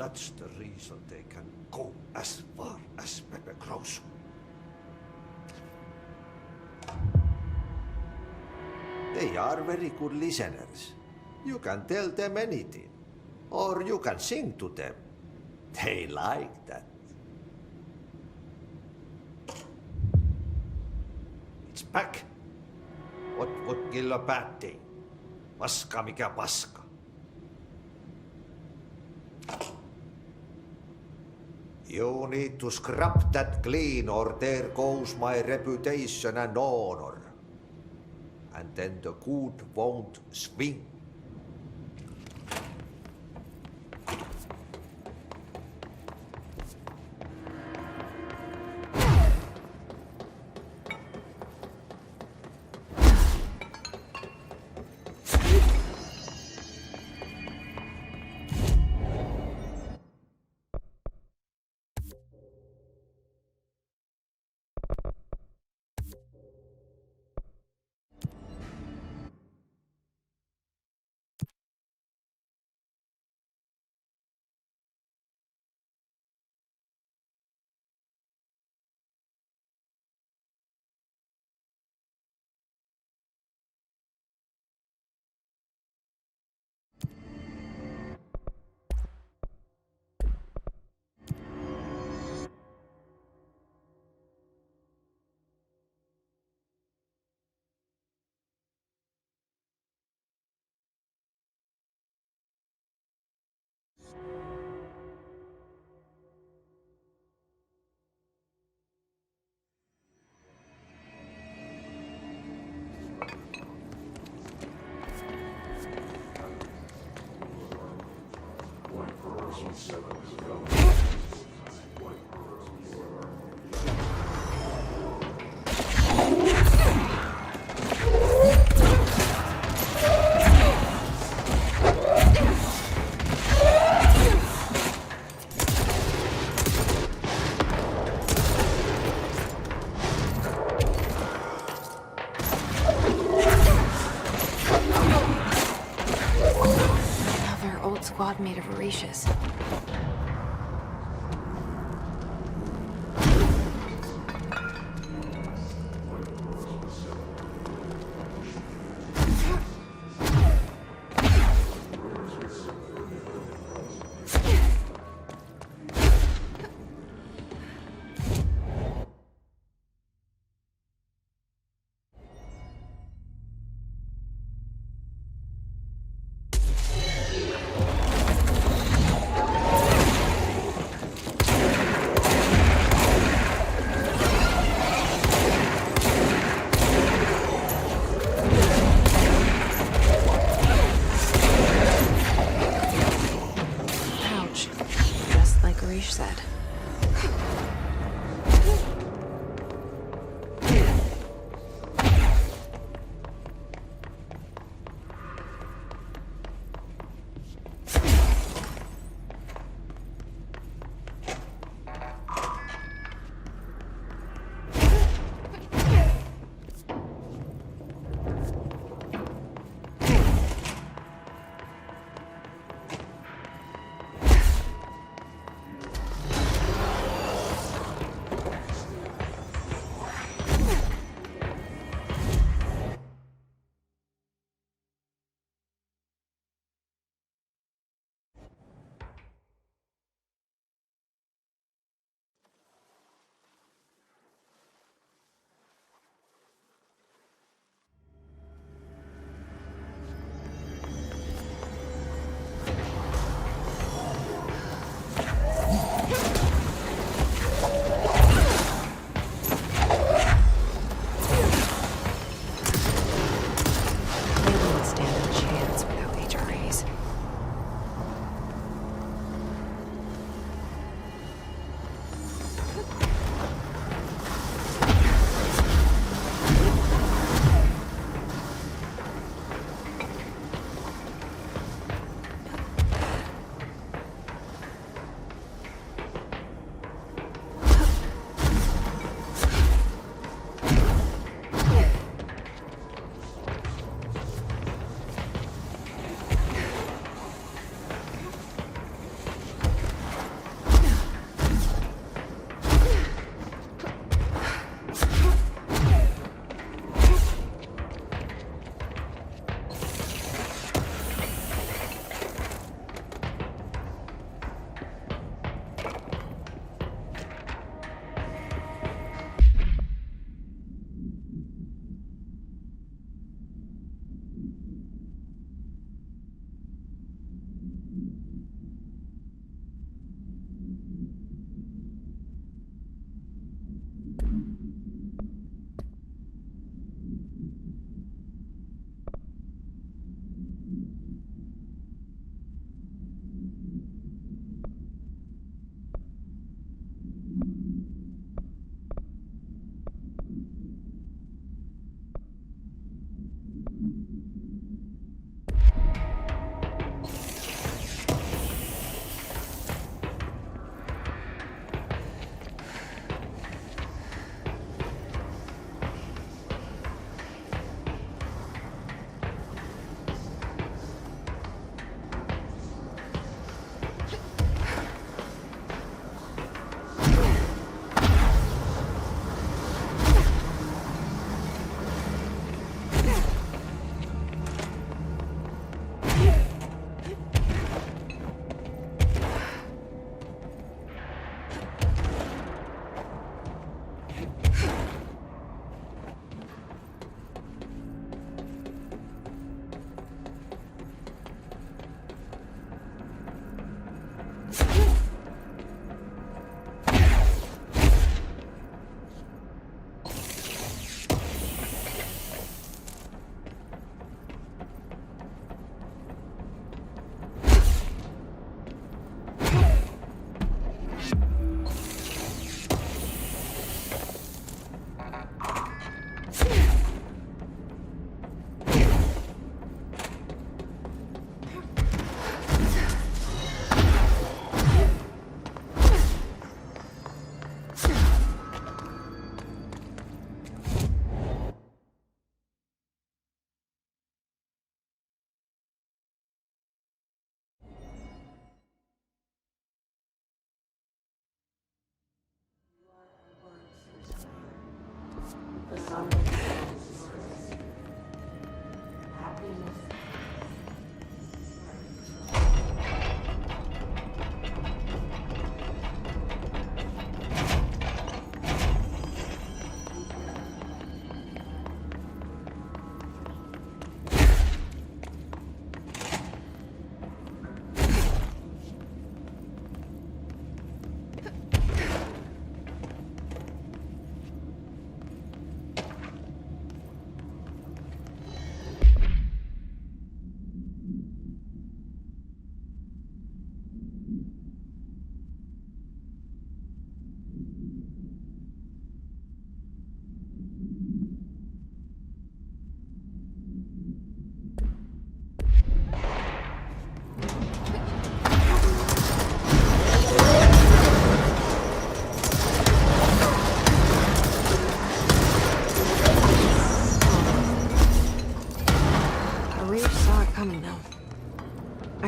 That's the reason they can go as far as Pepe Grosso. They are very good listeners. You can tell them anything. Or you can sing to them. They like that. It's back. What would kill a bad day? Paska mikä paska. You need to scrap that clean or there goes my reputation and honor. And then the good won't swing. squad mate of Arish's.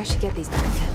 I should get these back.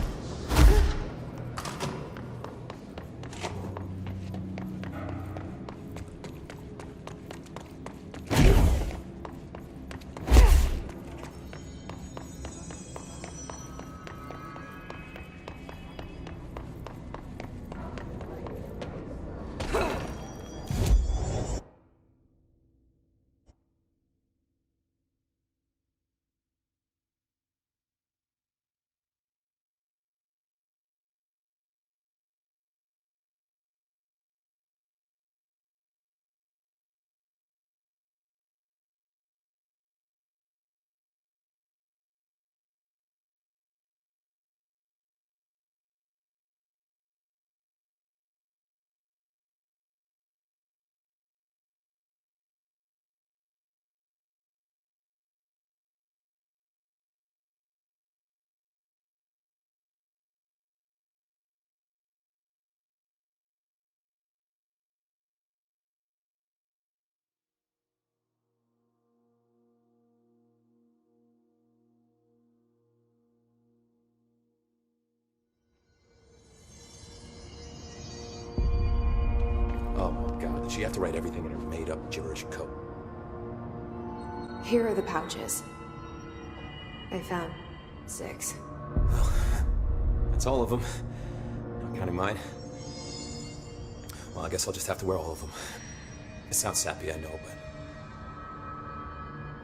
Oh my god, did she have to write everything in her made-up gibberish code? Here are the pouches. I found 6. That's all of them. Not counting mine. Well, I guess I'll just have to wear all of them. It sounds sappy, I know, but...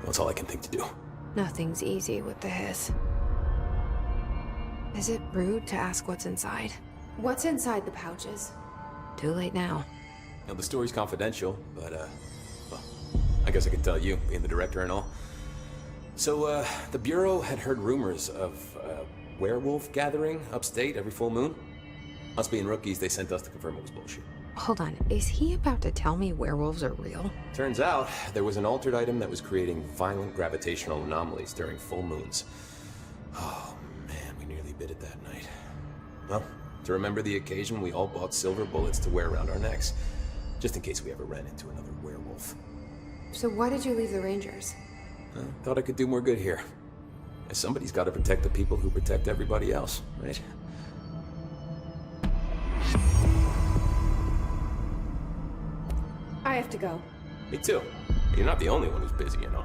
well, it's all I can think to do. Nothing's easy with the hiss. Is it rude to ask what's inside? What's inside the pouches? Too late now. You know, the story's confidential, but, well, I guess I could tell you, being the director and all. So, the Bureau had heard rumors of a werewolf gathering upstate every full moon. Us being rookies, they sent us to confirm it was bullshit. Hold on, is he about to tell me werewolves are real? Turns out, there was an altered item that was creating violent gravitational anomalies during full moons. Oh, man, we nearly bit it that night. Well, to remember the occasion, we all bought silver bullets to wear around our necks, just in case we ever ran into another werewolf. So why did you leave the Rangers? I thought I could do more good here. Somebody's got to protect the people who protect everybody else, right? I have to go. Me too. You're not the only one who's busy, you know.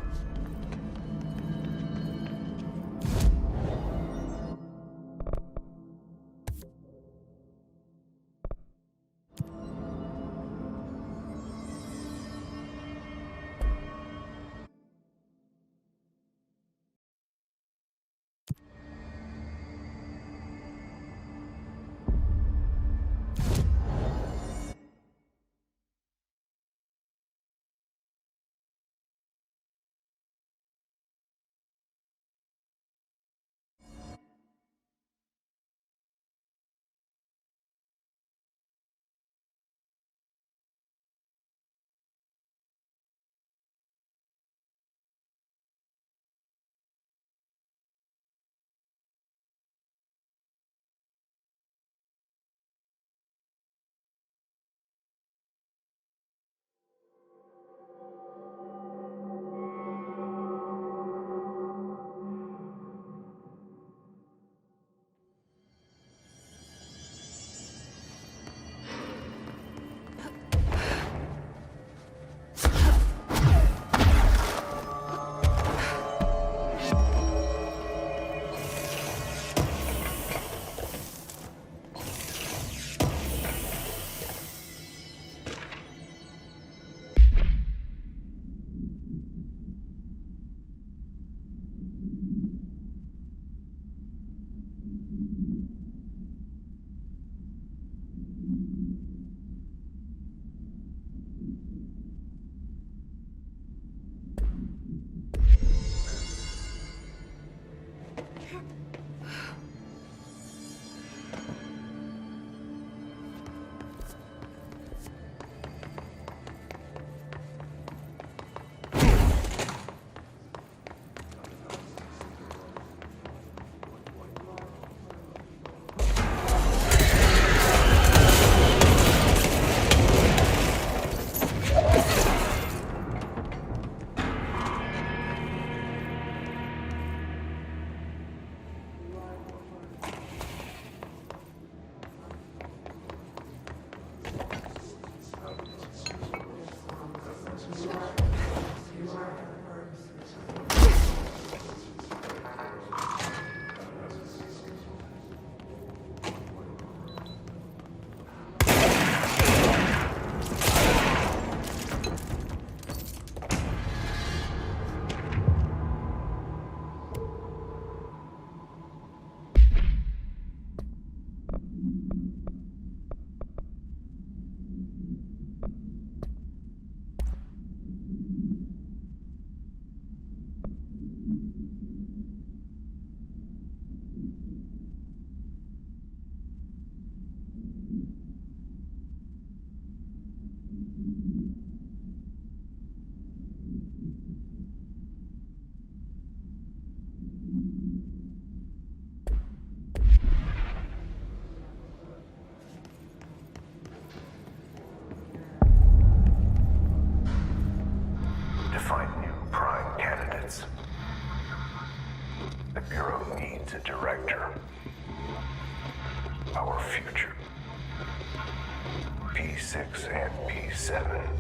needs a director. Our future. P6 and P7.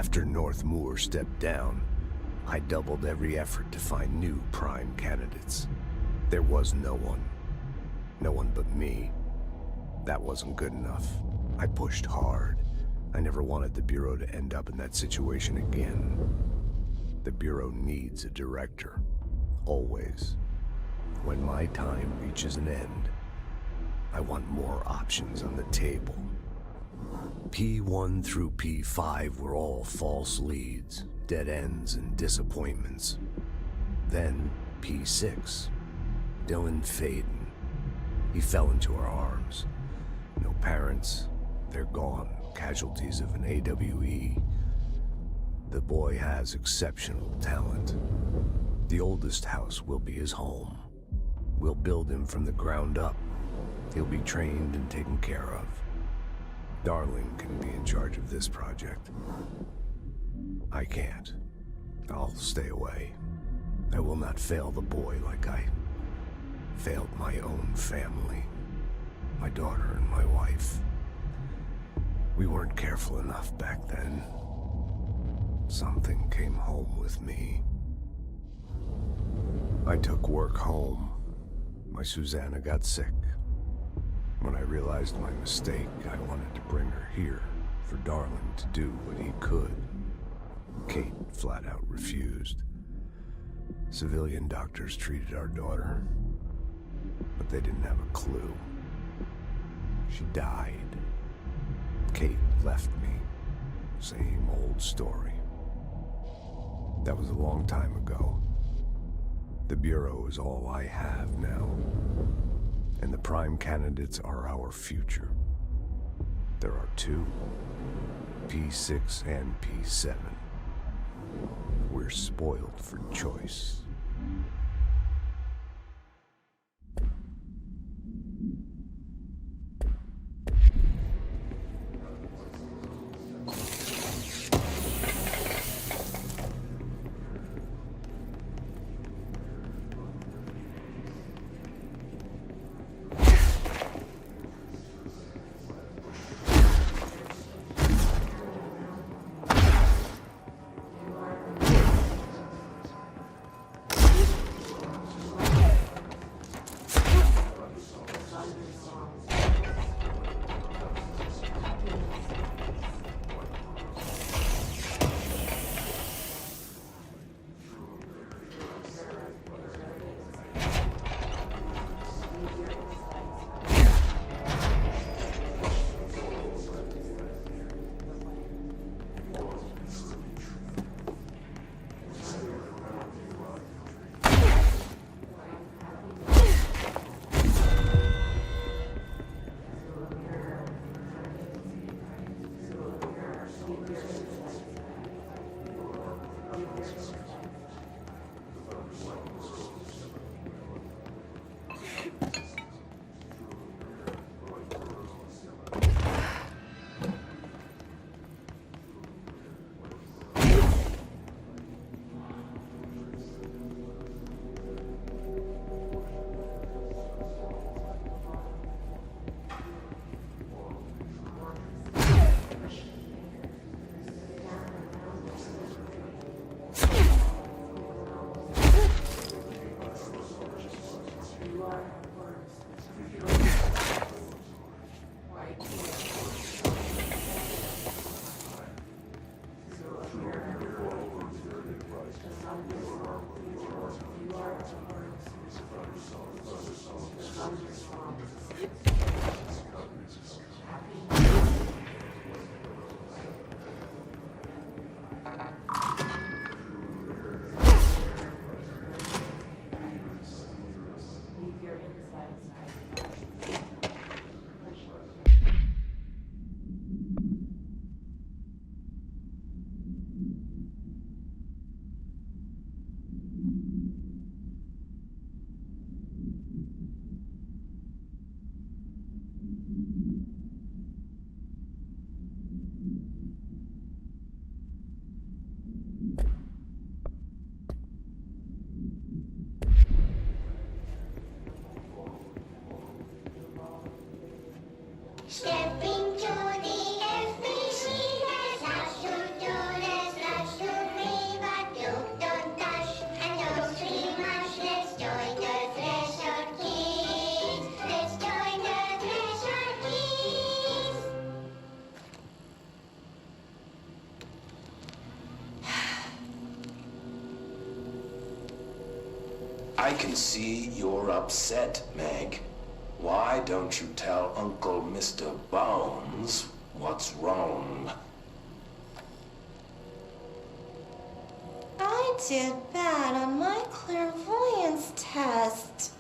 After North Moore stepped down, I doubled every effort to find new prime candidates. There was no one. No one but me. That wasn't good enough. I pushed hard. I never wanted the Bureau to end up in that situation again. The Bureau needs a director. Always. When my time reaches an end, I want more options on the table. P1 through P5 were all false leads, dead ends, and disappointments. Then P6, Dylan Faden. He fell into our arms. No parents, they're gone, casualties of an AWE. The boy has exceptional talent. The oldest house will be his home. We'll build him from the ground up. He'll be trained and taken care of. Darling can be in charge of this project. I can't. I'll stay away. I will not fail the boy like I failed my own family. My daughter and my wife. We weren't careful enough back then. Something came home with me. I took work home. My Susanna got sick. When I realized my mistake, I wanted to bring her here for Darling to do what he could. Kate flat out refused. Civilian doctors treated our daughter, but they didn't have a clue. She died. Kate left me. Same old story. That was a long time ago. The Bureau is all I have now. And the prime candidates are our future. There are two, P6 and P7. We're spoiled for choice. I can see you're upset, Meg. Why don't you tell Uncle Mr. Bones what's wrong? I did bad on my clairvoyance test.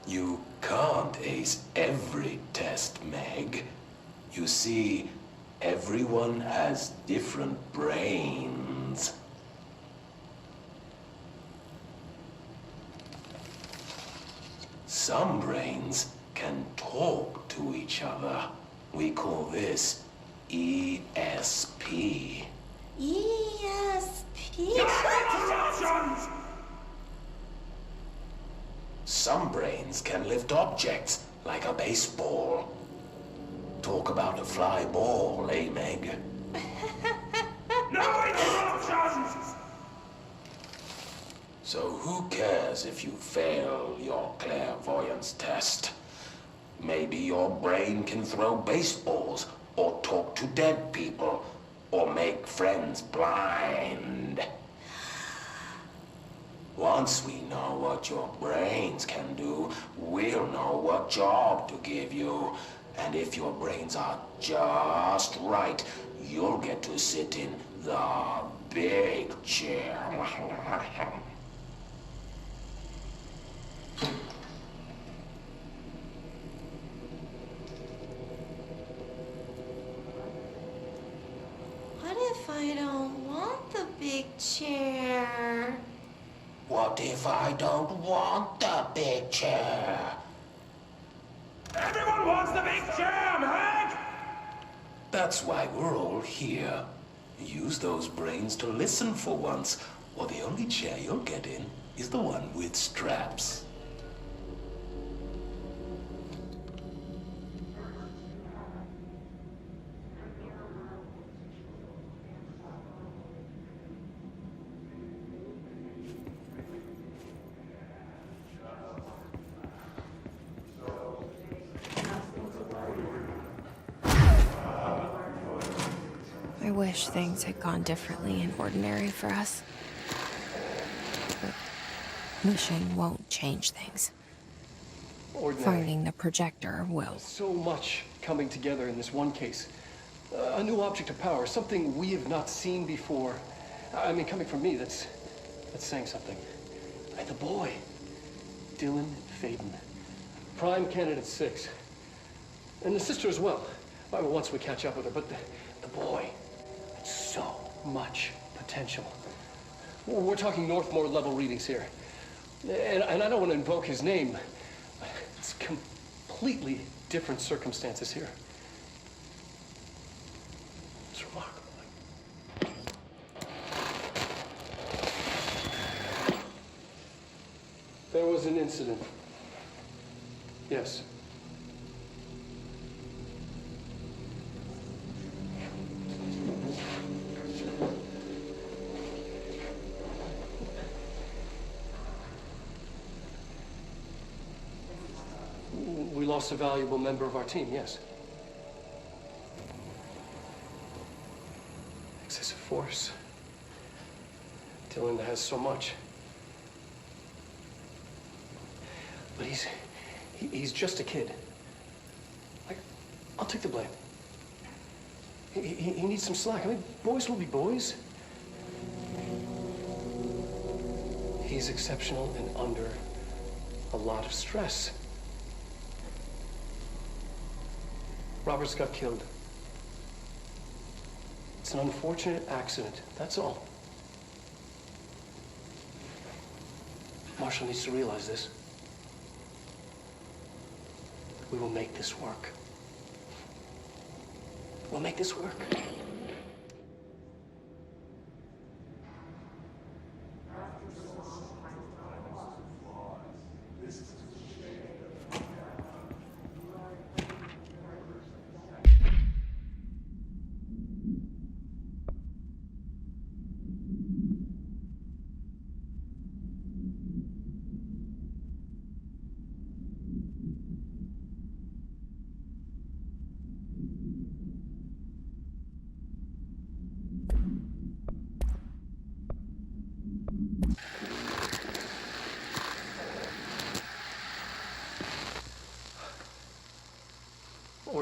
You can't ace every test, Meg. You see, everyone has different brains. Some brains can talk to each other. We call this ESP. ESP? Some brains can lift objects, like a baseball. Talk about a fly ball, eh, Meg? No interruptions! So who cares if you fail your clairvoyance test? Maybe your brain can throw baseballs, or talk to dead people, or make friends blind. Once we know what your brains can do, we'll know what job to give you. And if your brains are just right, you'll get to sit in the big chair. What if I don't want the big chair? What if I don't want the big chair? Everyone wants the big chair, Meg! That's why we're all here. Use those brains to listen for once, or the only chair you'll get in is the one with straps. I wish things had gone differently in Ordinary for us. But wishing won't change things. Ordinary. Finding the projector will. So much coming together in this one case. A new object of power, something we have not seen before. I mean, coming from me, that's saying something. And the boy, Dylan Faden. Prime candidate 6. And the sister as well. Well, once we catch up with her, but the boy. So much potential. We're talking Northmore level readings here. And I don't want to invoke his name. It's completely different circumstances here. It's remarkable. There was an incident. Yes. We lost a valuable member of our team, yes. Excessive force. Dylan has so much. But he's just a kid. I'll take the blame. He needs some slack. I mean, boys will be boys. He's exceptional and under a lot of stress. Roberts got killed. It's an unfortunate accident, that's all. Marshall needs to realize this. We will make this work. We'll make this work.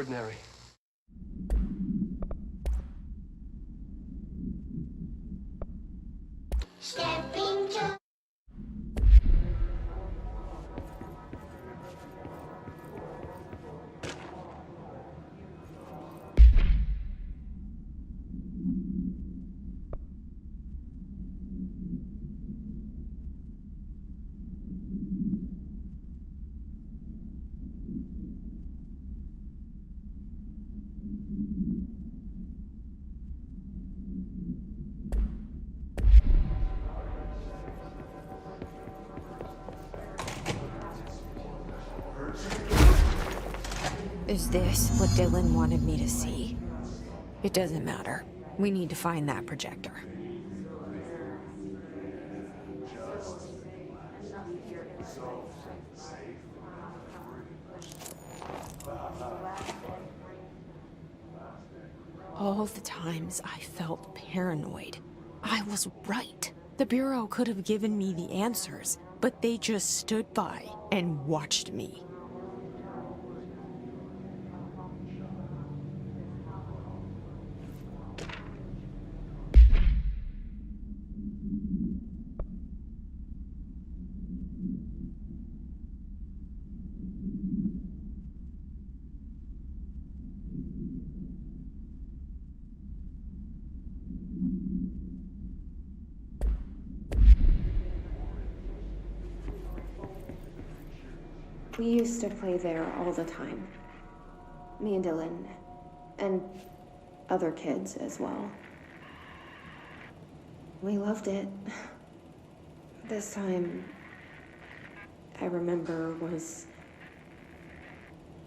ordinary. Stepping to Is this what Dylan wanted me to see? It doesn't matter. We need to find that projector. All the times I felt paranoid, I was right. The Bureau could have given me the answers, but they just stood by and watched me. We used to play there all the time. Me and Dylan, and other kids as well. We loved it. This time, I remember, was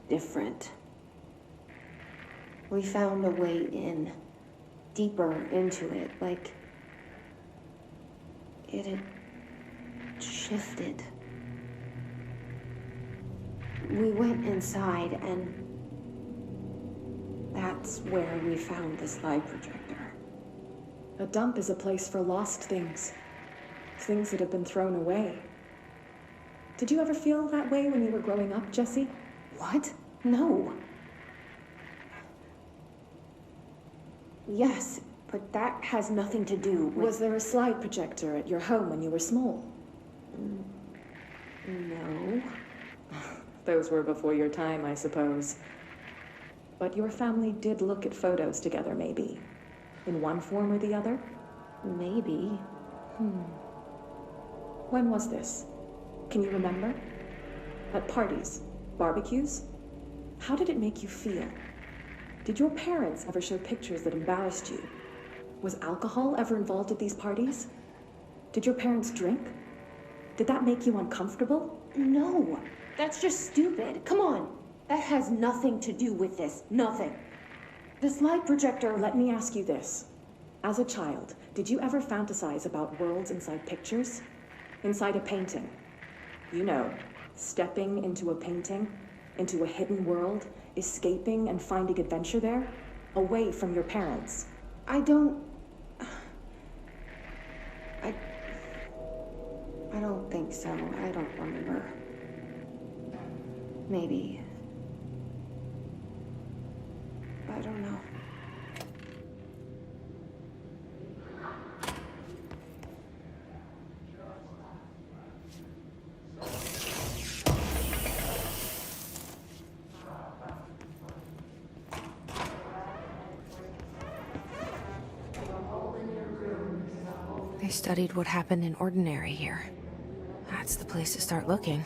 different. We found a way in, deeper into it, like it had shifted. We went inside, and that's where we found the slide projector. A dump is a place for lost things. Things that have been thrown away. Did you ever feel that way when you were growing up, Jesse? What? No. Yes, but that has nothing to do with... Was there a slide projector at your home when you were small? No. Those were before your time, I suppose. But your family did look at photos together, maybe? In one form or the other? Maybe. When was this? Can you remember? At parties? Barbecues? How did it make you feel? Did your parents ever show pictures that embarrassed you? Was alcohol ever involved at these parties? Did your parents drink? Did that make you uncomfortable? No. That's just stupid. Come on. That has nothing to do with this. Nothing. The slide projector, let me ask you this. As a child, did you ever fantasize about worlds inside pictures? Inside a painting? You know, stepping into a painting, into a hidden world, escaping and finding adventure there, away from your parents. I don't think so. I don't remember. Maybe. I don't know. They studied what happened in Ordinary here. That's the place to start looking.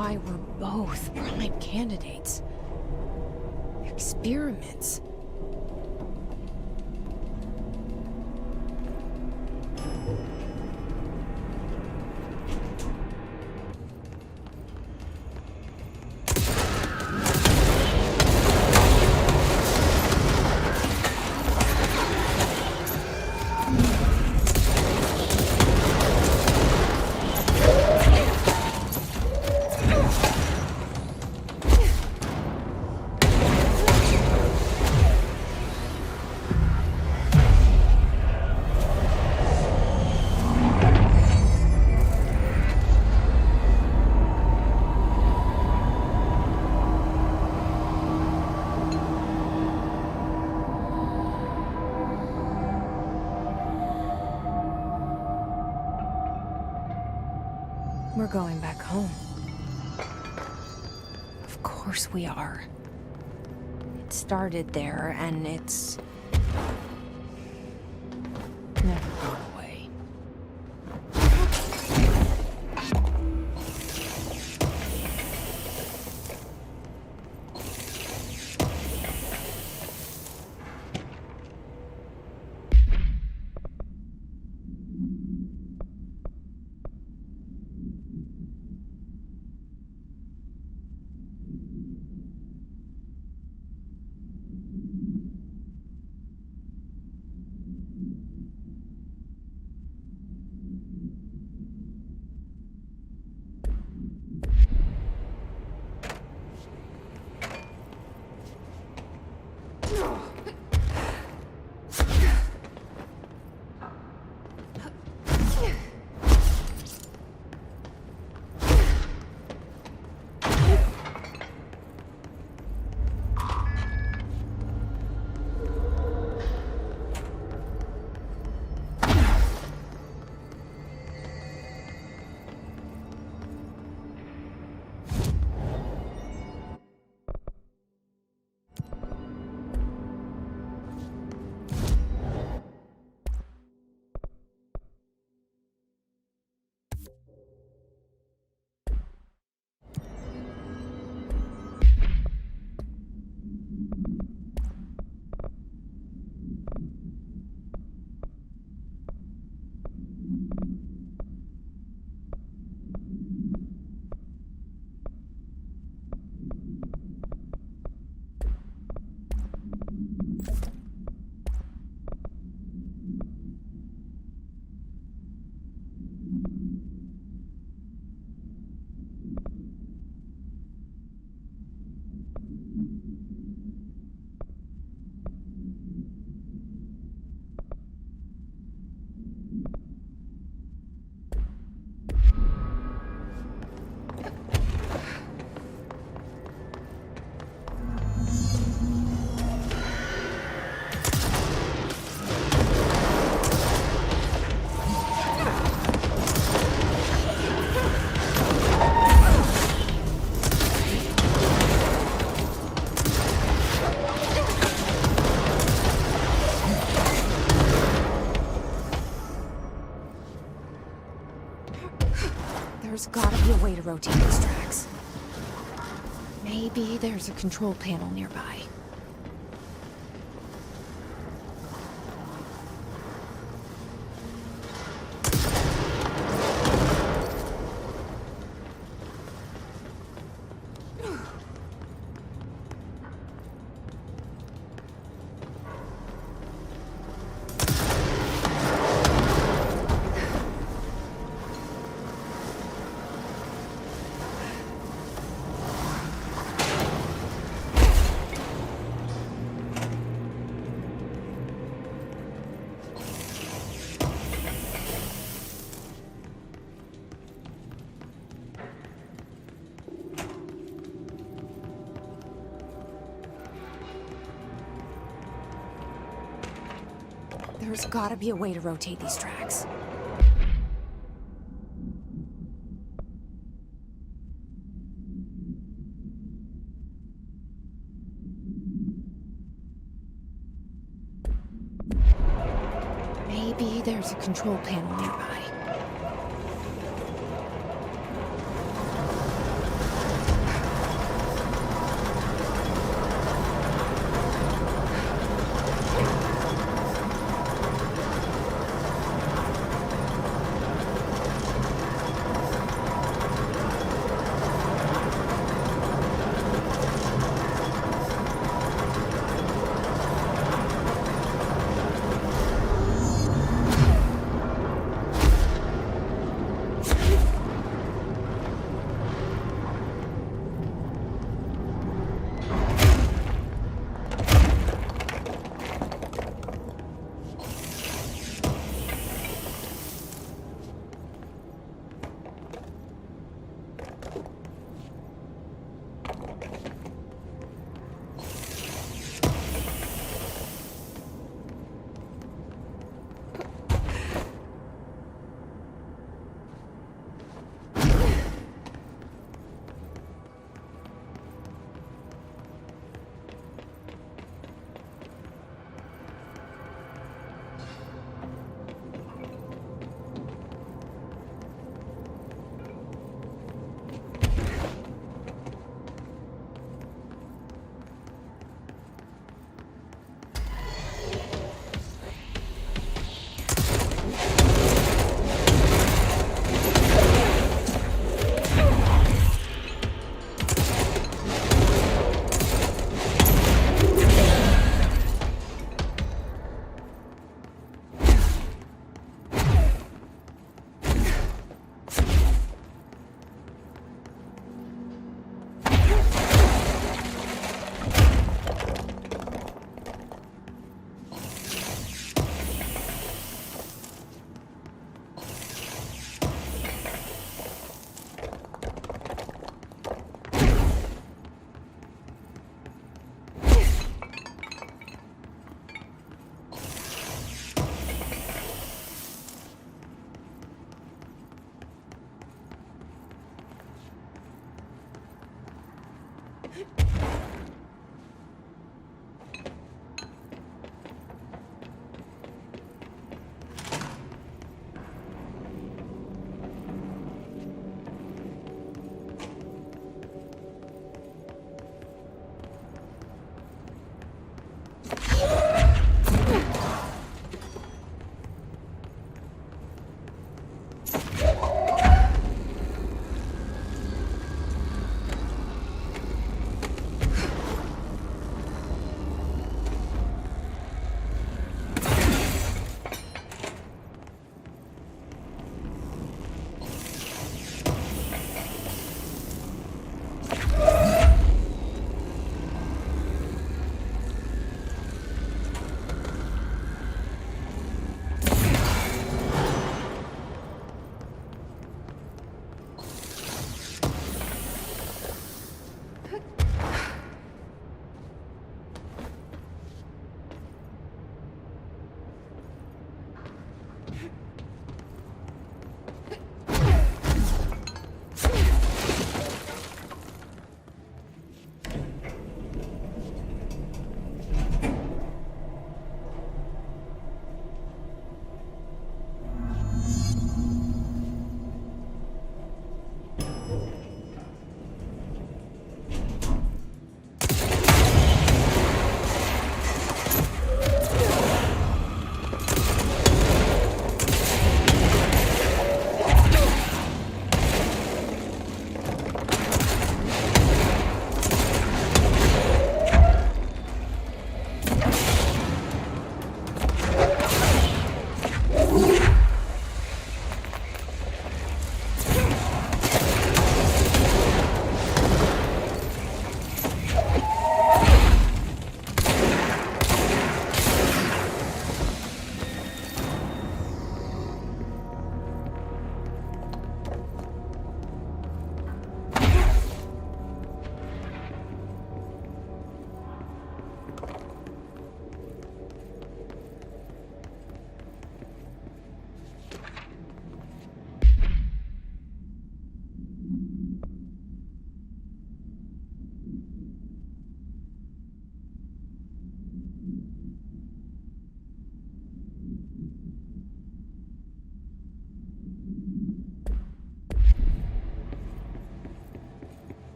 I were both prime candidates. Experiments. We're going back home. Of course we are. It started there, and it's never gone away. There's gotta be a way to rotate these tracks. Maybe there's a control panel nearby. There's gotta be a way to rotate these tracks. Maybe there's a control panel nearby.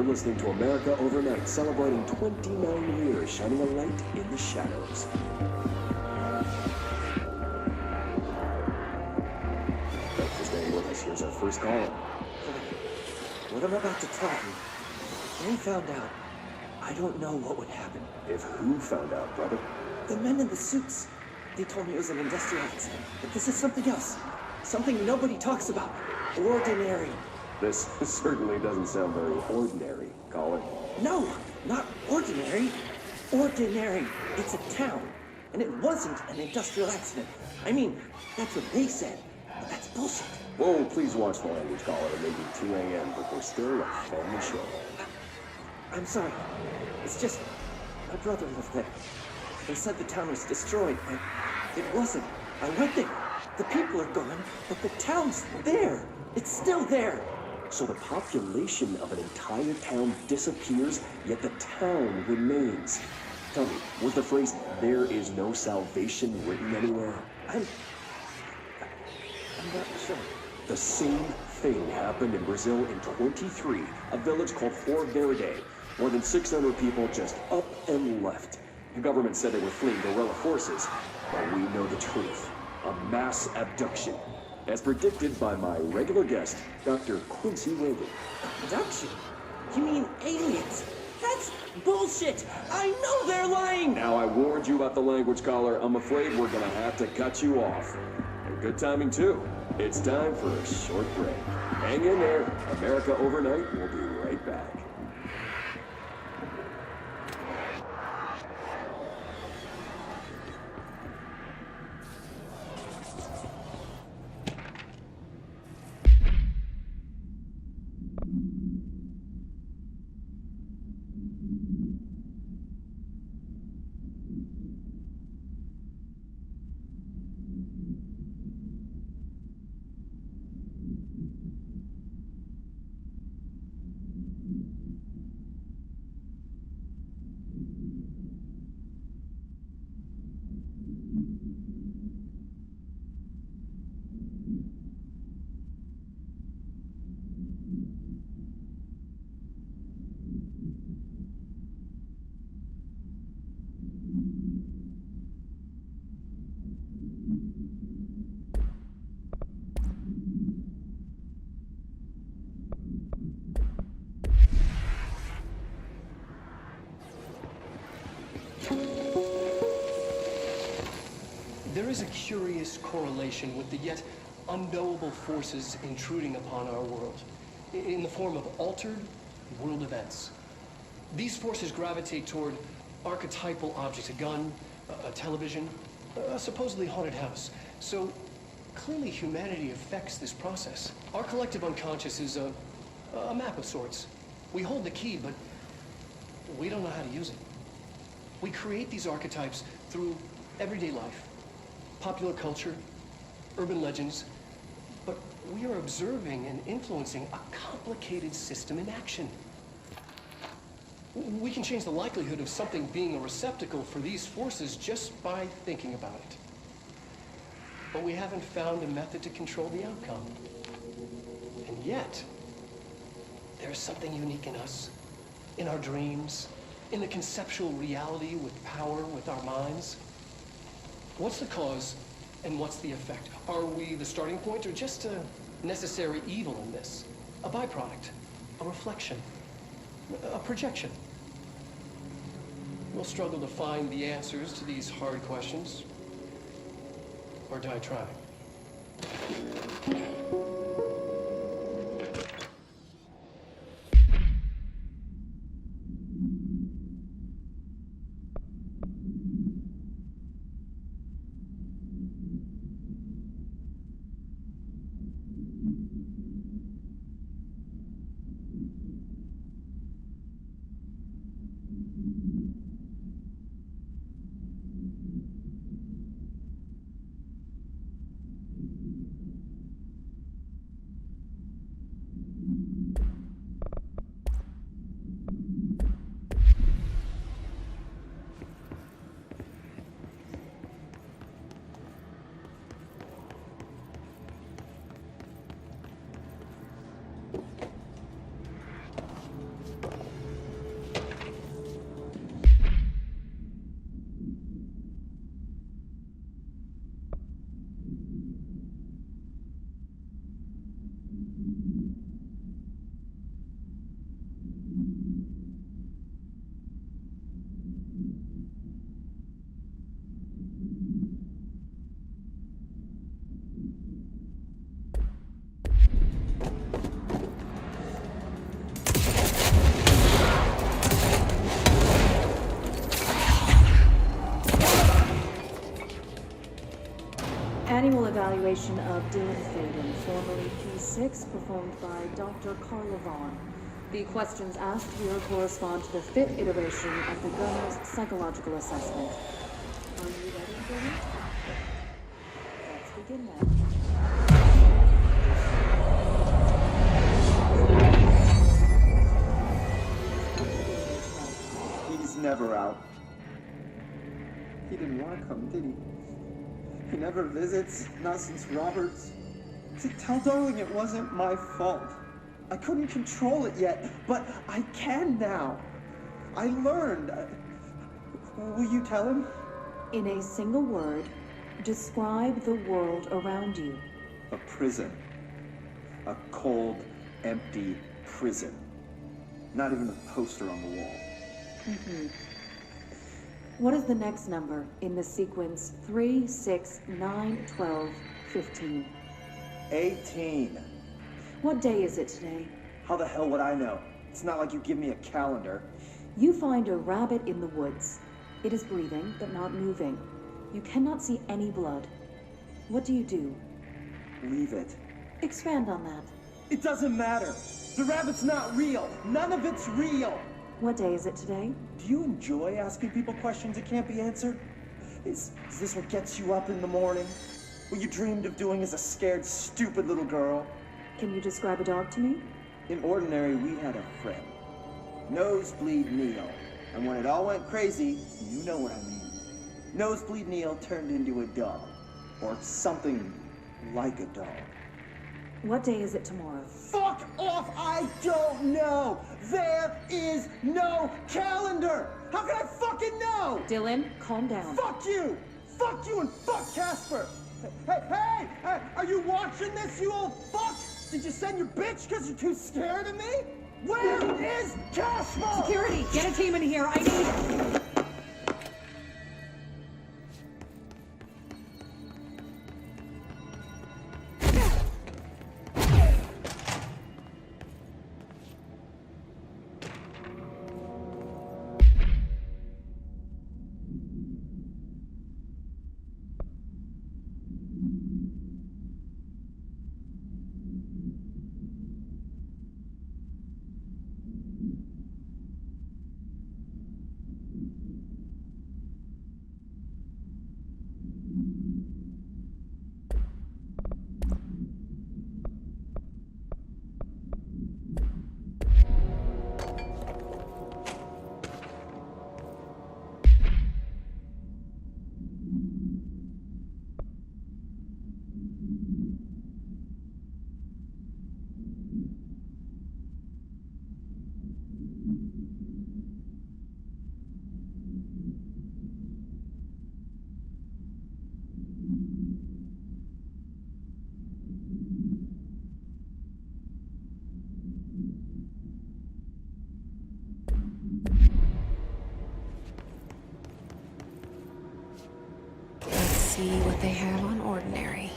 listening to America Overnight, celebrating 29 years, shining a light in the shadows. Thanks for staying with us. Here's our first caller. What I'm about to tell you, if they found out, I don't know what would happen. If who found out, brother? The men in the suits. They told me it was an industrial accident, but this is something else. Something nobody talks about. Ordinary. This certainly doesn't sound very ordinary, caller. No, not ordinary. Ordinary. It's a town. And it wasn't an industrial accident. I mean, that's what they said. But that's bullshit. Whoa, please watch the language, caller. It may be 2 a.m., but we're still a family show. I'm sorry. It's just, my brother lived there. They said the town was destroyed, but it wasn't. I went there. The people are gone, but the town's there. It's still there. So the population of an entire town disappears, yet the town remains. Tell me, was the phrase, "there is no salvation," written anywhere? I'm not sure. The same thing happened in Brazil in 23, a village called Fort Verde. More than 600 people just up and left. The government said they were fleeing guerrilla forces, but we know the truth. A mass abduction. As predicted by my regular guest, Dr. Quincy Reagan. Abduction? You mean aliens? That's bullshit! I know they're lying! Now, I warned you about the language, caller. I'm afraid we're gonna have to cut you off. And good timing, too. It's time for a short break. Hang in there. America Overnight will be right back. There is a curious correlation with the yet unknowable forces intruding upon our world, in the form of altered world events. These forces gravitate toward archetypal objects, a gun, a television, a supposedly haunted house. So clearly humanity affects this process. Our collective unconscious is a map of sorts. We hold the key, but we don't know how to use it. We create these archetypes through everyday life. Popular culture, urban legends, but we are observing and influencing a complicated system in action. We can change the likelihood of something being a receptacle for these forces just by thinking about it. But we haven't found a method to control the outcome. And yet, there's something unique in us, in our dreams, in the conceptual reality with power with our minds. What's the cause and what's the effect? Are we the starting point or just a necessary evil in this? A byproduct, a reflection, a projection? We'll struggle to find the answers to these hard questions, or die trying. Annual evaluation of Dylan Faden, formerly P6, performed by Dr. Carla Vaughn. The questions asked here correspond to the 5th iteration of the gunner's psychological assessment. Are you ready, Dylan? Let's begin then. He's never out. He didn't want to come, did he? He never visits, not since Roberts. See, tell Darling it wasn't my fault. I couldn't control it yet, but I can now. I learned. Will you tell him? In a single word, describe the world around you. A prison. A cold, empty prison. Not even a poster on the wall. Mm-hmm. What is the next number in the sequence 3, 6, 9, 12, 15? 18. What day is it today? How the hell would I know? It's not like you give me a calendar. You find a rabbit in the woods. It is breathing, but not moving. You cannot see any blood. What do you do? Leave it. Expand on that. It doesn't matter. The rabbit's not real. None of it's real. What day is it today? Do you enjoy asking people questions that can't be answered? Is this what gets you up in the morning? What you dreamed of doing as a scared, stupid little girl? Can you describe a dog to me? In Ordinary, we had a friend. Nosebleed Neil. And when it all went crazy, you know what I mean. Nosebleed Neil turned into a dog. Or something like a dog. What day is it tomorrow? Fuck off! I don't know! There is no calendar! How can I fucking know? Dylan, calm down. Fuck you! Fuck you and fuck Casper! Hey! Are you watching this, you old fuck? Did you send your bitch because you're too scared of me? Where is Casper? Security, get a team in here. I need... See what they have on Ordinary.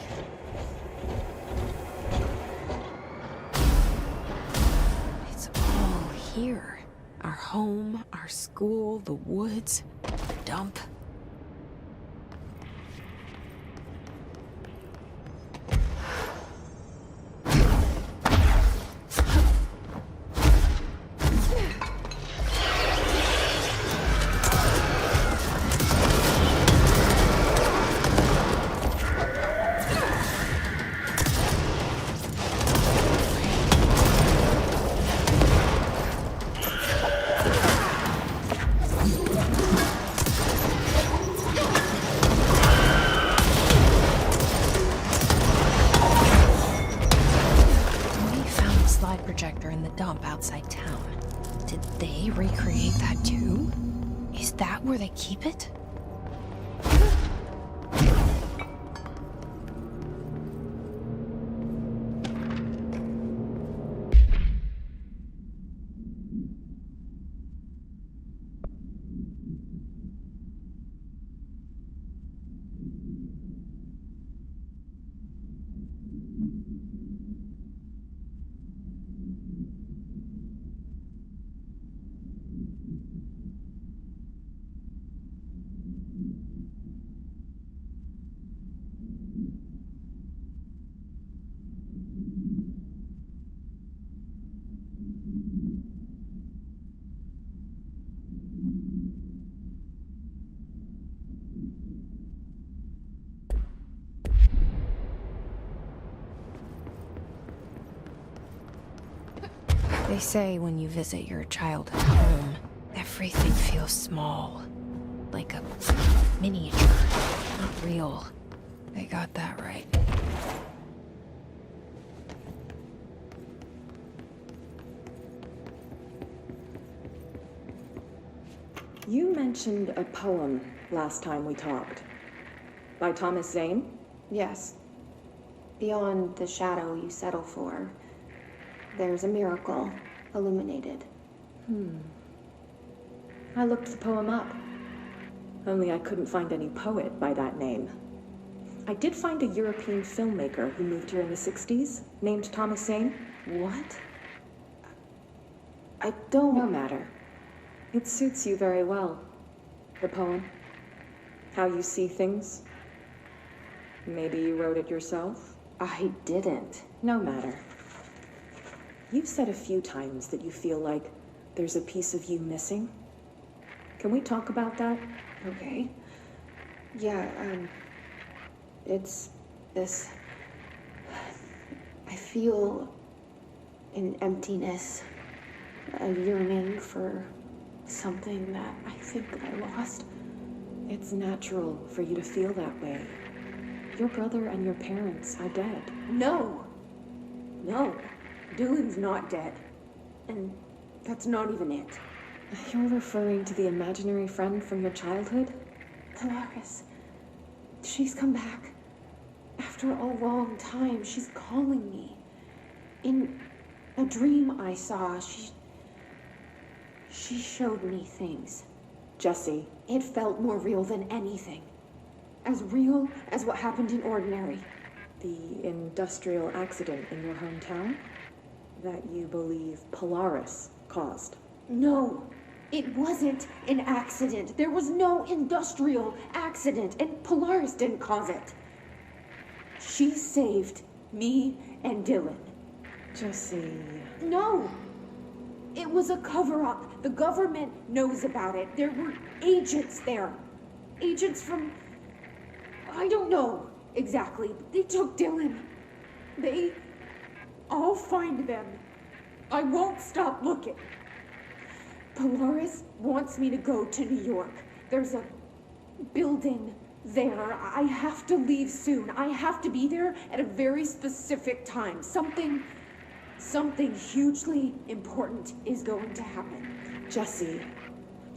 It's all here. Our home, our school, the woods, the dump. Projector in the dump outside town. Did they recreate that too? Is that where they keep it? They say when you visit your childhood home, everything feels small. Like a miniature, not real. They got that right. You mentioned a poem last time we talked. By Thomas Zane? Yes. Beyond the shadow you settle for, there's a miracle illuminated. I looked the poem up. Only I couldn't find any poet by that name. I did find a European filmmaker who moved here in the 60s, named Thomas Zane. What? I don't... No matter. It suits you very well. The poem. How you see things. Maybe you wrote it yourself? I didn't. No matter. You've said a few times that you feel like there's a piece of you missing. Can we talk about that? Okay. Yeah, it's this... I feel an emptiness, a yearning for something that I think I lost. It's natural for you to feel that way. Your brother and your parents are dead. No! No. Dylan's not dead. And that's not even it. You're referring to the imaginary friend from your childhood? Polaris. She's come back. After a long time, she's calling me. In a dream I saw, she showed me things. Jesse. It felt more real than anything. As real as what happened in Ordinary. The industrial accident in your hometown? That you believe Polaris caused? No, it wasn't an accident. There was no industrial accident, and Polaris didn't cause it. She saved me and Dylan. Jesse... No! It was a cover-up. The government knows about it. There were agents there. Agents from... I don't know exactly, but they took Dylan. I'll find them. I won't stop looking. Polaris wants me to go to New York. There's a building there. I have to leave soon. I have to be there at a very specific time. Something hugely important is going to happen. Jesse,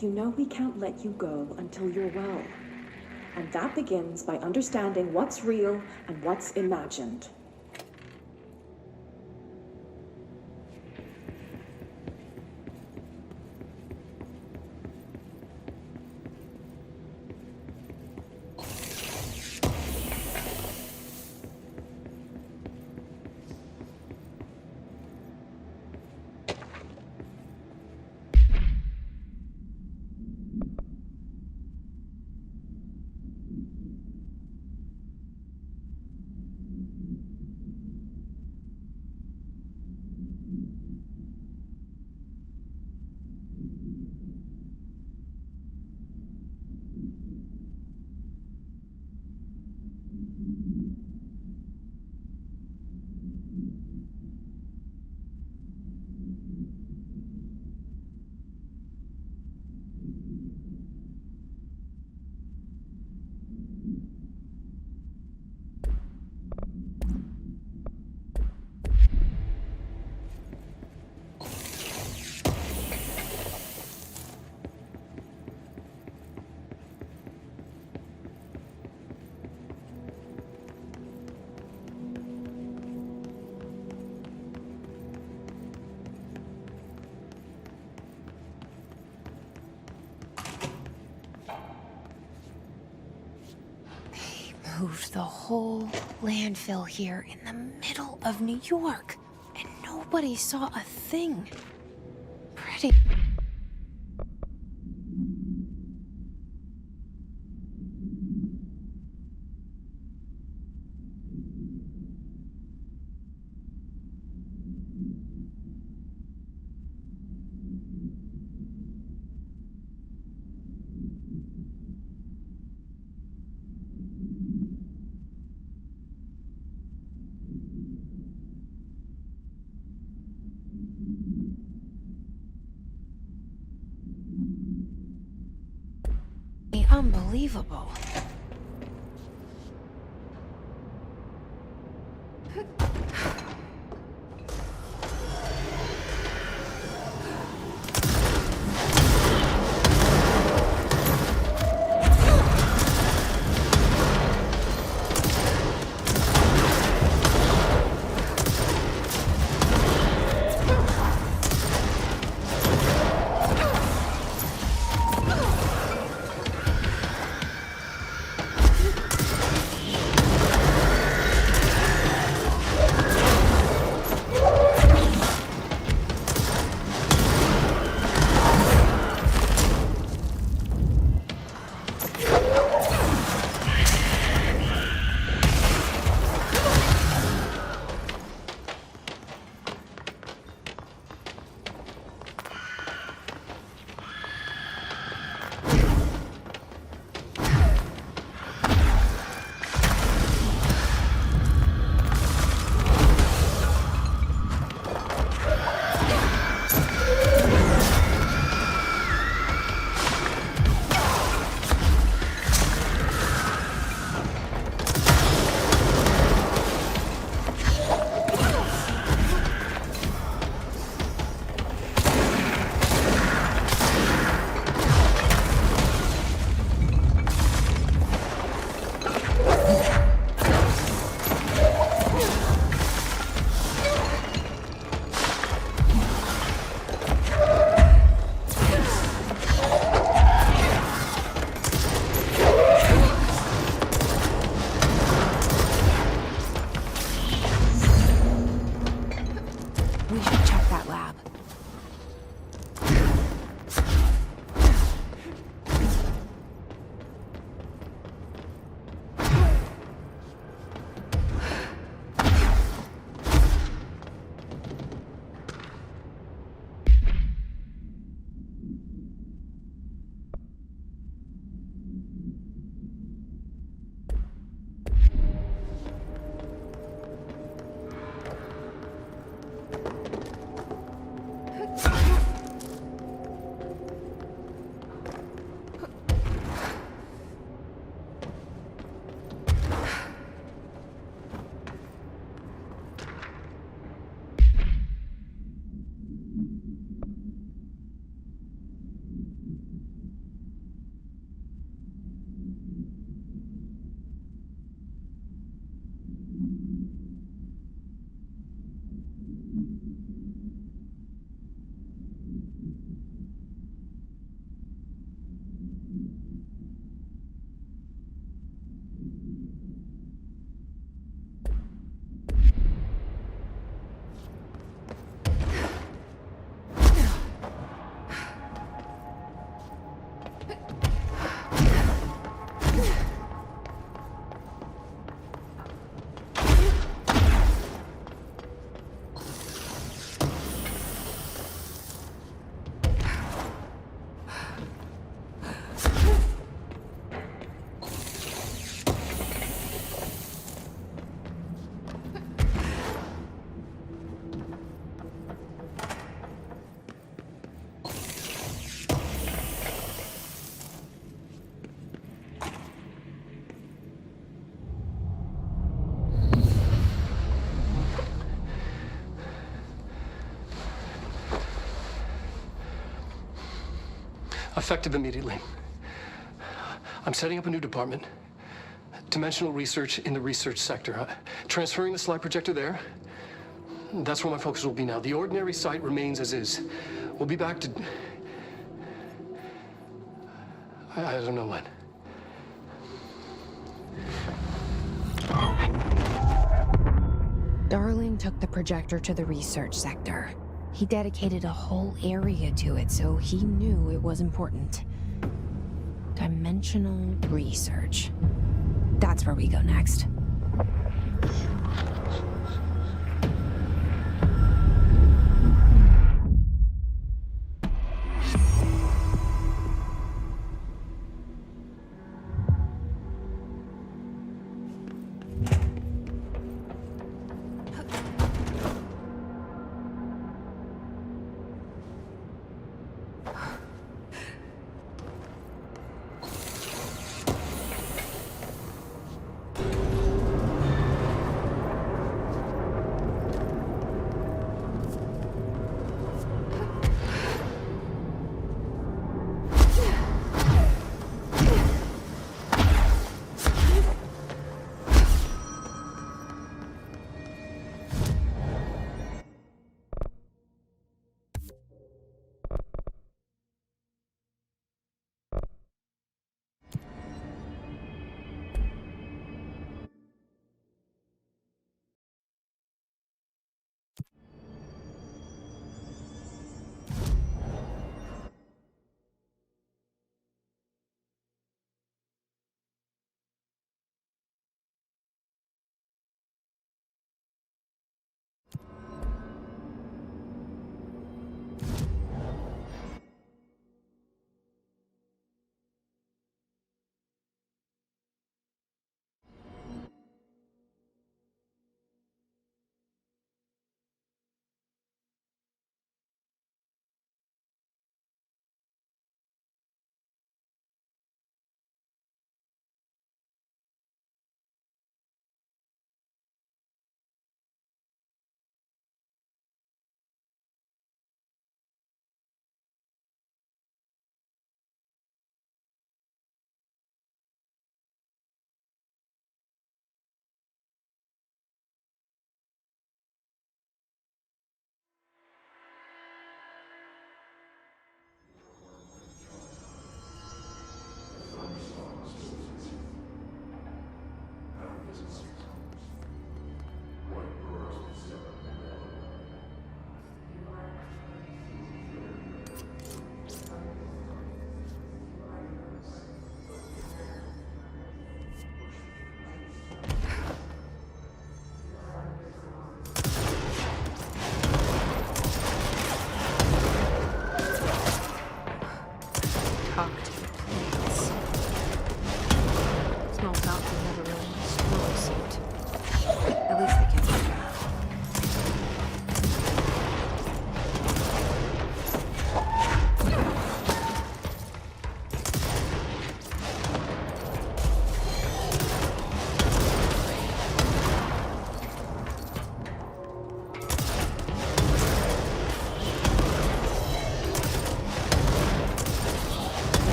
you know we can't let you go until you're well. And that begins by understanding what's real and what's imagined. Moved the whole landfill here in the middle of New York, and nobody saw a thing. Pretty... Unbelievable. Effective immediately. I'm setting up a new department. Dimensional research in the research sector. Transferring the slide projector there. That's where my focus will be now. The ordinary site remains as is. We'll be back to... I don't know when. Darling took the projector to the research sector. He dedicated a whole area to it, so he knew it was important. Dimensional research. That's where we go next.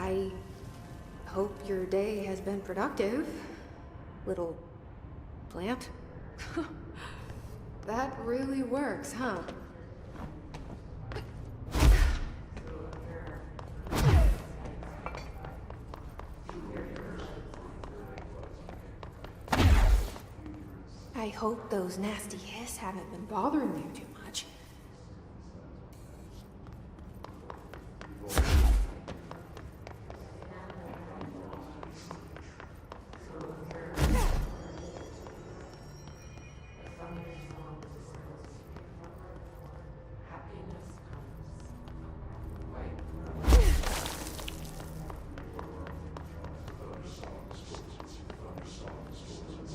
I hope your day has been productive, little plant. That really works, huh? I hope those nasty hiss haven't been bothering you too much.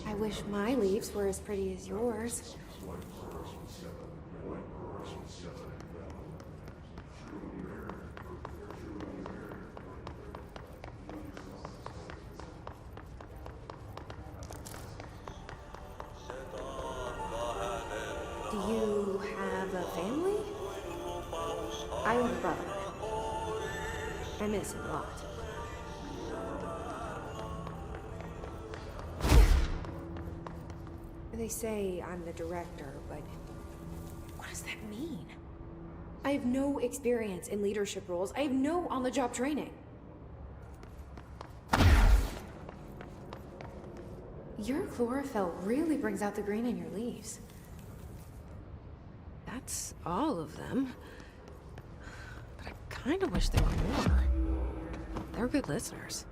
I wish my leaves were as pretty as yours. Do you have a family? I have a brother. I miss him a lot. They say I'm the director, but what does that mean? I have no experience in leadership roles. I have no on-the-job training. Your chlorophyll really brings out the green in your leaves. That's all of them. But I kind of wish there were more. They're good listeners.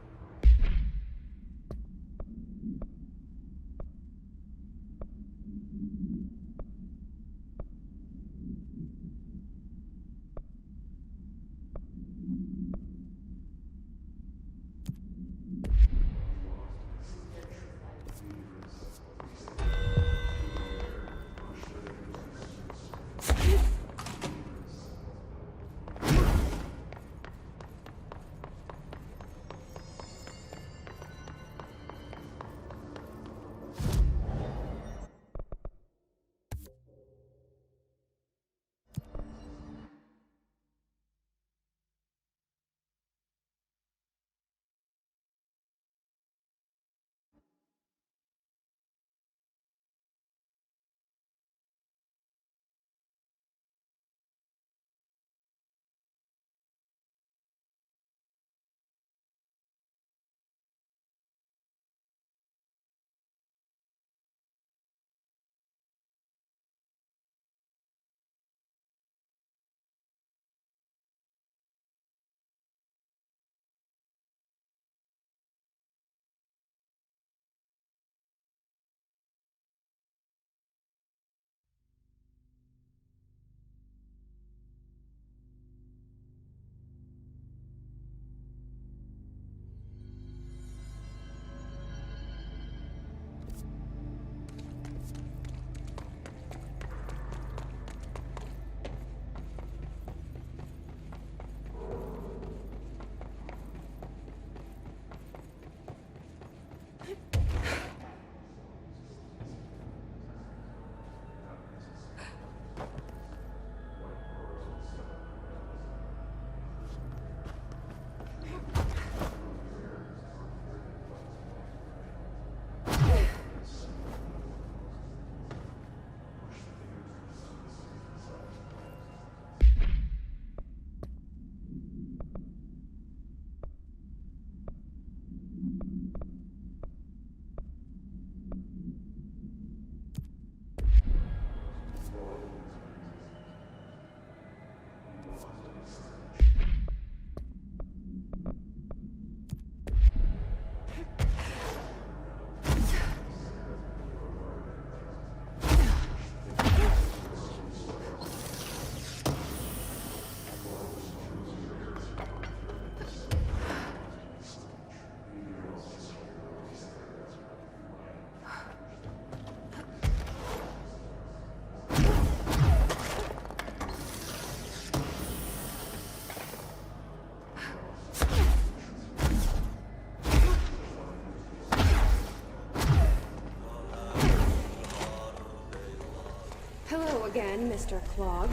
Again, Mr. Clog.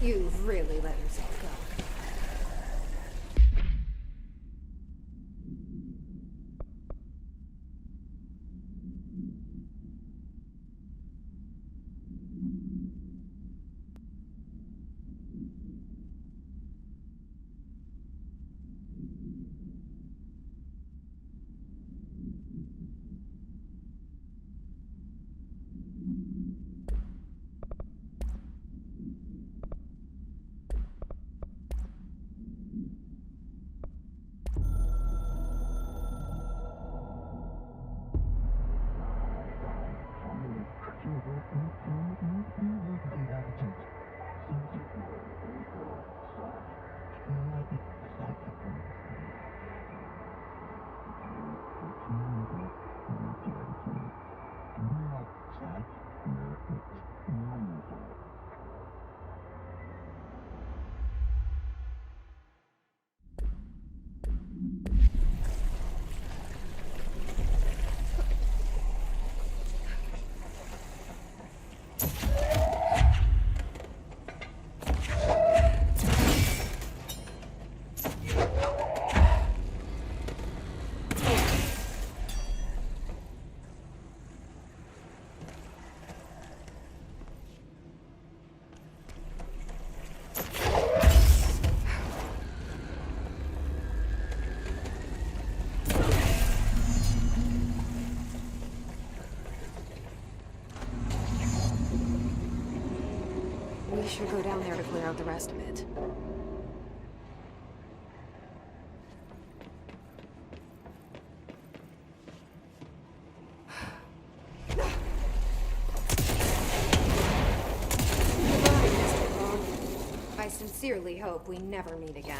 You've really let yourself go. clear out the rest of it. I sincerely hope we never meet again.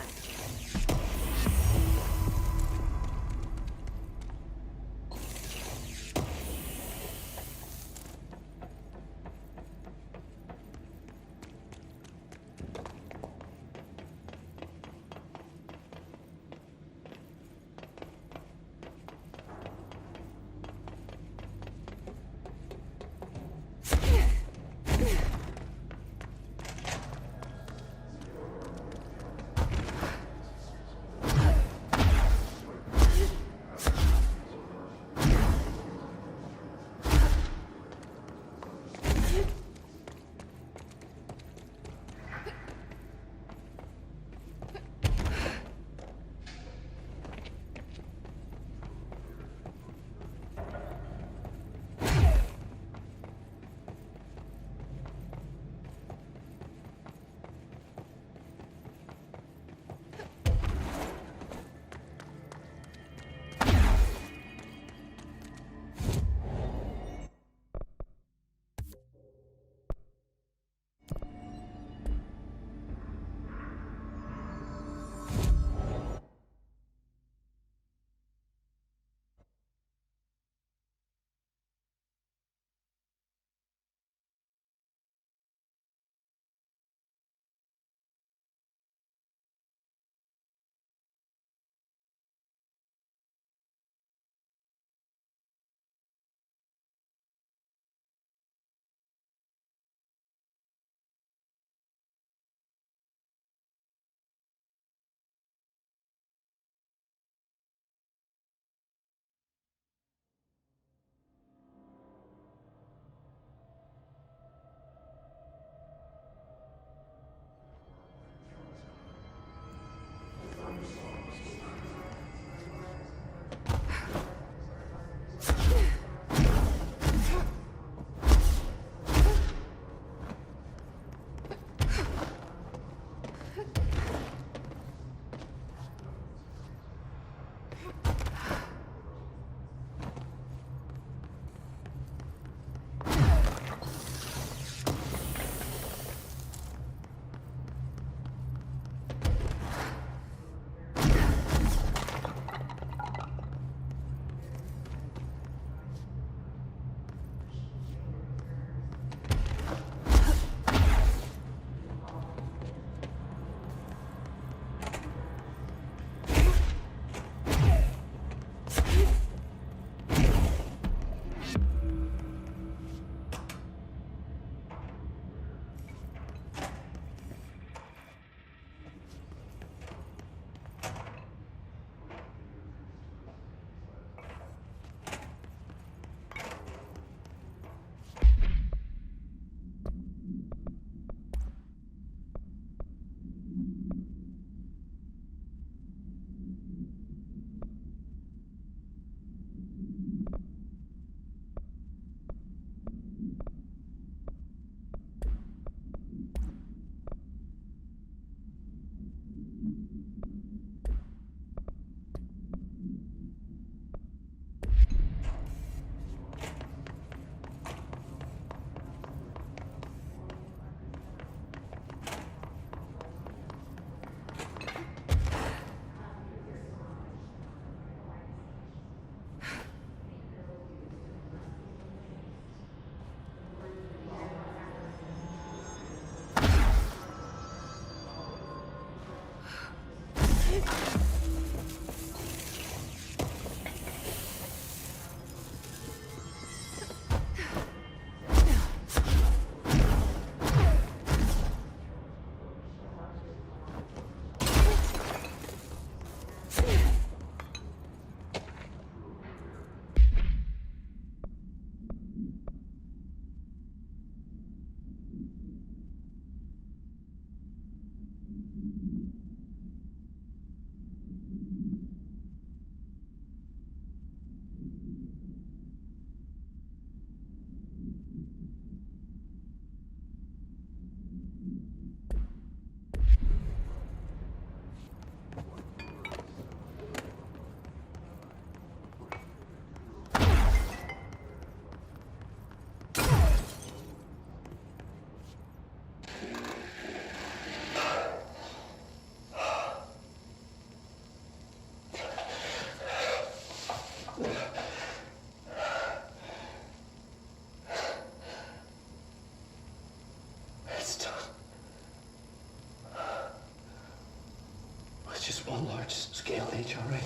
One large-scale HRA.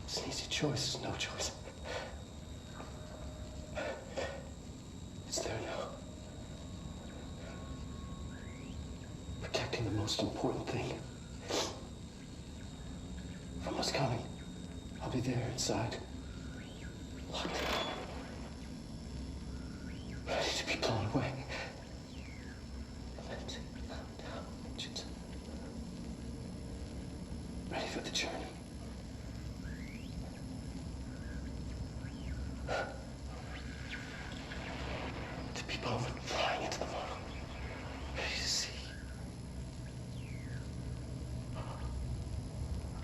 It's an easy choice, it's no choice. It's there now. Protecting the most important thing. From what's coming, I'll be there inside. Locked down. Ready to be blown away. Ready for the journey. To be blown flying into the moon. Ready to see.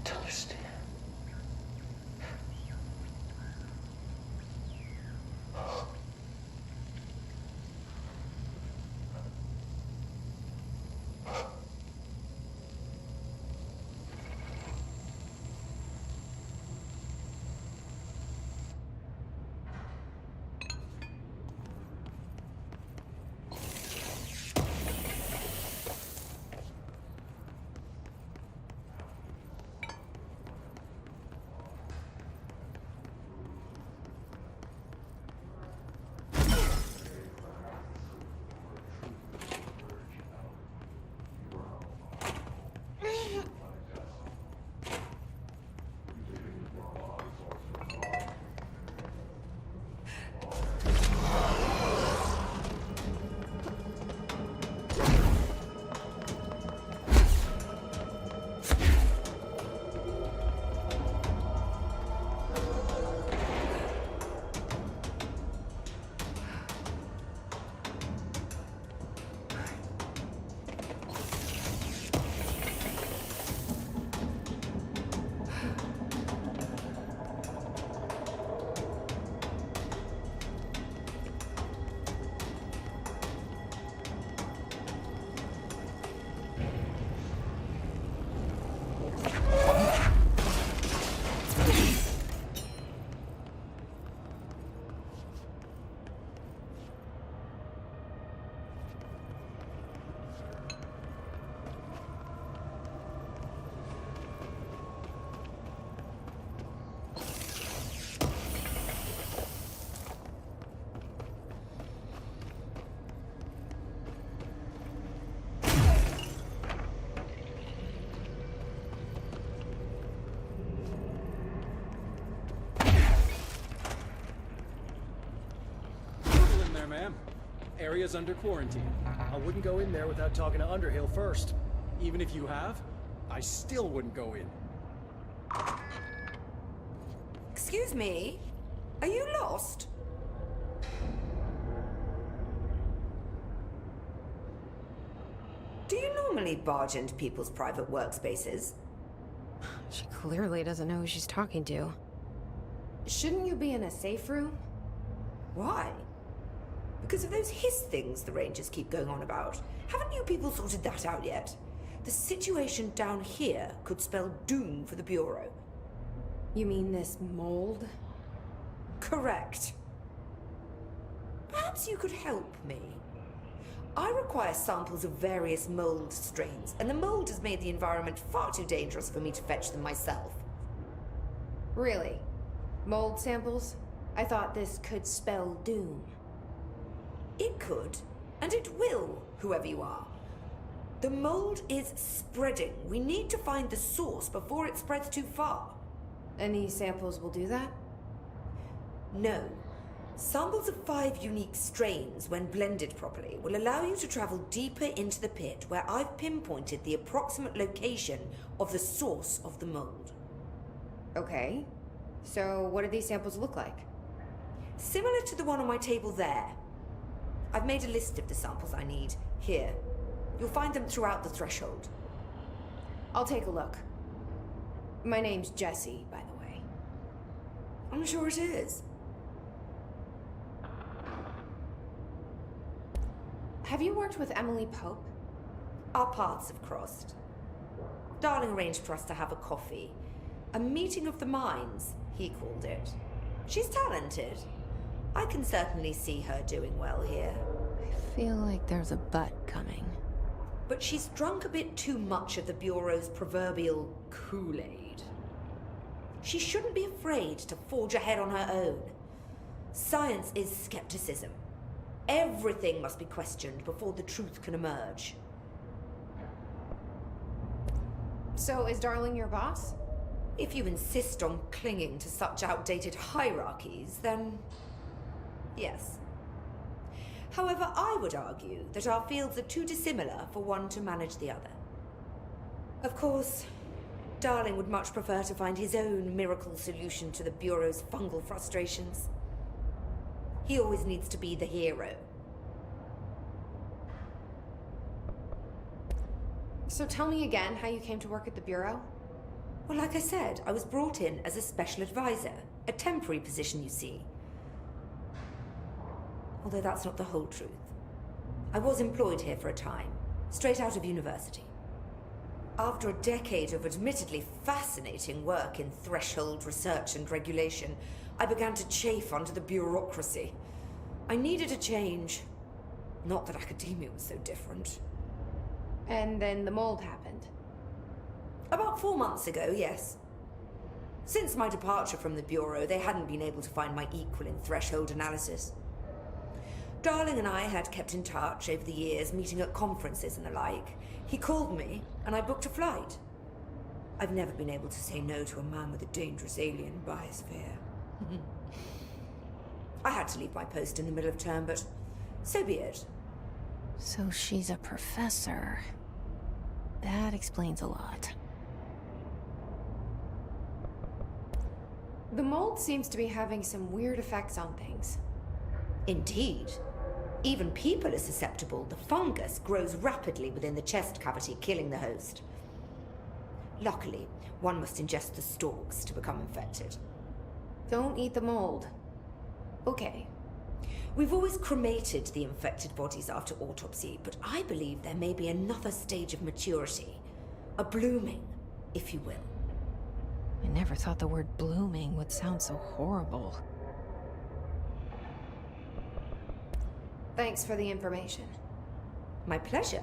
To understand. Ma'am. Area's under quarantine. I wouldn't go in there without talking to Underhill first. Even if you have, I still wouldn't go in. Excuse me? Are you lost? Do you normally barge into people's private workspaces? She clearly doesn't know who she's talking to. Shouldn't you be in a safe room? Why? Because of those hiss things the Rangers keep going on about. Haven't you people sorted that out yet? The situation down here could spell doom for the Bureau. You mean this mold? Correct. Perhaps you could help me. I require samples of various mold strains, and the mold has made the environment far too dangerous for me to fetch them myself. Really? Mold samples? I thought this could spell doom. It could, and it will, whoever you are. The mold is spreading. We need to find the source before it spreads too far. Any samples will do that? No. Samples of 5 unique strains, when blended properly, will allow you to travel deeper into the pit, where I've pinpointed the approximate location of the source of the mold. Okay. So what do these samples look like? Similar to the one on my table there. I've made a list of the samples I need. Here. You'll find them throughout the threshold. I'll take a look. My name's Jesse, by the way. I'm sure it is. Have you worked with Emily Pope? Our paths have crossed. Darling arranged for us to have a coffee. A meeting of the minds, he called it. She's talented. I can certainly see her doing well here. I feel like there's a but coming. but she's drunk a bit too much of the Bureau's proverbial Kool-Aid. She shouldn't be afraid to forge ahead on her own. Science is skepticism. Everything must be questioned before the truth can emerge. So is Darling your boss? If you insist on clinging to such outdated hierarchies, then yes. However, I would argue that our fields are too dissimilar for one to manage the other. Of course, Darling would much prefer to find his own miracle solution to the Bureau's fungal frustrations. He always needs to be the hero. So tell me again how you came to work at the Bureau? Well, like I said, I was brought in as a special advisor. A temporary position, you see. Although that's not the whole truth. I was employed here for a time, straight out of university. After a decade of admittedly fascinating work in threshold research and regulation, I began to chafe under the bureaucracy. I needed a change. Not that academia was so different. And then the mold happened. About 4 months ago, yes. Since my departure from the Bureau, they hadn't been able to find my equal in threshold analysis. Darling and I had kept in touch over the years, meeting at conferences and the like. He called me, and I booked a flight. I've never been able to say no to a man with a dangerous alien biosphere. I had to leave my post in the middle of term, but so be it. So she's a professor. That explains a lot. The mold seems to be having some weird effects on things. Indeed. Even people are susceptible. The fungus grows rapidly within the chest cavity, killing the host. Luckily, one must ingest the stalks to become infected. Don't eat the mold. Okay. We've always cremated the infected bodies after autopsy, but I believe there may be another stage of maturity. A blooming, if you will. I never thought the word blooming would sound so horrible. Thanks for the information. My pleasure.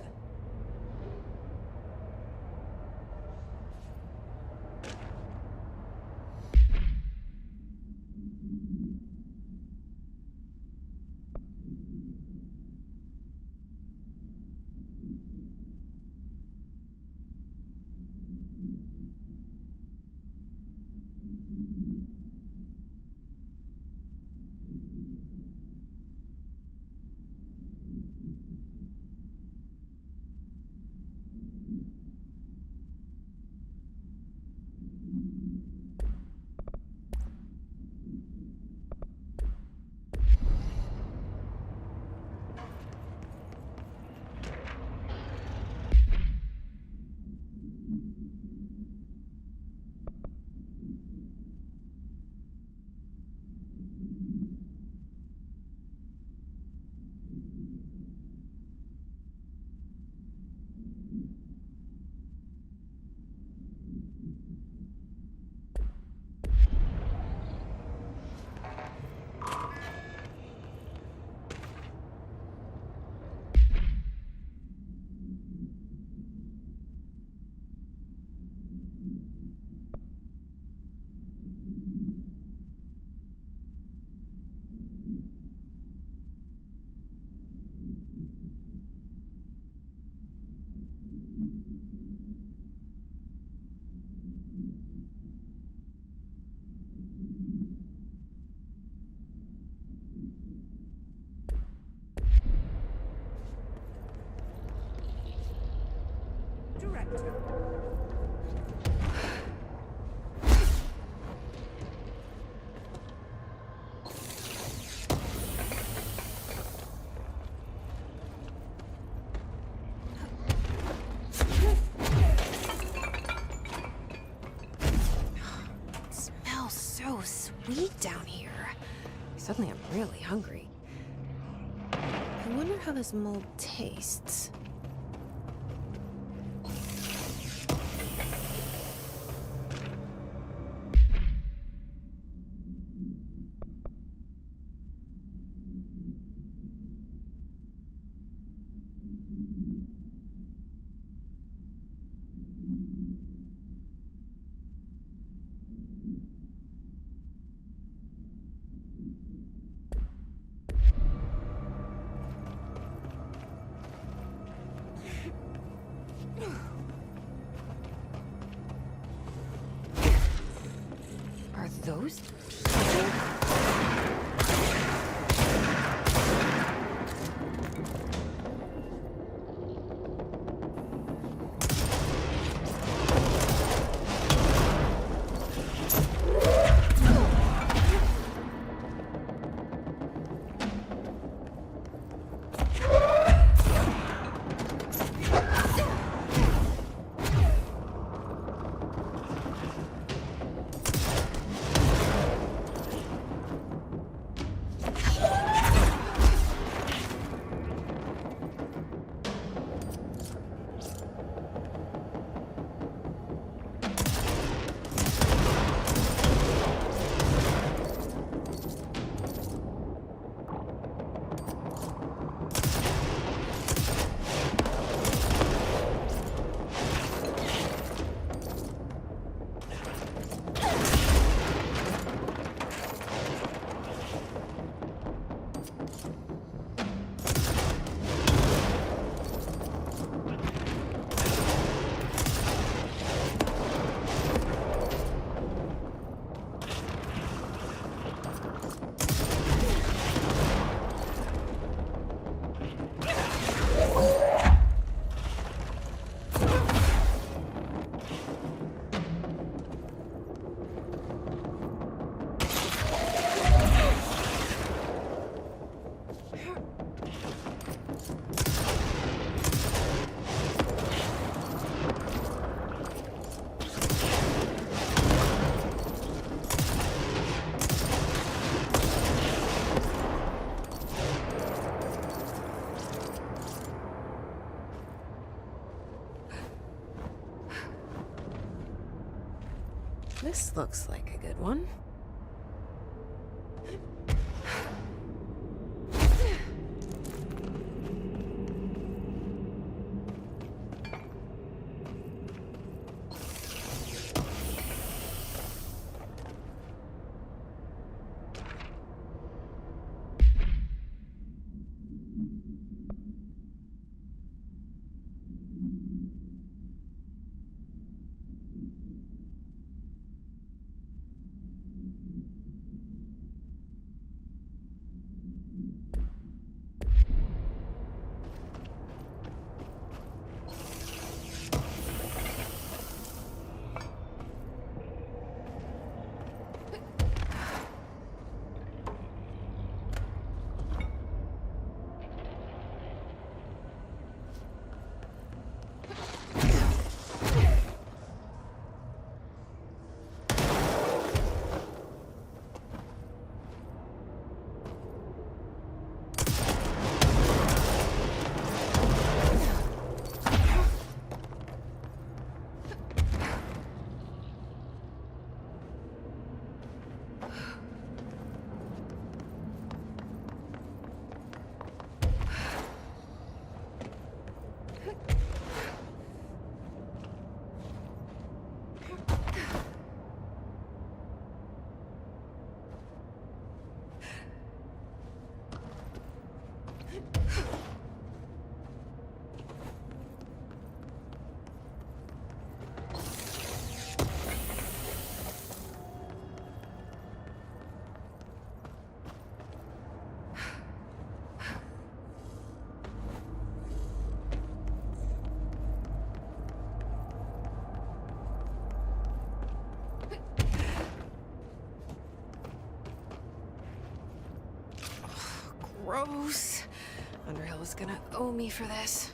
Sweet down here. Suddenly I'm really hungry. I wonder how this mold tastes. those people? This looks like a good one. Gross. Underhill is gonna owe me for this.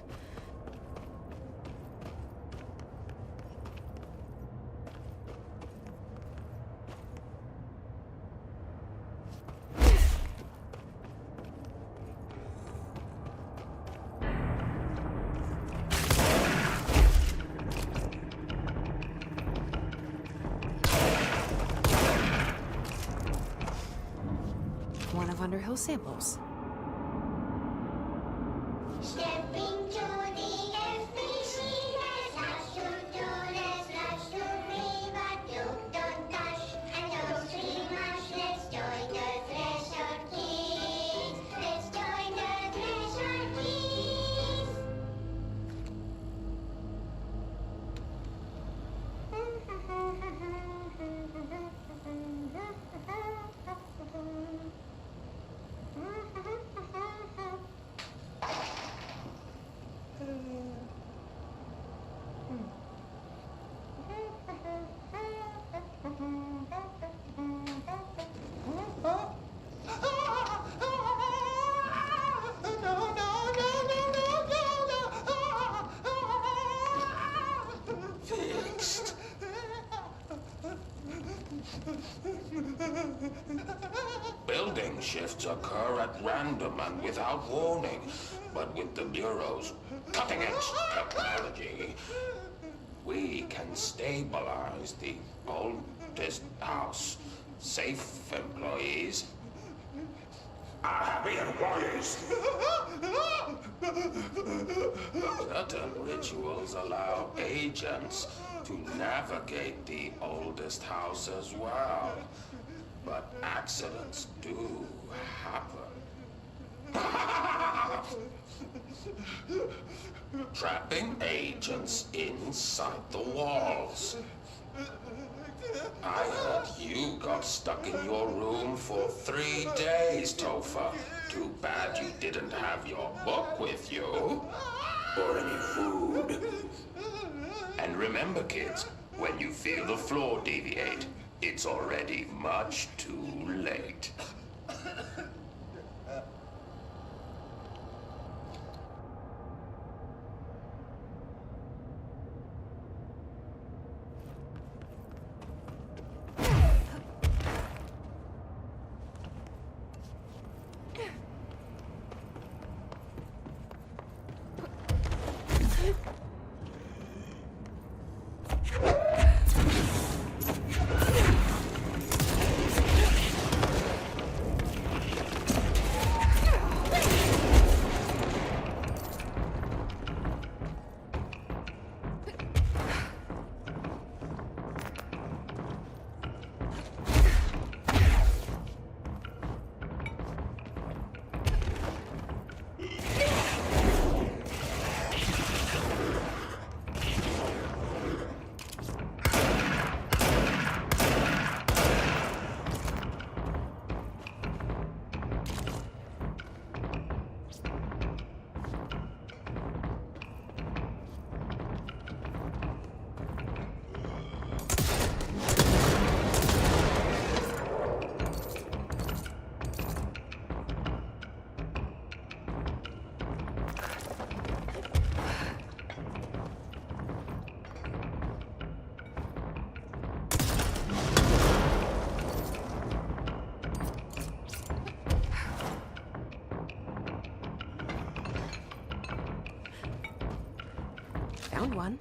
One of Underhill's samples. shifts occur at random and without warning. But with the Bureau's cutting-edge technology, we can stabilize the oldest house. Safe employees are happy employees. Certain rituals allow agents to navigate the oldest house as well. But accidents do happen. Trapping agents inside the walls. I heard you got stuck in your room for 3 days, Topher. Too bad you didn't have your book with you. Or any food. And remember, kids, when you feel the floor deviate, it's already much too late. Found one.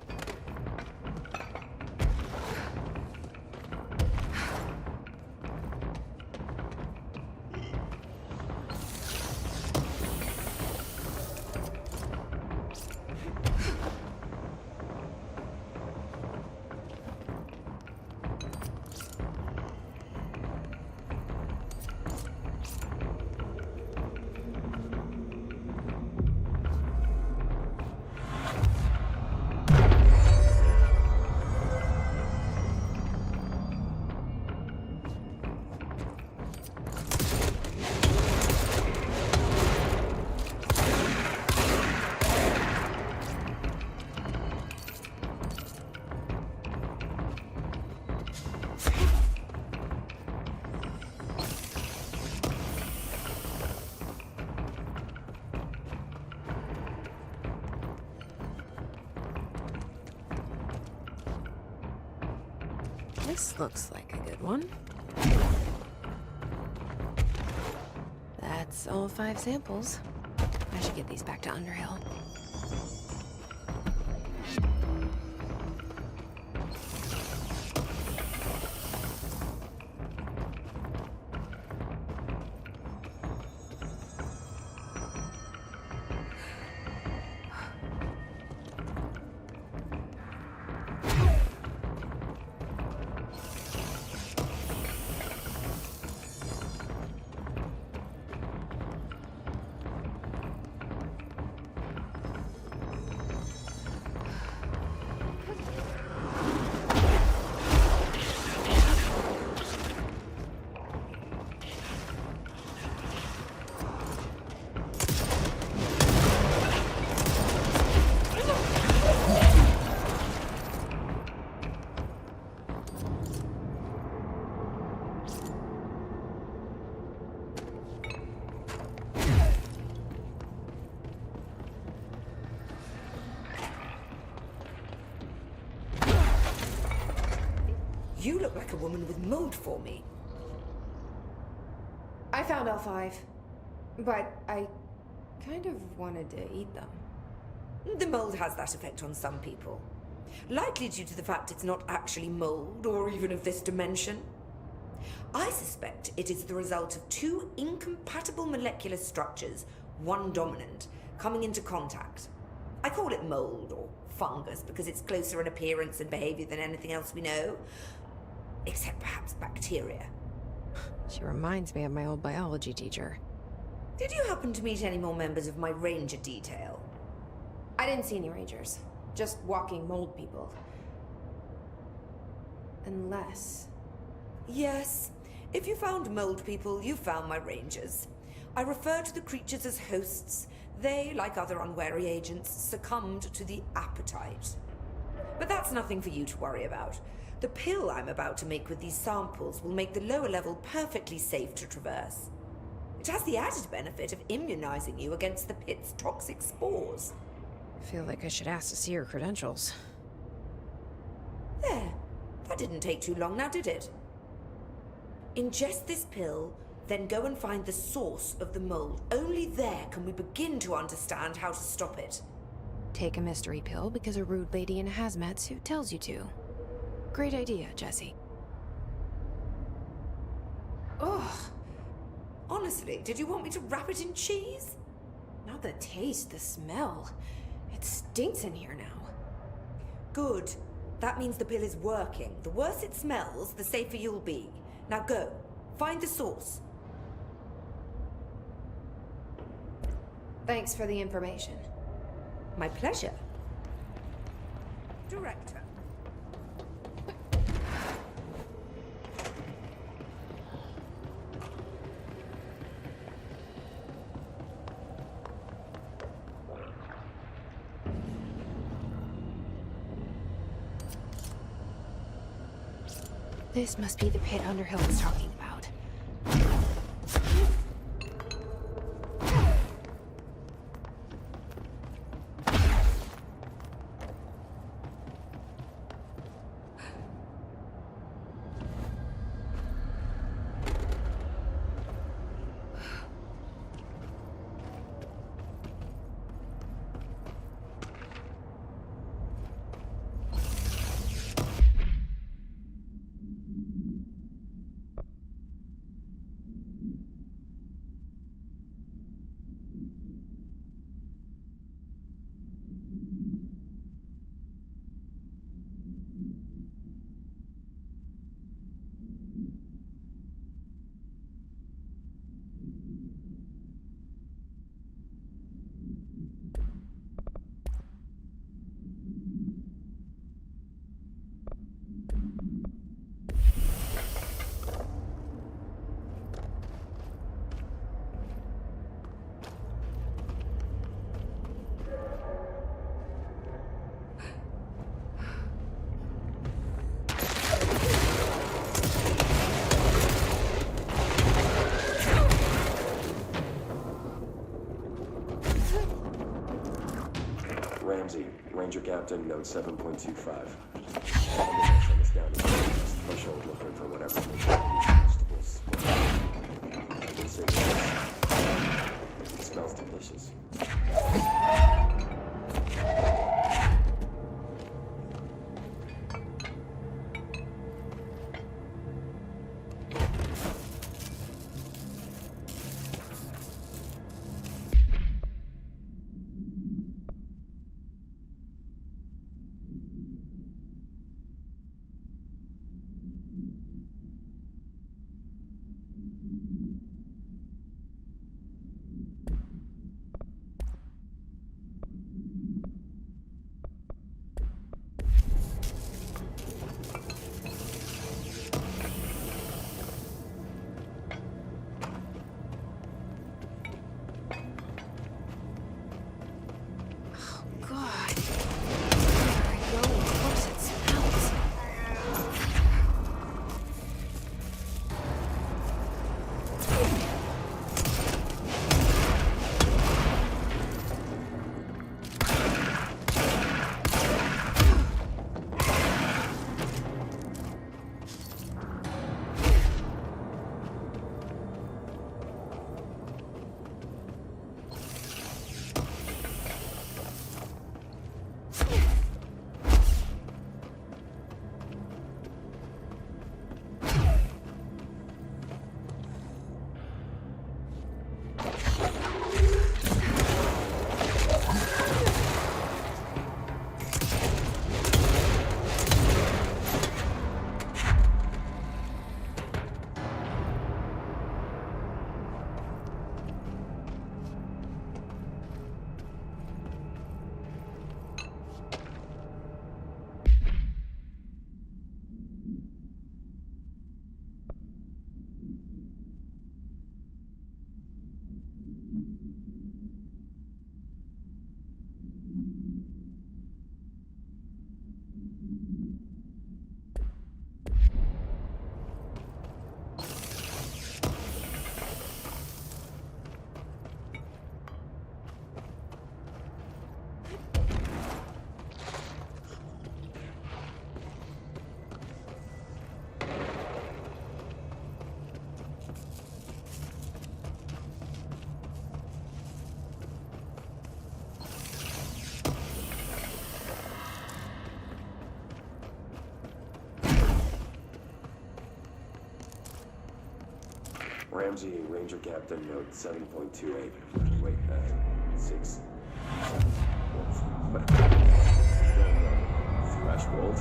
This looks like a good one. That's all 5 samples. I should get these back to Underhill. You look like a woman with mold for me. I found all 5. But I kind of wanted to eat them. The mold has that effect on some people. Likely due to the fact it's not actually mold, or even of this dimension. I suspect it is the result of 2 incompatible molecular structures, one dominant, coming into contact. I call it mold, or fungus, because it's closer in appearance and behavior than anything else we know. Except perhaps bacteria. She reminds me of my old biology teacher. Did you happen to meet any more members of my ranger detail? I didn't see any rangers. Just walking mold people. Unless... Yes. If you found mold people, you found my rangers. I refer to the creatures as hosts. They, like other unwary agents, succumbed to the appetite. But that's nothing for you to worry about. The pill I'm about to make with these samples will make the lower level perfectly safe to traverse. It has the added benefit of immunizing you against the pit's toxic spores. I feel like I should ask to see her credentials. There. That didn't take too long now, did it? Ingest this pill, then go and find the source of the mold. Only there can we begin to understand how to stop it. Take a mystery pill because a rude lady in a hazmat suit tells you to. Great idea, Jesse. Ugh. Honestly, did you want me to wrap it in cheese? Not the taste, the smell. It stinks in here now. Good. That means the pill is working. The worse it smells, the safer you'll be. Now go. Find the source. Thanks for the information. My pleasure. Director. This must be the pit Underhill was talking about. Ranger Captain, note 7.25. Send us down to the threshold looking for whatever vegetables. It smells delicious. RMG, Ranger Captain, note 7.28. Wait, 6. Threshold.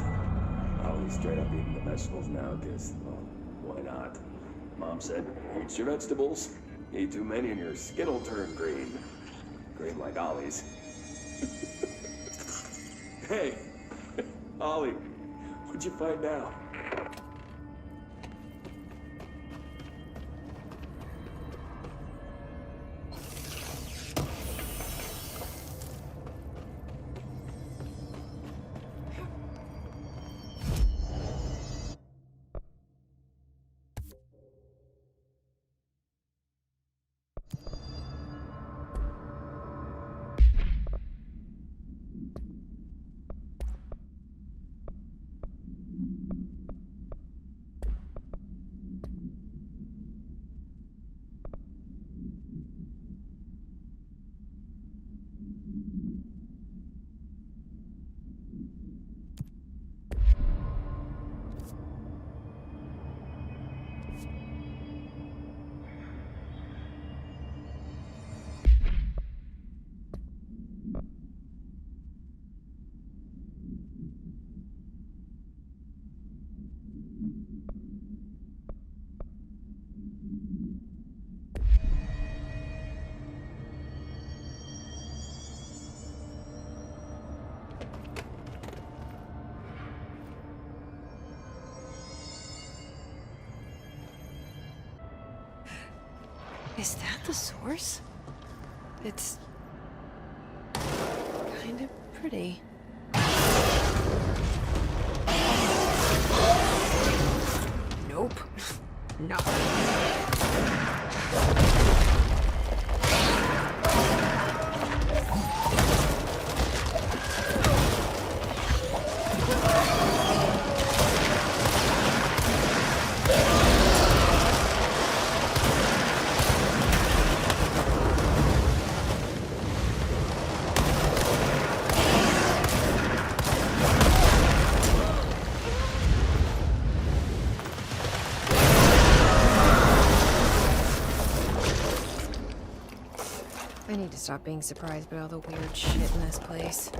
I'll straight up eating the vegetables now, because, well, why not? Mom said, eat your vegetables. Eat too many and your skin will turn green. Green like Ollie's. Hey, Ollie, what'd you find out? Is that the source? It's kind of pretty. Nope. Nothing. I need to stop being surprised by all the weird shit in this place.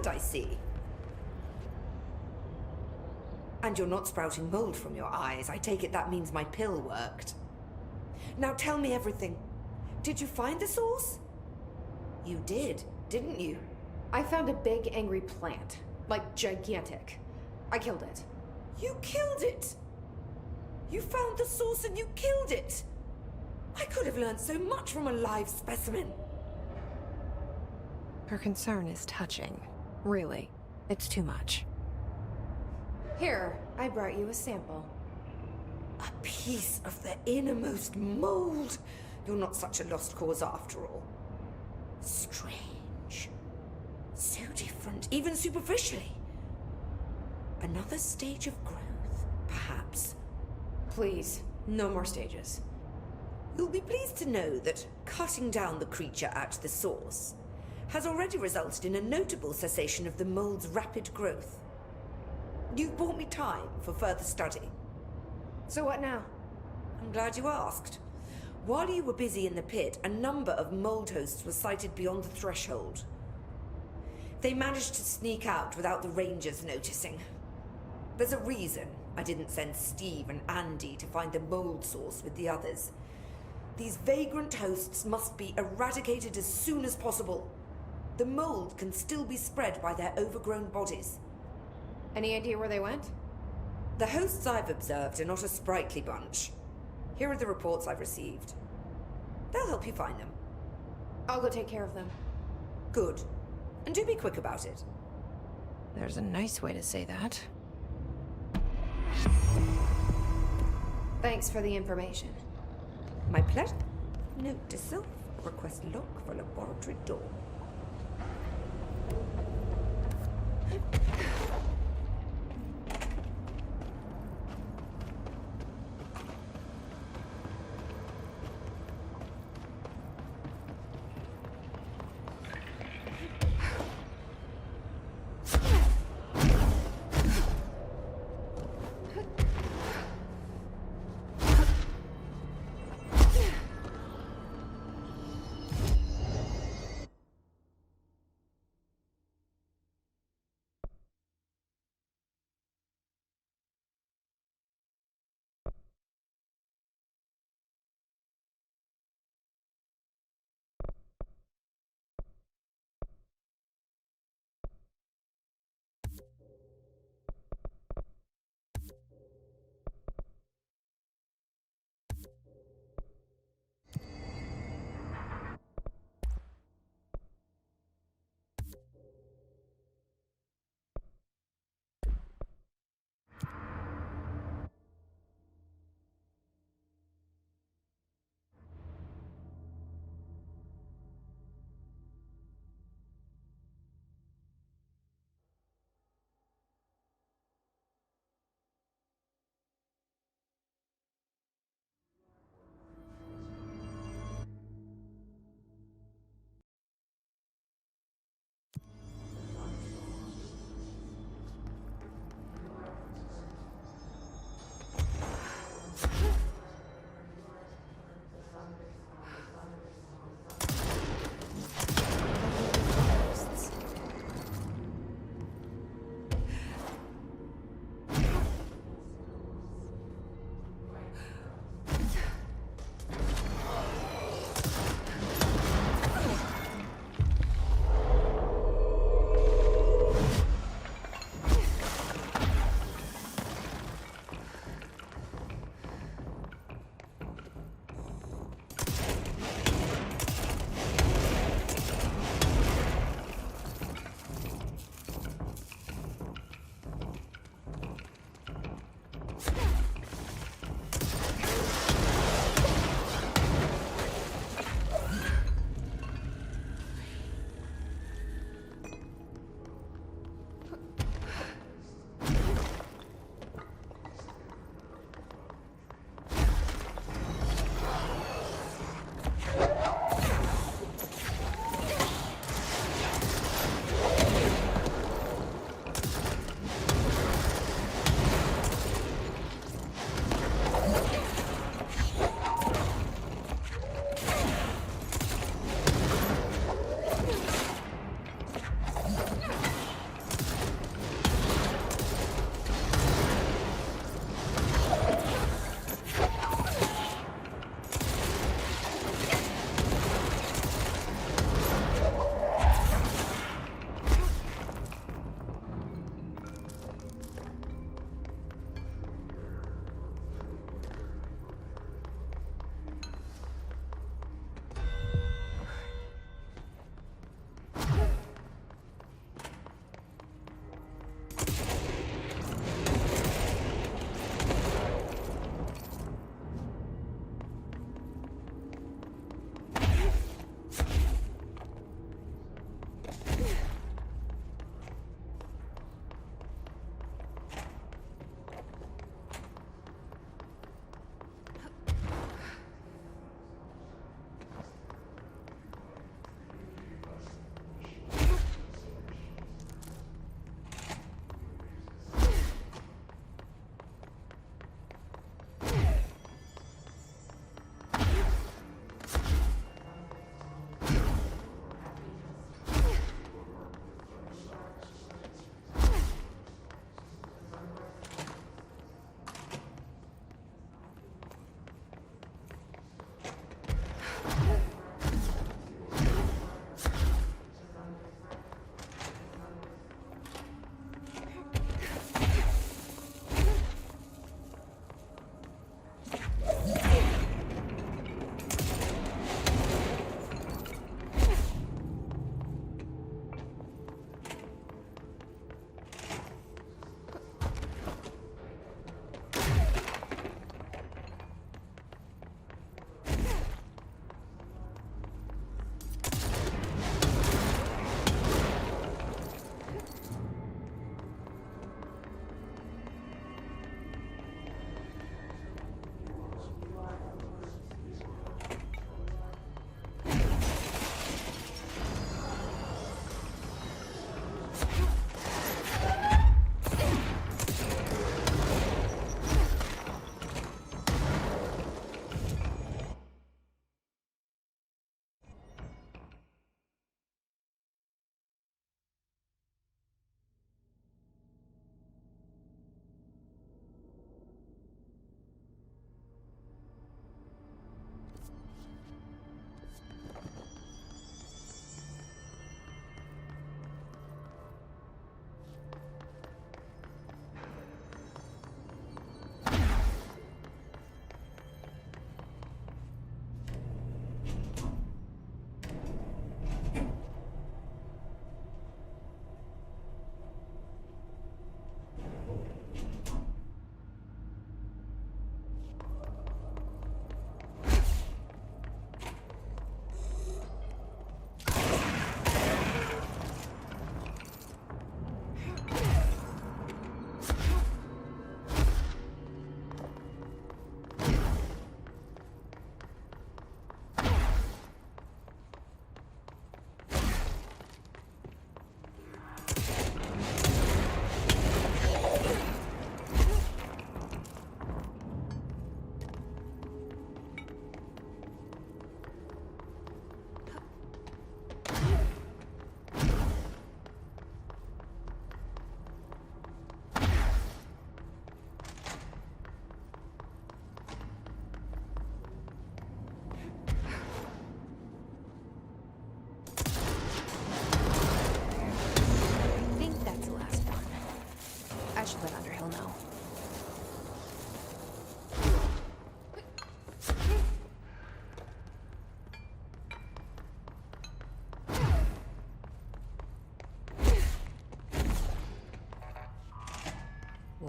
hand, I see. And you're not sprouting mold from your eyes. I take it that means my pill worked. Now tell me everything. Did you find the source? You did, didn't you? I found a big, angry plant. Like, gigantic. I killed it. You killed it! You found the source and you killed it! I could have learned so much from a live specimen. Her concern is touching. Really, it's too much. Here, I brought you a sample. A piece of the innermost mold. You're not such a lost cause after all. Strange. So different, even superficially. Another stage of growth, perhaps. Please, no more stages. You'll be pleased to know that cutting down the creature at the source has already resulted in a notable cessation of the mold's rapid growth. You've bought me time for further study. So what now? I'm glad you asked. While you were busy in the pit, a number of mold hosts were sighted beyond the threshold. They managed to sneak out without the rangers noticing. There's a reason I didn't send Steve and Andy to find the mold source with the others. These vagrant hosts must be eradicated as soon as possible. The mold can still be spread by their overgrown bodies. Any idea where they went? The hosts I've observed are not a sprightly bunch. Here are the reports I've received. They'll help you find them. I'll go take care of them. Good. And do be quick about it. There's a nice way to say that. Thanks for the information. My pleasure. Note to self, request lock for laboratory door.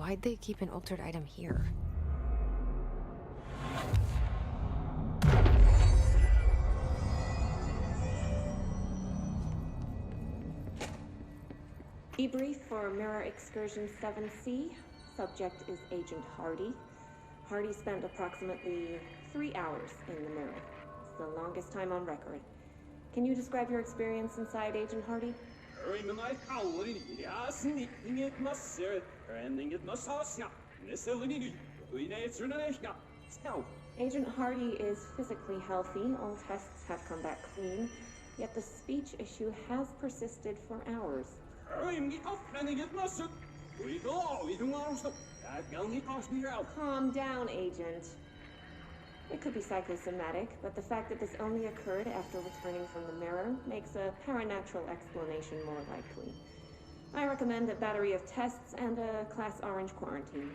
Why'd they keep an altered item here? Debrief for Mirror Excursion 7C. Subject is Agent Hardy. Hardy spent approximately 3 hours in the mirror. It's the longest time on record. Can you describe your experience inside Agent Hardy? Agent Hardy is physically healthy. All tests have come back clean. Yet the speech issue has persisted for hours. Calm down, Agent. It could be psychosomatic, but the fact that this only occurred after returning from the mirror makes a paranatural explanation more likely. I recommend a battery of tests and a Class Orange quarantine.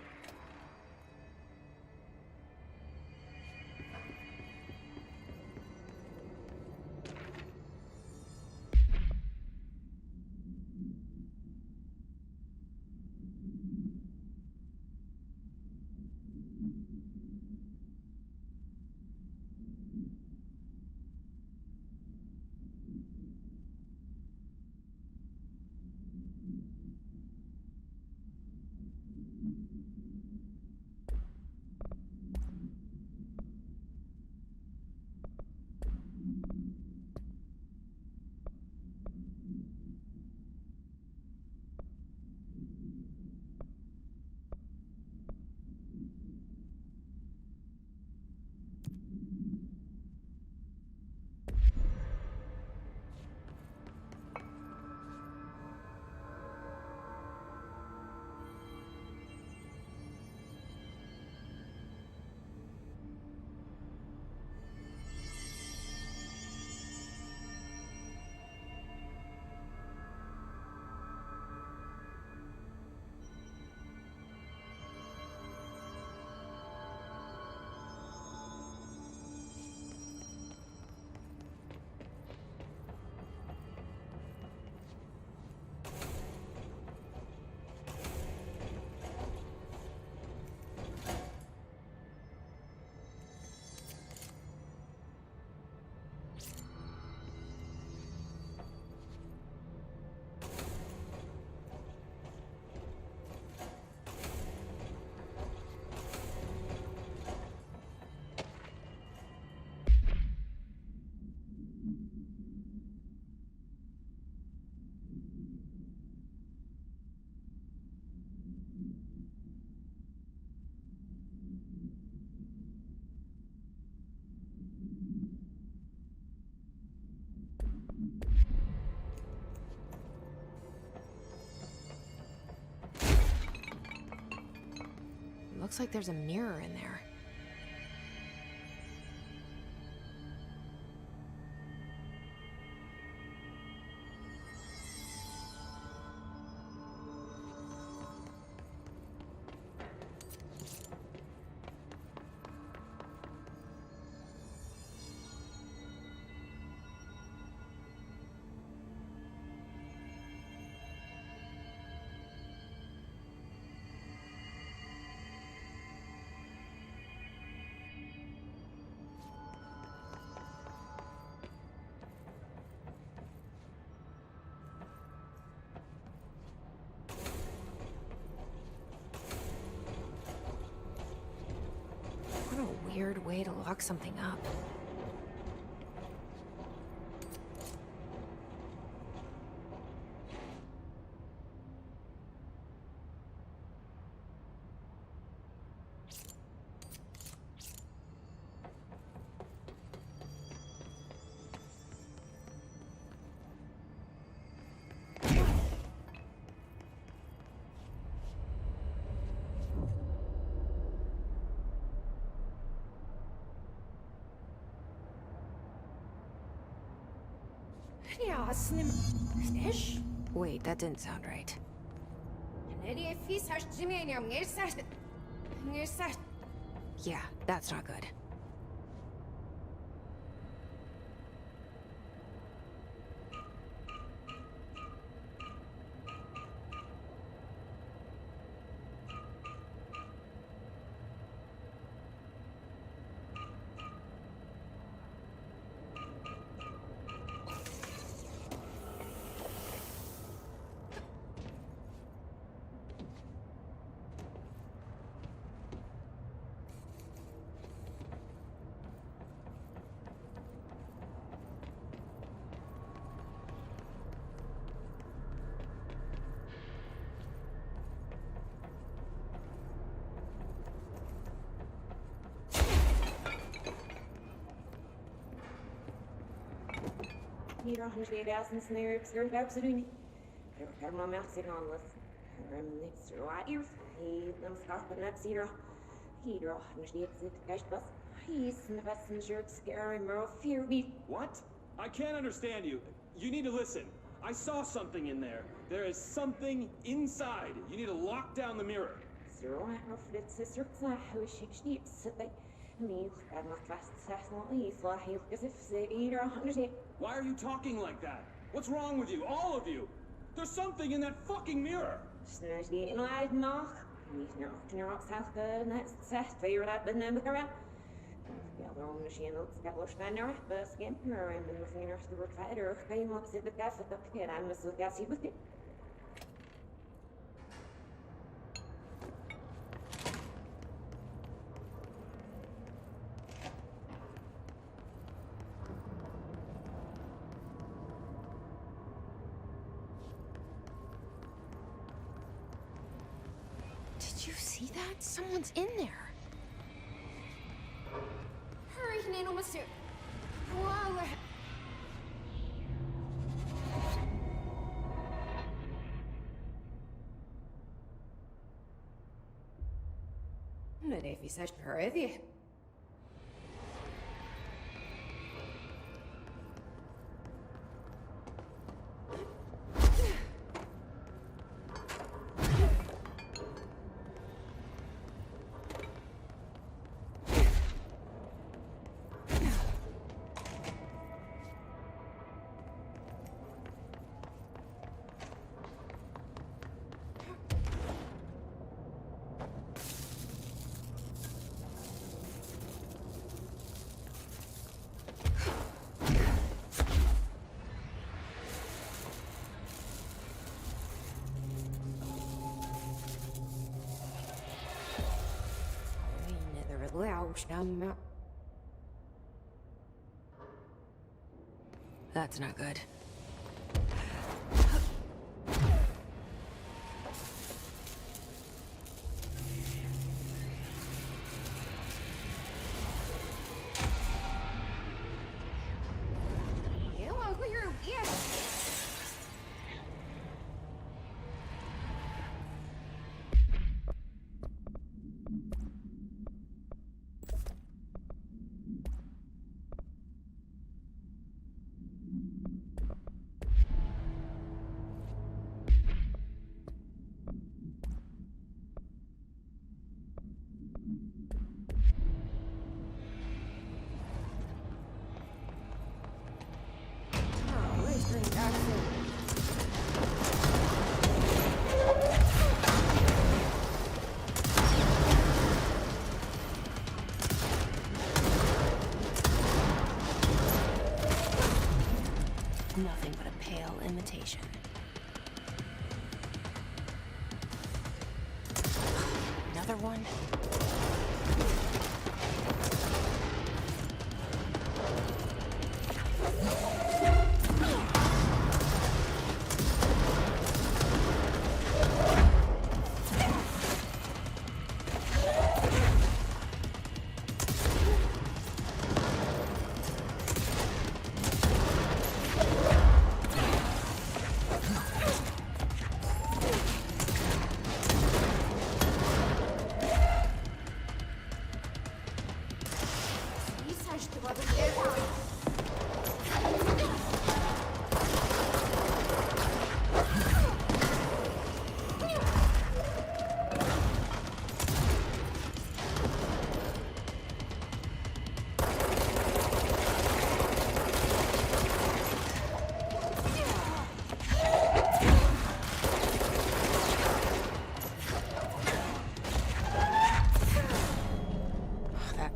Looks like there's a mirror in there. What a weird way to lock something up. Wait, that didn't sound right. Yeah, that's not good. hier 100.000 snare, skirt absolutely. Her mom out sitting on this. Remnants right here. He them scarf but not zero. He draw 100 cash bus. He's the messenger scaring more fear me. What? I can't understand you. You need to listen. I saw something in there. There is something inside. You need to lock down the mirror. Zero of the sister who she sit me grab my fast sassy fly as if they eat 100. Why are you talking like that? What's wrong with you? All of you? There's something in that fucking mirror. Snur's getting loud, Mark. He's not to your south and that's Seth favorite I've been there around. The other one machine looks got lush by now, but skin her and the fingers the fighter. Paying looks at the gaff at the pit. I must look at with it. Did you see that? Someone's in there. Hurry, Nano Master. Whoa. Men if vi search Porretta. That's not good. Hello, clear. Yes. Nothing but a pale imitation. Another one.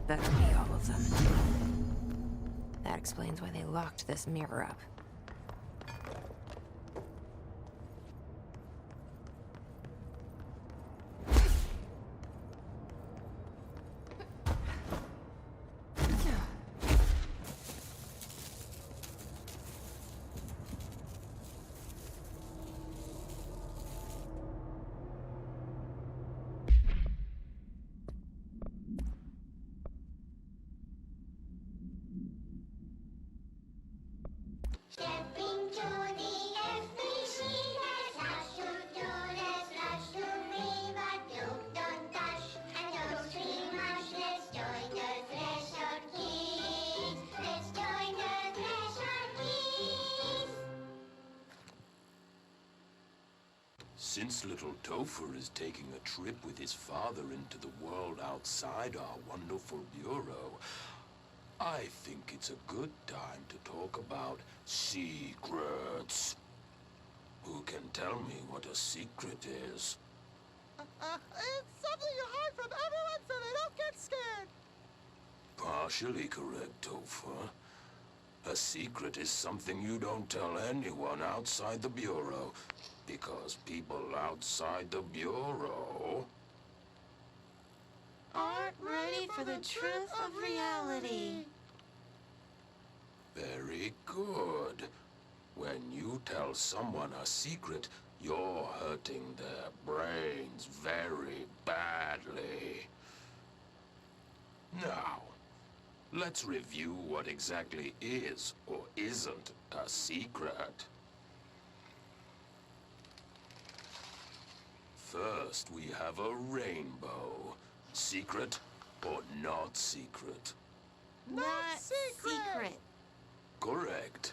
That could be all of them. That explains why they locked this mirror up. Since little Topher is taking a trip with his father into the world outside our wonderful bureau, I think it's a good time to talk about secrets. Who can tell me what a secret is? It's something you hide from everyone so they don't get scared. Partially correct, Topher. A secret is something you don't tell anyone outside the Bureau, because people outside the Bureau Aren't ready for the truth of reality. Very good. When you tell someone a secret, you're hurting their brains very badly. Now, let's review what exactly is or isn't a secret. First, we have a rainbow. Secret or not secret? Not secret. Correct.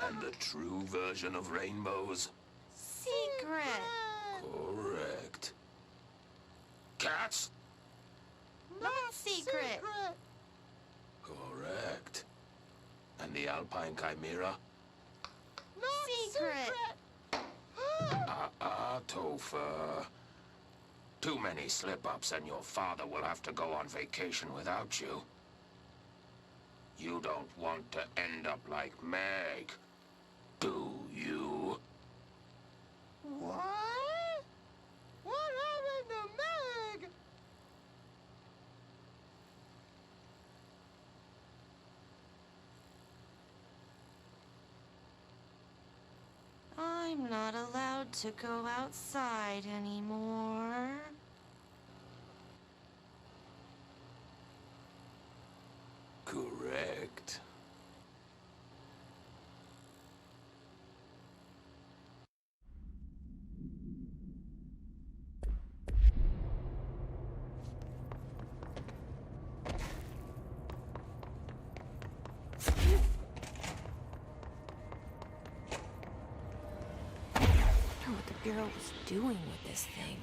And the true version of rainbows? Secret. Correct. Cats? Not secret. Correct. And the Alpine Chimera? Secret. Topher. Too many slip-ups and your father will have to go on vacation without you. You don't want to end up like Meg, do you? What? What happened to Meg? I'm not allowed to go outside anymore. Correct. I wonder what the Bureau was doing with this thing.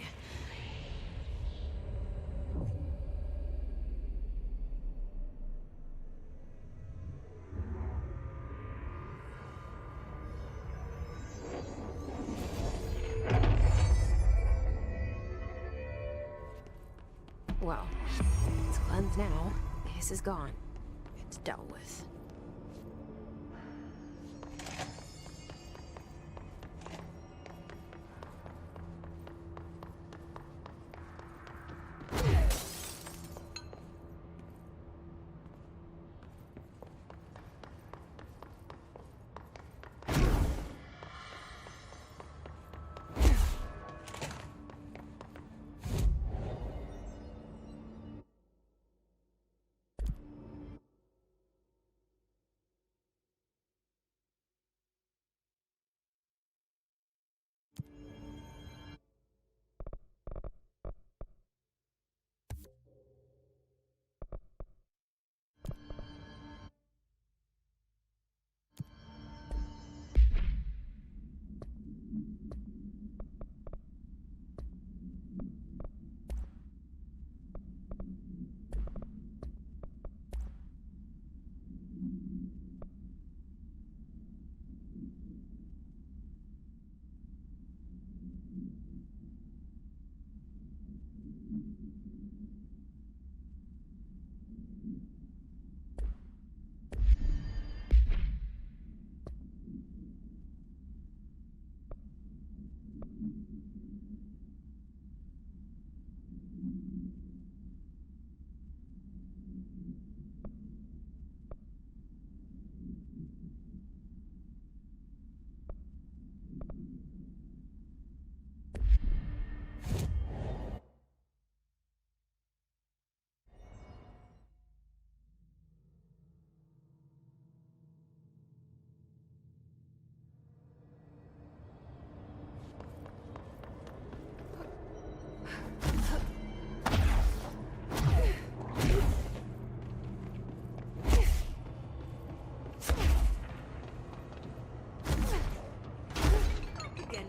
Well, it's cleansed now. The hiss is gone. It's dealt with.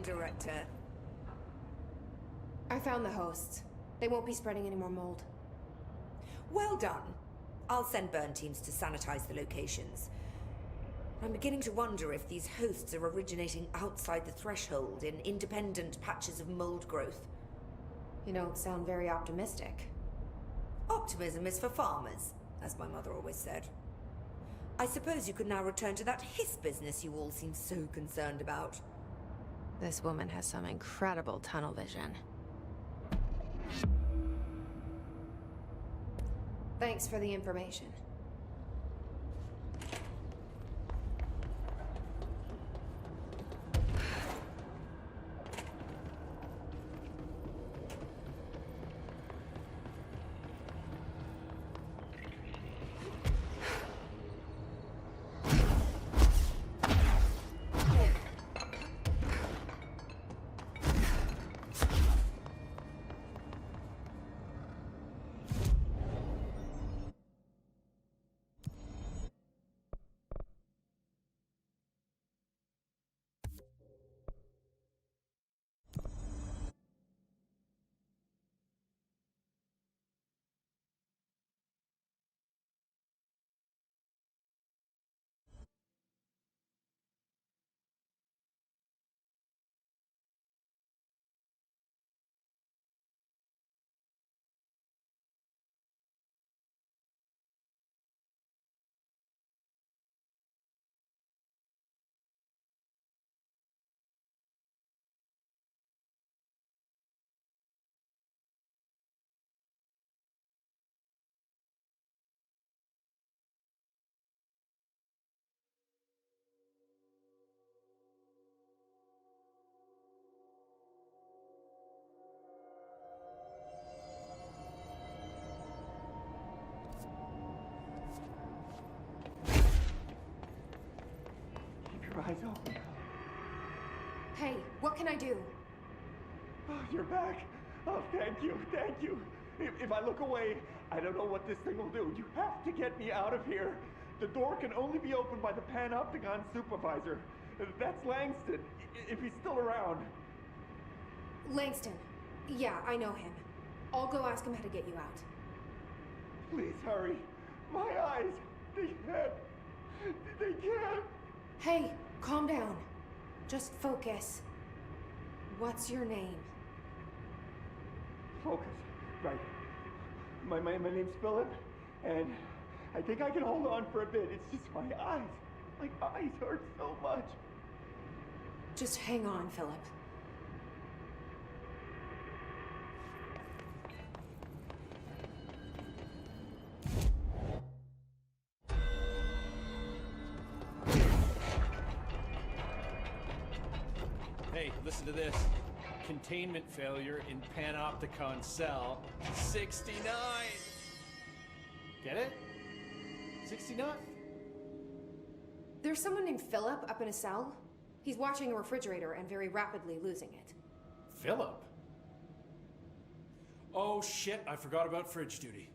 Director. I found the hosts. They won't be spreading any more mold. Well done. I'll send burn teams to sanitize the locations. I'm beginning to wonder if these hosts are originating outside the threshold in independent patches of mold growth. You don't sound very optimistic. Optimism is for farmers, as my mother always said. I suppose you could now return to that hiss business you all seem so concerned about. This woman has some incredible tunnel vision. Thanks for the information. Eyes open. Hey, what can I do? Oh, you're back. Oh, thank you, thank you. If I look away, I don't know what this thing will do. You have to get me out of here. The door can only be opened by the Panopticon supervisor. That's Langston, if he's still around. Langston. Yeah, I know him. I'll go ask him how to get you out. Please hurry. My eyes, they can't. Hey, calm down. Just focus. What's your name? Focus. Right. My name's Philip, and I think I can hold on for a bit. It's just my eyes. My eyes hurt so much. Just hang on, Philip. Hey, listen to this. Containment failure in Panopticon cell 69. Get it? 69? There's someone named Philip up in a cell. He's watching a refrigerator and very rapidly losing it. Philip? Oh shit, I forgot about fridge duty.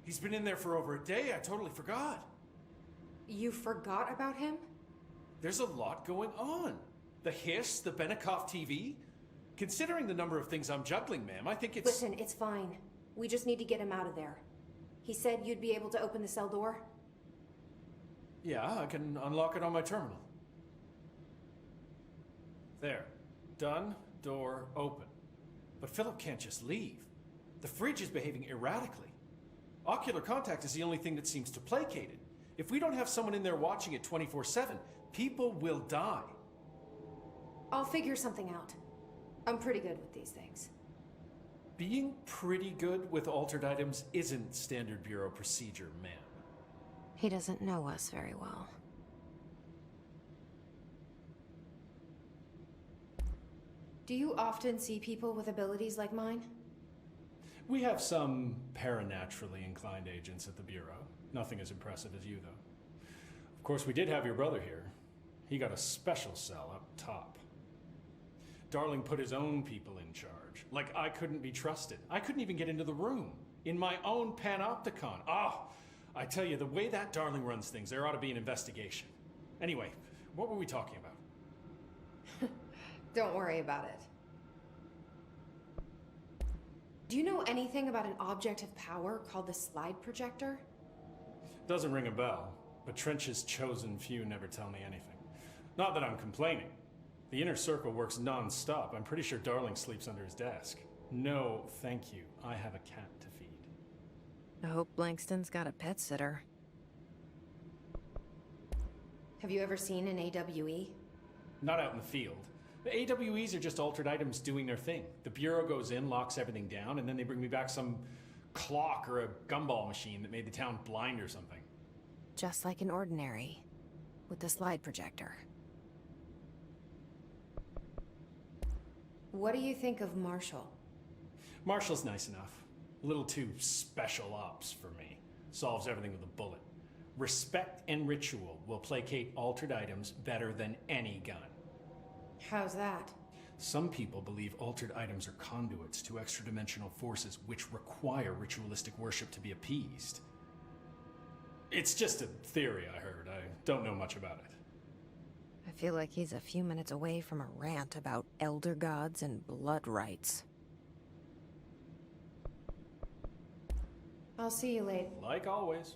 He's been in there for over a day, I totally forgot. You forgot about him? There's a lot going on. The hiss, the Benekov TV. Considering the number of things I'm juggling, ma'am, I think it's... Listen, it's fine. We just need to get him out of there. He said you'd be able to open the cell door? Yeah, I can unlock it on my terminal. There. Done. Door open. But Philip can't just leave. The fridge is behaving erratically. Ocular contact is the only thing that seems to placate it. If we don't have someone in there watching it 24/7, people will die. I'll figure something out. I'm pretty good with these things. Being pretty good with altered items isn't standard bureau procedure, ma'am. He doesn't know us very well. Do you often see people with abilities like mine? We have some paranaturally inclined agents at the bureau. Nothing as impressive as you, though. Of course, we did have your brother here. He got a special cell up top. Darling put his own people in charge. Like I couldn't be trusted. I couldn't even get into the room. In my own Panopticon. I tell you, the way that Darling runs things, there ought to be an investigation. Anyway, what were we talking about? Don't worry about it. Do you know anything about an object of power called the slide projector? Doesn't ring a bell, but Trench's chosen few never tell me anything. Not that I'm complaining. The inner circle works non-stop. I'm pretty sure Darling sleeps under his desk. No, thank you. I have a cat to feed. I hope Langston's got a pet sitter. Have you ever seen an AWE? Not out in the field. The AWEs are just altered items doing their thing. The Bureau goes in, locks everything down, and then they bring me back some clock or a gumball machine that made the town blind or something. Just like an ordinary, with the slide projector. What do you think of Marshall? Marshall's nice enough. A little too special ops for me. Solves everything with a bullet. Respect and ritual will placate altered items better than any gun. How's that? Some people believe altered items are conduits to extra-dimensional forces which require ritualistic worship to be appeased. It's just a theory I heard. I don't know much about it. I feel like he's a few minutes away from a rant about elder gods and blood rites. I'll see you later. Like always.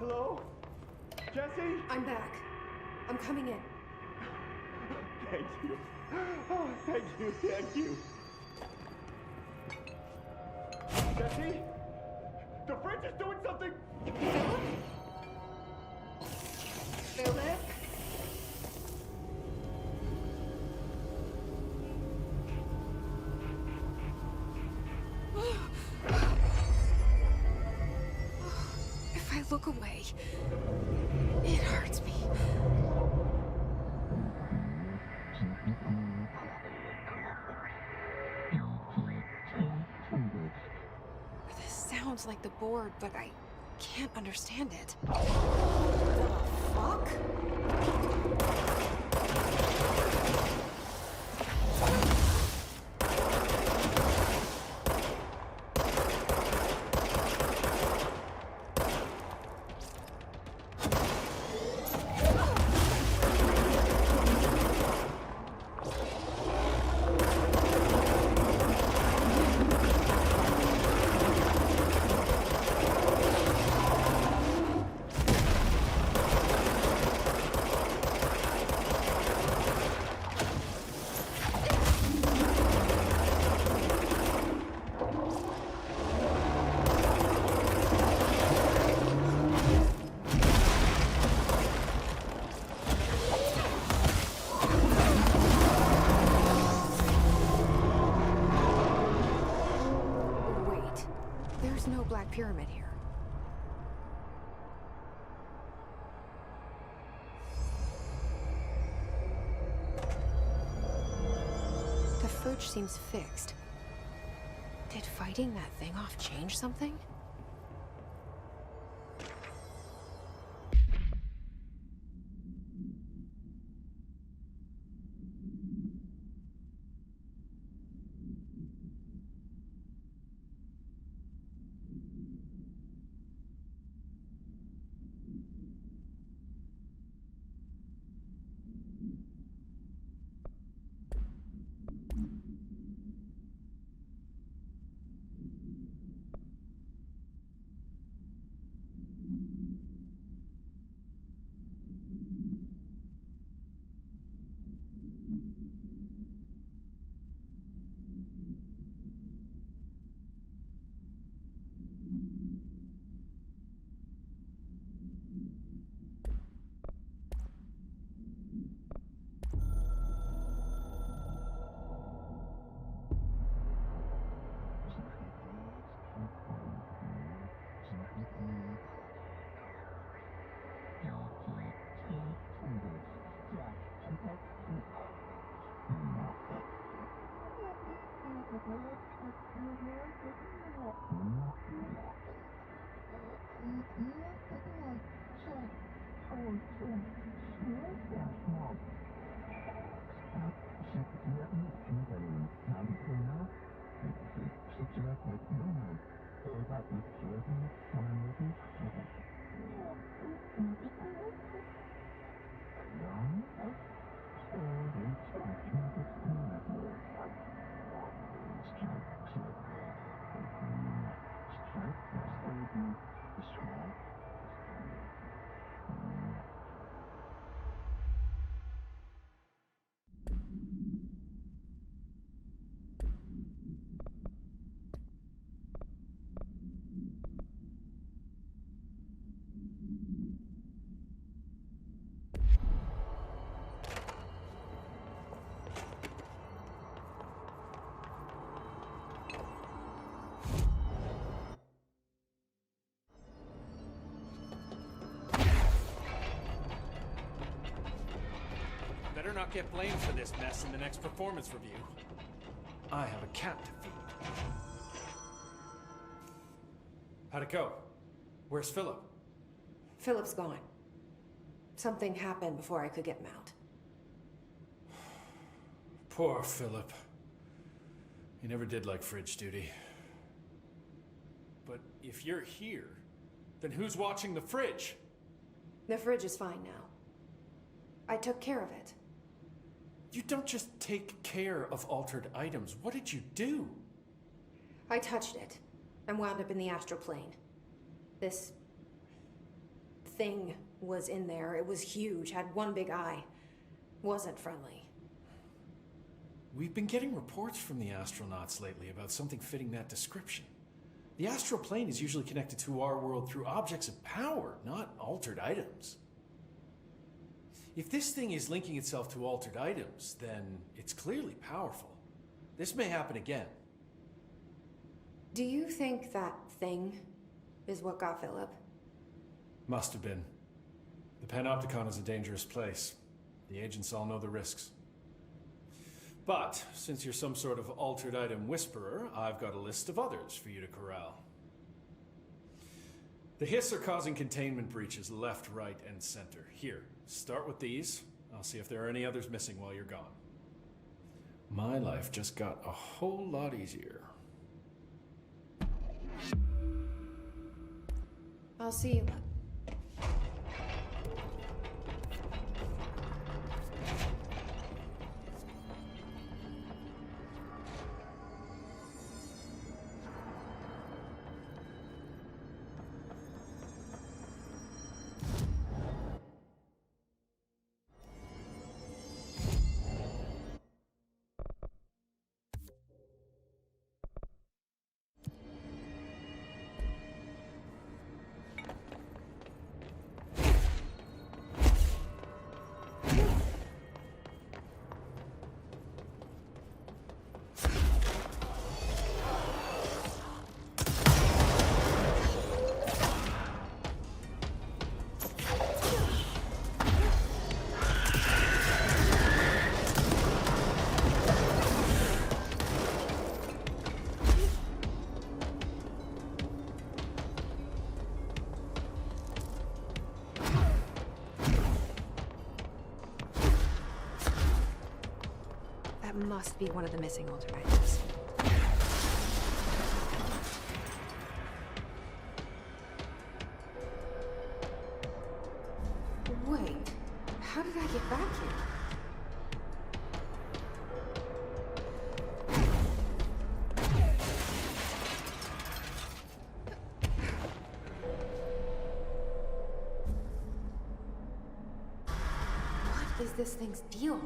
Hello? Jesse? I'm back. I'm coming in. Thank you. Oh, thank you, thank you. Jesse? The fridge is doing something! Philip? If I look away, it hurts me. This sounds like the board, but I can't understand it. The fuck? Pyramid here. The fridge seems fixed. Did fighting that thing off change something? better not get blamed for this mess in the next performance review. I have a cat to feed. How'd it go? Where's Philip? Philip's gone. Something happened before I could get him out. Poor Philip. He never did like fridge duty. But if you're here, then who's watching the fridge? The fridge is fine now. I took care of it. You don't just take care of altered items. What did you do? I touched it and wound up in the astral plane. This thing was in there. It was huge, had one big eye. Wasn't friendly. We've been getting reports from the astronauts lately about something fitting that description. The astral plane is usually connected to our world through objects of power, not altered items. If this thing is linking itself to altered items, then it's clearly powerful. This may happen again. Do you think that thing is what got Philip? Must have been. The Panopticon is a dangerous place. The agents all know the risks. But, since you're some sort of altered item whisperer, I've got a list of others for you to corral. The Hiss are causing containment breaches left, right, and center. Here, start with these. I'll see if there are any others missing while you're gone. My life just got a whole lot easier. I'll see you. Must be one of the missing altered items. Wait, how did I get back here? What is this thing's deal?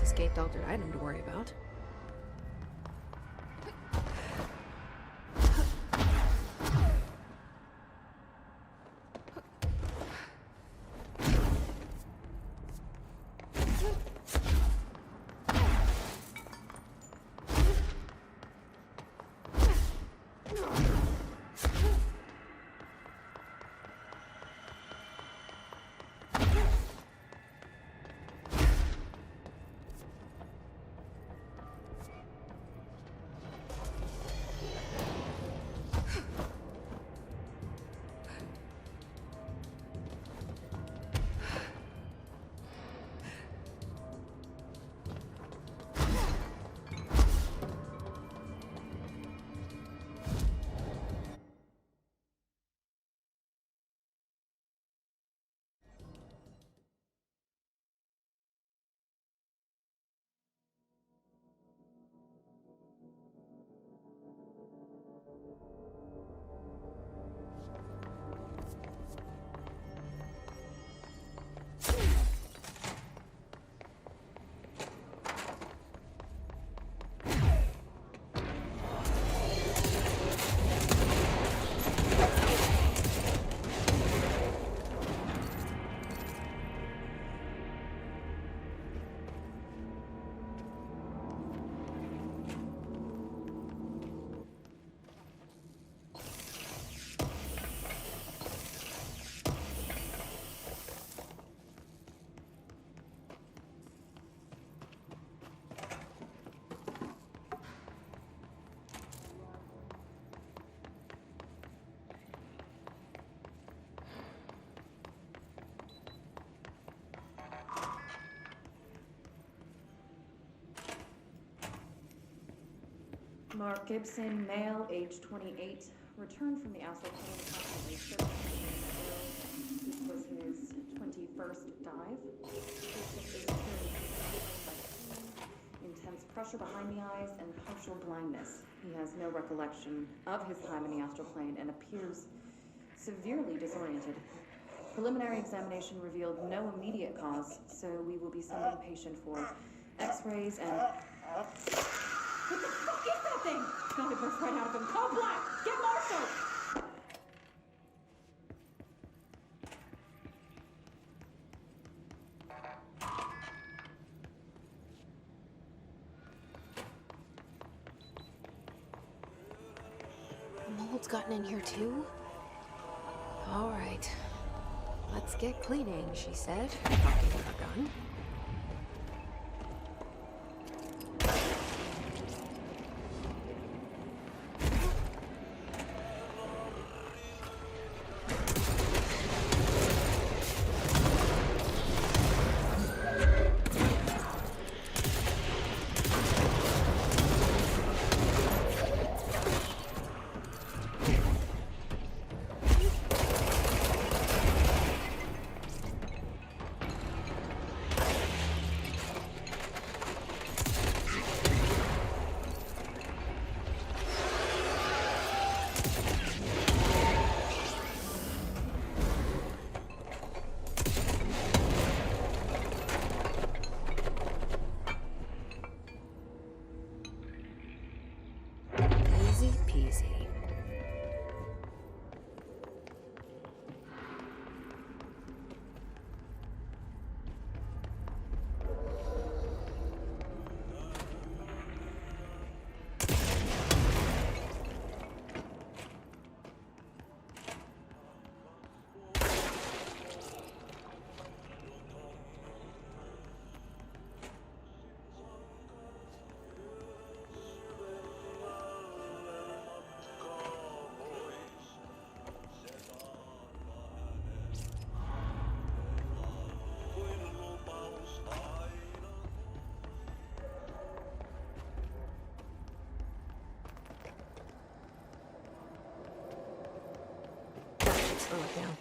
Escaped altered item to worry about. Mark Gibson, male, age 28, returned from the Astral plane approximately 13 minutes ago. This was his 21st dive. Patient is experiencing intense pressure behind the eyes and partial blindness. He has no recollection of his time in the Astral plane and appears severely disoriented. Preliminary examination revealed no immediate cause, so we will be sending the patient for x-rays and... What the fuck is that thing? Not to burst right out of him. Call Black! Get Marshall! Mold's gotten in here too? All right. Let's get cleaning, she said, talking to her gun. Slow it down.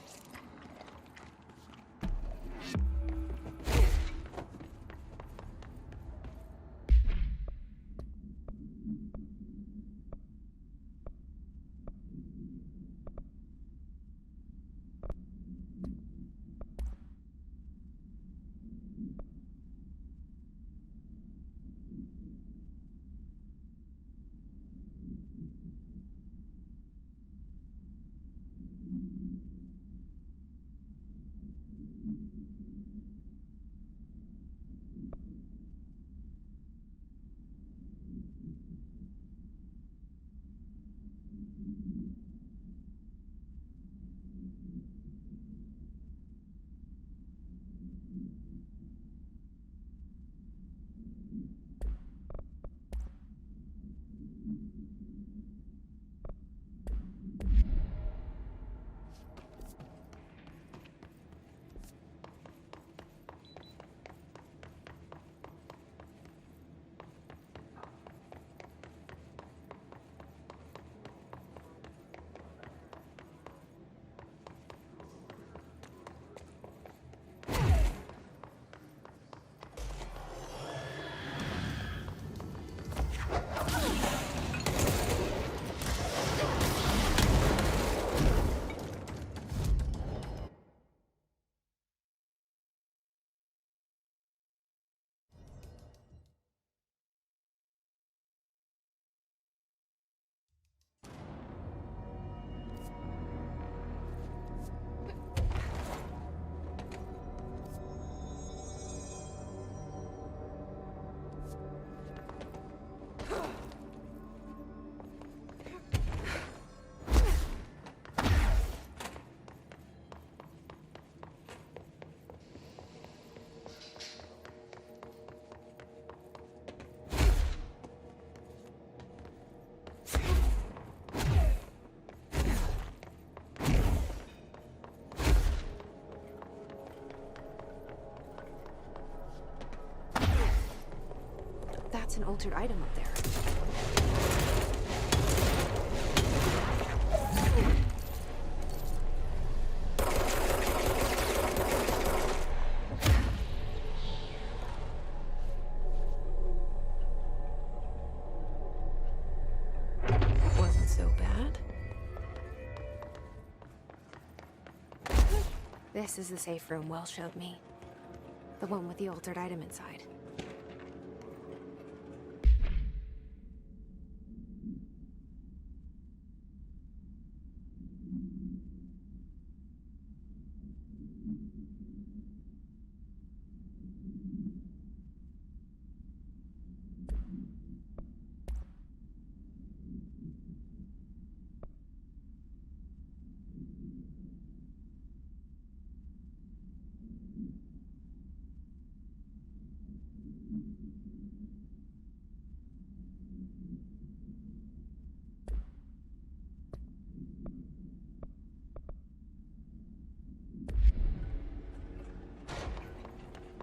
That's an altered item up there. This is the safe room Will showed me. The one with the altered item inside.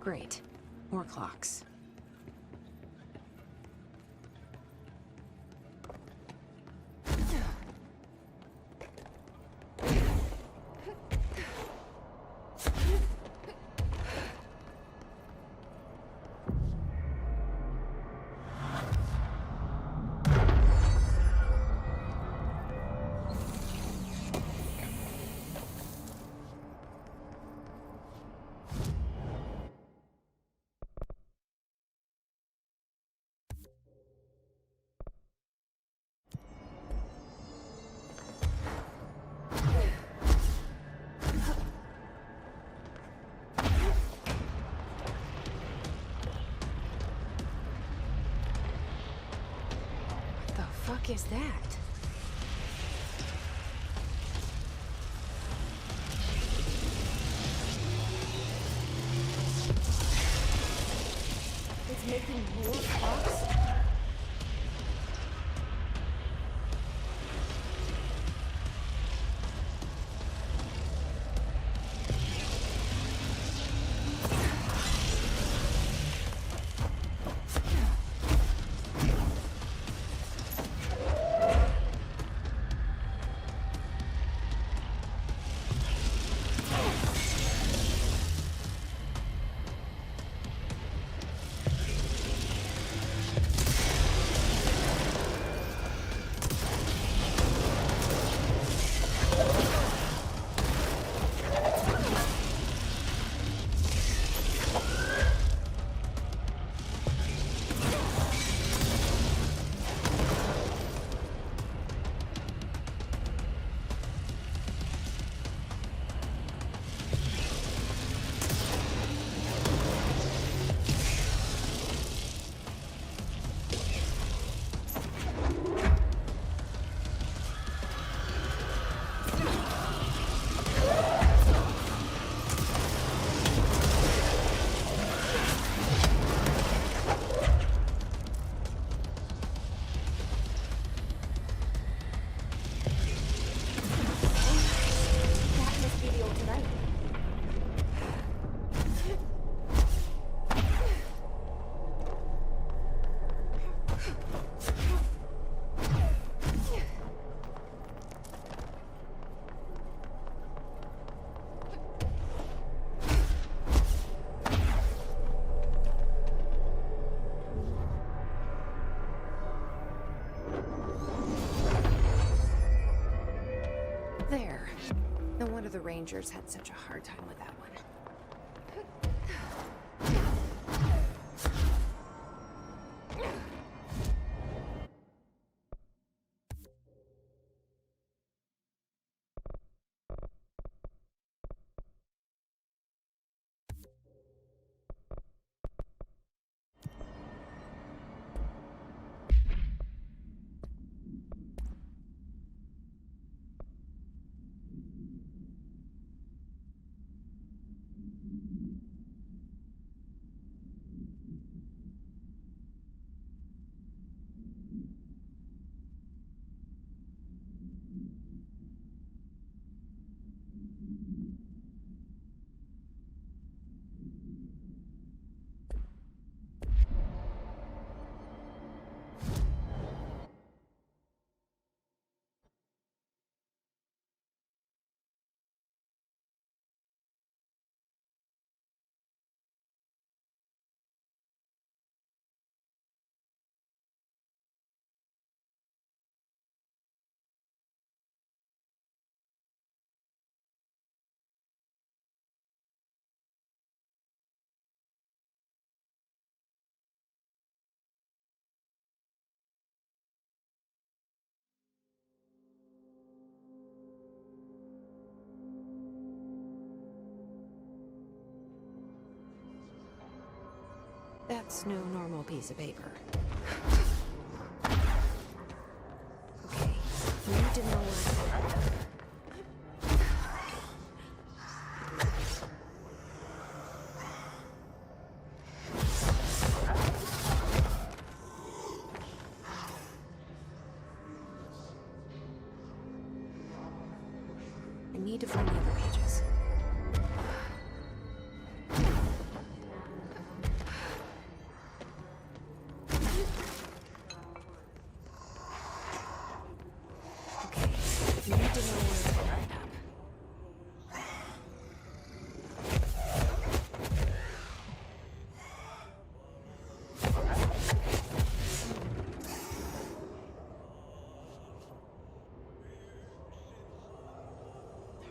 Great. More clocks. What is that? It's making more clocks? There. No wonder the Rangers had such a hard time with that one. That's no normal piece of paper. Okay, you need to know where. I need to find the other pages.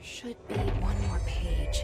Should be one more page.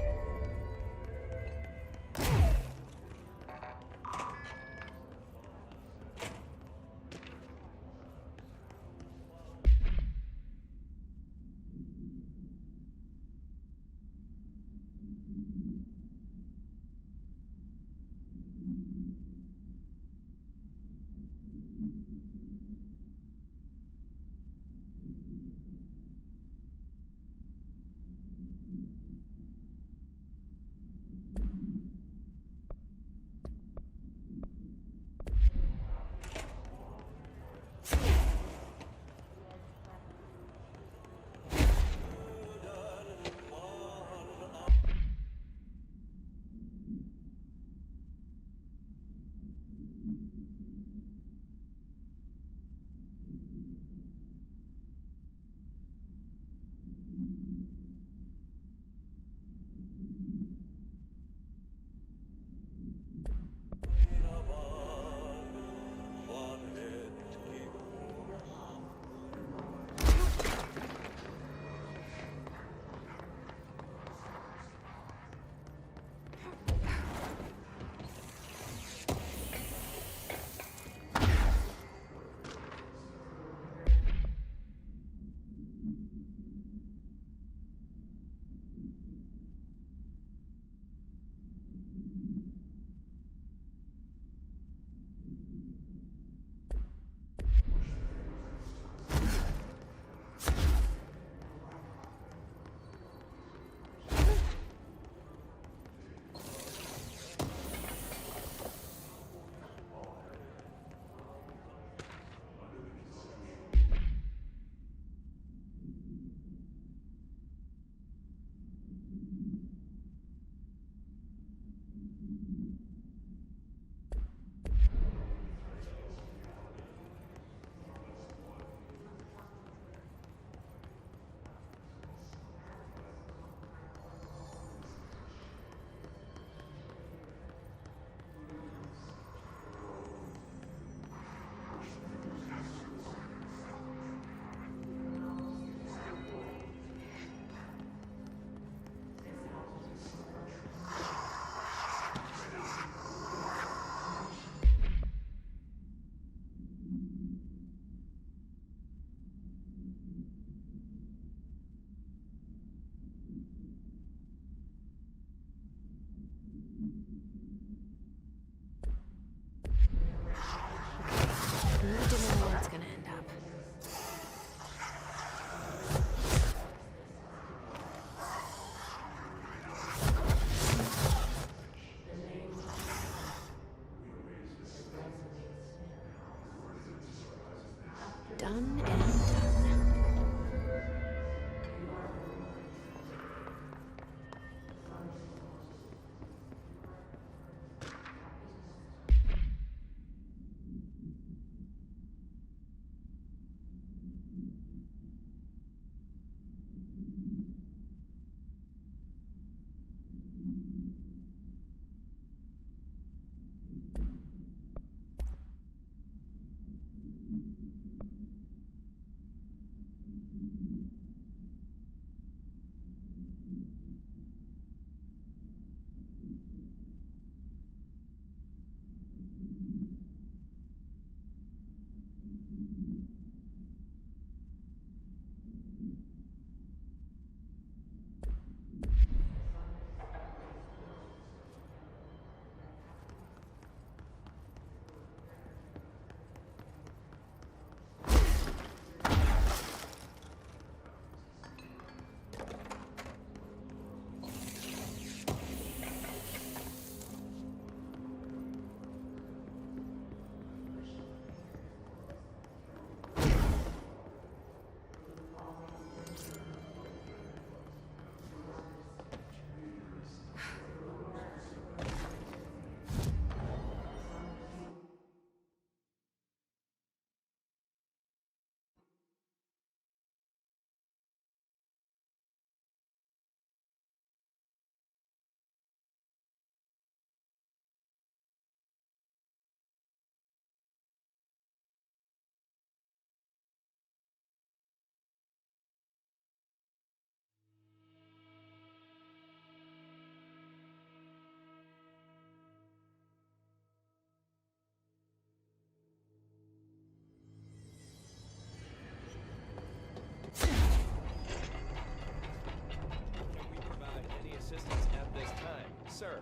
sir.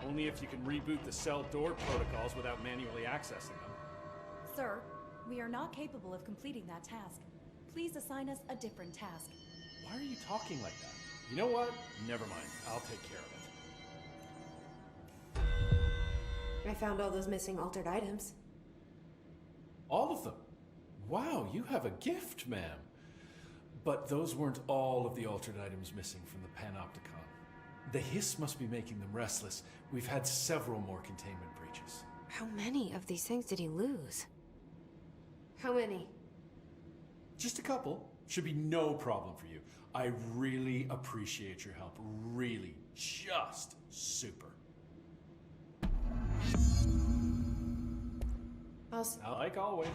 Only if you can reboot the cell door protocols without manually accessing them. Sir, we are not capable of completing that task. Please assign us a different task. Why are you talking like that? You know what? Never mind. I'll take care of it. I found all those missing altered items. All of them? Wow, you have a gift, ma'am. But those weren't all of the altered items missing from the Panopticon. The hiss must be making them restless. We've had several more containment breaches. How many of these things did he lose? How many? Just a couple. Should be no problem for you. I really appreciate your help. Really. Just super. Like always.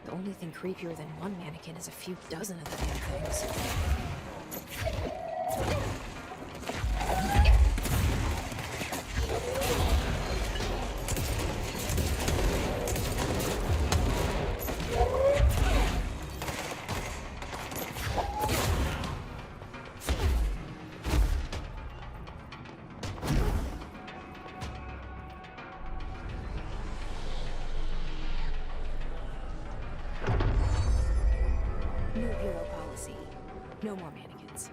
The only thing creepier than one mannequin is a few dozen of the damn things. No more mannequins.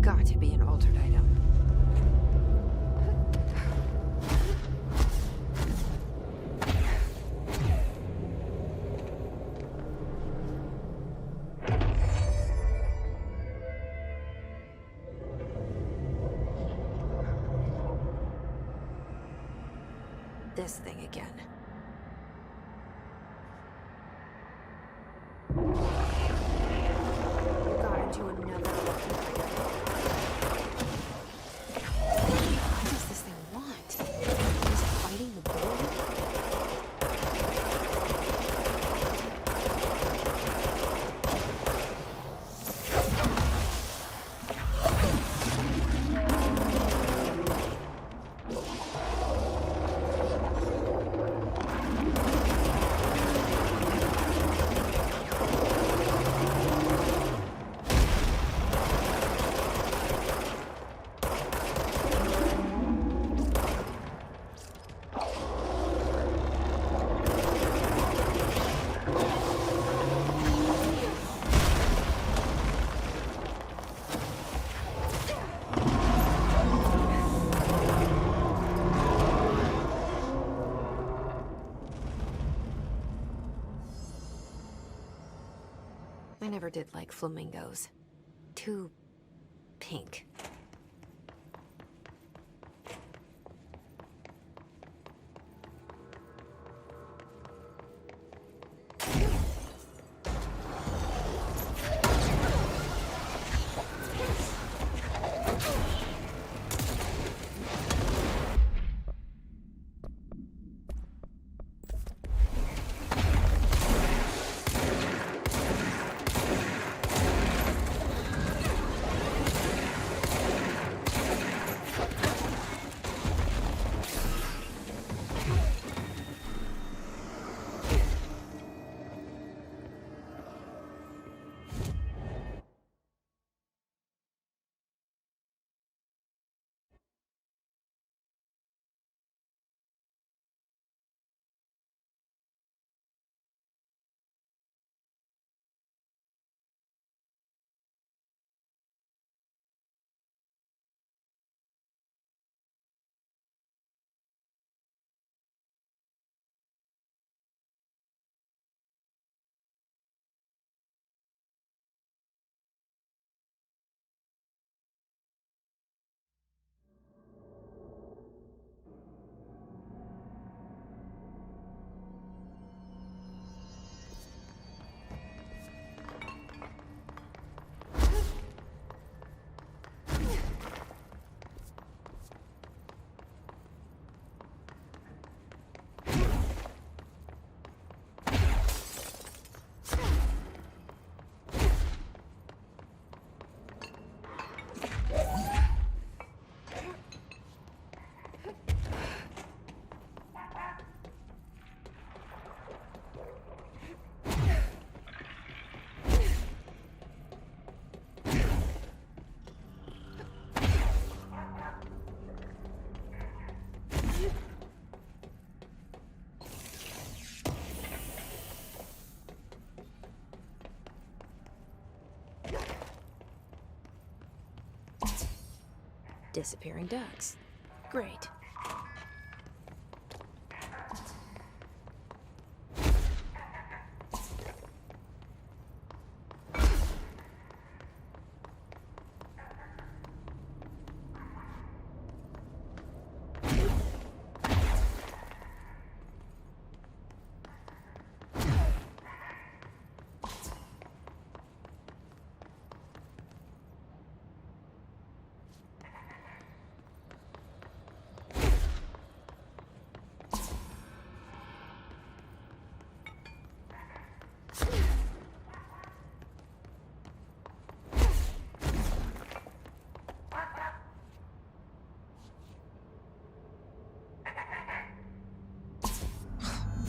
Got to be an altered item. This thing again. Got into another lucky item. What does this thing want? Is it fighting the bull? I never did like flamingos. Too pink. Disappearing ducks. Great.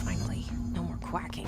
Finally, no more quacking.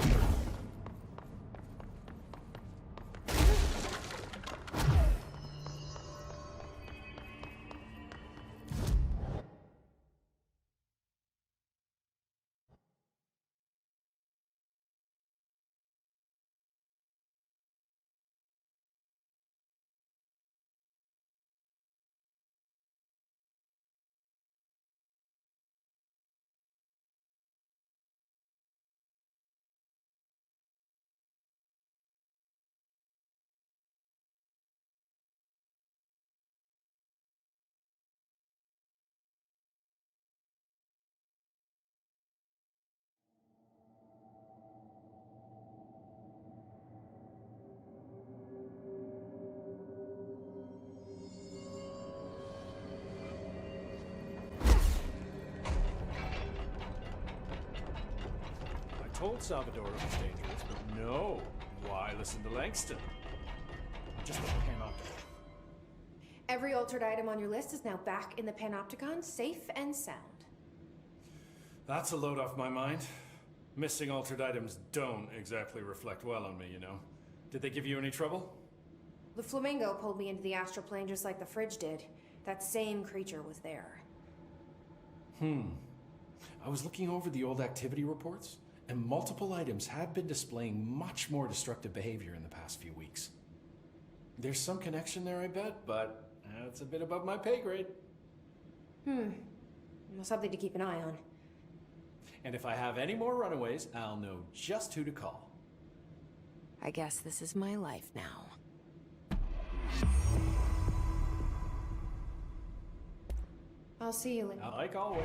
I told Salvador it was dangerous, but no. Why listen to Langston? Just the Panopticon. Every altered item on your list is now back in the Panopticon, safe and sound. That's a load off my mind. Missing altered items don't exactly reflect well on me, you know. Did they give you any trouble? The flamingo pulled me into the astral plane just like the fridge did. That same creature was there. I was looking over the old activity reports, and multiple items have been displaying much more destructive behavior in the past few weeks. There's some connection there, I bet, but it's a bit above my pay grade. Well, something to keep an eye on. And if I have any more runaways, I'll know just who to call. I guess this is my life now. I'll see you later. Like always.